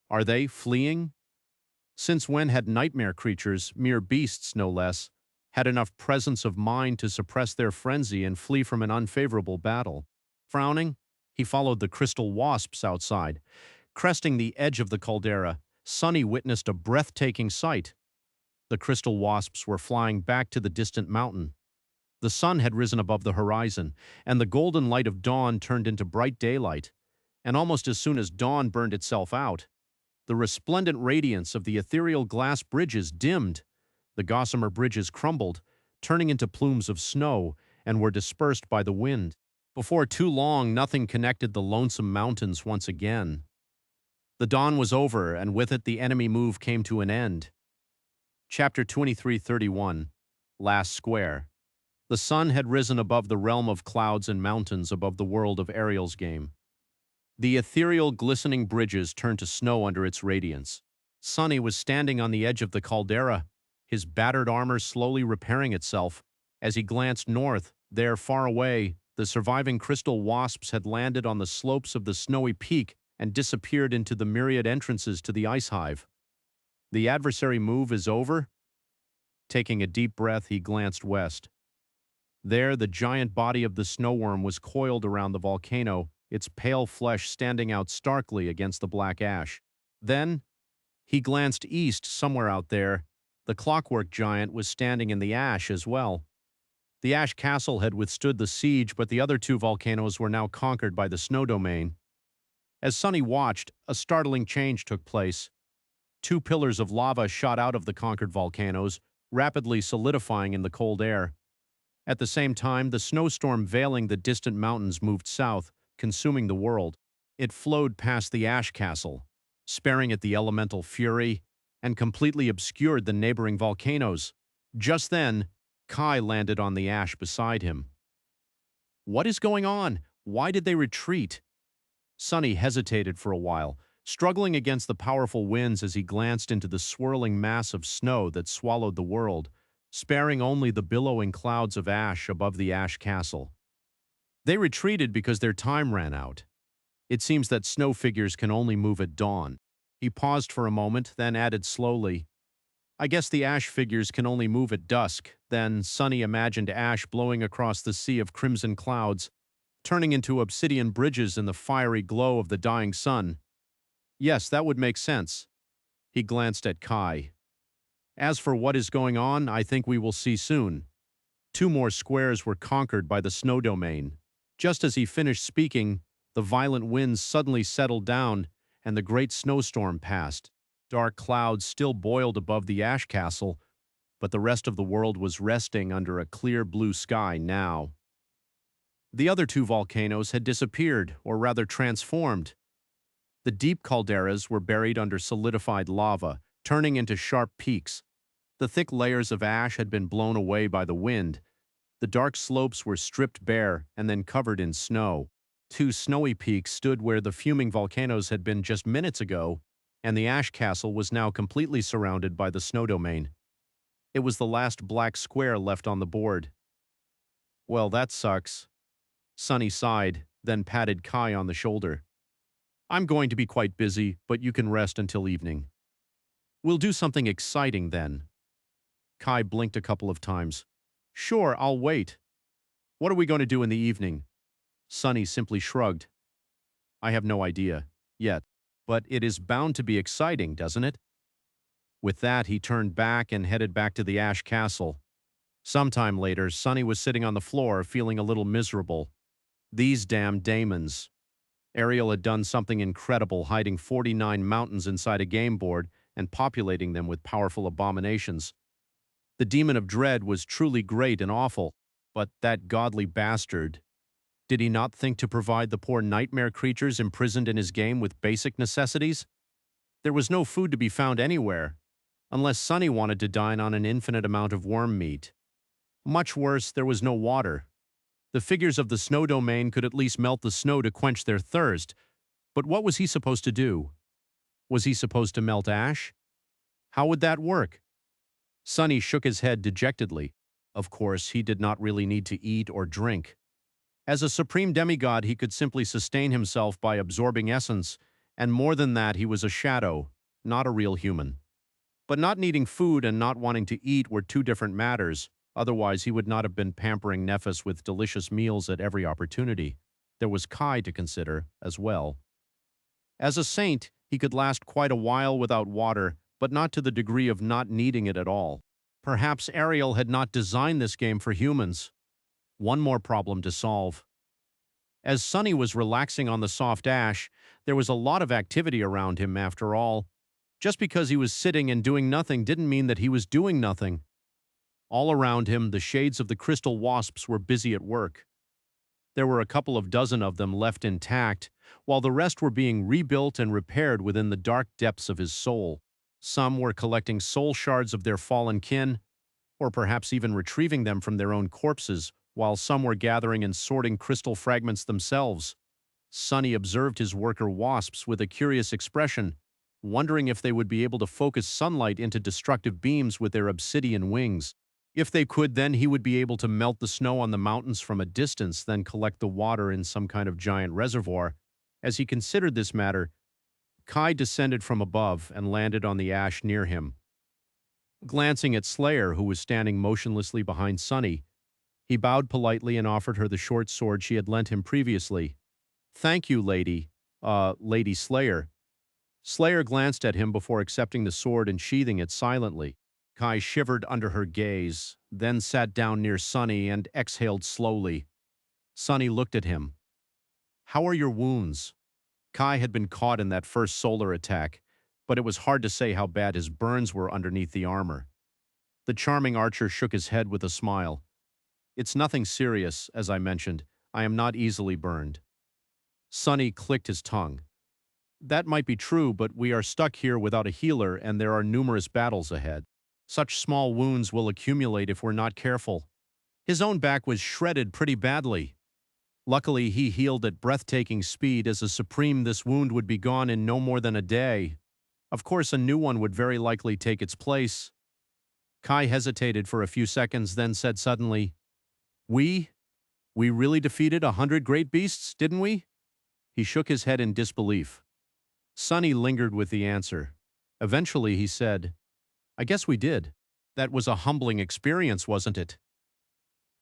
Are they fleeing? Since when had nightmare creatures, mere beasts no less, had enough presence of mind to suppress their frenzy and flee from an unfavorable battle? Frowning, he followed the crystal wasps outside. Cresting the edge of the caldera, Sonny witnessed a breathtaking sight. The crystal wasps were flying back to the distant mountain. The sun had risen above the horizon, and the golden light of dawn turned into bright daylight. And almost as soon as dawn burned itself out, the resplendent radiance of the ethereal glass bridges dimmed. The gossamer bridges crumbled, turning into plumes of snow, and were dispersed by the wind. Before too long, nothing connected the lonesome mountains once again. The dawn was over, and with it the enemy move came to an end. Chapter 23:31, Last Square. The sun had risen above the realm of clouds and mountains above the world of Ariel's game. The ethereal, glistening bridges turned to snow under its radiance. Sonny was standing on the edge of the caldera, his battered armor slowly repairing itself. As he glanced north, there, far away, the surviving crystal wasps had landed on the slopes of the snowy peak and disappeared into the myriad entrances to the ice hive. The adversary move is over? Taking a deep breath, he glanced west. There, the giant body of the snowworm was coiled around the volcano, its pale flesh standing out starkly against the black ash. Then, he glanced east somewhere out there. The clockwork giant was standing in the ash as well. The ash castle had withstood the siege, but the other two volcanoes were now conquered by the snow domain. As Sonny watched, a startling change took place. Two pillars of lava shot out of the conquered volcanoes, rapidly solidifying in the cold air. At the same time, the snowstorm veiling the distant mountains moved south, consuming the world. It flowed past the ash castle, sparing it the elemental fury, and completely obscured the neighboring volcanoes. Just then, Kai landed on the ash beside him. What is going on? Why did they retreat? Sonny hesitated for a while, struggling against the powerful winds as he glanced into the swirling mass of snow that swallowed the world, sparing only the billowing clouds of ash above the ash castle. They retreated because their time ran out. It seems that snow figures can only move at dawn. He paused for a moment, then added slowly, I guess the ash figures can only move at dusk. Then Sonny imagined ash blowing across the sea of crimson clouds, turning into obsidian bridges in the fiery glow of the dying sun. Yes, that would make sense. He glanced at Kai. As for what is going on, I think we will see soon. Two more squares were conquered by the snow domain. Just as he finished speaking, the violent winds suddenly settled down and the great snowstorm passed. Dark clouds still boiled above the ash castle, but the rest of the world was resting under a clear blue sky now. The other two volcanoes had disappeared, or rather transformed. The deep calderas were buried under solidified lava, turning into sharp peaks. The thick layers of ash had been blown away by the wind. The dark slopes were stripped bare and then covered in snow. Two snowy peaks stood where the fuming volcanoes had been just minutes ago, and the ash castle was now completely surrounded by the snow domain. It was the last black square left on the board. Well, that sucks. Sonny sighed, then patted Kai on the shoulder. I'm going to be quite busy, but you can rest until evening. We'll do something exciting then. Kai blinked a couple of times. Sure, I'll wait. What are we going to do in the evening? Sunny simply shrugged. I have no idea. Yet. But it is bound to be exciting, doesn't it? With that, he turned back and headed back to the Ash Castle. Sometime later, Sunny was sitting on the floor, feeling a little miserable. These damn daemons. Ariel had done something incredible, hiding 49 mountains inside a game board and populating them with powerful abominations. The demon of dread was truly great and awful, but that godly bastard. Did he not think to provide the poor nightmare creatures imprisoned in his game with basic necessities? There was no food to be found anywhere, unless Sunny wanted to dine on an infinite amount of worm meat. Much worse, there was no water. The figures of the snow domain could at least melt the snow to quench their thirst, but what was he supposed to do? Was he supposed to melt ash? How would that work? Sunny shook his head dejectedly. Of course, he did not really need to eat or drink. As a supreme demigod, he could simply sustain himself by absorbing essence, and more than that, he was a shadow, not a real human. But not needing food and not wanting to eat were two different matters. Otherwise, he would not have been pampering Nephis with delicious meals at every opportunity. There was Kai to consider, as well. As a saint, he could last quite a while without water, but not to the degree of not needing it at all. Perhaps Ariel had not designed this game for humans. One more problem to solve. As Sunny was relaxing on the soft ash, there was a lot of activity around him after all. Just because he was sitting and doing nothing didn't mean that he was doing nothing. All around him, the shades of the crystal wasps were busy at work. There were a couple of dozen of them left intact, while the rest were being rebuilt and repaired within the dark depths of his soul. Some were collecting soul shards of their fallen kin, or perhaps even retrieving them from their own corpses, while some were gathering and sorting crystal fragments themselves. Sunny observed his worker wasps with a curious expression, wondering if they would be able to focus sunlight into destructive beams with their obsidian wings. If they could, then he would be able to melt the snow on the mountains from a distance, then collect the water in some kind of giant reservoir. As he considered this matter, Kai descended from above and landed on the ash near him. Glancing at Slayer, who was standing motionlessly behind Sunny, he bowed politely and offered her the short sword she had lent him previously. Thank you, Lady Slayer. Slayer glanced at him before accepting the sword and sheathing it silently. Kai shivered under her gaze, then sat down near Sunny and exhaled slowly. Sunny looked at him. How are your wounds? Kai had been caught in that first solar attack, but it was hard to say how bad his burns were underneath the armor. The charming archer shook his head with a smile. It's nothing serious, as I mentioned. I am not easily burned. Sunny clicked his tongue. That might be true, but we are stuck here without a healer and there are numerous battles ahead. Such small wounds will accumulate if we're not careful. His own back was shredded pretty badly. Luckily, he healed at breathtaking speed. As a supreme, this wound would be gone in no more than a day. Of course, a new one would very likely take its place. Kai hesitated for a few seconds, then said suddenly, We really defeated 100 great beasts, didn't we? He shook his head in disbelief. Sunny lingered with the answer. Eventually, he said, I guess we did. That was a humbling experience, wasn't it?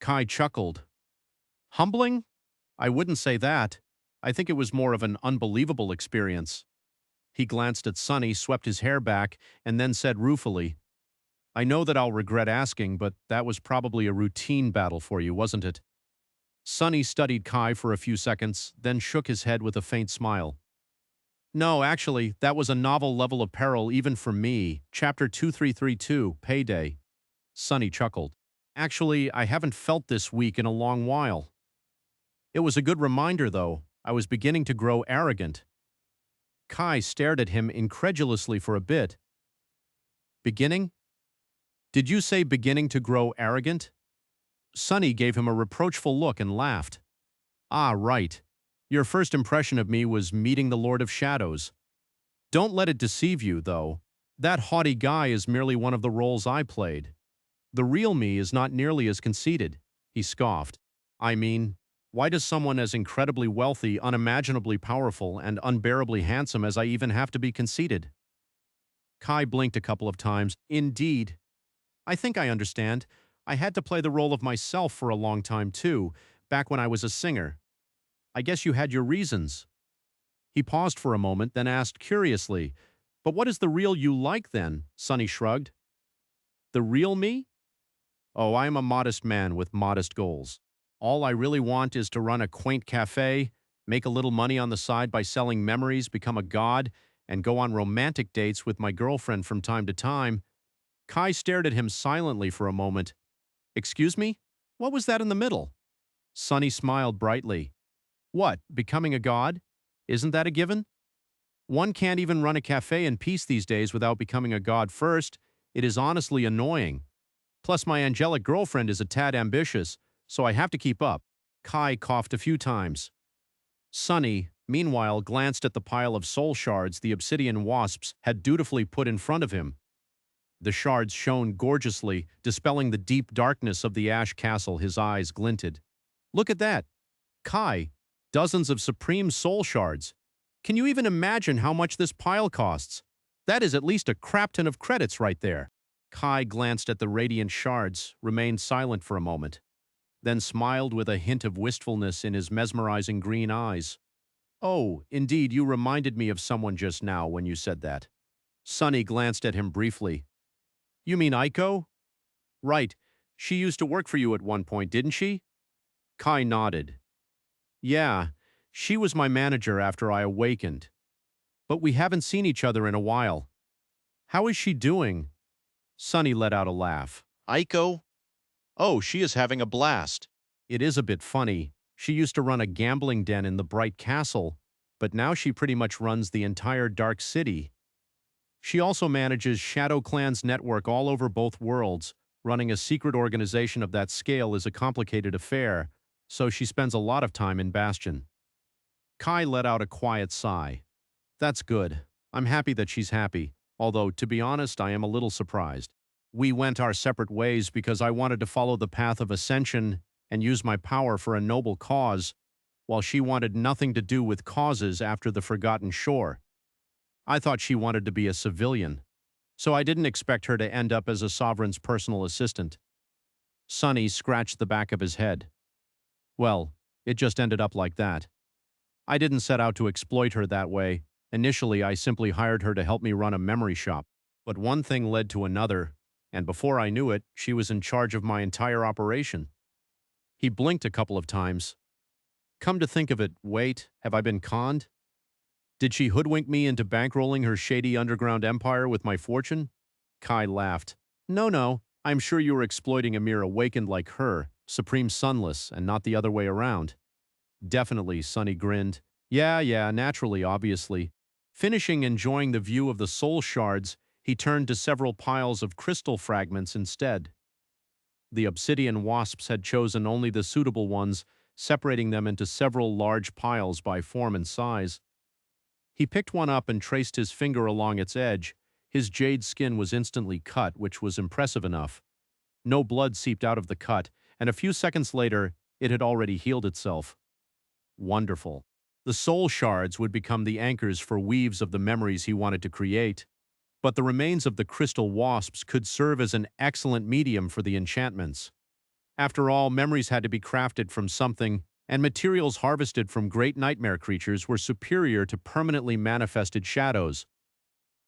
Kai chuckled. Humbling? I wouldn't say that. I think it was more of an unbelievable experience. He glanced at Sunny, swept his hair back, and then said ruefully, I know that I'll regret asking, but that was probably a routine battle for you, wasn't it? Sunny studied Kai for a few seconds, then shook his head with a faint smile. No, actually, that was a novel level of peril even for me. Chapter 2332, Payday. Sunny chuckled. Actually, I haven't felt this weak in a long while. It was a good reminder, though. I was beginning to grow arrogant. Kai stared at him incredulously for a bit. Beginning? Did you say beginning to grow arrogant? Sunny gave him a reproachful look and laughed. Ah, right. Your first impression of me was meeting the Lord of Shadows. Don't let it deceive you, though. That haughty guy is merely one of the roles I played. The real me is not nearly as conceited, he scoffed. I mean, why does someone as incredibly wealthy, unimaginably powerful, and unbearably handsome as I even have to be conceited? Kai blinked a couple of times. Indeed. I think I understand. I had to play the role of myself for a long time, too, back when I was a singer. I guess you had your reasons. He paused for a moment, then asked curiously, "But what is the real you like then?" Sonny shrugged. "The real me? Oh, I am a modest man with modest goals. All I really want is to run a quaint cafe, make a little money on the side by selling memories, become a god, and go on romantic dates with my girlfriend from time to time." Kai stared at him silently for a moment. "Excuse me? What was that in the middle?" Sonny smiled brightly. "What, becoming a god? Isn't that a given? One can't even run a cafe in peace these days without becoming a god first. It is honestly annoying. Plus, my angelic girlfriend is a tad ambitious, so I have to keep up." Kai coughed a few times. Sonny, meanwhile, glanced at the pile of soul shards the obsidian wasps had dutifully put in front of him. The shards shone gorgeously, dispelling the deep darkness of the ash castle. His eyes glinted. "Look at that! Kai, dozens of supreme soul shards. Can you even imagine how much this pile costs? That is at least a crap ton of credits right there." Kai glanced at the radiant shards, remained silent for a moment, then smiled with a hint of wistfulness in his mesmerizing green eyes. "Oh, indeed, you reminded me of someone just now when you said that." Sonny glanced at him briefly. "You mean Aiko?" "Right. She used to work for you at one point, didn't she?" Kai nodded. "Yeah, she was my manager after I awakened. But we haven't seen each other in a while. How is she doing?" Sonny let out a laugh. "Aiko? Oh, she is having a blast. It is a bit funny. She used to run a gambling den in the Bright Castle, but now she pretty much runs the entire Dark City. She also manages Shadow Clan's network all over both worlds. Running a secret organization of that scale is a complicated affair, so she spends a lot of time in Bastion." Kai let out a quiet sigh. "That's good. I'm happy that she's happy, although, to be honest, I am a little surprised. We went our separate ways because I wanted to follow the path of ascension and use my power for a noble cause, while she wanted nothing to do with causes after the Forgotten Shore. I thought she wanted to be a civilian, so I didn't expect her to end up as a sovereign's personal assistant." Sonny scratched the back of his head. "Well, it just ended up like that. I didn't set out to exploit her that way. Initially, I simply hired her to help me run a memory shop. But one thing led to another, and before I knew it, she was in charge of my entire operation." He blinked a couple of times. "Come to think of it, wait, have I been conned? Did she hoodwink me into bankrolling her shady underground empire with my fortune?" Kai laughed. "No, no, I'm sure you were exploiting a mere awakened like her, supreme sunless, and not the other way around." "Definitely," Sonny grinned. Yeah, naturally, obviously." Finishing enjoying the view of the soul shards, he turned to several piles of crystal fragments instead. The obsidian wasps had chosen only the suitable ones, separating them into several large piles by form and size. He picked one up and traced his finger along its edge. His jade skin was instantly cut, which was impressive enough. No blood seeped out of the cut, and a few seconds later, it had already healed itself. Wonderful. The soul shards would become the anchors for weaves of the memories he wanted to create, but the remains of the crystal wasps could serve as an excellent medium for the enchantments. After all, memories had to be crafted from something, and materials harvested from great nightmare creatures were superior to permanently manifested shadows.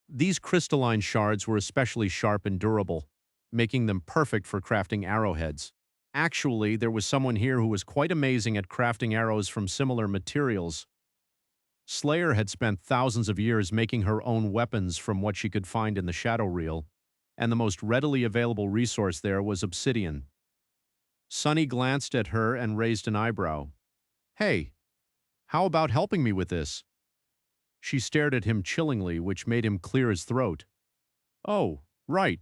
These crystalline shards were especially sharp and durable, making them perfect for crafting arrowheads. Actually, there was someone here who was quite amazing at crafting arrows from similar materials. Slayer had spent thousands of years making her own weapons from what she could find in the Shadow Reel, and the most readily available resource there was obsidian. Sonny glanced at her and raised an eyebrow. "Hey, how about helping me with this?" She stared at him chillingly, which made him clear his throat. "Oh, right.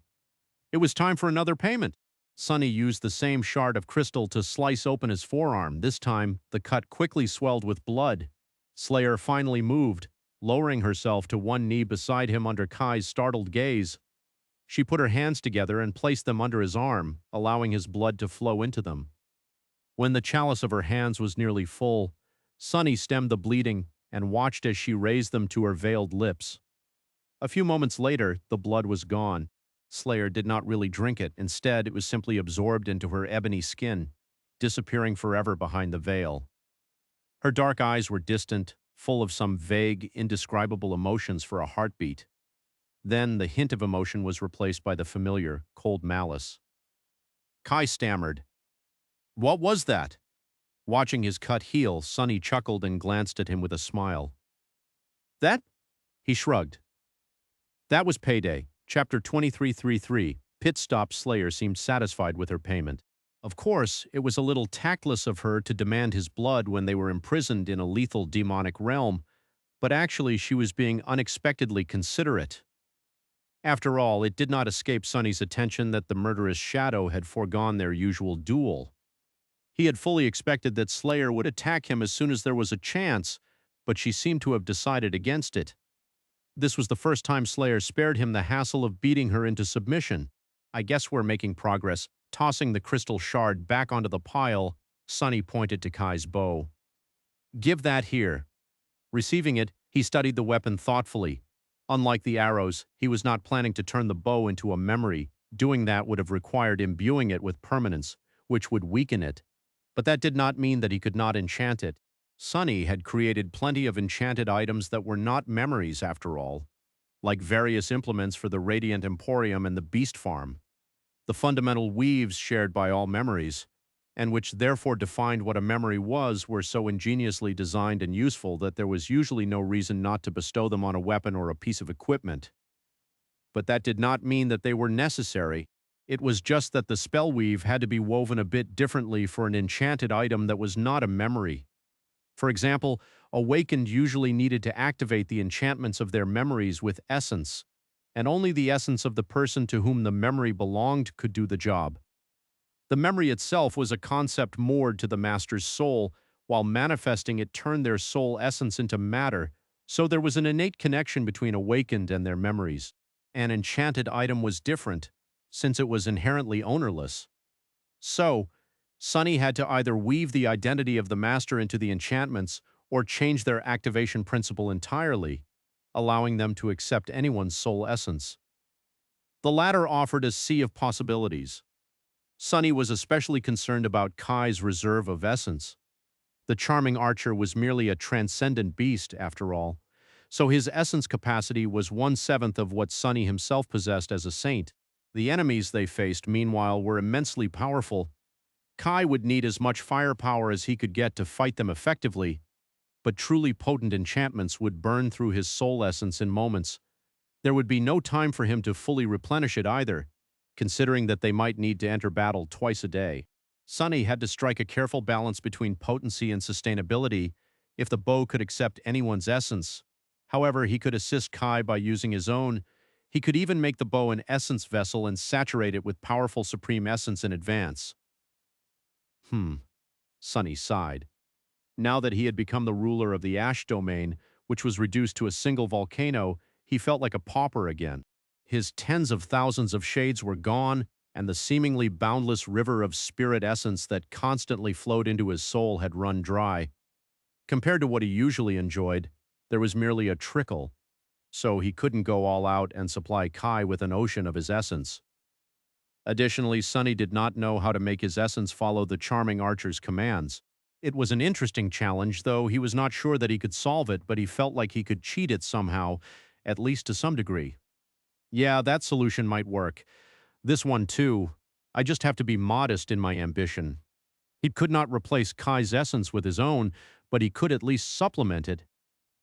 It was time for another payment." Sonny used the same shard of crystal to slice open his forearm. This time, the cut quickly swelled with blood. Slayer finally moved, lowering herself to one knee beside him under Kai's startled gaze. She put her hands together and placed them under his arm, allowing his blood to flow into them. When the chalice of her hands was nearly full, Sonny stemmed the bleeding and watched as she raised them to her veiled lips. A few moments later, the blood was gone. Slayer did not really drink it. Instead, it was simply absorbed into her ebony skin, disappearing forever behind the veil. Her dark eyes were distant, full of some vague, indescribable emotions for a heartbeat. Then the hint of emotion was replaced by the familiar, cold malice. Kai stammered, "What was that?" Watching his cut heal, Sonny chuckled and glanced at him with a smile. "That?" He shrugged. That was payday. Chapter 2333. Pit Stop Slayer seemed satisfied with her payment. Of course, it was a little tactless of her to demand his blood when they were imprisoned in a lethal demonic realm, but actually she was being unexpectedly considerate. After all, it did not escape Sonny's attention that the murderous Shadow had foregone their usual duel. He had fully expected that Slayer would attack him as soon as there was a chance, but she seemed to have decided against it. This was the first time Slayer spared him the hassle of beating her into submission. "I guess we're making progress." Tossing the crystal shard back onto the pile, Sonny pointed to Kai's bow. "Give that here." Receiving it, he studied the weapon thoughtfully. Unlike the arrows, he was not planning to turn the bow into a memory. Doing that would have required imbuing it with permanence, which would weaken it. But that did not mean that he could not enchant it. Sonny had created plenty of enchanted items that were not memories after all, like various implements for the Radiant Emporium and the Beast Farm. The fundamental weaves shared by all memories, and which therefore defined what a memory was, were so ingeniously designed and useful that there was usually no reason not to bestow them on a weapon or a piece of equipment. But that did not mean that they were necessary. It was just that the spell weave had to be woven a bit differently for an enchanted item that was not a memory. For example, Awakened usually needed to activate the enchantments of their memories with essence, and only the essence of the person to whom the memory belonged could do the job. The memory itself was a concept moored to the master's soul, while manifesting it turned their soul essence into matter, so there was an innate connection between Awakened and their memories. An enchanted item was different, since it was inherently ownerless. So, Sonny had to either weave the identity of the master into the enchantments or change their activation principle entirely, allowing them to accept anyone's soul essence. The latter offered a sea of possibilities. Sonny was especially concerned about Kai's reserve of essence. The charming archer was merely a transcendent beast, after all, so his essence capacity was 1/7 of what Sonny himself possessed as a saint. The enemies they faced, meanwhile, were immensely powerful. Kai would need as much firepower as he could get to fight them effectively, but truly potent enchantments would burn through his soul essence in moments. There would be no time for him to fully replenish it either, considering that they might need to enter battle twice a day. Sonny had to strike a careful balance between potency and sustainability if the bow could accept anyone's essence. However, he could assist Kai by using his own. He could even make the bow an essence vessel and saturate it with powerful supreme essence in advance. Sonny sighed. Now that he had become the ruler of the Ash domain, which was reduced to a single volcano, he felt like a pauper again. His tens of thousands of shades were gone, and the seemingly boundless river of spirit essence that constantly flowed into his soul had run dry. Compared to what he usually enjoyed, there was merely a trickle, so he couldn't go all out and supply Kai with an ocean of his essence. Additionally, Sonny did not know how to make his essence follow the charming archer's commands. It was an interesting challenge, though he was not sure that he could solve it, but he felt like he could cheat it somehow, at least to some degree. Yeah, that solution might work. This one too. I just have to be modest in my ambition. He could not replace Kai's essence with his own, but he could at least supplement it.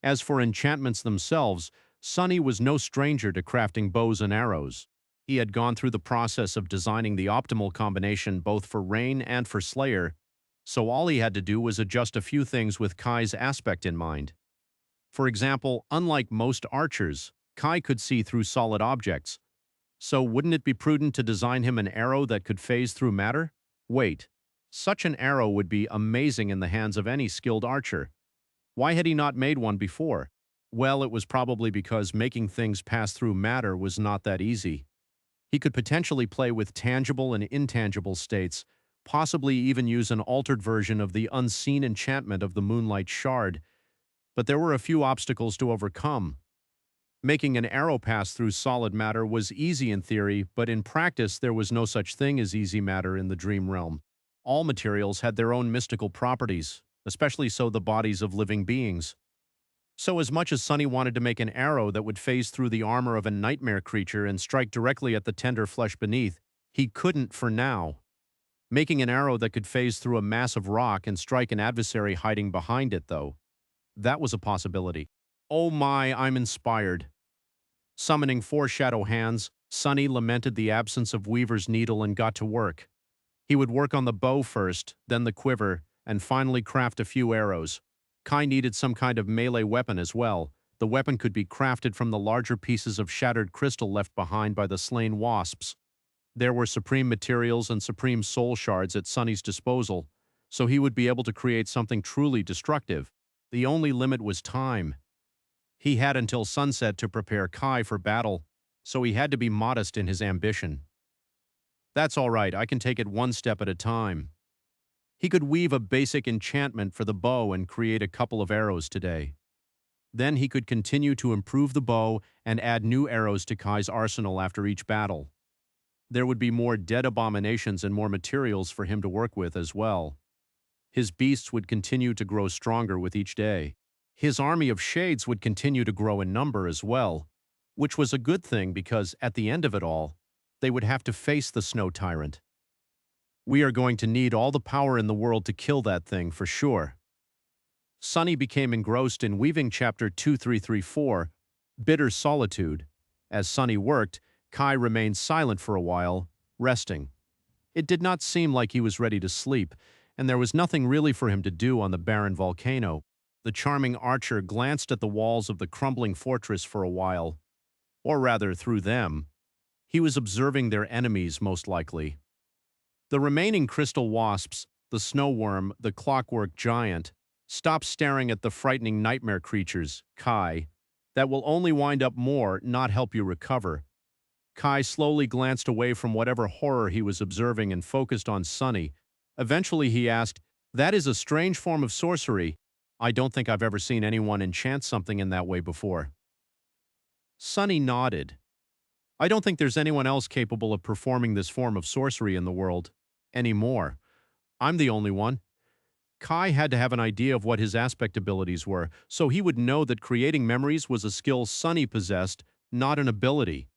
As for enchantments themselves, Sonny was no stranger to crafting bows and arrows. He had gone through the process of designing the optimal combination both for Rain and for Slayer, so all he had to do was adjust a few things with Kai's aspect in mind. For example, unlike most archers, Kai could see through solid objects, so wouldn't it be prudent to design him an arrow that could phase through matter? Wait, such an arrow would be amazing in the hands of any skilled archer. Why had he not made one before? Well, it was probably because making things pass through matter was not that easy. He could potentially play with tangible and intangible states, possibly even use an altered version of the unseen enchantment of the Moonlight Shard. But there were a few obstacles to overcome. Making an arrow pass through solid matter was easy in theory, but in practice there was no such thing as easy matter in the dream realm. All materials had their own mystical properties, especially so the bodies of living beings. So as much as Sunny wanted to make an arrow that would phase through the armor of a nightmare creature and strike directly at the tender flesh beneath, he couldn't for now. Making an arrow that could phase through a massive rock and strike an adversary hiding behind it, though, that was a possibility. Oh my, I'm inspired. Summoning 4 shadow hands, Sunny lamented the absence of Weaver's needle and got to work. He would work on the bow first, then the quiver, and finally craft a few arrows. Kai needed some kind of melee weapon as well. The weapon could be crafted from the larger pieces of shattered crystal left behind by the slain wasps. There were supreme materials and supreme soul shards at Sunny's disposal, so he would be able to create something truly destructive. The only limit was time. He had until sunset to prepare Kai for battle, so he had to be modest in his ambition. That's all right, I can take it one step at a time. He could weave a basic enchantment for the bow and create a couple of arrows today. Then he could continue to improve the bow and add new arrows to Kai's arsenal after each battle. There would be more dead abominations and more materials for him to work with as well. His beasts would continue to grow stronger with each day. His army of shades would continue to grow in number as well, which was a good thing because at the end of it all, they would have to face the snow tyrant. We are going to need all the power in the world to kill that thing for sure. Sunny became engrossed in weaving chapter 2334, Bitter Solitude. As Sunny worked, Kai remained silent for a while, resting. It did not seem like he was ready to sleep, and there was nothing really for him to do on the barren volcano. The charming archer glanced at the walls of the crumbling fortress for a while, or rather through them. He was observing their enemies, most likely. The remaining crystal wasps, the snow worm, the clockwork giant, stopped staring at the frightening nightmare creatures, Kai, that will only wind up more, not help you recover. Kai slowly glanced away from whatever horror he was observing and focused on Sunny. Eventually he asked, "That is a strange form of sorcery. I don't think I've ever seen anyone enchant something in that way before." Sunny nodded. "I don't think there's anyone else capable of performing this form of sorcery in the world. Anymore. I'm the only one." Kai had to have an idea of what his aspect abilities were, so he would know that creating memories was a skill Sunny possessed, not an ability.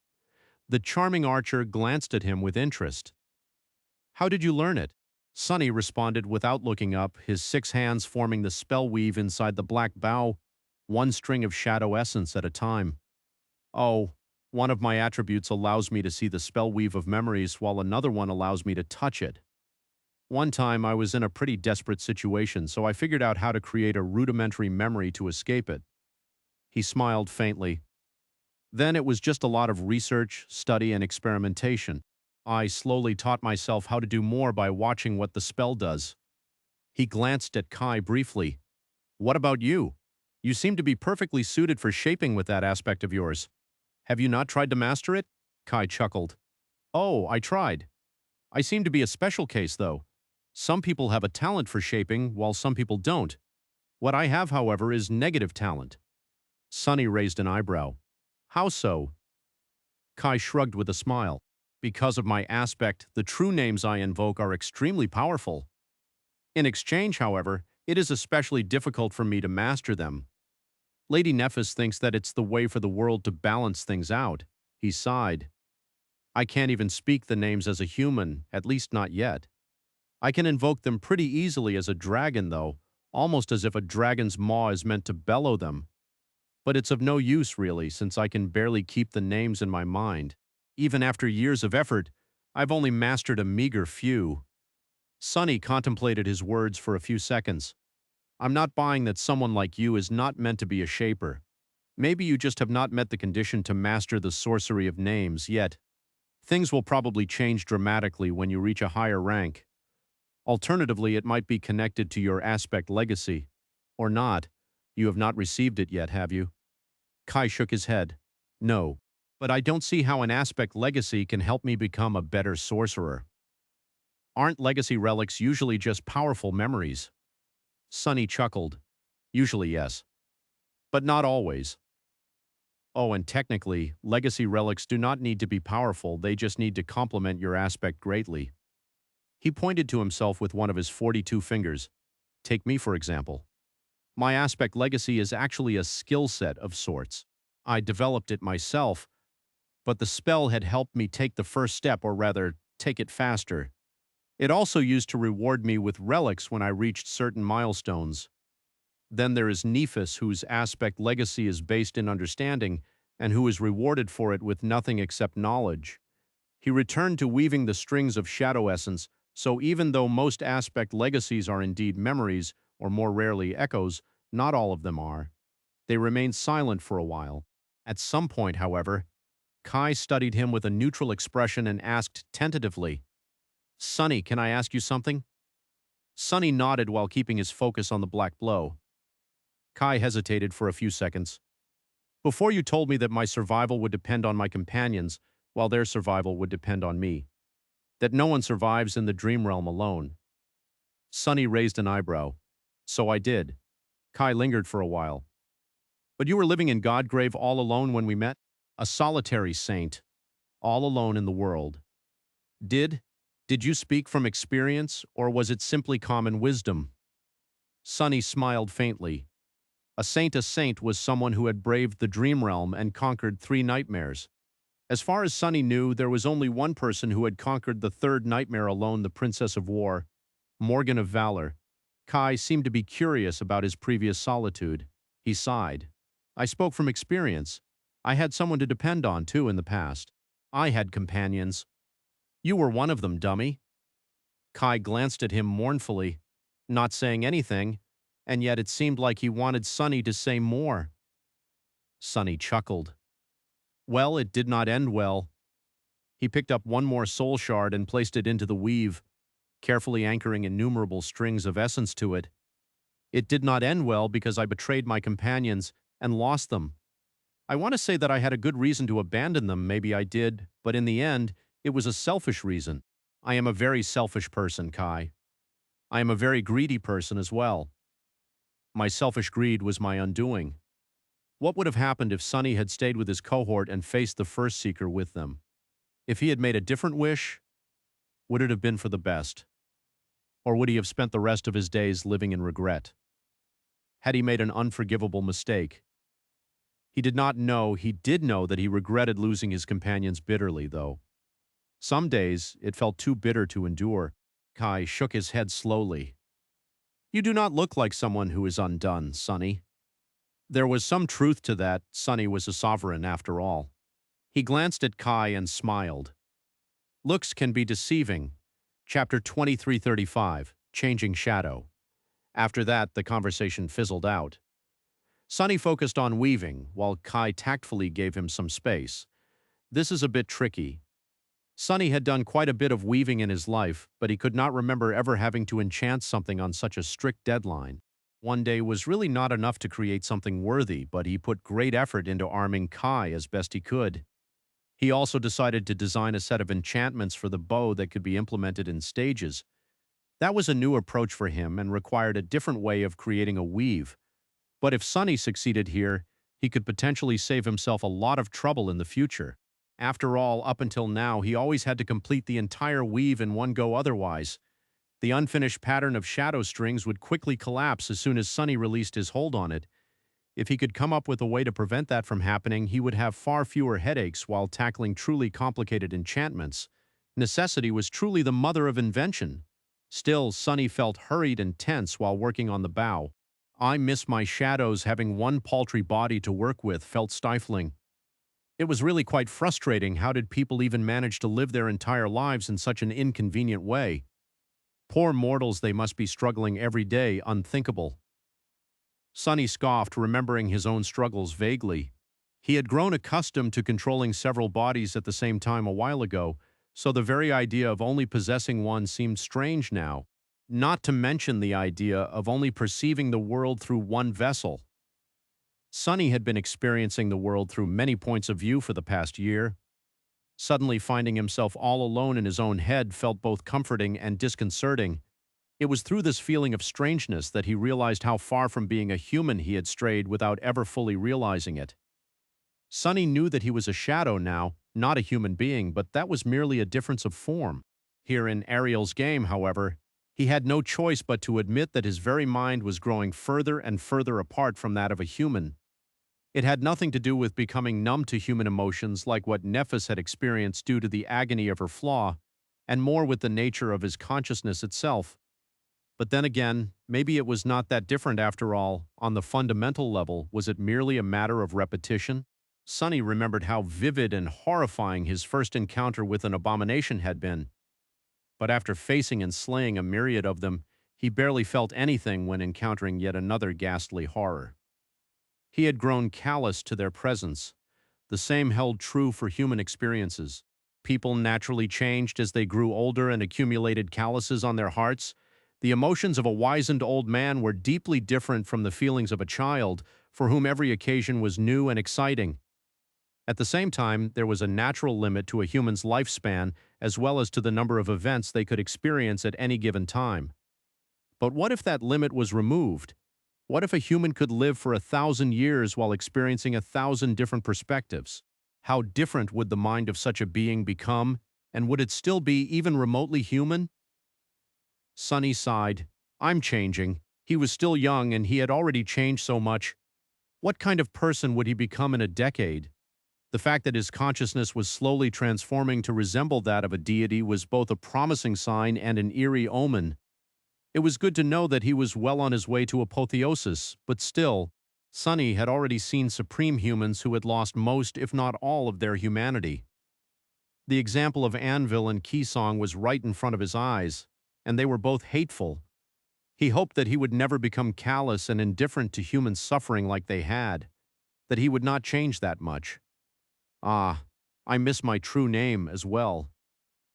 The charming archer glanced at him with interest. "How did you learn it?" Sunny responded without looking up, his 6 hands forming the spell weave inside the black bow, one string of shadow essence at a time. "Oh, one of my attributes allows me to see the spell weave of memories while another one allows me to touch it. One time I was in a pretty desperate situation, so I figured out how to create a rudimentary memory to escape it." He smiled faintly. "Then it was just a lot of research, study, and experimentation. I slowly taught myself how to do more by watching what the spell does." He glanced at Kai briefly. "What about you? You seem to be perfectly suited for shaping with that aspect of yours. Have you not tried to master it?" Kai chuckled. "Oh, I tried. I seem to be a special case, though. Some people have a talent for shaping, while some people don't. What I have, however, is negative talent." Sunny raised an eyebrow. "How so?" Kai shrugged with a smile. "Because of my aspect, the true names I invoke are extremely powerful. In exchange, however, it is especially difficult for me to master them. Lady Nephis thinks that it's the way for the world to balance things out." He sighed. "I can't even speak the names as a human, at least not yet. I can invoke them pretty easily as a dragon, though, almost as if a dragon's maw is meant to bellow them. But it's of no use, really, since I can barely keep the names in my mind. Even after years of effort, I've only mastered a meager few." Sunny contemplated his words for a few seconds. "I'm not buying that someone like you is not meant to be a shaper. Maybe you just have not met the condition to master the sorcery of names yet. Things will probably change dramatically when you reach a higher rank. Alternatively, it might be connected to your aspect legacy. Or not. You have not received it yet, have you?" Kai shook his head. "No. But I don't see how an aspect legacy can help me become a better sorcerer. Aren't legacy relics usually just powerful memories?" Sunny chuckled. "Usually, yes. But not always. Oh, and technically, legacy relics do not need to be powerful, they just need to complement your aspect greatly. He pointed to himself with one of his 42 fingers. Take me, for example. My aspect legacy is actually a skill set of sorts. I developed it myself, but the spell had helped me take the first step, or rather, take it faster. It also used to reward me with relics when I reached certain milestones. Then there is Nephis, whose aspect legacy is based in understanding, and who is rewarded for it with nothing except knowledge. He returned to weaving the strings of shadow essence, so even though most aspect legacies are indeed memories, or more rarely echoes, not all of them are. They remained silent for a while. At some point, however, Kai studied him with a neutral expression and asked tentatively, "Sonny, can I ask you something?" Sonny nodded while keeping his focus on the black blow. Kai hesitated for a few seconds. "Before you told me that my survival would depend on my companions, while their survival would depend on me. That no one survives in the dream realm alone." Sonny raised an eyebrow. "So I did." Kai lingered for a while. "But you were living in Godgrave all alone when we met? A solitary saint, all alone in the world. Did, did you speak from experience, or was it simply common wisdom?" Sonny smiled faintly. A saint was someone who had braved the dream realm and conquered 3 nightmares. As far as Sonny knew, there was only one person who had conquered the 3rd nightmare alone, the Princess of War, Morgan of Valor. Kai seemed to be curious about his previous solitude. He sighed. "I spoke from experience. I had someone to depend on, too, in the past. I had companions. You were one of them, dummy." Kai glanced at him mournfully, not saying anything, and yet it seemed like he wanted Sonny to say more. Sonny chuckled. Well, it did not end well. He picked up one more soul shard and placed it into the weave, carefully anchoring innumerable strings of essence to it. "It did not end well because I betrayed my companions and lost them. I want to say that I had a good reason to abandon them, maybe I did, but in the end, it was a selfish reason. I am a very selfish person, Kai. I am a very greedy person as well. My selfish greed was my undoing." What would have happened if Sonny had stayed with his cohort and faced the first seeker with them? If he had made a different wish, would it have been for the best? Or would he have spent the rest of his days living in regret? Had he made an unforgivable mistake? He did not know. He did know that he regretted losing his companions bitterly, though. Some days it felt too bitter to endure. Kai shook his head slowly. "You do not look like someone who is undone, Sonny." There was some truth to that. Sonny was a sovereign after all. He glanced at Kai and smiled. Looks can be deceiving. Chapter 2335, Changing Shadow. After that, the conversation fizzled out. Sonny focused on weaving, while Kai tactfully gave him some space. "This is a bit tricky." Sonny had done quite a bit of weaving in his life, but he could not remember ever having to enchant something on such a strict deadline. One day was really not enough to create something worthy, but he put great effort into arming Kai as best he could. He also decided to design a set of enchantments for the bow that could be implemented in stages. That was a new approach for him and required a different way of creating a weave. But if Sonny succeeded here, he could potentially save himself a lot of trouble in the future. After all, up until now, he always had to complete the entire weave in one go otherwise. The unfinished pattern of shadow strings would quickly collapse as soon as Sonny released his hold on it. If he could come up with a way to prevent that from happening, he would have far fewer headaches while tackling truly complicated enchantments. Necessity was truly the mother of invention. Still, Sonny felt hurried and tense while working on the bow. "I miss my shadows. Having one paltry body to work with felt stifling. It was really quite frustrating. How did people even manage to live their entire lives in such an inconvenient way? Poor mortals, they must be struggling every day, unthinkable." Sonny scoffed, remembering his own struggles vaguely. He had grown accustomed to controlling several bodies at the same time a while ago, so the very idea of only possessing one seemed strange now, not to mention the idea of only perceiving the world through one vessel. Sonny had been experiencing the world through many points of view for the past year. Suddenly finding himself all alone in his own head felt both comforting and disconcerting. It was through this feeling of strangeness that he realized how far from being a human he had strayed without ever fully realizing it. Sonny knew that he was a shadow now, not a human being, but that was merely a difference of form. Here in Ariel's game, however, he had no choice but to admit that his very mind was growing further and further apart from that of a human. It had nothing to do with becoming numb to human emotions like what Nephis had experienced due to the agony of her flaw, and more with the nature of his consciousness itself. But then again, maybe it was not that different after all. On the fundamental level, was it merely a matter of repetition? Sonny remembered how vivid and horrifying his first encounter with an abomination had been. But after facing and slaying a myriad of them, he barely felt anything when encountering yet another ghastly horror. He had grown callous to their presence. The same held true for human experiences. People naturally changed as they grew older and accumulated calluses on their hearts. The emotions of a wizened old man were deeply different from the feelings of a child, for whom every occasion was new and exciting. At the same time, there was a natural limit to a human's lifespan, as well as to the number of events they could experience at any given time. But what if that limit was removed? What if a human could live for 1,000 years while experiencing 1,000 different perspectives? How different would the mind of such a being become, and would it still be even remotely human? Sonny sighed. I'm changing. He was still young, and he had already changed so much. What kind of person would he become in a decade? The fact that his consciousness was slowly transforming to resemble that of a deity was both a promising sign and an eerie omen. It was good to know that he was well on his way to apotheosis, but still, Sonny had already seen supreme humans who had lost most, if not all, of their humanity. The example of Anvil and Keysong was right in front of his eyes, and they were both hateful. He hoped that he would never become callous and indifferent to human suffering like they had, that he would not change that much. Ah, I miss my true name as well.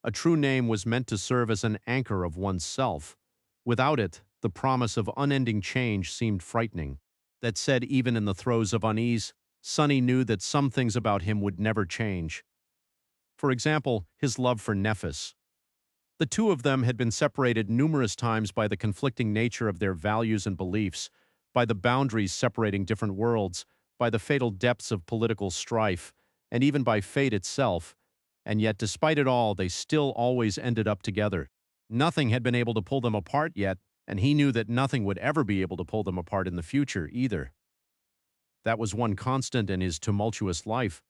A true name was meant to serve as an anchor of oneself. Without it, the promise of unending change seemed frightening. That said, even in the throes of unease, Sonny knew that some things about him would never change. For example, his love for Nephis. The two of them had been separated numerous times by the conflicting nature of their values and beliefs, by the boundaries separating different worlds, by the fatal depths of political strife, and even by fate itself, and yet despite it all, they still always ended up together. Nothing had been able to pull them apart yet, and he knew that nothing would ever be able to pull them apart in the future either. That was one constant in his tumultuous life.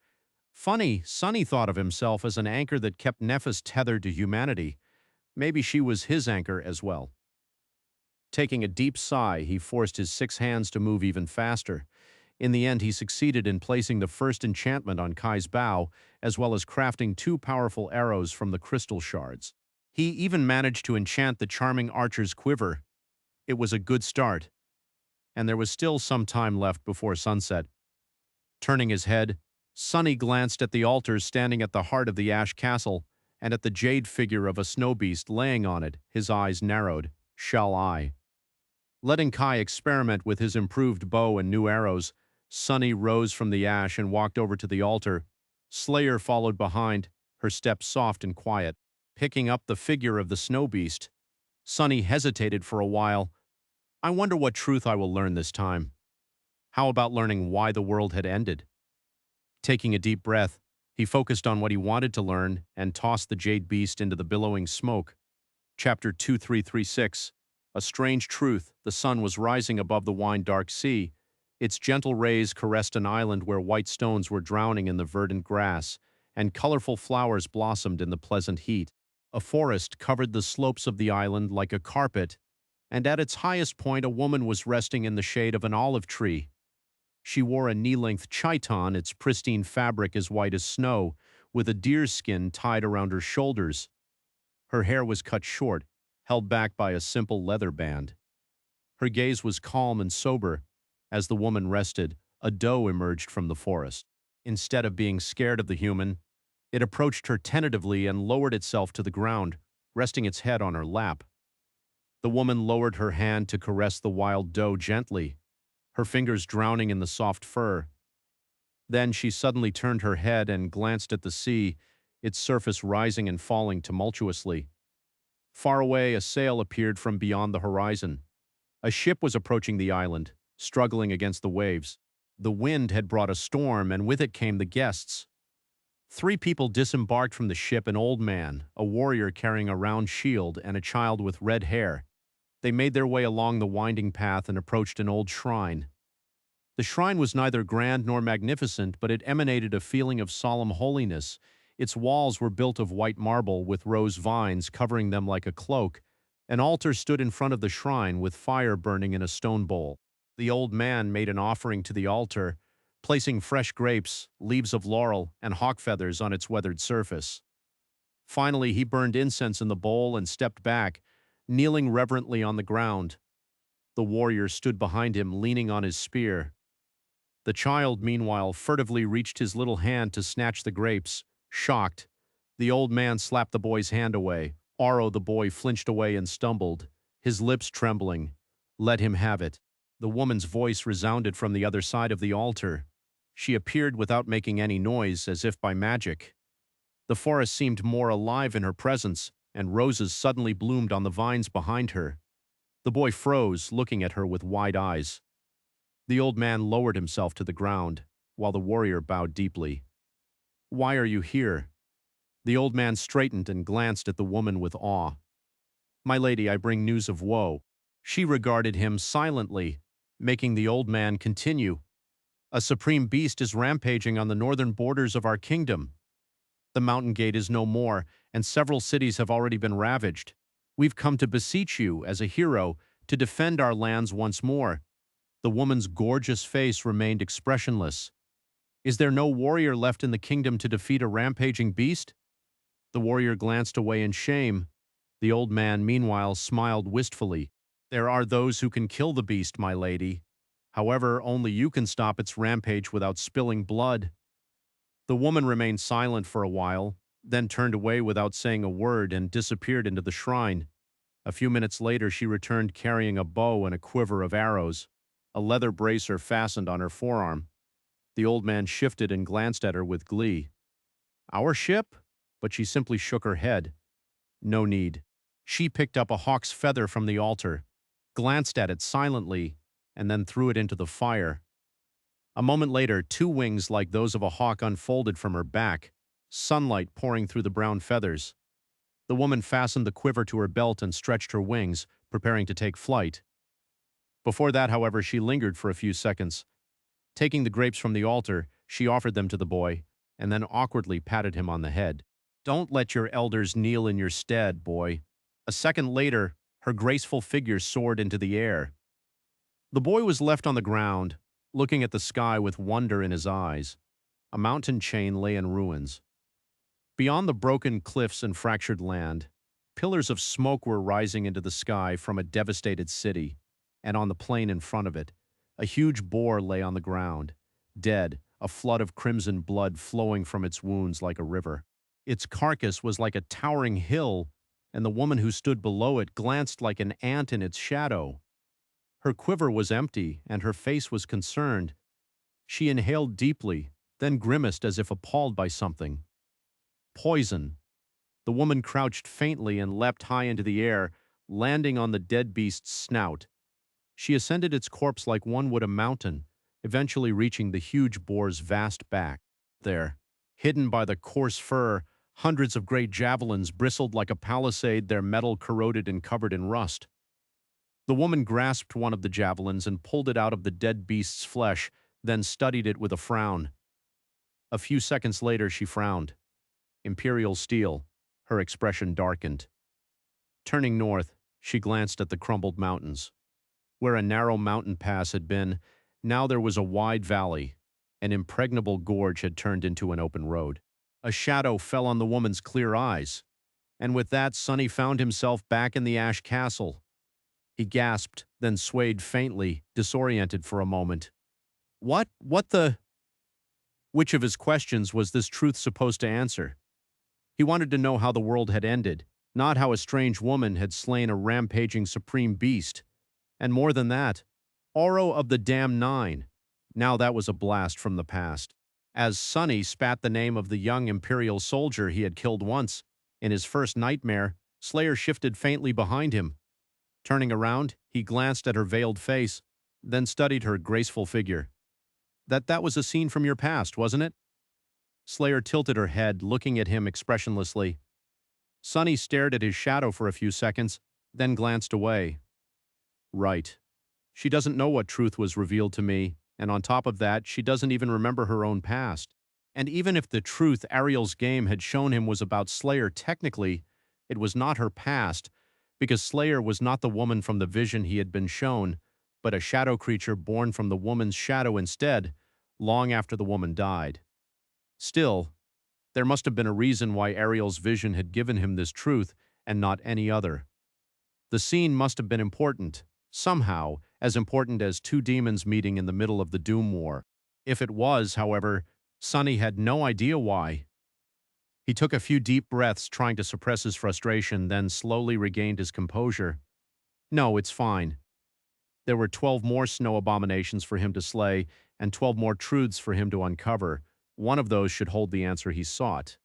Funny, Sonny thought of himself as an anchor that kept Nephis tethered to humanity. Maybe she was his anchor as well. Taking a deep sigh, he forced his 6 hands to move even faster. In the end, he succeeded in placing the first enchantment on Kai's bow, as well as crafting 2 powerful arrows from the crystal shards. He even managed to enchant the charming archer's quiver. It was a good start, and there was still some time left before sunset. Turning his head, Sonny glanced at the altars standing at the heart of the ash castle, and at the jade figure of a snow beast laying on it. His eyes narrowed. Shall I? Letting Kai experiment with his improved bow and new arrows, Sonny rose from the ash and walked over to the altar. Slayer followed behind, her step soft and quiet. Picking up the figure of the snow beast, Sonny hesitated for a while. I wonder what truth I will learn this time. How about learning why the world had ended? Taking a deep breath, he focused on what he wanted to learn and tossed the jade beast into the billowing smoke. Chapter 2336. A strange truth. The sun was rising above the wine-dark sea. Its gentle rays caressed an island where white stones were drowning in the verdant grass, and colorful flowers blossomed in the pleasant heat. A forest covered the slopes of the island like a carpet, and at its highest point a woman was resting in the shade of an olive tree. She wore a knee-length chiton, its pristine fabric as white as snow, with a deer's skin tied around her shoulders. Her hair was cut short, held back by a simple leather band. Her gaze was calm and sober. As the woman rested, a doe emerged from the forest. Instead of being scared of the human, it approached her tentatively and lowered itself to the ground, resting its head on her lap. The woman lowered her hand to caress the wild doe gently, her fingers drowning in the soft fur. Then she suddenly turned her head and glanced at the sea, its surface rising and falling tumultuously. Far away, a sail appeared from beyond the horizon. A ship was approaching the island, struggling against the waves. The wind had brought a storm, and with it came the guests. 3 people disembarked from the ship: an old man, a warrior carrying a round shield, and a child with red hair. They made their way along the winding path and approached an old shrine. The shrine was neither grand nor magnificent, but it emanated a feeling of solemn holiness. Its walls were built of white marble with rose vines covering them like a cloak. An altar stood in front of the shrine with fire burning in a stone bowl. The old man made an offering to the altar, placing fresh grapes, leaves of laurel, and hawk feathers on its weathered surface. Finally, he burned incense in the bowl and stepped back, kneeling reverently on the ground. The warrior stood behind him, leaning on his spear. The child, meanwhile, furtively reached his little hand to snatch the grapes. Shocked, the old man slapped the boy's hand away. Aro, the boy, flinched away and stumbled, his lips trembling. "Let him have it." The woman's voice resounded from the other side of the altar. She appeared without making any noise, as if by magic. The forest seemed more alive in her presence, and roses suddenly bloomed on the vines behind her. The boy froze, looking at her with wide eyes. The old man lowered himself to the ground, while the warrior bowed deeply. "Why are you here?" The old man straightened and glanced at the woman with awe. "My lady, I bring news of woe." She regarded him silently, making the old man continue. "A supreme beast is rampaging on the northern borders of our kingdom. The mountain gate is no more, and several cities have already been ravaged. We've come to beseech you, as a hero, to defend our lands once more." The woman's gorgeous face remained expressionless. "Is there no warrior left in the kingdom to defeat a rampaging beast?" The warrior glanced away in shame. The old man, meanwhile, smiled wistfully. "There are those who can kill the beast, my lady. However, only you can stop its rampage without spilling blood." The woman remained silent for a while, then turned away without saying a word and disappeared into the shrine. A few minutes later, she returned carrying a bow and a quiver of arrows. A leather bracer fastened on her forearm. The old man shifted and glanced at her with glee. "Our ship?" But she simply shook her head. "No need." She picked up a hawk's feather from the altar, glanced at it silently, and then threw it into the fire. A moment later, 2 wings like those of a hawk unfolded from her back, sunlight pouring through the brown feathers. The woman fastened the quiver to her belt and stretched her wings, preparing to take flight. Before that, however, she lingered for a few seconds. Taking the grapes from the altar, she offered them to the boy, and then awkwardly patted him on the head. "Don't let your elders kneel in your stead, boy." A second later, her graceful figure soared into the air. The boy was left on the ground, looking at the sky with wonder in his eyes. A mountain chain lay in ruins. Beyond the broken cliffs and fractured land, pillars of smoke were rising into the sky from a devastated city, and on the plain in front of it, a huge boar lay on the ground, dead, a flood of crimson blood flowing from its wounds like a river. Its carcass was like a towering hill, and the woman who stood below it glanced like an ant in its shadow. Her quiver was empty, and her face was concerned. She inhaled deeply, then grimaced as if appalled by something. Poison. The woman crouched faintly and leapt high into the air, landing on the dead beast's snout. She ascended its corpse like one would a mountain, eventually reaching the huge boar's vast back. There, hidden by the coarse fur, hundreds of great javelins bristled like a palisade, their metal corroded and covered in rust. The woman grasped one of the javelins and pulled it out of the dead beast's flesh, then studied it with a frown. A few seconds later, she frowned. Imperial steel. Her expression darkened. Turning north, she glanced at the crumbled mountains. Where a narrow mountain pass had been, now there was a wide valley. An impregnable gorge had turned into an open road. A shadow fell on the woman's clear eyes, and with that, Sonny found himself back in the Ash Castle. He gasped, then swayed faintly, disoriented for a moment. What the? Which of his questions was this truth supposed to answer? He wanted to know how the world had ended, not how a strange woman had slain a rampaging supreme beast. And more than that, Oro of the Damned Nine. Now that was a blast from the past. As Sonny spat the name of the young Imperial soldier he had killed once, in his first nightmare, Slayer shifted faintly behind him. Turning around, he glanced at her veiled face, then studied her graceful figure. That was a scene from your past, wasn't it? Slayer tilted her head, looking at him expressionlessly. Sunny stared at his shadow for a few seconds, then glanced away. Right. She doesn't know what truth was revealed to me, and on top of that, she doesn't even remember her own past. And even if the truth Ariel's game had shown him was about Slayer technically, it was not her past, because Slayer was not the woman from the vision he had been shown, but a shadow creature born from the woman's shadow instead, long after the woman died. Still, there must have been a reason why Ariel's vision had given him this truth and not any other. The scene must have been important, somehow, as important as two demons meeting in the middle of the Doom War. If it was, however, Sunny had no idea why. He took a few deep breaths trying to suppress his frustration, then slowly regained his composure. No, it's fine. There were 12 more snow abominations for him to slay, and 12 more truths for him to uncover. One of those should hold the answer he sought.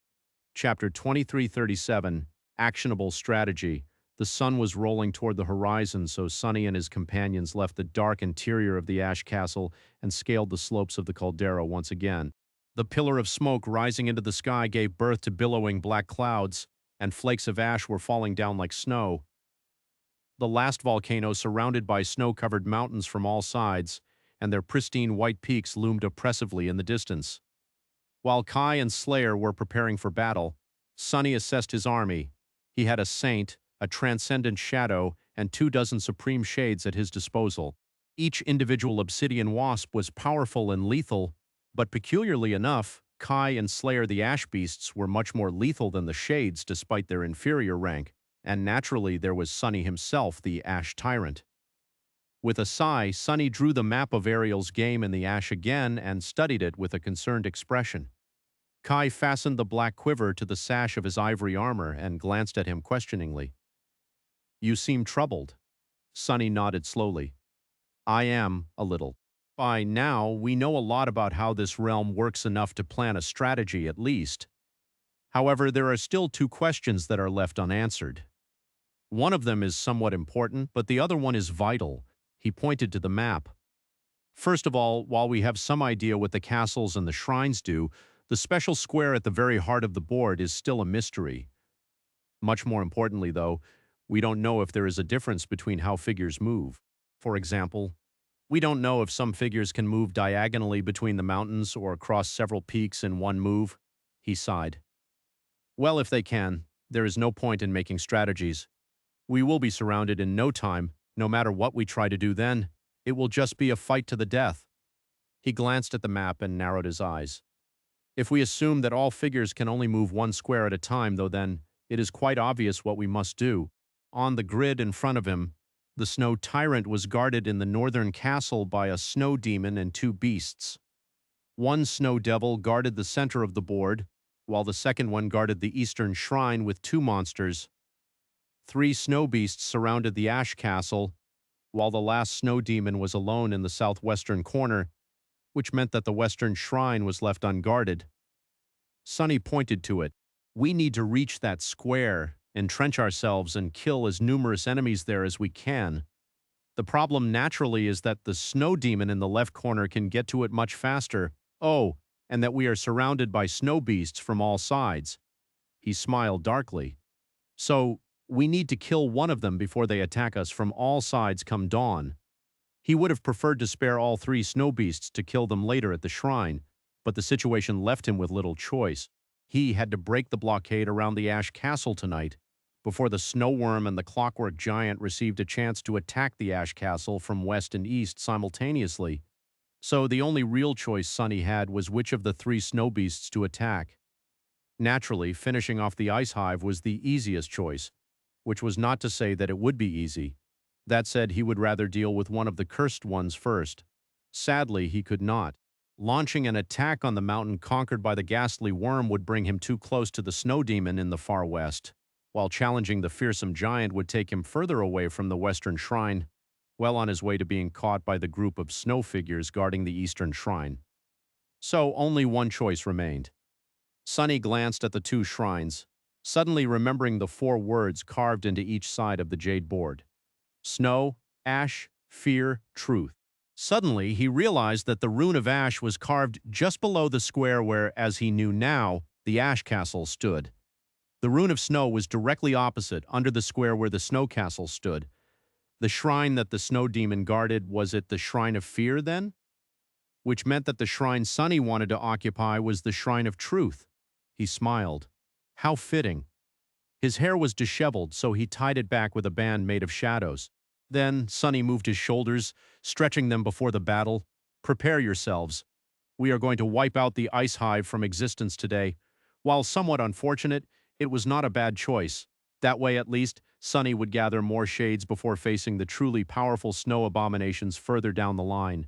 Chapter 2337, Actionable Strategy. The sun was rolling toward the horizon, so Sunny and his companions left the dark interior of the ash castle and scaled the slopes of the caldera once again. The pillar of smoke rising into the sky gave birth to billowing black clouds, and flakes of ash were falling down like snow. The last volcano surrounded by snow-covered mountains from all sides, and their pristine white peaks loomed oppressively in the distance. While Kai and Slayer were preparing for battle, Sunny assessed his army. He had a saint, a transcendent shadow, and 24 supreme shades at his disposal. Each individual obsidian wasp was powerful and lethal, but peculiarly enough, Kai and Slayer the Ash Beasts were much more lethal than the Shades despite their inferior rank, and naturally there was Sunny himself, the Ash Tyrant. With a sigh, Sunny drew the map of Ariel's game in the ash again and studied it with a concerned expression. Kai fastened the black quiver to the sash of his ivory armor and glanced at him questioningly. You seem troubled. Sunny nodded slowly. I am, a little. By now, we know a lot about how this realm works enough to plan a strategy at least. However, there are still two questions that are left unanswered. One of them is somewhat important, but the other one is vital. He pointed to the map. First of all, while we have some idea what the castles and the shrines do, the special square at the very heart of the board is still a mystery. Much more importantly, though, we don't know if there is a difference between how figures move. For example, we don't know if some figures can move diagonally between the mountains or across several peaks in one move. He sighed. Well, if they can, there is no point in making strategies. We will be surrounded in no time, no matter what we try to do then. It will just be a fight to the death. He glanced at the map and narrowed his eyes. If we assume that all figures can only move one square at a time, though, then it is quite obvious what we must do. On the grid in front of him, the Snow Tyrant was guarded in the northern castle by a snow demon and two beasts. One snow devil guarded the center of the board, while the second one guarded the eastern shrine with two monsters. 3 snow beasts surrounded the ash castle, while the last snow demon was alone in the southwestern corner, which meant that the western shrine was left unguarded. Sunny pointed to it. We need to reach that square, entrench ourselves, and kill as numerous enemies there as we can. The problem naturally is that the snow demon in the left corner can get to it much faster. Oh, and that we are surrounded by snow beasts from all sides. He smiled darkly. So, we need to kill one of them before they attack us from all sides come dawn. He would have preferred to spare all 3 snow beasts to kill them later at the shrine, but the situation left him with little choice. He had to break the blockade around the Ash Castle tonight, before the Snow Worm and the Clockwork Giant received a chance to attack the Ash Castle from west and east simultaneously. So the only real choice Sunny had was which of the 3 snow beasts to attack. Naturally, finishing off the ice hive was the easiest choice, which was not to say that it would be easy. That said, he would rather deal with one of the cursed ones first. Sadly, he could not. Launching an attack on the mountain conquered by the ghastly worm would bring him too close to the snow demon in the far west, while challenging the fearsome giant would take him further away from the western shrine, well on his way to being caught by the group of snow figures guarding the eastern shrine. So only one choice remained. Sunny glanced at the 2 shrines, suddenly remembering the 4 words carved into each side of the jade board. Snow, ash, fear, truth. Suddenly, he realized that the rune of ash was carved just below the square where, as he knew now, the ash castle stood. The rune of snow was directly opposite, under the square where the snow castle stood. The shrine that the snow demon guarded, was it the shrine of fear, then? Which meant that the shrine Sunny wanted to occupy was the shrine of truth. He smiled. How fitting. His hair was disheveled, so he tied it back with a band made of shadows. Then Sunny moved his shoulders, stretching them before the battle. Prepare yourselves. We are going to wipe out the ice hive from existence today. While somewhat unfortunate, it was not a bad choice. That way, at least, Sunny would gather more shades before facing the truly powerful snow abominations further down the line.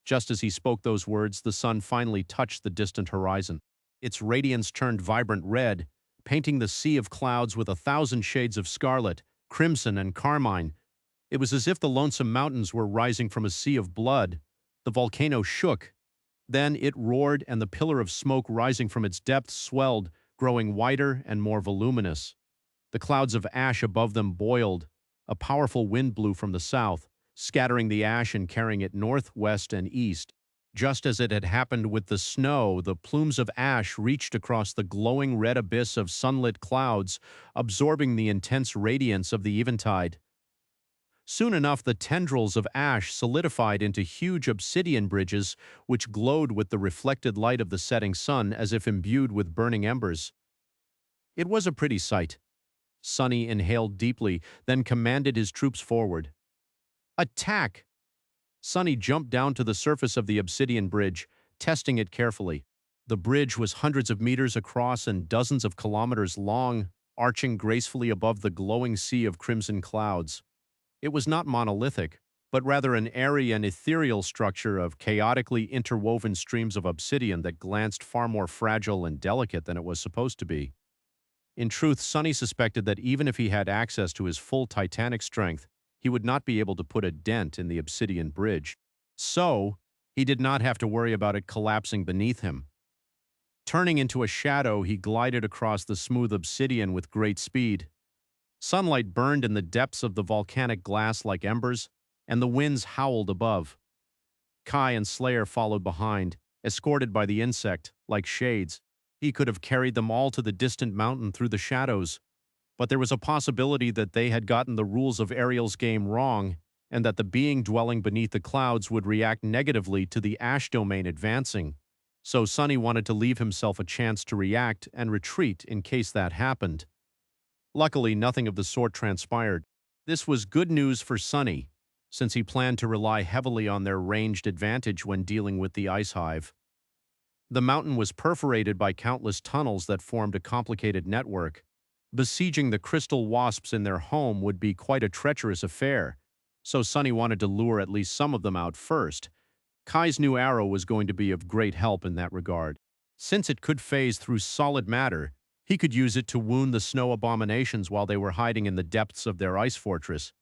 Just as he spoke those words, the sun finally touched the distant horizon. Its radiance turned vibrant red, painting the sea of clouds with 1,000 shades of scarlet, crimson, and carmine. It was as if the lonesome mountains were rising from a sea of blood. The volcano shook. Then it roared, and the pillar of smoke rising from its depths swelled, growing wider and more voluminous. The clouds of ash above them boiled. A powerful wind blew from the south, scattering the ash and carrying it north, west, and east. Just as it had happened with the snow, the plumes of ash reached across the glowing red abyss of sunlit clouds, absorbing the intense radiance of the eventide. Soon enough, the tendrils of ash solidified into huge obsidian bridges, which glowed with the reflected light of the setting sun as if imbued with burning embers. It was a pretty sight. Sunny inhaled deeply, then commanded his troops forward. Attack! Sunny jumped down to the surface of the obsidian bridge, testing it carefully. The bridge was hundreds of meters across and dozens of kilometers long, arching gracefully above the glowing sea of crimson clouds. It was not monolithic, but rather an airy and ethereal structure of chaotically interwoven streams of obsidian that glanced far more fragile and delicate than it was supposed to be. In truth, Sunny suspected that even if he had access to his full titanic strength, he would not be able to put a dent in the obsidian bridge. So, he did not have to worry about it collapsing beneath him. Turning into a shadow, he glided across the smooth obsidian with great speed. Sunlight burned in the depths of the volcanic glass like embers, and the winds howled above. Kai and Slayer followed behind, escorted by the insect, like shades. He could have carried them all to the distant mountain through the shadows, but there was a possibility that they had gotten the rules of Ariel's game wrong, and that the being dwelling beneath the clouds would react negatively to the ash domain advancing. So Sunny wanted to leave himself a chance to react and retreat in case that happened. Luckily, nothing of the sort transpired. This was good news for Sunny, since he planned to rely heavily on their ranged advantage when dealing with the ice hive. The mountain was perforated by countless tunnels that formed a complicated network. Besieging the crystal wasps in their home would be quite a treacherous affair, so Sunny wanted to lure at least some of them out first. Kai's new arrow was going to be of great help in that regard. Since it could phase through solid matter, he could use it to wound the snow abominations while they were hiding in the depths of their ice fortress,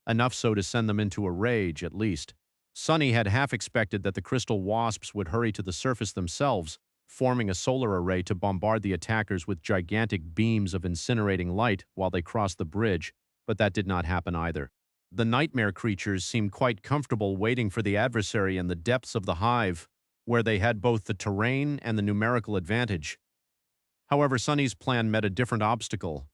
enough so to send them into a rage, at least. Sunny had half expected that the crystal wasps would hurry to the surface themselves, forming a solar array to bombard the attackers with gigantic beams of incinerating light while they crossed the bridge, but that did not happen either. The nightmare creatures seemed quite comfortable waiting for the adversary in the depths of the hive, where they had both the terrain and the numerical advantage. However, Sunny's plan met a different obstacle.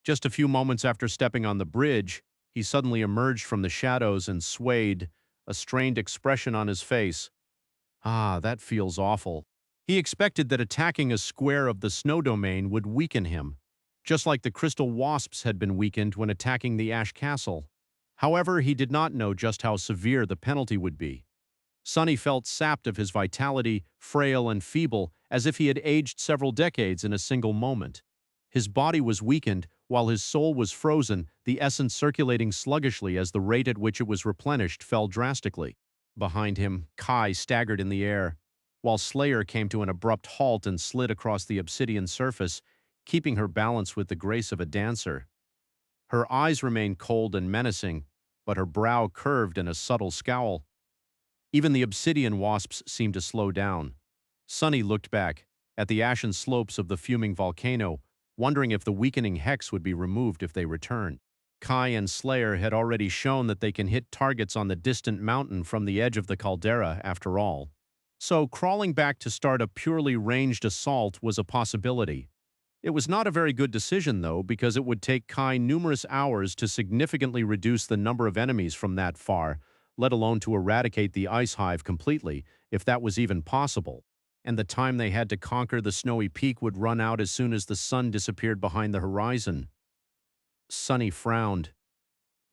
Just a few moments after stepping on the bridge, he suddenly emerged from the shadows and swayed, a strained expression on his face. Ah, that feels awful. He expected that attacking a square of the snow domain would weaken him, just like the crystal wasps had been weakened when attacking the ash castle. However, he did not know just how severe the penalty would be. Sunny felt sapped of his vitality, frail and feeble, as if he had aged several decades in a single moment. His body was weakened, while his soul was frozen, the essence circulating sluggishly as the rate at which it was replenished fell drastically. Behind him, Kai staggered in the air, while Slayer came to an abrupt halt and slid across the obsidian surface, keeping her balance with the grace of a dancer. Her eyes remained cold and menacing, but her brow curved in a subtle scowl. Even the obsidian wasps seemed to slow down. Sunny looked back, at the ashen slopes of the fuming volcano, wondering if the weakening hex would be removed if they returned. Kai and Slayer had already shown that they can hit targets on the distant mountain from the edge of the caldera, after all. So crawling back to start a purely ranged assault was a possibility. It was not a very good decision, though, because it would take Kai numerous hours to significantly reduce the number of enemies from that far, let alone to eradicate the ice hive completely, if that was even possible. And the time they had to conquer the snowy peak would run out as soon as the sun disappeared behind the horizon. Sunny frowned.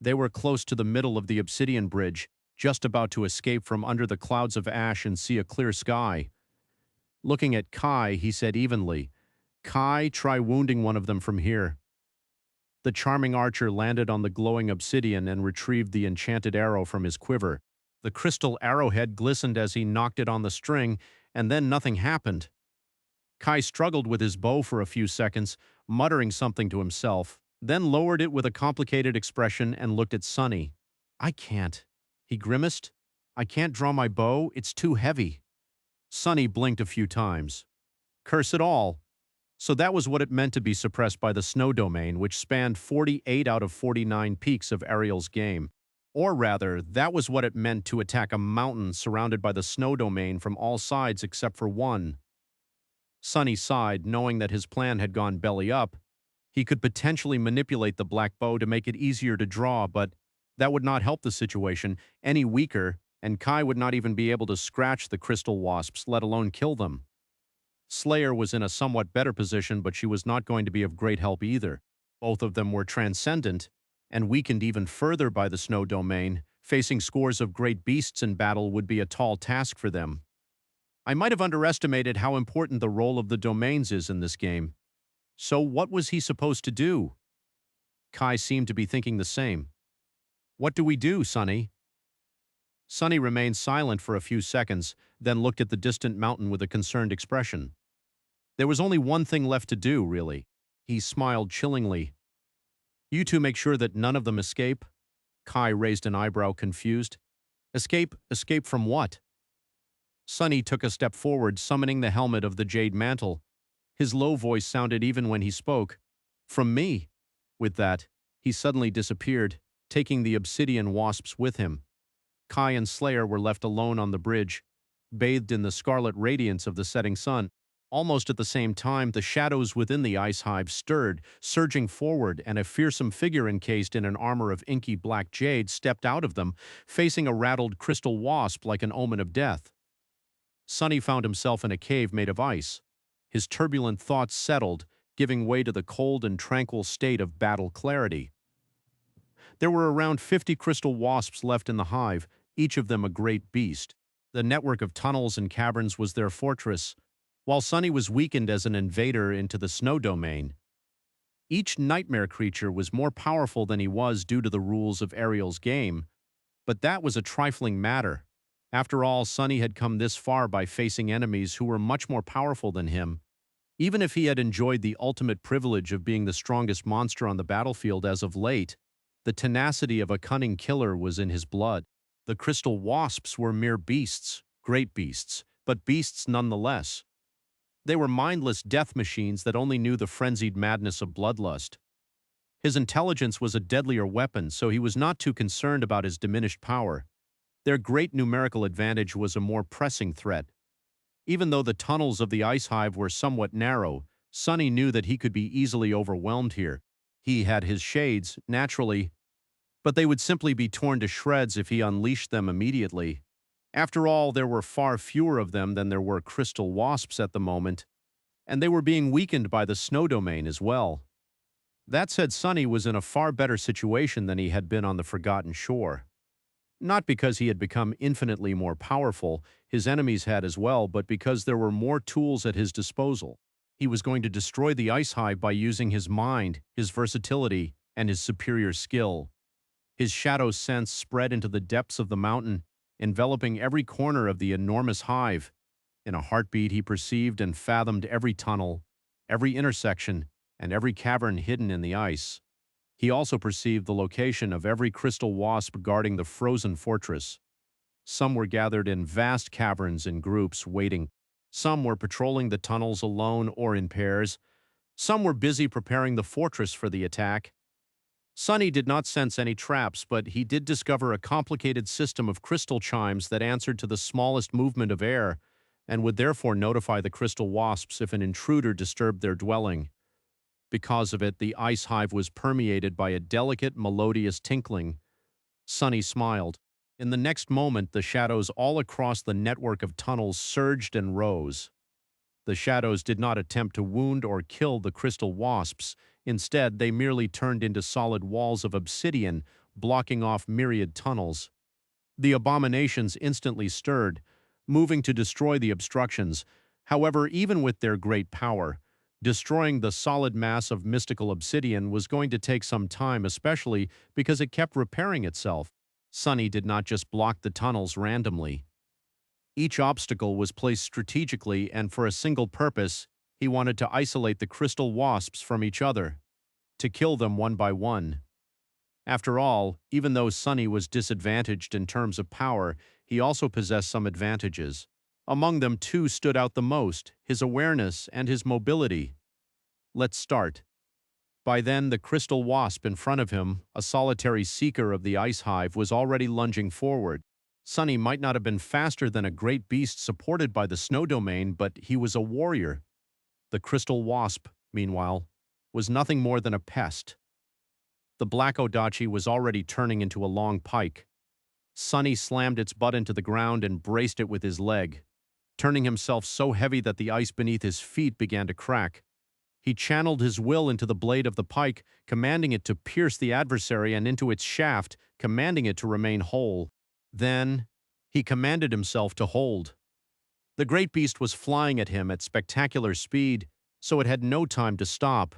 They were close to the middle of the obsidian bridge, just about to escape from under the clouds of ash and see a clear sky. Looking at Kai, he said evenly, "Kai, try wounding one of them from here." The charming archer landed on the glowing obsidian and retrieved the enchanted arrow from his quiver. The crystal arrowhead glistened as he knocked it on the string, and then nothing happened. Kai struggled with his bow for a few seconds, muttering something to himself, then lowered it with a complicated expression and looked at Sunny. "I can't," he grimaced. "I can't draw my bow, it's too heavy." Sunny blinked a few times. Curse it all. So that was what it meant to be suppressed by the snow domain, which spanned 48 out of 49 peaks of Ariel's game. Or rather, that was what it meant to attack a mountain surrounded by the snow domain from all sides except for one. Sunny sighed, knowing that his plan had gone belly up. He could potentially manipulate the black bow to make it easier to draw, but that would not help the situation any weaker, and Kai would not even be able to scratch the crystal wasps, let alone kill them. Slayer was in a somewhat better position, but she was not going to be of great help either. Both of them were transcendent, and weakened even further by the snow domain. Facing scores of great beasts in battle would be a tall task for them. I might have underestimated how important the role of the domains is in this game. So what was he supposed to do? Kai seemed to be thinking the same. "What do we do, Sunny?" Sunny remained silent for a few seconds, then looked at the distant mountain with a concerned expression. There was only one thing left to do, really. He smiled chillingly. "You two make sure that none of them escape?" Kai raised an eyebrow, confused. "Escape? Escape from what?" Sunny took a step forward, summoning the helmet of the Jade Mantle. His low voice sounded even when he spoke. "From me." With that, he suddenly disappeared, taking the obsidian wasps with him. Kai and Slayer were left alone on the bridge, bathed in the scarlet radiance of the setting sun. Almost at the same time, the shadows within the ice hive stirred, surging forward, and a fearsome figure encased in an armor of inky black jade stepped out of them, facing a rattled crystal wasp like an omen of death. Sunny found himself in a cave made of ice. His turbulent thoughts settled, giving way to the cold and tranquil state of battle clarity. There were around 50 crystal wasps left in the hive, each of them a great beast. The network of tunnels and caverns was their fortress, while Sunny was weakened as an invader into the snow domain. Each nightmare creature was more powerful than he was due to the rules of Ariel's game, but that was a trifling matter. After all, Sunny had come this far by facing enemies who were much more powerful than him. Even if he had enjoyed the ultimate privilege of being the strongest monster on the battlefield as of late, the tenacity of a cunning killer was in his blood. The crystal wasps were mere beasts, great beasts, but beasts nonetheless. They were mindless death machines that only knew the frenzied madness of bloodlust. His intelligence was a deadlier weapon, so he was not too concerned about his diminished power. Their great numerical advantage was a more pressing threat. Even though the tunnels of the ice hive were somewhat narrow, Sunny knew that he could be easily overwhelmed here. He had his shades, naturally, but they would simply be torn to shreds if he unleashed them immediately. After all, there were far fewer of them than there were crystal wasps at the moment, and they were being weakened by the snow domain as well. That said, Sunny was in a far better situation than he had been on the Forgotten Shore. Not because he had become infinitely more powerful, his enemies had as well, but because there were more tools at his disposal. He was going to destroy the ice hive by using his mind, his versatility, and his superior skill. His shadow sense spread into the depths of the mountain, enveloping every corner of the enormous hive. In a heartbeat, he perceived and fathomed every tunnel, every intersection, and every cavern hidden in the ice. He also perceived the location of every crystal wasp guarding the frozen fortress. Some were gathered in vast caverns in groups, waiting. Some were patrolling the tunnels alone or in pairs. Some were busy preparing the fortress for the attack. Sonny did not sense any traps, but he did discover a complicated system of crystal chimes that answered to the smallest movement of air and would therefore notify the crystal wasps if an intruder disturbed their dwelling. Because of it, the ice hive was permeated by a delicate, melodious tinkling. Sonny smiled. In the next moment, the shadows all across the network of tunnels surged and rose. The shadows did not attempt to wound or kill the crystal wasps. Instead, they merely turned into solid walls of obsidian, blocking off myriad tunnels. The abominations instantly stirred, moving to destroy the obstructions. However, even with their great power, destroying the solid mass of mystical obsidian was going to take some time, especially because it kept repairing itself. Sonny did not just block the tunnels randomly. Each obstacle was placed strategically and for a single purpose. He wanted to isolate the crystal wasps from each other, to kill them one by one. After all, even though Sonny was disadvantaged in terms of power, he also possessed some advantages. Among them, two stood out the most: his awareness and his mobility. Let's start. By then, the crystal wasp in front of him, a solitary seeker of the ice hive, was already lunging forward. Sonny might not have been faster than a great beast supported by the snow domain, but he was a warrior. The crystal wasp, meanwhile, was nothing more than a pest. The black odachi was already turning into a long pike. Sonny slammed its butt into the ground and braced it with his leg, turning himself so heavy that the ice beneath his feet began to crack. He channeled his will into the blade of the pike, commanding it to pierce the adversary, and into its shaft, commanding it to remain whole. Then, he commanded himself to hold. The great beast was flying at him at spectacular speed, so it had no time to stop.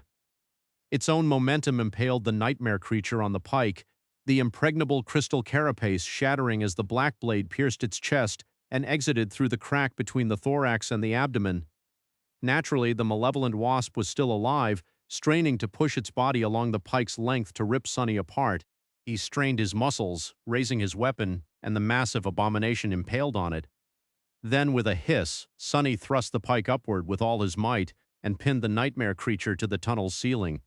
Its own momentum impaled the nightmare creature on the pike, the impregnable crystal carapace shattering as the black blade pierced its chest and exited through the crack between the thorax and the abdomen. Naturally, the malevolent wasp was still alive, straining to push its body along the pike's length to rip Sonny apart. He strained his muscles, raising his weapon, and the massive abomination impaled on it. Then, with a hiss, Sonny thrust the pike upward with all his might and pinned the nightmare creature to the tunnel's ceiling.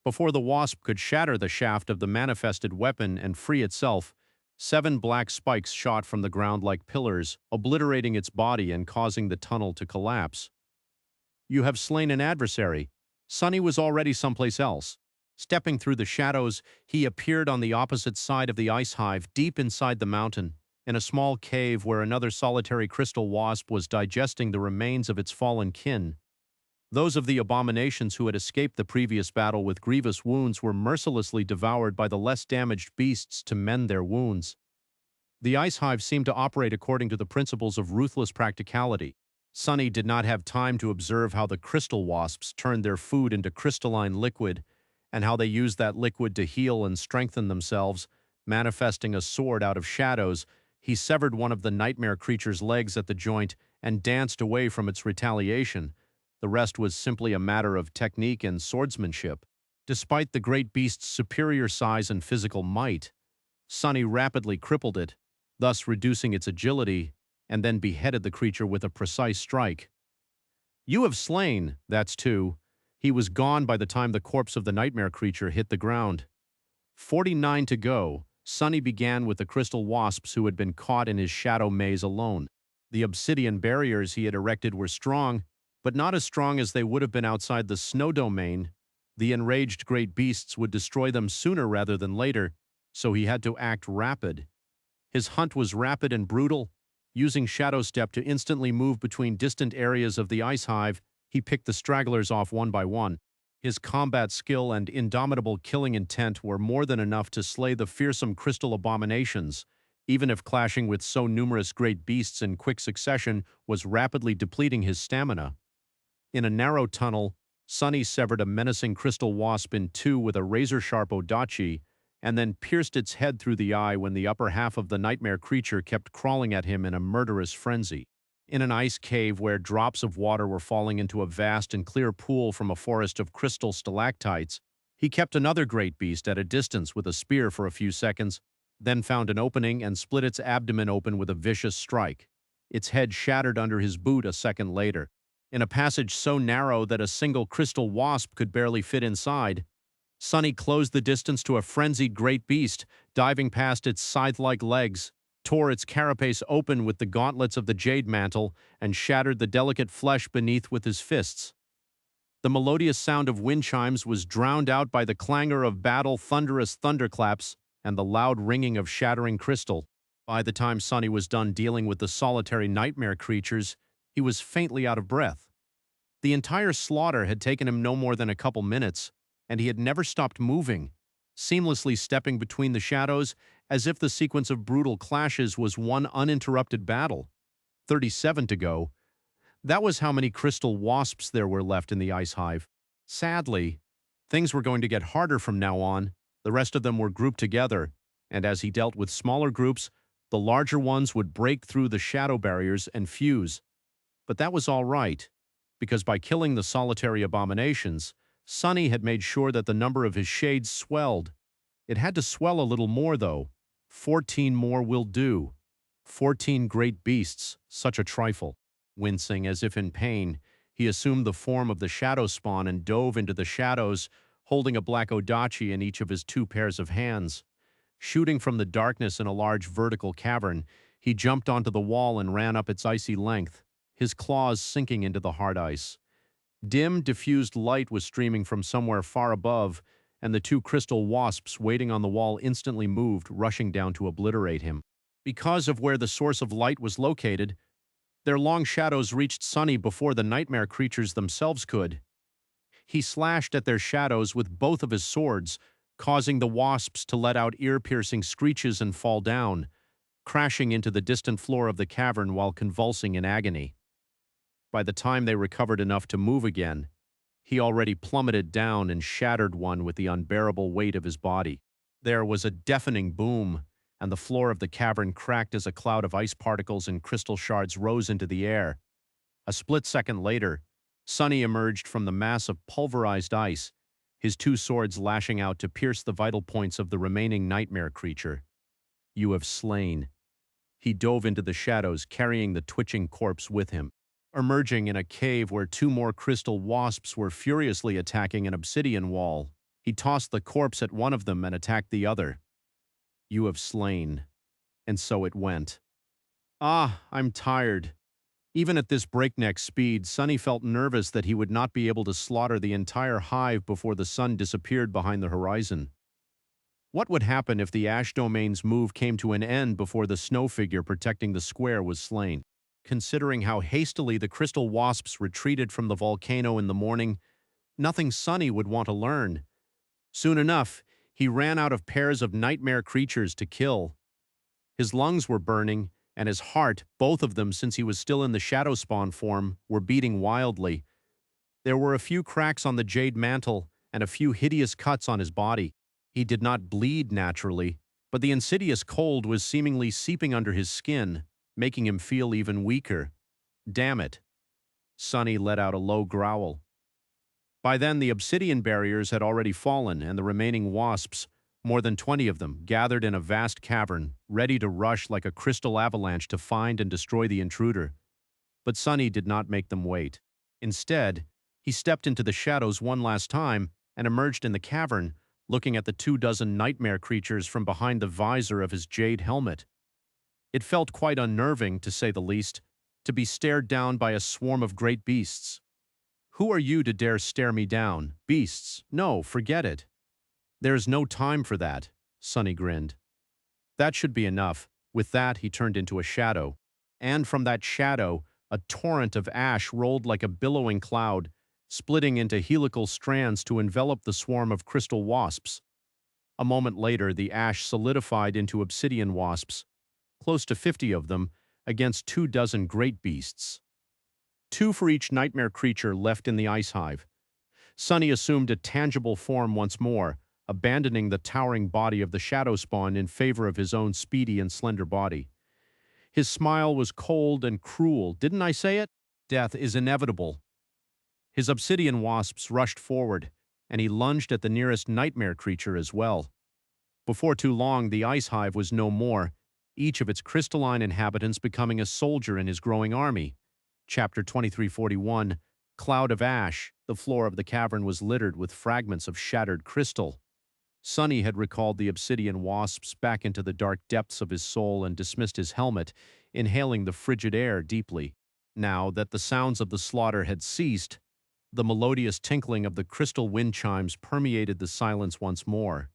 Before the wasp could shatter the shaft of the manifested weapon and free itself, 7 black spikes shot from the ground like pillars, obliterating its body and causing the tunnel to collapse. You have slain an adversary. Sonny was already someplace else. Stepping through the shadows, he appeared on the opposite side of the ice hive, deep inside the mountain, in a small cave where another solitary crystal wasp was digesting the remains of its fallen kin. Those of the abominations who had escaped the previous battle with grievous wounds were mercilessly devoured by the less damaged beasts to mend their wounds. The ice hive seemed to operate according to the principles of ruthless practicality. Sonny did not have time to observe how the crystal wasps turned their food into crystalline liquid, and how they used that liquid to heal and strengthen themselves. Manifesting a sword out of shadows, he severed one of the nightmare creature's legs at the joint and danced away from its retaliation. The rest was simply a matter of technique and swordsmanship. Despite the great beast's superior size and physical might, Sonny rapidly crippled it, thus reducing its agility, and then beheaded the creature with a precise strike. You have slain, that's 2. He was gone by the time the corpse of the nightmare creature hit the ground. 49 to go. Sonny began with the crystal wasps who had been caught in his shadow maze alone. The obsidian barriers he had erected were strong, but not as strong as they would have been outside the snow domain. The enraged great beasts would destroy them sooner rather than later, so he had to act rapid. His hunt was rapid and brutal. Using Shadow Step to instantly move between distant areas of the ice hive, he picked the stragglers off one by one. His combat skill and indomitable killing intent were more than enough to slay the fearsome crystal abominations, even if clashing with so numerous great beasts in quick succession was rapidly depleting his stamina. In a narrow tunnel, Sonny severed a menacing crystal wasp in 2 with a razor-sharp odachi, and then pierced its head through the eye when the upper half of the nightmare creature kept crawling at him in a murderous frenzy. In an ice cave where drops of water were falling into a vast and clear pool from a forest of crystal stalactites, he kept another great beast at a distance with a spear for a few seconds, then found an opening and split its abdomen open with a vicious strike. Its head shattered under his boot a second later. In a passage so narrow that a single crystal wasp could barely fit inside, Sonny closed the distance to a frenzied great beast, diving past its scythe-like legs, tore its carapace open with the gauntlets of the jade mantle, and shattered the delicate flesh beneath with his fists. The melodious sound of wind chimes was drowned out by the clangor of battle, thunderous thunderclaps, and the loud ringing of shattering crystal. By the time Sonny was done dealing with the solitary nightmare creatures, he was faintly out of breath. The entire slaughter had taken him no more than a couple minutes, and he had never stopped moving, seamlessly stepping between the shadows as if the sequence of brutal clashes was one uninterrupted battle. 37 to go. That was how many crystal wasps there were left in the ice hive. Sadly, things were going to get harder from now on. The rest of them were grouped together, and as he dealt with smaller groups, the larger ones would break through the shadow barriers and fuse. But that was all right, because by killing the solitary abominations, Sonny had made sure that the number of his shades swelled. It had to swell a little more, though. 14 more will do. 14 great beasts, such a trifle. Wincing as if in pain, he assumed the form of the shadow spawn and dove into the shadows, holding a black odachi in each of his 2 pairs of hands. Shooting from the darkness in a large vertical cavern, he jumped onto the wall and ran up its icy length, his claws sinking into the hard ice. Dim, diffused light was streaming from somewhere far above, and the 2 crystal wasps waiting on the wall instantly moved, rushing down to obliterate him. Because of where the source of light was located, their long shadows reached Sonny before the nightmare creatures themselves could. He slashed at their shadows with both of his swords, causing the wasps to let out ear-piercing screeches and fall down, crashing into the distant floor of the cavern while convulsing in agony. By the time they recovered enough to move again, he already plummeted down and shattered one with the unbearable weight of his body. There was a deafening boom, and the floor of the cavern cracked as a cloud of ice particles and crystal shards rose into the air. A split second later, Sonny emerged from the mass of pulverized ice, his 2 swords lashing out to pierce the vital points of the remaining nightmare creature. "You have slain." He dove into the shadows, carrying the twitching corpse with him. Emerging in a cave where 2 more crystal wasps were furiously attacking an obsidian wall, he tossed the corpse at one of them and attacked the other. "You have slain." And so it went. "Ah, I'm tired." Even at this breakneck speed, Sonny felt nervous that he would not be able to slaughter the entire hive before the sun disappeared behind the horizon. What would happen if the Ash Domain's move came to an end before the snow figure protecting the square was slain? Considering how hastily the crystal wasps retreated from the volcano in the morning, nothing Sonny would want to learn. Soon enough, he ran out of pairs of nightmare creatures to kill. His lungs were burning, and his heart, both of them since he was still in the shadow spawn form, were beating wildly. There were a few cracks on the jade mantle and a few hideous cuts on his body. He did not bleed naturally, but the insidious cold was seemingly seeping under his skin, making him feel even weaker. Damn it. Sonny let out a low growl. By then, the obsidian barriers had already fallen, and the remaining wasps, more than 20 of them, gathered in a vast cavern, ready to rush like a crystal avalanche to find and destroy the intruder. But Sonny did not make them wait. Instead, he stepped into the shadows one last time and emerged in the cavern, looking at the 24 nightmare creatures from behind the visor of his jade helmet. It felt quite unnerving, to say the least, to be stared down by a swarm of great beasts. "Who are you to dare stare me down? Beasts? No, forget it." "There's no time for that," Sonny grinned. That should be enough. With that, he turned into a shadow. And from that shadow, a torrent of ash rolled like a billowing cloud, splitting into helical strands to envelop the swarm of crystal wasps. A moment later, the ash solidified into obsidian wasps, close to 50 of them, against 24 great beasts. 2 for each nightmare creature left in the ice hive. Sonny assumed a tangible form once more, abandoning the towering body of the shadow spawn in favor of his own speedy and slender body. His smile was cold and cruel. Didn't I say it? Death is inevitable. His obsidian wasps rushed forward, and he lunged at the nearest nightmare creature as well. Before too long, the ice hive was no more, each of its crystalline inhabitants becoming a soldier in his growing army. Chapter 2341, Cloud of ash, the floor of the cavern was littered with fragments of shattered crystal. Sonny had recalled the obsidian wasps back into the dark depths of his soul and dismissed his helmet, inhaling the frigid air deeply. Now that the sounds of the slaughter had ceased, the melodious tinkling of the crystal wind chimes permeated the silence once more.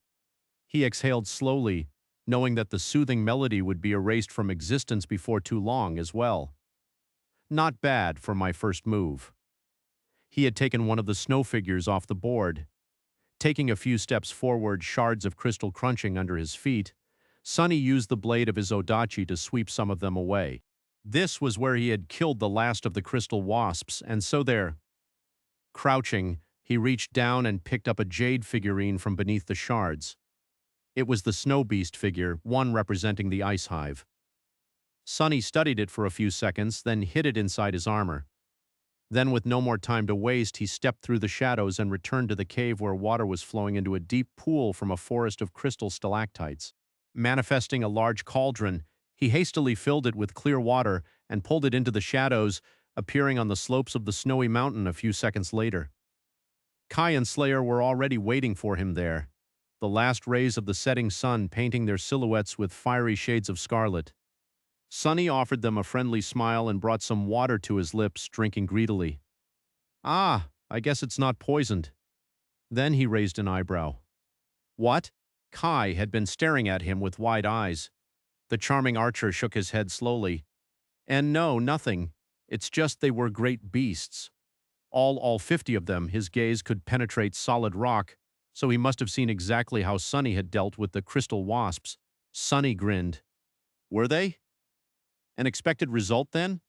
He exhaled slowly, knowing that the soothing melody would be erased from existence before too long as well. Not bad for my first move. He had taken one of the snow figures off the board. Taking a few steps forward, shards of crystal crunching under his feet, Sonny used the blade of his odachi to sweep some of them away. This was where he had killed the last of the crystal wasps, and so there, crouching, he reached down and picked up a jade figurine from beneath the shards. It was the snow beast figure, one representing the ice hive. Sonny studied it for a few seconds, then hid it inside his armor. Then, with no more time to waste, he stepped through the shadows and returned to the cave where water was flowing into a deep pool from a forest of crystal stalactites. Manifesting a large cauldron, he hastily filled it with clear water and pulled it into the shadows, appearing on the slopes of the snowy mountain a few seconds later. Kai and Slayer were already waiting for him there, the last rays of the setting sun painting their silhouettes with fiery shades of scarlet. Sonny offered them a friendly smile and brought some water to his lips, drinking greedily. "Ah, I guess it's not poisoned." Then he raised an eyebrow. "What?" Kai had been staring at him with wide eyes. The charming archer shook his head slowly. "And no, nothing. It's just they were great beasts. All 50 of them, his gaze could penetrate solid rock, so he must have seen exactly how Sonny had dealt with the crystal wasps." Sonny grinned. "Were they? An expected result, then?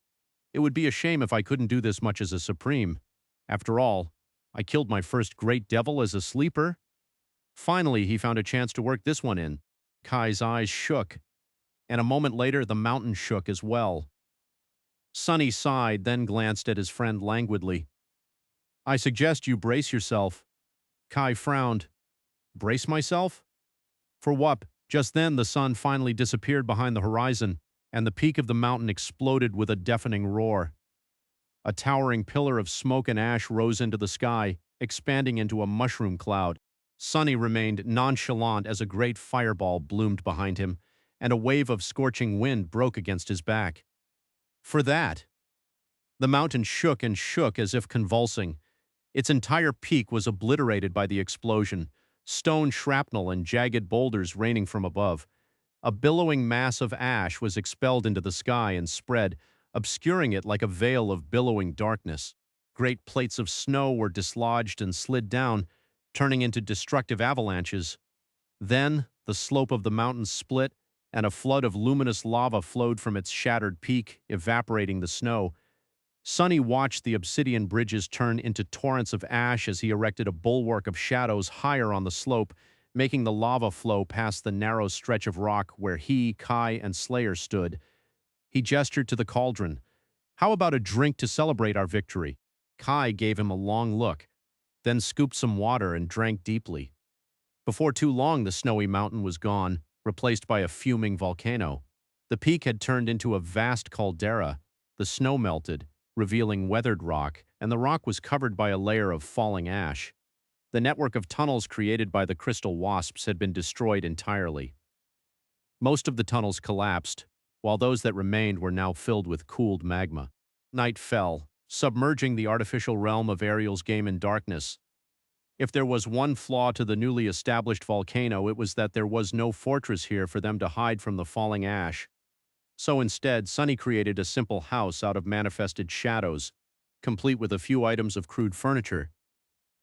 It would be a shame if I couldn't do this much as a supreme. After all, I killed my first great devil as a sleeper." Finally, he found a chance to work this one in. Kai's eyes shook, and a moment later the mountain shook as well. Sonny sighed, then glanced at his friend languidly. "I suggest you brace yourself." Kai frowned. "Brace myself? For what?" Just then the sun finally disappeared behind the horizon, and the peak of the mountain exploded with a deafening roar. A towering pillar of smoke and ash rose into the sky, expanding into a mushroom cloud. Sonny remained nonchalant as a great fireball bloomed behind him, and a wave of scorching wind broke against his back. For that, the mountain shook and shook as if convulsing. Its entire peak was obliterated by the explosion, stone shrapnel and jagged boulders raining from above. A billowing mass of ash was expelled into the sky and spread, obscuring it like a veil of billowing darkness. Great plates of snow were dislodged and slid down, turning into destructive avalanches. Then, the slope of the mountain split, and a flood of luminous lava flowed from its shattered peak, evaporating the snow. Sonny watched the obsidian bridges turn into torrents of ash as he erected a bulwark of shadows higher on the slope, making the lava flow past the narrow stretch of rock where he, Kai, and Slayer stood. He gestured to the cauldron. "How about a drink to celebrate our victory?" Kai gave him a long look, then scooped some water and drank deeply. Before too long, the snowy mountain was gone, replaced by a fuming volcano. The peak had turned into a vast caldera. The snow melted, revealing weathered rock, and the rock was covered by a layer of falling ash. The network of tunnels created by the crystal wasps had been destroyed entirely. Most of the tunnels collapsed, while those that remained were now filled with cooled magma. Night fell, submerging the artificial realm of Ariel's game in darkness. If there was one flaw to the newly established volcano, it was that there was no fortress here for them to hide from the falling ash. So instead, Sonny created a simple house out of manifested shadows, complete with a few items of crude furniture.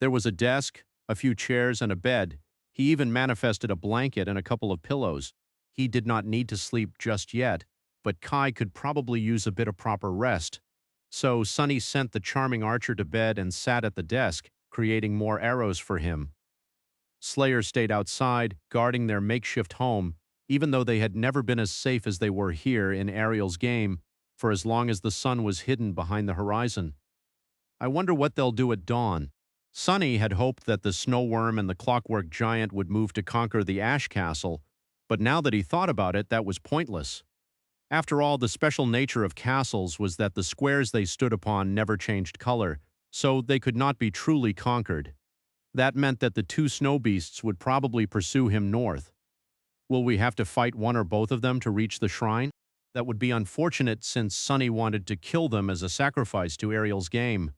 There was a desk, a few chairs, and a bed. He even manifested a blanket and a couple of pillows. He did not need to sleep just yet, but Kai could probably use a bit of proper rest. So Sonny sent the charming archer to bed and sat at the desk, creating more arrows for him. Slayer stayed outside, guarding their makeshift home, even though they had never been as safe as they were here in Ariel's game, for as long as the sun was hidden behind the horizon. I wonder what they'll do at dawn. Sonny had hoped that the snow worm and the clockwork giant would move to conquer the Ash Castle, but now that he thought about it, that was pointless. After all, the special nature of castles was that the squares they stood upon never changed color, so they could not be truly conquered. That meant that the two snow beasts would probably pursue him north. Will we have to fight one or both of them to reach the shrine? That would be unfortunate since Sunny wanted to kill them as a sacrifice to Ariel's game.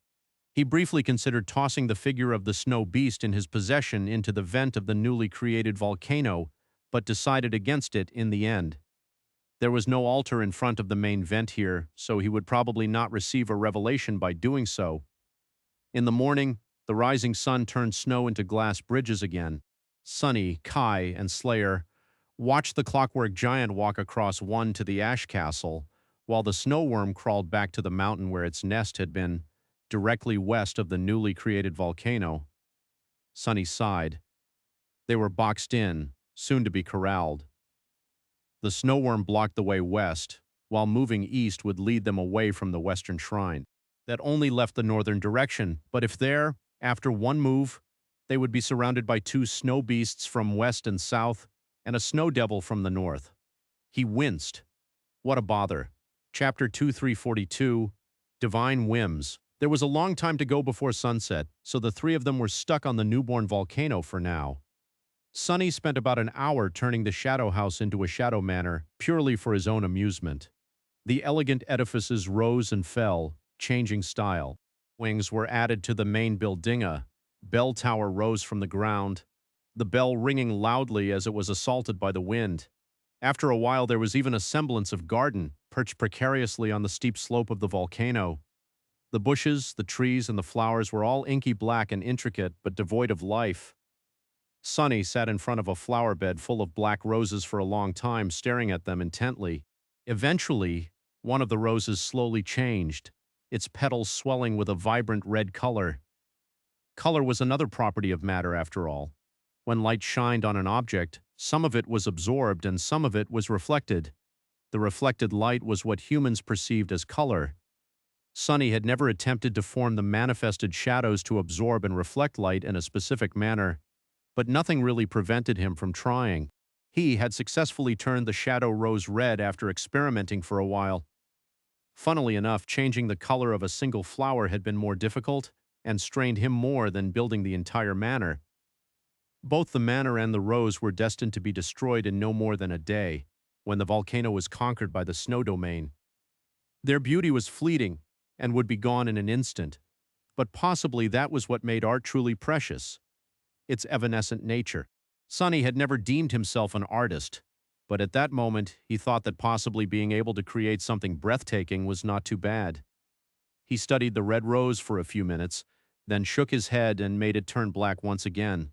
He briefly considered tossing the figure of the snow beast in his possession into the vent of the newly created volcano, but decided against it in the end. There was no altar in front of the main vent here, so he would probably not receive a revelation by doing so. In the morning, the rising sun turned snow into glass bridges again. Sunny, Kai, and Slayer watched the clockwork giant walk across one to the ash castle, while the snow worm crawled back to the mountain where its nest had been, directly west of the newly created volcano. Sunny sighed. They were boxed in, soon to be corralled. The snow worm blocked the way west, while moving east would lead them away from the western shrine. That only left the northern direction, but if there, after one move, they would be surrounded by two snow beasts from west and south, and a snow devil from the north. He winced. What a bother. Chapter 2342, Divine Whims. There was a long time to go before sunset, so the three of them were stuck on the newborn volcano for now. Sunny spent about an hour turning the shadow house into a shadow manor, purely for his own amusement. The elegant edifices rose and fell, changing style. Wings were added to the main buildinga. Bell tower rose from the ground, the bell ringing loudly as it was assaulted by the wind. After a while there was even a semblance of garden, perched precariously on the steep slope of the volcano. The bushes, the trees, and the flowers were all inky black and intricate, but devoid of life. Sunny sat in front of a flower bed full of black roses for a long time, staring at them intently. Eventually, one of the roses slowly changed, its petals swelling with a vibrant red color. Color was another property of matter, after all. When light shined on an object, some of it was absorbed and some of it was reflected. The reflected light was what humans perceived as color. Sunny had never attempted to form the manifested shadows to absorb and reflect light in a specific manner, but nothing really prevented him from trying. He had successfully turned the shadow rose red after experimenting for a while. Funnily enough, changing the color of a single flower had been more difficult and strained him more than building the entire manor. Both the manor and the rose were destined to be destroyed in no more than a day, when the volcano was conquered by the snow domain. Their beauty was fleeting and would be gone in an instant, but possibly that was what made art truly precious, its evanescent nature. Sunny had never deemed himself an artist, but at that moment he thought that possibly being able to create something breathtaking was not too bad. He studied the red rose for a few minutes, then shook his head and made it turn black once again.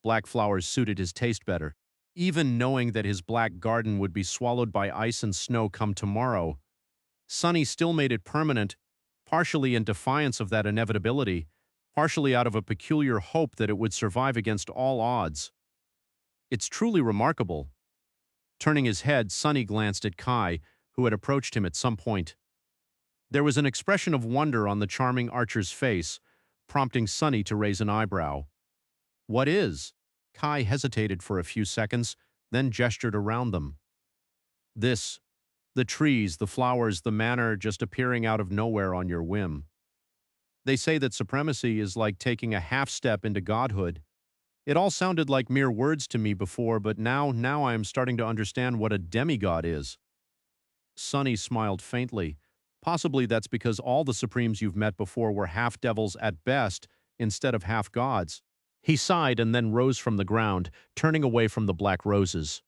Black flowers suited his taste better. Even knowing that his black garden would be swallowed by ice and snow come tomorrow, Sunny still made it permanent, partially in defiance of that inevitability, partially out of a peculiar hope that it would survive against all odds. It's truly remarkable. Turning his head, Sunny glanced at Kai, who had approached him at some point. There was an expression of wonder on the charming archer's face, prompting Sunny to raise an eyebrow. What is? Kai hesitated for a few seconds, then gestured around them. This, the trees, the flowers, the manor just appearing out of nowhere on your whim. They say that supremacy is like taking a half step into godhood. It all sounded like mere words to me before, but now I am starting to understand what a demigod is. Sunny smiled faintly. Possibly that's because all the supremes you've met before were half devils at best, instead of half gods. He sighed and then rose from the ground, turning away from the black roses.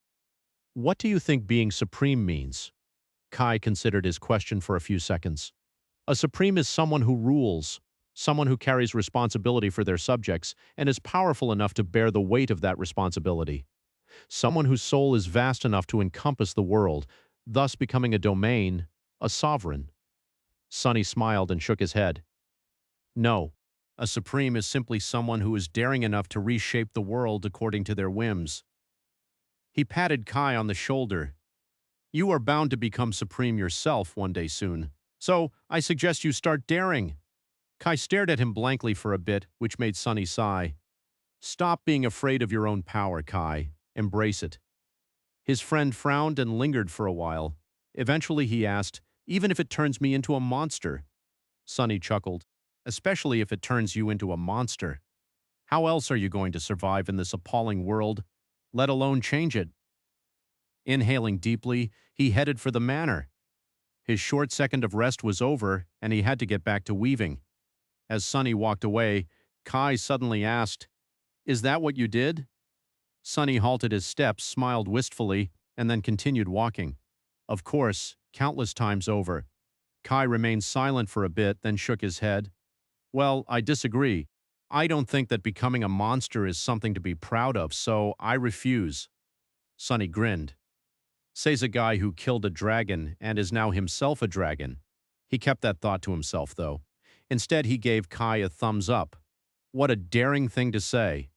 What do you think being supreme means? Kai considered his question for a few seconds. A supreme is someone who rules, someone who carries responsibility for their subjects and is powerful enough to bear the weight of that responsibility. Someone whose soul is vast enough to encompass the world, thus becoming a domain, a sovereign. Sunny smiled and shook his head. No, a supreme is simply someone who is daring enough to reshape the world according to their whims. He patted Kai on the shoulder. You are bound to become supreme yourself one day soon, so I suggest you start daring. Kai stared at him blankly for a bit, which made Sunny sigh. Stop being afraid of your own power, Kai. Embrace it. His friend frowned and lingered for a while. Eventually he asked, even if it turns me into a monster? Sunny chuckled. especially if it turns you into a monster. How else are you going to survive in this appalling world, let alone change it? Inhaling deeply, he headed for the manor. His short second of rest was over, and he had to get back to weaving. As Sonny walked away, Kai suddenly asked, "Is that what you did?" Sonny halted his steps, smiled wistfully, and then continued walking. Of course, countless times over. Kai remained silent for a bit, then shook his head. "Well, I disagree. I don't think that becoming a monster is something to be proud of, so I refuse." Sonny grinned. Says a guy who killed a dragon and is now himself a dragon. He kept that thought to himself, though. Instead, he gave Kai a thumbs up. What a daring thing to say.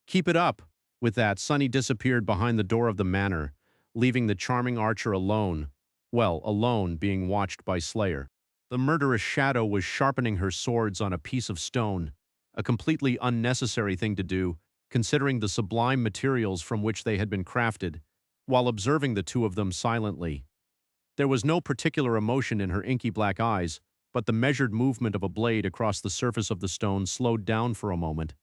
"Keep it up." With that, Sonny disappeared behind the door of the manor, leaving the charming archer alone. Well, alone, being watched by Slayer. The murderous shadow was sharpening her swords on a piece of stone, a completely unnecessary thing to do, considering the sublime materials from which they had been crafted, while observing the two of them silently. There was no particular emotion in her inky black eyes, but the measured movement of a blade across the surface of the stone slowed down for a moment.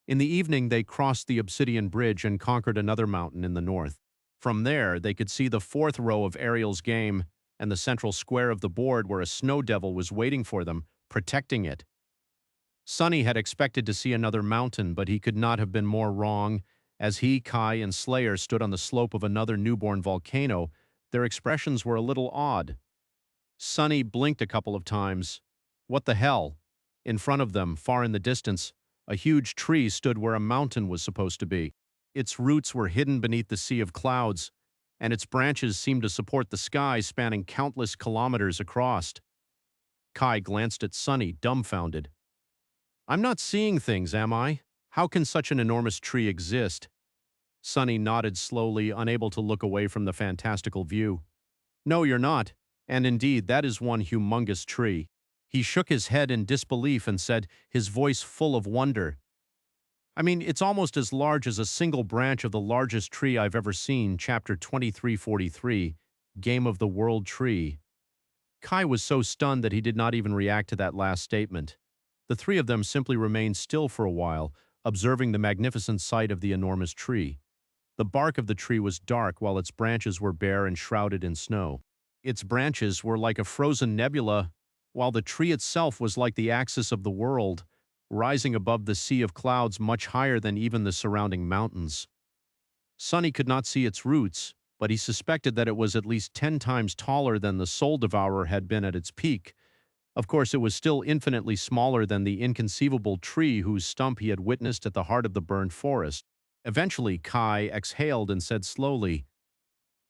In the evening, they crossed the obsidian bridge and conquered another mountain in the north. From there, they could see the fourth row of Ariel's game and the central square of the board where a snow devil was waiting for them, protecting it. Sonny had expected to see another mountain, but he could not have been more wrong. As he, Kai, and Slayer stood on the slope of another newborn volcano, their expressions were a little odd. Sonny blinked a couple of times. What the hell? In front of them, far in the distance, a huge tree stood where a mountain was supposed to be. Its roots were hidden beneath the sea of clouds, and its branches seemed to support the sky spanning countless kilometers across. Kai glanced at Sonny, dumbfounded. "I'm not seeing things, am I? How can such an enormous tree exist?" Sonny nodded slowly, unable to look away from the fantastical view. "No, you're not. And indeed, that is one humongous tree." He shook his head in disbelief and said, his voice full of wonder, "I mean, it's almost as large as a single branch of the largest tree I've ever seen, chapter 2343, Game of the World Tree." Kai was so stunned that he did not even react to that last statement. The three of them simply remained still for a while, observing the magnificent sight of the enormous tree. The bark of the tree was dark while its branches were bare and shrouded in snow. Its branches were like a frozen nebula, while the tree itself was like the axis of the world, rising above the sea of clouds much higher than even the surrounding mountains. Sonny could not see its roots, but he suspected that it was at least 10 times taller than the Soul Devourer had been at its peak. Of course, it was still infinitely smaller than the inconceivable tree whose stump he had witnessed at the heart of the burned forest. Eventually, Kai exhaled and said slowly,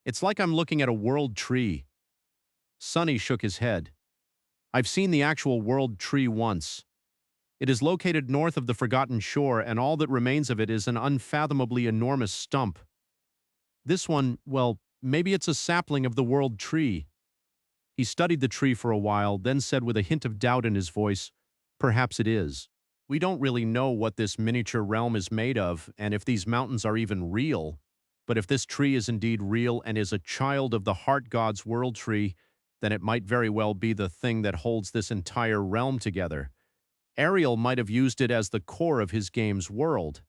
"It's like I'm looking at a world tree." Sonny shook his head. "I've seen the actual world tree once. It is located north of the Forgotten Shore, and all that remains of it is an unfathomably enormous stump. This one, well, maybe it's a sapling of the world tree." He studied the tree for a while, then said with a hint of doubt in his voice, "Perhaps it is. We don't really know what this miniature realm is made of, and if these mountains are even real. But if this tree is indeed real and is a child of the Heart God's world tree, then it might very well be the thing that holds this entire realm together. Ariel might have used it as the core of his game's world."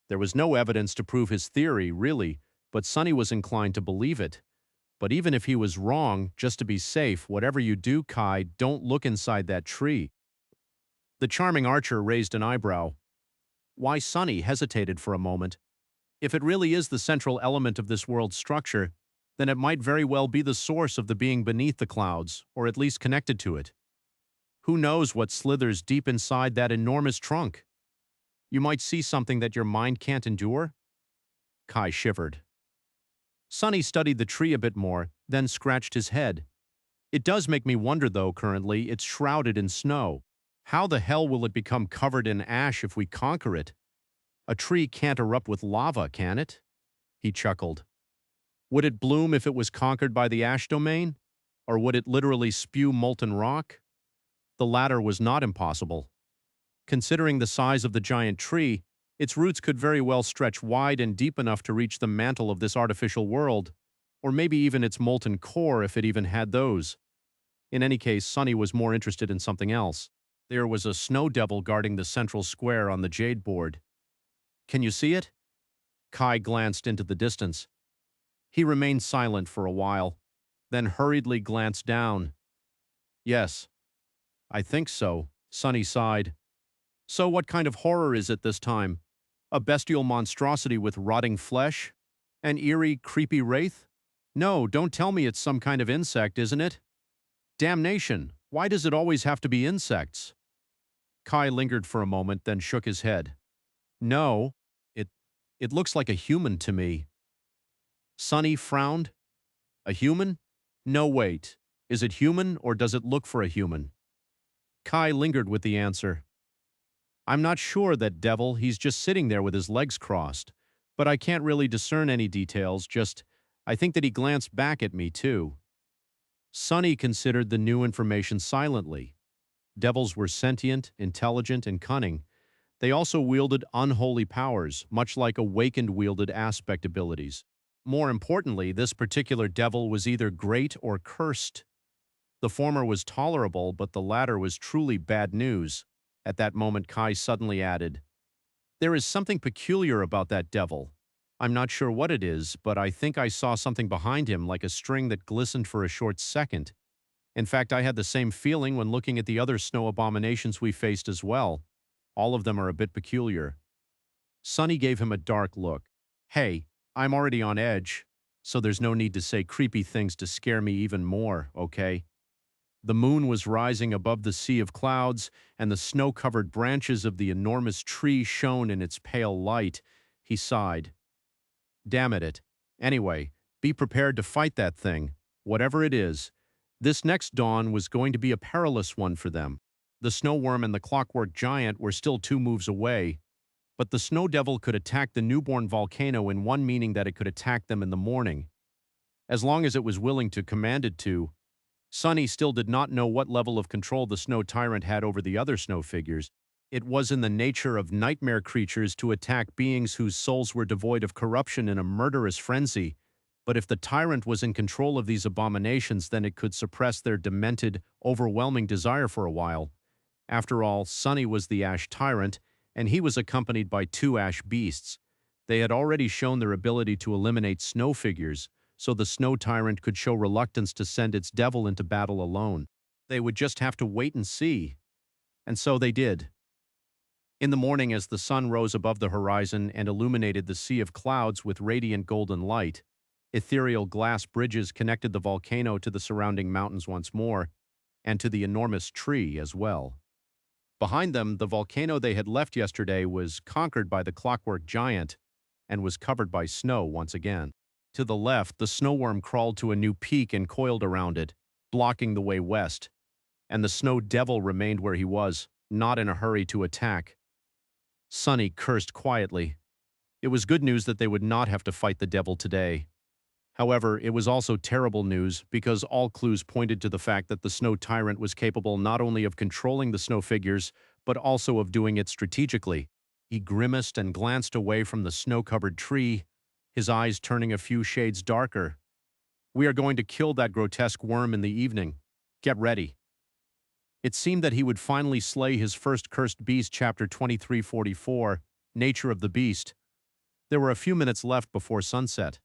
There was no evidence to prove his theory, really, but Sonny was inclined to believe it. But even if he was wrong, just to be safe, whatever you do, Kai, don't look inside that tree. The charming archer raised an eyebrow. Why, Sonny hesitated for a moment. If it really is the central element of this world's structure, then it might very well be the source of the being beneath the clouds, or at least connected to it. Who knows what slithers deep inside that enormous trunk? You might see something that your mind can't endure? Kai shivered. Sonny studied the tree a bit more, then scratched his head. "It does make me wonder, though, currently, it's shrouded in snow. How the hell will it become covered in ash if we conquer it? A tree can't erupt with lava, can it?" He chuckled. "Would it bloom if it was conquered by the ash domain? Or would it literally spew molten rock?" The latter was not impossible. Considering the size of the giant tree, its roots could very well stretch wide and deep enough to reach the mantle of this artificial world, or maybe even its molten core if it even had those. In any case, Sonny was more interested in something else. There was a snow devil guarding the central square on the jade board. Can you see it? Kai glanced into the distance. He remained silent for a while, then hurriedly glanced down. Yes, I think so, Sunny sighed. So what kind of horror is it this time? A bestial monstrosity with rotting flesh? An eerie, creepy wraith? No, don't tell me it's some kind of insect, isn't it? Damnation, why does it always have to be insects? Kai lingered for a moment, then shook his head. No, it, it looks like a human to me. Sunny frowned. A human? No, wait. Is it human or does it look for a human? Kai lingered with the answer. I'm not sure, that devil, he's just sitting there with his legs crossed. But I can't really discern any details, I think that he glanced back at me too. Sunny considered the new information silently. Devils were sentient, intelligent, and cunning. They also wielded unholy powers, much like awakened wielded aspect abilities. More importantly, this particular devil was either great or cursed. The former was tolerable, but the latter was truly bad news. At that moment, Kai suddenly added, "There is something peculiar about that devil. I'm not sure what it is, but I think I saw something behind him like a string that glistened for a short second. In fact, I had the same feeling when looking at the other snow abominations we faced as well. All of them are a bit peculiar." Sunny gave him a dark look. "Hey, I'm already on edge, so there's no need to say creepy things to scare me even more, okay?" The moon was rising above the sea of clouds, and the snow-covered branches of the enormous tree shone in its pale light. He sighed. Damn it. Anyway, be prepared to fight that thing, whatever it is. This next dawn was going to be a perilous one for them. The snow worm and the clockwork giant were still 2 moves away, but the snow devil could attack the newborn volcano in one meaning that it could attack them in the morning. As long as it was willing to command it to. Sunny still did not know what level of control the snow tyrant had over the other snow figures. It was in the nature of nightmare creatures to attack beings whose souls were devoid of corruption in a murderous frenzy, but if the tyrant was in control of these abominations, then it could suppress their demented, overwhelming desire for a while. After all, Sunny was the ash tyrant, and he was accompanied by 2 ash beasts. They had already shown their ability to eliminate snow figures, so the snow tyrant could show reluctance to send its devil into battle alone. They would just have to wait and see. And so they did. In the morning, as the sun rose above the horizon and illuminated the sea of clouds with radiant golden light, ethereal glass bridges connected the volcano to the surrounding mountains once more, and to the enormous tree as well. Behind them, the volcano they had left yesterday was conquered by the clockwork giant and was covered by snow once again. To the left, the snowworm crawled to a new peak and coiled around it, blocking the way west, and the snow devil remained where he was, not in a hurry to attack. Sunny cursed quietly. It was good news that they would not have to fight the devil today. However, it was also terrible news because all clues pointed to the fact that the snow tyrant was capable not only of controlling the snow figures, but also of doing it strategically. He grimaced and glanced away from the snow-covered tree, his eyes turning a few shades darker. "We are going to kill that grotesque worm in the evening. Get ready." It seemed that he would finally slay his first cursed beast. Chapter 2344, Nature of the Beast. There were a few minutes left before sunset.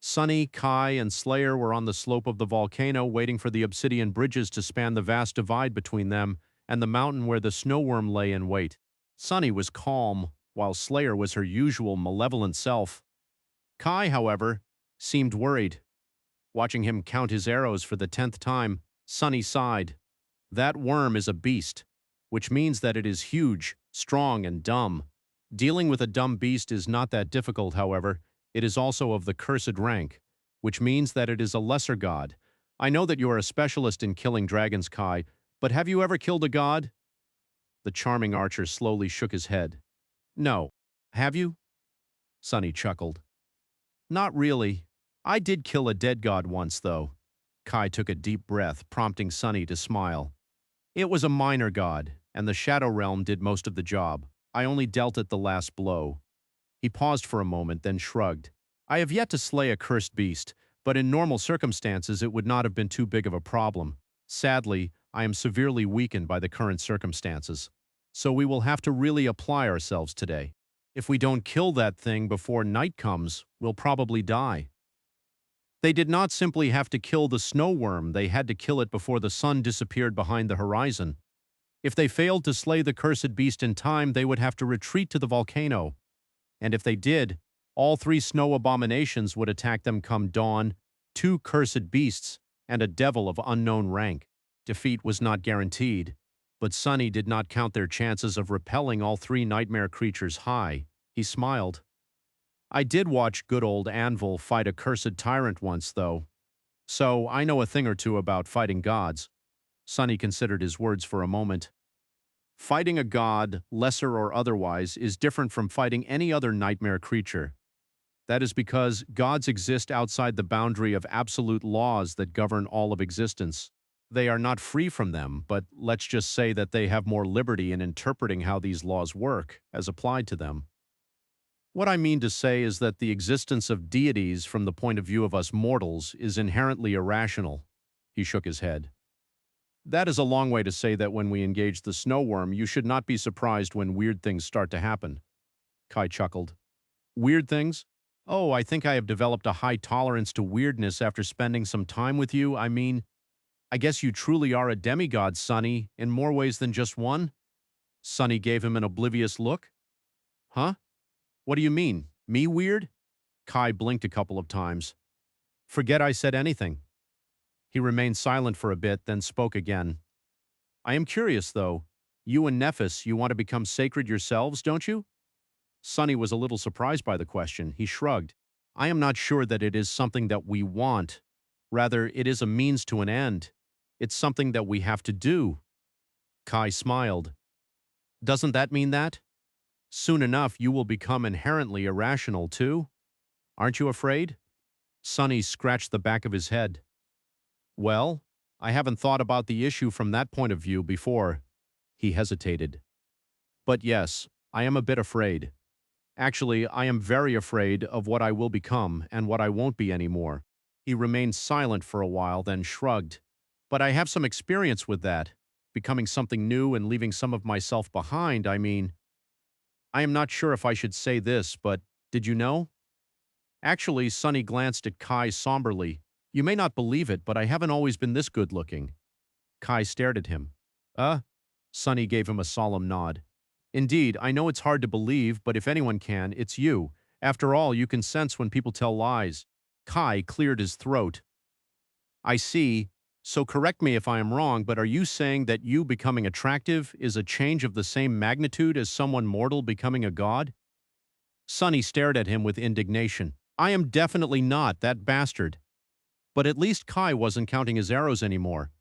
Sunny, Kai, and Slayer were on the slope of the volcano waiting for the obsidian bridges to span the vast divide between them and the mountain where the snowworm lay in wait. Sunny was calm, while Slayer was her usual malevolent self. Kai, however, seemed worried. Watching him count his arrows for the 10th time, Sunny sighed. That worm is a beast, which means that it is huge, strong, and dumb. Dealing with a dumb beast is not that difficult, however. It is also of the cursed rank, which means that it is a lesser god. I know that you are a specialist in killing dragons, Kai, but have you ever killed a god? The charming archer slowly shook his head. No. Have you? Sunny chuckled. Not really. I did kill a dead god once, though. Kai took a deep breath, prompting Sunny to smile. It was a minor god, and the Shadow Realm did most of the job. I only dealt it the last blow. He paused for a moment, then shrugged. I have yet to slay a cursed beast, but in normal circumstances it would not have been too big of a problem. Sadly, I am severely weakened by the current circumstances. So we will have to really apply ourselves today. If we don't kill that thing before night comes, we'll probably die. They did not simply have to kill the snow worm, they had to kill it before the sun disappeared behind the horizon. If they failed to slay the cursed beast in time, they would have to retreat to the volcano. And if they did, all three snow abominations would attack them come dawn, two cursed beasts, and a devil of unknown rank. Defeat was not guaranteed, but Sunny did not count their chances of repelling all three nightmare creatures high. He smiled. I did watch good old Anvil fight a cursed tyrant once, though. So I know a thing or two about fighting gods. Sunny considered his words for a moment. Fighting a god, lesser or otherwise, is different from fighting any other nightmare creature. That is because gods exist outside the boundary of absolute laws that govern all of existence. They are not free from them, but let's just say that they have more liberty in interpreting how these laws work, as applied to them. What I mean to say is that the existence of deities from the point of view of us mortals is inherently irrational. He shook his head. That is a long way to say that when we engage the snow worm, you should not be surprised when weird things start to happen. Kai chuckled. Weird things? Oh, I think I have developed a high tolerance to weirdness after spending some time with you. I mean, I guess you truly are a demigod, Sonny, in more ways than just one? Sonny gave him an oblivious look. Huh? What do you mean? Me weird? Kai blinked a couple of times. Forget I said anything. He remained silent for a bit, then spoke again. I am curious, though. You and Nephis, you want to become sacred yourselves, don't you? Sonny was a little surprised by the question. He shrugged. I am not sure that it is something that we want. Rather, it is a means to an end. It's something that we have to do. Kai smiled. Doesn't that mean that? Soon enough, you will become inherently irrational, too? Aren't you afraid? Sonny scratched the back of his head. Well, I haven't thought about the issue from that point of view before. He hesitated. But yes, I am a bit afraid. Actually, I am very afraid of what I will become and what I won't be anymore. He remained silent for a while, then shrugged. But I have some experience with that. Becoming something new and leaving some of myself behind, I mean. I am not sure if I should say this, but did you know? Actually, Sonny glanced at Kai somberly. You may not believe it, but I haven't always been this good-looking. Kai stared at him. Sonny gave him a solemn nod. Indeed, I know it's hard to believe, but if anyone can, it's you. After all, you can sense when people tell lies. Kai cleared his throat. I see. So correct me if I am wrong, but are you saying that you becoming attractive is a change of the same magnitude as someone mortal becoming a god? Sonny stared at him with indignation. I am definitely not that bastard. But at least Kai wasn't counting his arrows anymore.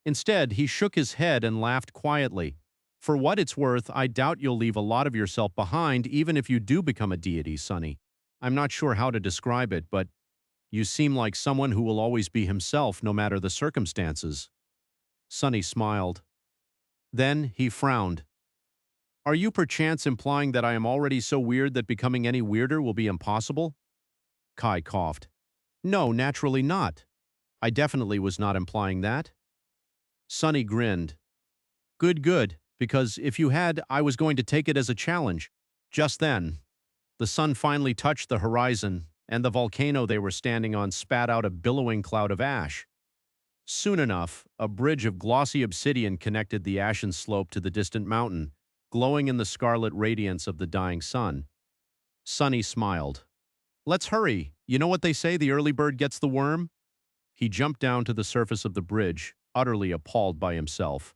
Instead, he shook his head and laughed quietly. For what it's worth, I doubt you'll leave a lot of yourself behind even if you do become a deity, Sonny. I'm not sure how to describe it, but you seem like someone who will always be himself no matter the circumstances. Sonny smiled. Then he frowned. Are you perchance implying that I am already so weird that becoming any weirder will be impossible? Kai coughed. No, naturally not. I definitely was not implying that. Sonny grinned. Good, because if you had, I was going to take it as a challenge. Just then, the sun finally touched the horizon, and the volcano they were standing on spat out a billowing cloud of ash. Soon enough, a bridge of glossy obsidian connected the ashen slope to the distant mountain, glowing in the scarlet radiance of the dying sun. Sonny smiled. Let's hurry. You know what they say, the early bird gets the worm? He jumped down to the surface of the bridge, utterly appalled by himself.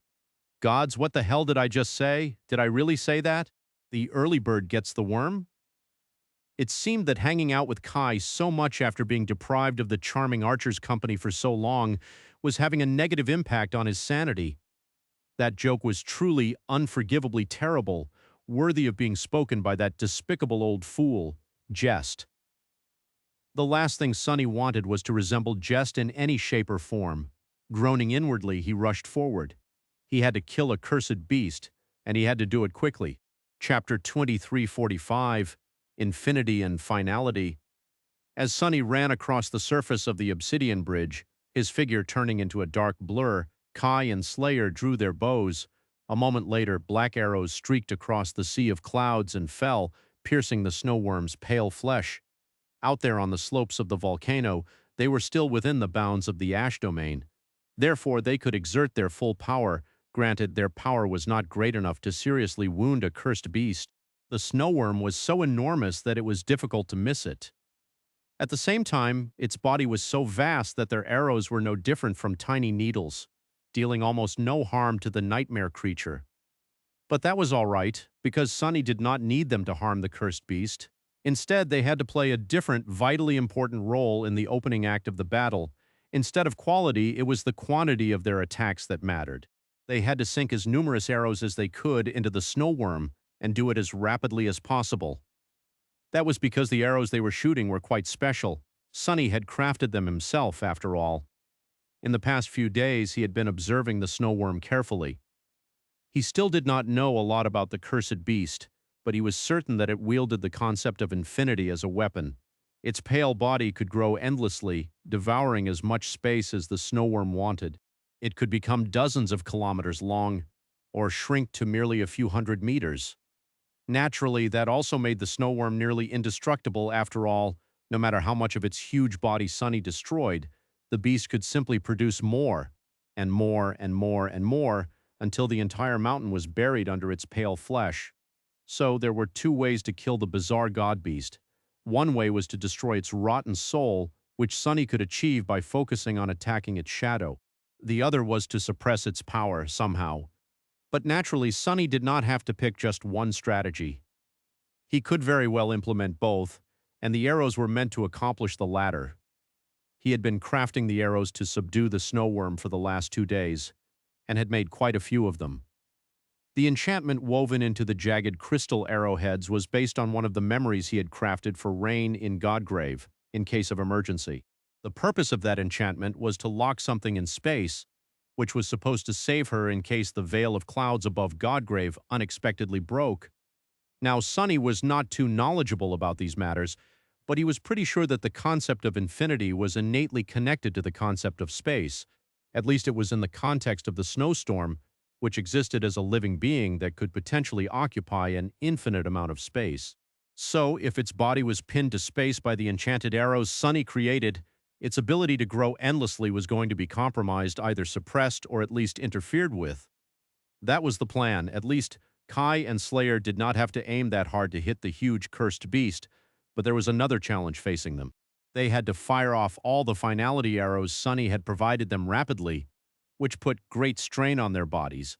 Gods, what the hell did I just say? Did I really say that? The early bird gets the worm? It seemed that hanging out with Kai so much after being deprived of the charming archer's company for so long was having a negative impact on his sanity. That joke was truly unforgivably terrible, worthy of being spoken by that despicable old fool, Jest. The last thing Sonny wanted was to resemble Jest in any shape or form. Groaning inwardly, he rushed forward. He had to kill a cursed beast, and he had to do it quickly. Chapter 2345, Infinity and Finality. As Sonny ran across the surface of the obsidian bridge, his figure turning into a dark blur, Kai and Slayer drew their bows. A moment later, black arrows streaked across the sea of clouds and fell, piercing the snowworm's pale flesh. Out there on the slopes of the volcano, they were still within the bounds of the ash domain. Therefore, they could exert their full power. Granted, their power was not great enough to seriously wound a cursed beast. The snowworm was so enormous that it was difficult to miss it. At the same time, its body was so vast that their arrows were no different from tiny needles, dealing almost no harm to the nightmare creature. But that was all right, because Sunny did not need them to harm the cursed beast. Instead, they had to play a different, vitally important role in the opening act of the battle. Instead of quality, it was the quantity of their attacks that mattered. They had to sink as numerous arrows as they could into the snowworm and do it as rapidly as possible. That was because the arrows they were shooting were quite special. Sunny had crafted them himself, after all. In the past few days, he had been observing the snowworm carefully. He still did not know a lot about the cursed beast, but he was certain that it wielded the concept of infinity as a weapon. Its pale body could grow endlessly, devouring as much space as the snowworm wanted. It could become dozens of kilometers long, or shrink to merely a few hundred meters. Naturally, that also made the snowworm nearly indestructible. After all, no matter how much of its huge body Sunny destroyed, the beast could simply produce more, and more, and more, and more, until the entire mountain was buried under its pale flesh. So there were two ways to kill the bizarre god beast. One way was to destroy its rotten soul, which Sunny could achieve by focusing on attacking its shadow. The other was to suppress its power somehow. But naturally, Sunny did not have to pick just one strategy. He could very well implement both, and the arrows were meant to accomplish the latter. He had been crafting the arrows to subdue the snowworm for the last 2 days, and had made quite a few of them. The enchantment woven into the jagged crystal arrowheads was based on one of the memories he had crafted for Rain in Godgrave, in case of emergency. The purpose of that enchantment was to lock something in space, which was supposed to save her in case the veil of clouds above Godgrave unexpectedly broke. Now, Sunny was not too knowledgeable about these matters, but he was pretty sure that the concept of infinity was innately connected to the concept of space. At least it was in the context of the snowstorm, which existed as a living being that could potentially occupy an infinite amount of space. So, if its body was pinned to space by the enchanted arrows Sunny created, its ability to grow endlessly was going to be compromised, either suppressed or at least interfered with. That was the plan. At least Kai and Slayer did not have to aim that hard to hit the huge cursed beast, but there was another challenge facing them. They had to fire off all the finality arrows Sunny had provided them rapidly, which put great strain on their bodies.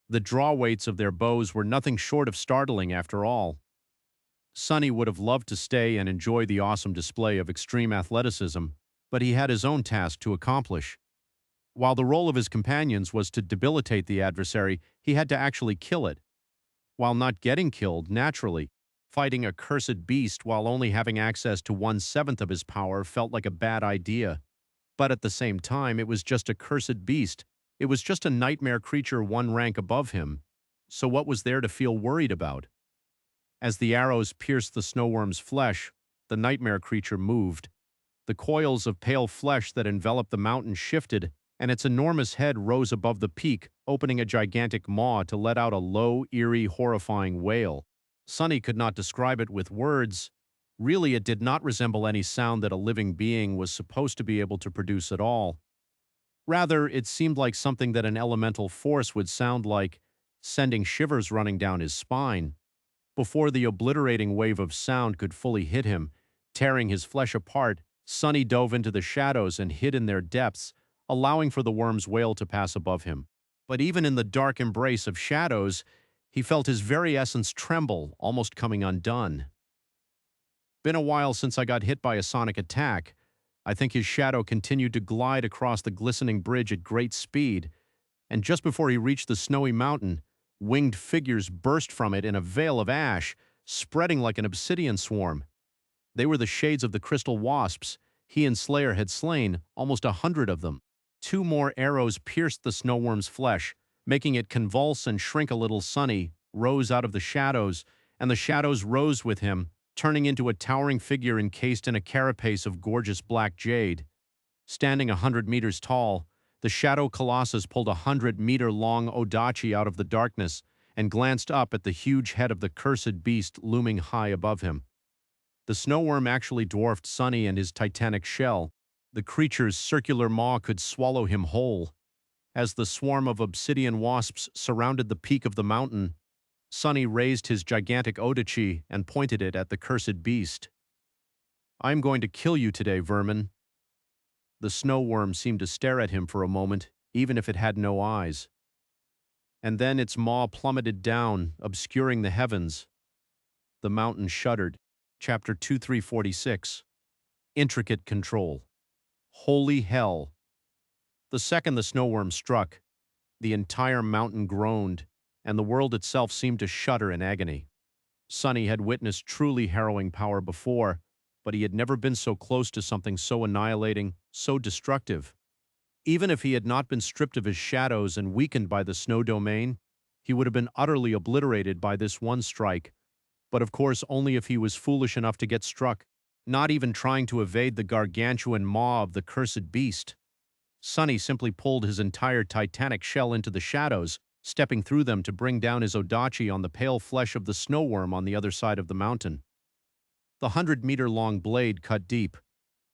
The draw weights of their bows were nothing short of startling after all. Sunny would have loved to stay and enjoy the awesome display of extreme athleticism, but he had his own task to accomplish. While the role of his companions was to debilitate the adversary, he had to actually kill it. While not getting killed, naturally, fighting a cursed beast while only having access to 1/7 of his power felt like a bad idea. But at the same time, it was just a cursed beast. It was just a nightmare creature one rank above him. So what was there to feel worried about? As the arrows pierced the snowworm's flesh, the nightmare creature moved. The coils of pale flesh that enveloped the mountain shifted, and its enormous head rose above the peak, opening a gigantic maw to let out a low, eerie, horrifying wail. Sunny could not describe it with words. Really, it did not resemble any sound that a living being was supposed to be able to produce at all. Rather, it seemed like something that an elemental force would sound like, sending shivers running down his spine. Before the obliterating wave of sound could fully hit him, tearing his flesh apart, Sunny dove into the shadows and hid in their depths, allowing for the worm's wail to pass above him. But even in the dark embrace of shadows, he felt his very essence tremble, almost coming undone. Been a while since I got hit by a sonic attack. I think his shadow continued to glide across the glistening bridge at great speed, and just before he reached the snowy mountain, winged figures burst from it in a veil of ash, spreading like an obsidian swarm. They were the shades of the crystal wasps. He and Slayer had slain almost 100 of them. 2 more arrows pierced the snowworm's flesh, making it convulse and shrink a little. Sunny rose out of the shadows, and the shadows rose with him, turning into a towering figure encased in a carapace of gorgeous black jade. Standing 100 meters tall, The shadow colossus pulled 100-meter-long odachi out of the darkness and glanced up at the huge head of the cursed beast looming high above him. The snowworm actually dwarfed Sunny and his titanic shell. The creature's circular maw could swallow him whole. As the swarm of obsidian wasps surrounded the peak of the mountain, Sunny raised his gigantic odachi and pointed it at the cursed beast. "I'm going to kill you today, vermin." The snowworm seemed to stare at him for a moment, even if it had no eyes. And then its maw plummeted down, obscuring the heavens. The mountain shuddered. Chapter 2346. Intricate Control. Holy hell! The second the snowworm struck, the entire mountain groaned, and the world itself seemed to shudder in agony. Sunny had witnessed truly harrowing power before, but he had never been so close to something so annihilating, so destructive. Even if he had not been stripped of his shadows and weakened by the snow domain, he would have been utterly obliterated by this one strike, but of course only if he was foolish enough to get struck, not even trying to evade the gargantuan maw of the cursed beast. Sunny simply pulled his entire titanic shell into the shadows, stepping through them to bring down his odachi on the pale flesh of the snowworm on the other side of the mountain. The 100-meter-long blade cut deep,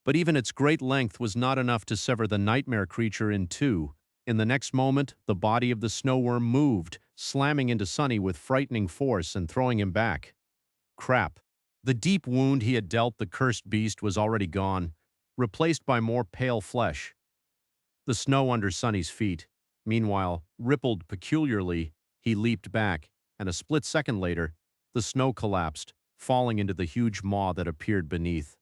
but even its great length was not enough to sever the nightmare creature in two. In the next moment, the body of the snowworm moved, slamming into Sunny with frightening force and throwing him back. Crap. The deep wound he had dealt the cursed beast was already gone, replaced by more pale flesh. The snow under Sunny's feet, meanwhile, rippled peculiarly. He leaped back, and a split second later, the snow collapsed, falling into the huge maw that appeared beneath.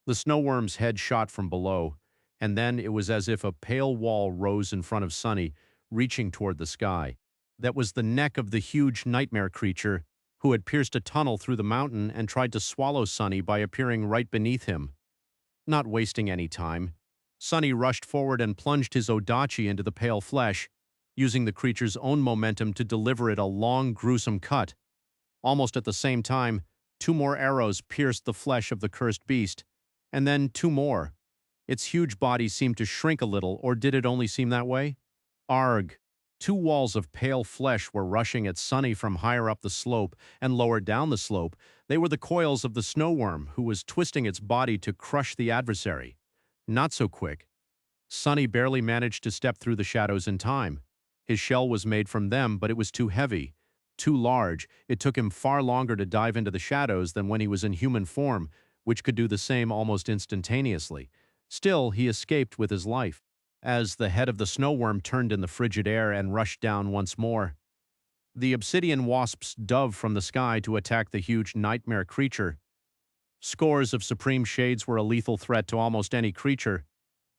The snowworm's head shot from below, and then it was as if a pale wall rose in front of Sunny, reaching toward the sky. That was the neck of the huge nightmare creature, who had pierced a tunnel through the mountain and tried to swallow Sunny by appearing right beneath him. Not wasting any time, Sunny rushed forward and plunged his odachi into the pale flesh, using the creature's own momentum to deliver it a long, gruesome cut. Almost at the same time, 2 more arrows pierced the flesh of the cursed beast, and then 2 more. Its huge body seemed to shrink a little, or did it only seem that way? Arg! 2 walls of pale flesh were rushing at Sunny from higher up the slope and lower down the slope. They were the coils of the snowworm, who was twisting its body to crush the adversary. Not so quick. Sunny barely managed to step through the shadows in time. His shell was made from them, but it was too heavy, too large. It took him far longer to dive into the shadows than when he was in human form, which could do the same almost instantaneously. Still, he escaped with his life. As the head of the snowworm turned in the frigid air and rushed down once more, the obsidian wasps dove from the sky to attack the huge nightmare creature. Scores of supreme shades were a lethal threat to almost any creature,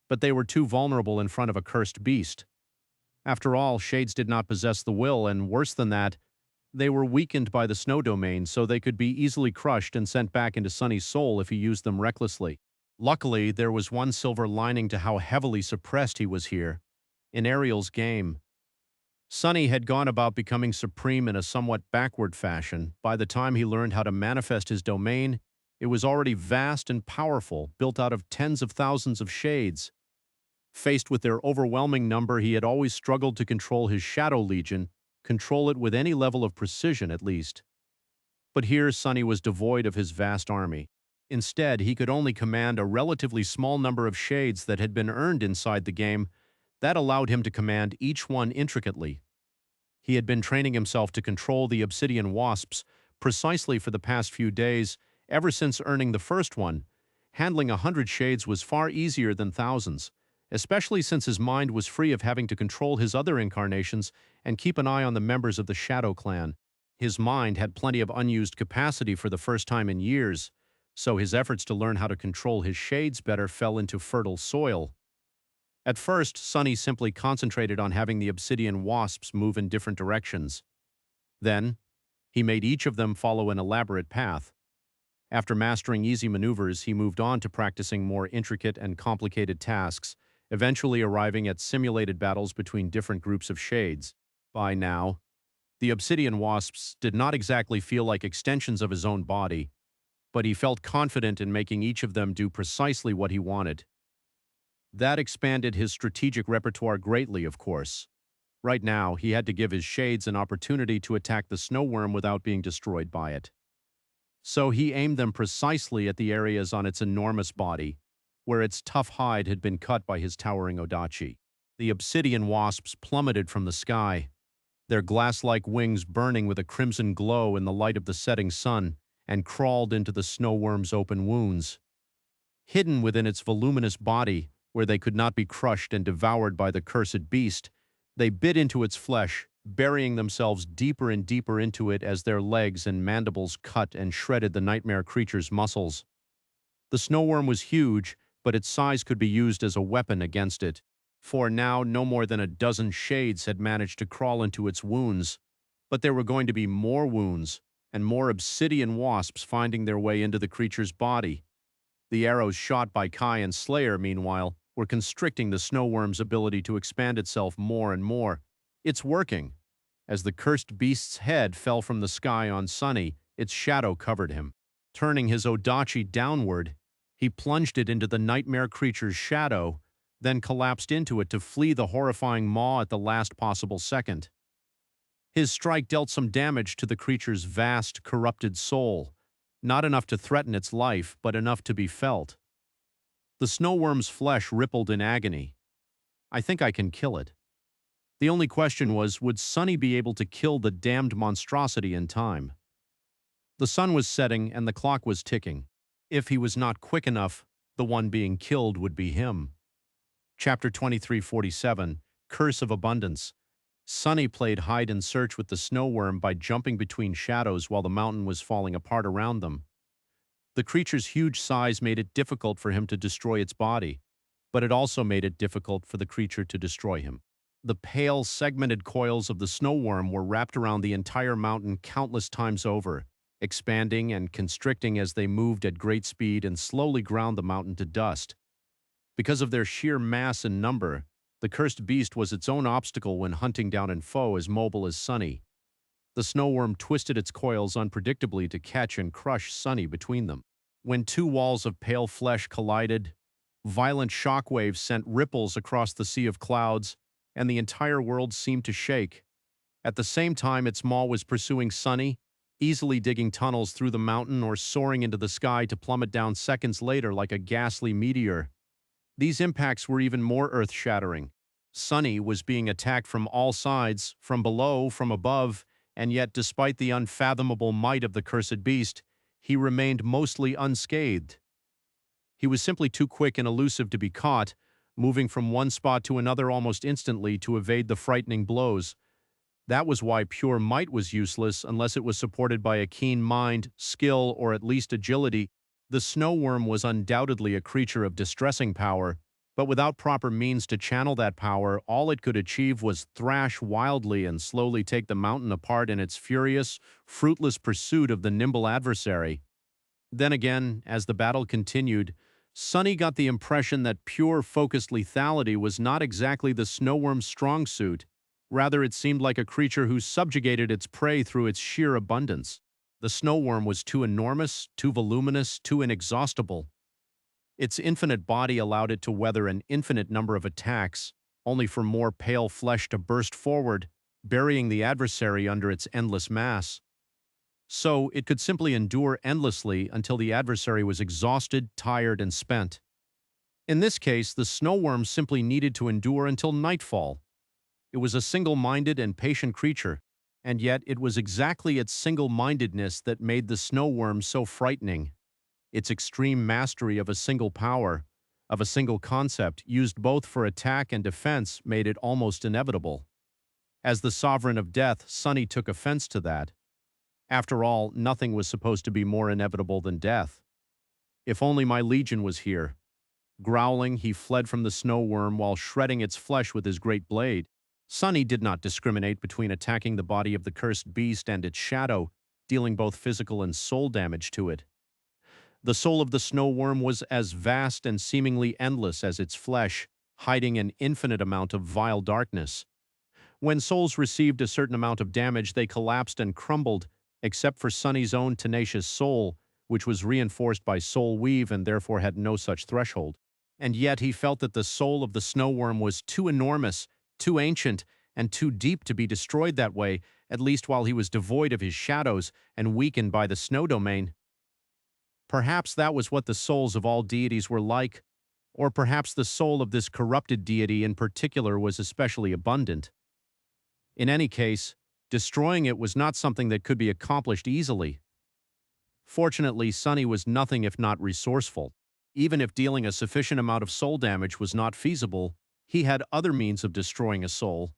but they were too vulnerable in front of a cursed beast. After all, shades did not possess the will, and worse than that, they were weakened by the snow domain, so they could be easily crushed and sent back into Sunny's soul if he used them recklessly. Luckily, there was one silver lining to how heavily suppressed he was here. In Ariel's game, Sunny had gone about becoming supreme in a somewhat backward fashion. By the time he learned how to manifest his domain, it was already vast and powerful, built out of tens of thousands of shades. Faced with their overwhelming number, he had always struggled to control his Shadow Legion, control it with any level of precision at least. But here Sunny was devoid of his vast army. Instead, he could only command a relatively small number of shades that had been earned inside the game. That allowed him to command each one intricately. He had been training himself to control the obsidian wasps precisely for the past few days. Ever since earning the first one, handling 100 shades was far easier than thousands, especially since his mind was free of having to control his other incarnations and keep an eye on the members of the Shadow Clan. His mind had plenty of unused capacity for the first time in years, so his efforts to learn how to control his shades better fell into fertile soil. At first, Sunny simply concentrated on having the obsidian wasps move in different directions. Then, he made each of them follow an elaborate path. After mastering easy maneuvers, he moved on to practicing more intricate and complicated tasks, eventually arriving at simulated battles between different groups of shades. By now, the obsidian wasps did not exactly feel like extensions of his own body, but he felt confident in making each of them do precisely what he wanted. That expanded his strategic repertoire greatly, of course. Right now, he had to give his shades an opportunity to attack the snow worm without being destroyed by it. So he aimed them precisely at the areas on its enormous body, where its tough hide had been cut by his towering odachi. The obsidian wasps plummeted from the sky, their glass-like wings burning with a crimson glow in the light of the setting sun, and crawled into the snow worm's open wounds. Hidden within its voluminous body, where they could not be crushed and devoured by the cursed beast, they bit into its flesh, burying themselves deeper and deeper into it as their legs and mandibles cut and shredded the nightmare creature's muscles. The snow worm was huge, but its size could be used as a weapon against it, for now no more than a dozen shades had managed to crawl into its wounds. But there were going to be more wounds, and more obsidian wasps finding their way into the creature's body. The arrows shot by Kai and Slayer, meanwhile, were constricting the snow worm's ability to expand itself more and more. It's working. As the cursed beast's head fell from the sky on Sunny, its shadow covered him. Turning his odachi downward, he plunged it into the nightmare creature's shadow, then collapsed into it to flee the horrifying maw at the last possible second. His strike dealt some damage to the creature's vast, corrupted soul, not enough to threaten its life, but enough to be felt. The snow worm's flesh rippled in agony. I think I can kill it. The only question was, would Sunny be able to kill the damned monstrosity in time? The sun was setting and the clock was ticking. If he was not quick enough, the one being killed would be him. Chapter 2347, Curse of Abundance. Sunny played hide and search with the snow worm by jumping between shadows while the mountain was falling apart around them. The creature's huge size made it difficult for him to destroy its body, but it also made it difficult for the creature to destroy him. The pale, segmented coils of the snow worm were wrapped around the entire mountain countless times over, expanding and constricting as they moved at great speed and slowly ground the mountain to dust. Because of their sheer mass and number, the cursed beast was its own obstacle when hunting down a foe as mobile as Sunny. The snow worm twisted its coils unpredictably to catch and crush Sunny between them. When two walls of pale flesh collided, violent shockwaves sent ripples across the sea of clouds, and the entire world seemed to shake. At the same time, its maw was pursuing Sunny, easily digging tunnels through the mountain or soaring into the sky to plummet down seconds later like a ghastly meteor. These impacts were even more earth-shattering. Sunny was being attacked from all sides, from below, from above, and yet despite the unfathomable might of the cursed beast, he remained mostly unscathed. He was simply too quick and elusive to be caught, moving from one spot to another almost instantly to evade the frightening blows. That was why pure might was useless unless it was supported by a keen mind, skill, or at least agility. The snow worm was undoubtedly a creature of distressing power, but without proper means to channel that power, all it could achieve was thrash wildly and slowly take the mountain apart in its furious, fruitless pursuit of the nimble adversary. Then again, as the battle continued, Sunny got the impression that pure, focused lethality was not exactly the snow worm's strong suit. Rather, it seemed like a creature who subjugated its prey through its sheer abundance. The snow worm was too enormous, too voluminous, too inexhaustible. Its infinite body allowed it to weather an infinite number of attacks, only for more pale flesh to burst forward, burying the adversary under its endless mass. So it could simply endure endlessly until the adversary was exhausted, tired, and spent. In this case, the snow worm simply needed to endure until nightfall. It was a single-minded and patient creature, and yet it was exactly its single-mindedness that made the snow worm so frightening. Its extreme mastery of a single power, of a single concept, used both for attack and defense, made it almost inevitable. As the sovereign of death, Sunny took offense to that. After all, nothing was supposed to be more inevitable than death. If only my legion was here. Growling, he fled from the snow worm while shredding its flesh with his great blade. Sunny did not discriminate between attacking the body of the cursed beast and its shadow, dealing both physical and soul damage to it. The soul of the snow worm was as vast and seemingly endless as its flesh, hiding an infinite amount of vile darkness. When souls received a certain amount of damage, they collapsed and crumbled, except for Sunny's own tenacious soul, which was reinforced by soul weave and therefore had no such threshold. And yet he felt that the soul of the snow worm was too enormous, too ancient, and too deep to be destroyed that way, at least while he was devoid of his shadows and weakened by the snow domain. Perhaps that was what the souls of all deities were like, or perhaps the soul of this corrupted deity in particular was especially abundant. In any case, destroying it was not something that could be accomplished easily. Fortunately, Sunny was nothing if not resourceful. Even if dealing a sufficient amount of soul damage was not feasible, he had other means of destroying a soul.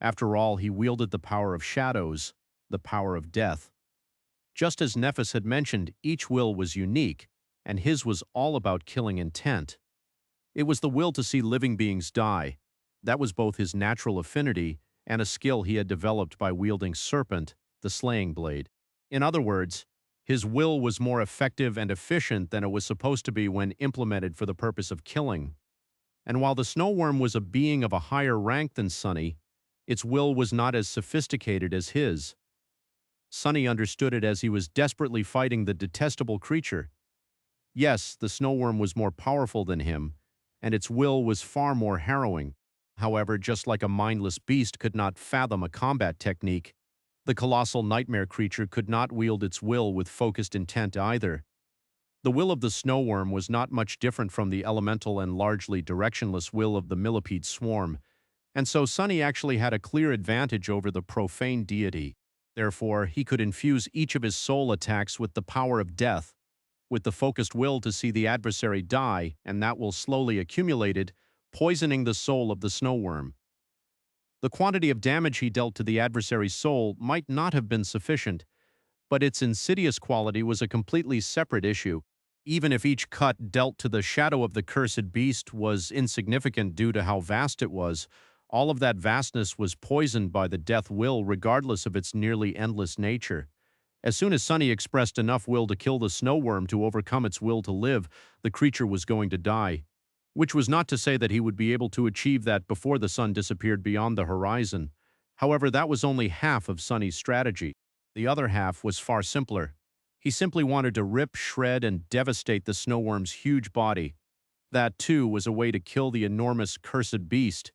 After all, he wielded the power of shadows, the power of death. Just as Nephis had mentioned, each will was unique, and his was all about killing intent. It was the will to see living beings die. That was both his natural affinity and a skill he had developed by wielding Serpent, the slaying blade. In other words, his will was more effective and efficient than it was supposed to be when implemented for the purpose of killing. And while the snow worm was a being of a higher rank than Sunny, its will was not as sophisticated as his. Sunny understood it as he was desperately fighting the detestable creature. Yes, the snow worm was more powerful than him, and its will was far more harrowing. However, just like a mindless beast could not fathom a combat technique, the colossal nightmare creature could not wield its will with focused intent either. The will of the snow worm was not much different from the elemental and largely directionless will of the millipede swarm, and so Sunny actually had a clear advantage over the profane deity. Therefore, he could infuse each of his soul attacks with the power of death, with the focused will to see the adversary die, and that will slowly accumulated, poisoning the soul of the snow worm. The quantity of damage he dealt to the adversary's soul might not have been sufficient, but its insidious quality was a completely separate issue. Even if each cut dealt to the shadow of the cursed beast was insignificant due to how vast it was, all of that vastness was poisoned by the death will regardless of its nearly endless nature. As soon as Sunny expressed enough will to kill the snow worm to overcome its will to live, the creature was going to die. Which was not to say that he would be able to achieve that before the sun disappeared beyond the horizon. However, that was only half of Sunny's strategy. The other half was far simpler. He simply wanted to rip, shred, and devastate the snow worm's huge body. That, too, was a way to kill the enormous cursed beast.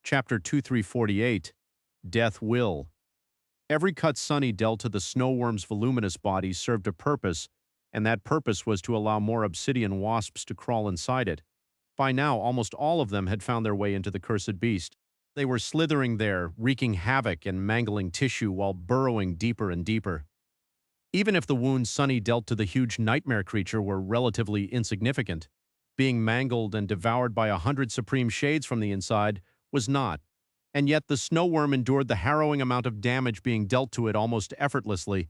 Chapter 2348, Death Will. Every cut Sunny dealt to the snow worm's voluminous body served a purpose, and that purpose was to allow more obsidian wasps to crawl inside it. By now, almost all of them had found their way into the cursed beast. They were slithering there, wreaking havoc and mangling tissue while burrowing deeper and deeper. Even if the wounds Sunny dealt to the huge nightmare creature were relatively insignificant, being mangled and devoured by 100 supreme shades from the inside was not. And yet the snow worm endured the harrowing amount of damage being dealt to it almost effortlessly,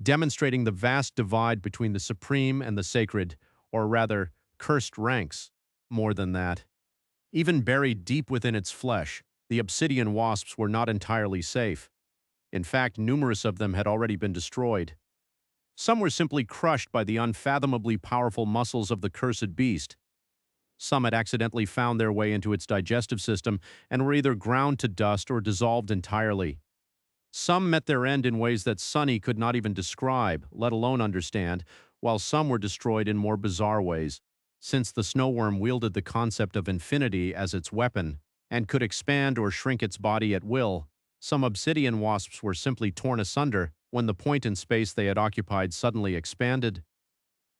demonstrating the vast divide between the supreme and the sacred, or rather, cursed ranks. More than that, even buried deep within its flesh, the obsidian wasps were not entirely safe. In fact, numerous of them had already been destroyed. Some were simply crushed by the unfathomably powerful muscles of the cursed beast. Some had accidentally found their way into its digestive system and were either ground to dust or dissolved entirely. Some met their end in ways that Sunny could not even describe, let alone understand, while some were destroyed in more bizarre ways. Since the snow worm wielded the concept of infinity as its weapon, and could expand or shrink its body at will, some obsidian wasps were simply torn asunder when the point in space they had occupied suddenly expanded.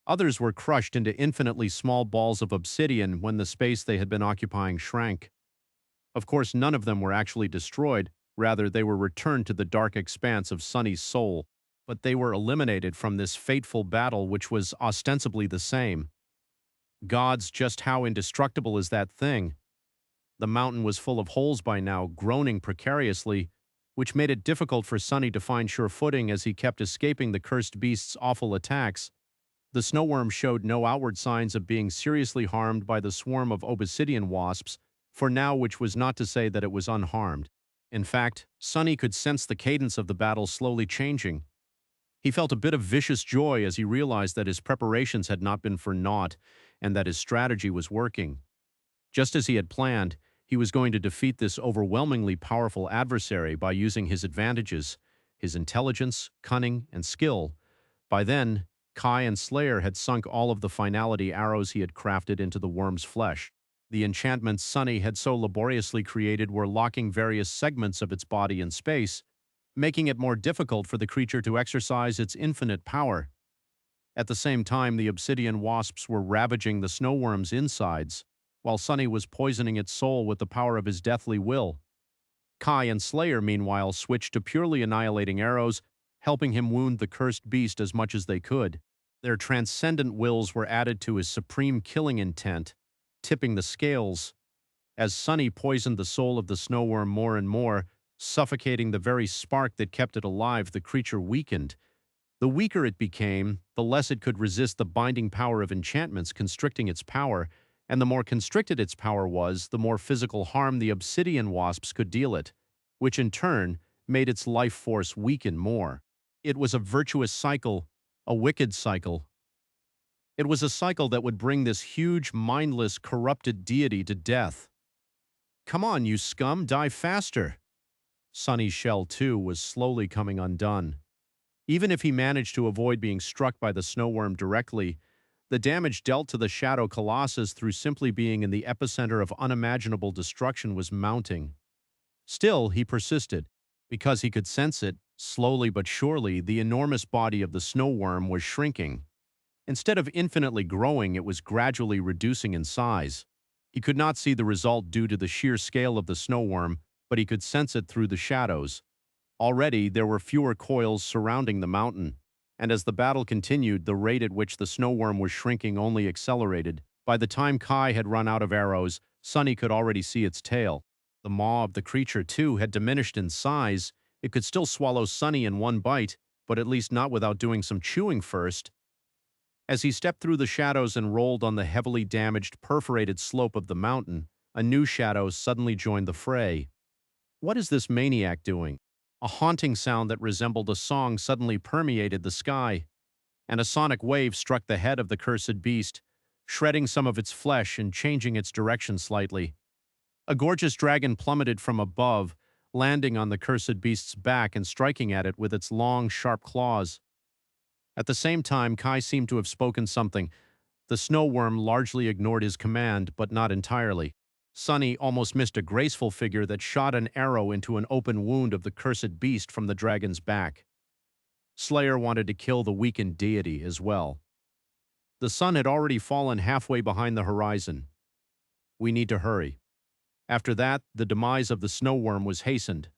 Others were crushed into infinitely small balls of obsidian when the space they had been occupying shrank. Of course, none of them were actually destroyed, rather they were returned to the dark expanse of Sunny's soul, but they were eliminated from this fateful battle which was ostensibly the same. Gods, just how indestructible is that thing? The mountain was full of holes by now, groaning precariously, which made it difficult for Sunny to find sure footing as he kept escaping the cursed beast's awful attacks. The snow worm showed no outward signs of being seriously harmed by the swarm of obsidian wasps, for now, which was not to say that it was unharmed. In fact, Sunny could sense the cadence of the battle slowly changing. He felt a bit of vicious joy as he realized that his preparations had not been for naught, and that his strategy was working. Just as he had planned, he was going to defeat this overwhelmingly powerful adversary by using his advantages, his intelligence, cunning, and skill. By then, Kai and Slayer had sunk all of the finality arrows he had crafted into the worm's flesh. The enchantments Sunny had so laboriously created were locking various segments of its body in space, making it more difficult for the creature to exercise its infinite power. At the same time, the obsidian wasps were ravaging the snowworm's insides, while Sunny was poisoning its soul with the power of his deathly will. Kai and Slayer, meanwhile, switched to purely annihilating arrows, helping him wound the cursed beast as much as they could. Their transcendent wills were added to his supreme killing intent, tipping the scales. As Sunny poisoned the soul of the snowworm more and more, suffocating the very spark that kept it alive, the creature weakened. The weaker it became, the less it could resist the binding power of enchantments constricting its power, and the more constricted its power was, the more physical harm the obsidian wasps could deal it, which in turn made its life force weaken more. It was a virtuous cycle, a wicked cycle. It was a cycle that would bring this huge, mindless, corrupted deity to death. "Come on, you scum, die faster!" Sunny's shell, too, was slowly coming undone. Even if he managed to avoid being struck by the snowworm directly, the damage dealt to the Shadow Colossus through simply being in the epicenter of unimaginable destruction was mounting. Still, he persisted, because he could sense it, slowly but surely, the enormous body of the snowworm was shrinking. Instead of infinitely growing, it was gradually reducing in size. He could not see the result due to the sheer scale of the snowworm, but he could sense it through the shadows. Already, there were fewer coils surrounding the mountain, and as the battle continued, the rate at which the snowworm was shrinking only accelerated. By the time Kai had run out of arrows, Sunny could already see its tail. The maw of the creature, too, had diminished in size. It could still swallow Sunny in one bite, but at least not without doing some chewing first. As he stepped through the shadows and rolled on the heavily damaged, perforated slope of the mountain, a new shadow suddenly joined the fray. What is this maniac doing? A haunting sound that resembled a song suddenly permeated the sky, and a sonic wave struck the head of the cursed beast, shredding some of its flesh and changing its direction slightly. A gorgeous dragon plummeted from above, landing on the cursed beast's back and striking at it with its long, sharp claws. At the same time, Kai seemed to have spoken something. The snowworm largely ignored his command, but not entirely. Sunny almost missed a graceful figure that shot an arrow into an open wound of the cursed beast from the dragon's back. Slayer wanted to kill the weakened deity as well. The sun had already fallen halfway behind the horizon. We need to hurry. After that, the demise of the snowworm was hastened.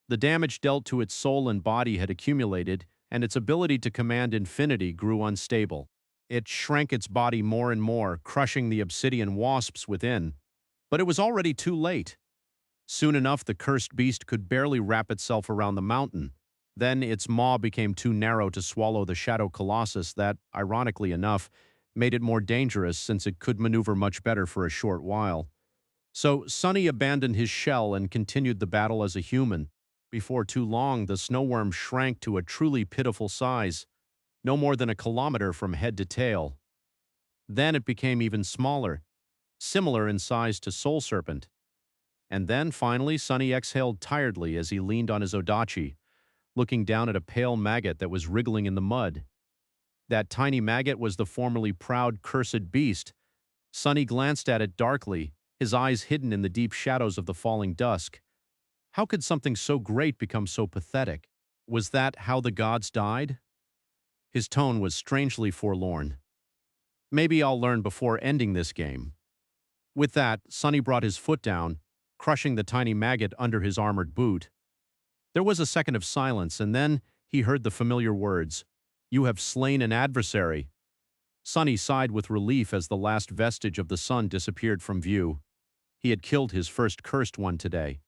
The damage dealt to its soul and body had accumulated, and its ability to command infinity grew unstable. It shrank its body more and more, crushing the obsidian wasps within. But it was already too late. Soon enough, the cursed beast could barely wrap itself around the mountain. Then its maw became too narrow to swallow the Shadow Colossus that, ironically enough, made it more dangerous since it could maneuver much better for a short while. So Sunny abandoned his shell and continued the battle as a human. Before too long, the snowworm shrank to a truly pitiful size, no more than a kilometer from head to tail. Then it became even smaller, similar in size to Soul Serpent. And then, finally, Sunny exhaled tiredly as he leaned on his odachi, looking down at a pale maggot that was wriggling in the mud. That tiny maggot was the formerly proud, cursed beast. Sunny glanced at it darkly, his eyes hidden in the deep shadows of the falling dusk. How could something so great become so pathetic? Was that how the gods died? His tone was strangely forlorn. Maybe I'll learn before ending this game. With that, Sunny brought his foot down, crushing the tiny maggot under his armored boot. There was a second of silence, and then he heard the familiar words, "You have slain an adversary." Sunny sighed with relief as the last vestige of the sun disappeared from view. He had killed his first cursed one today.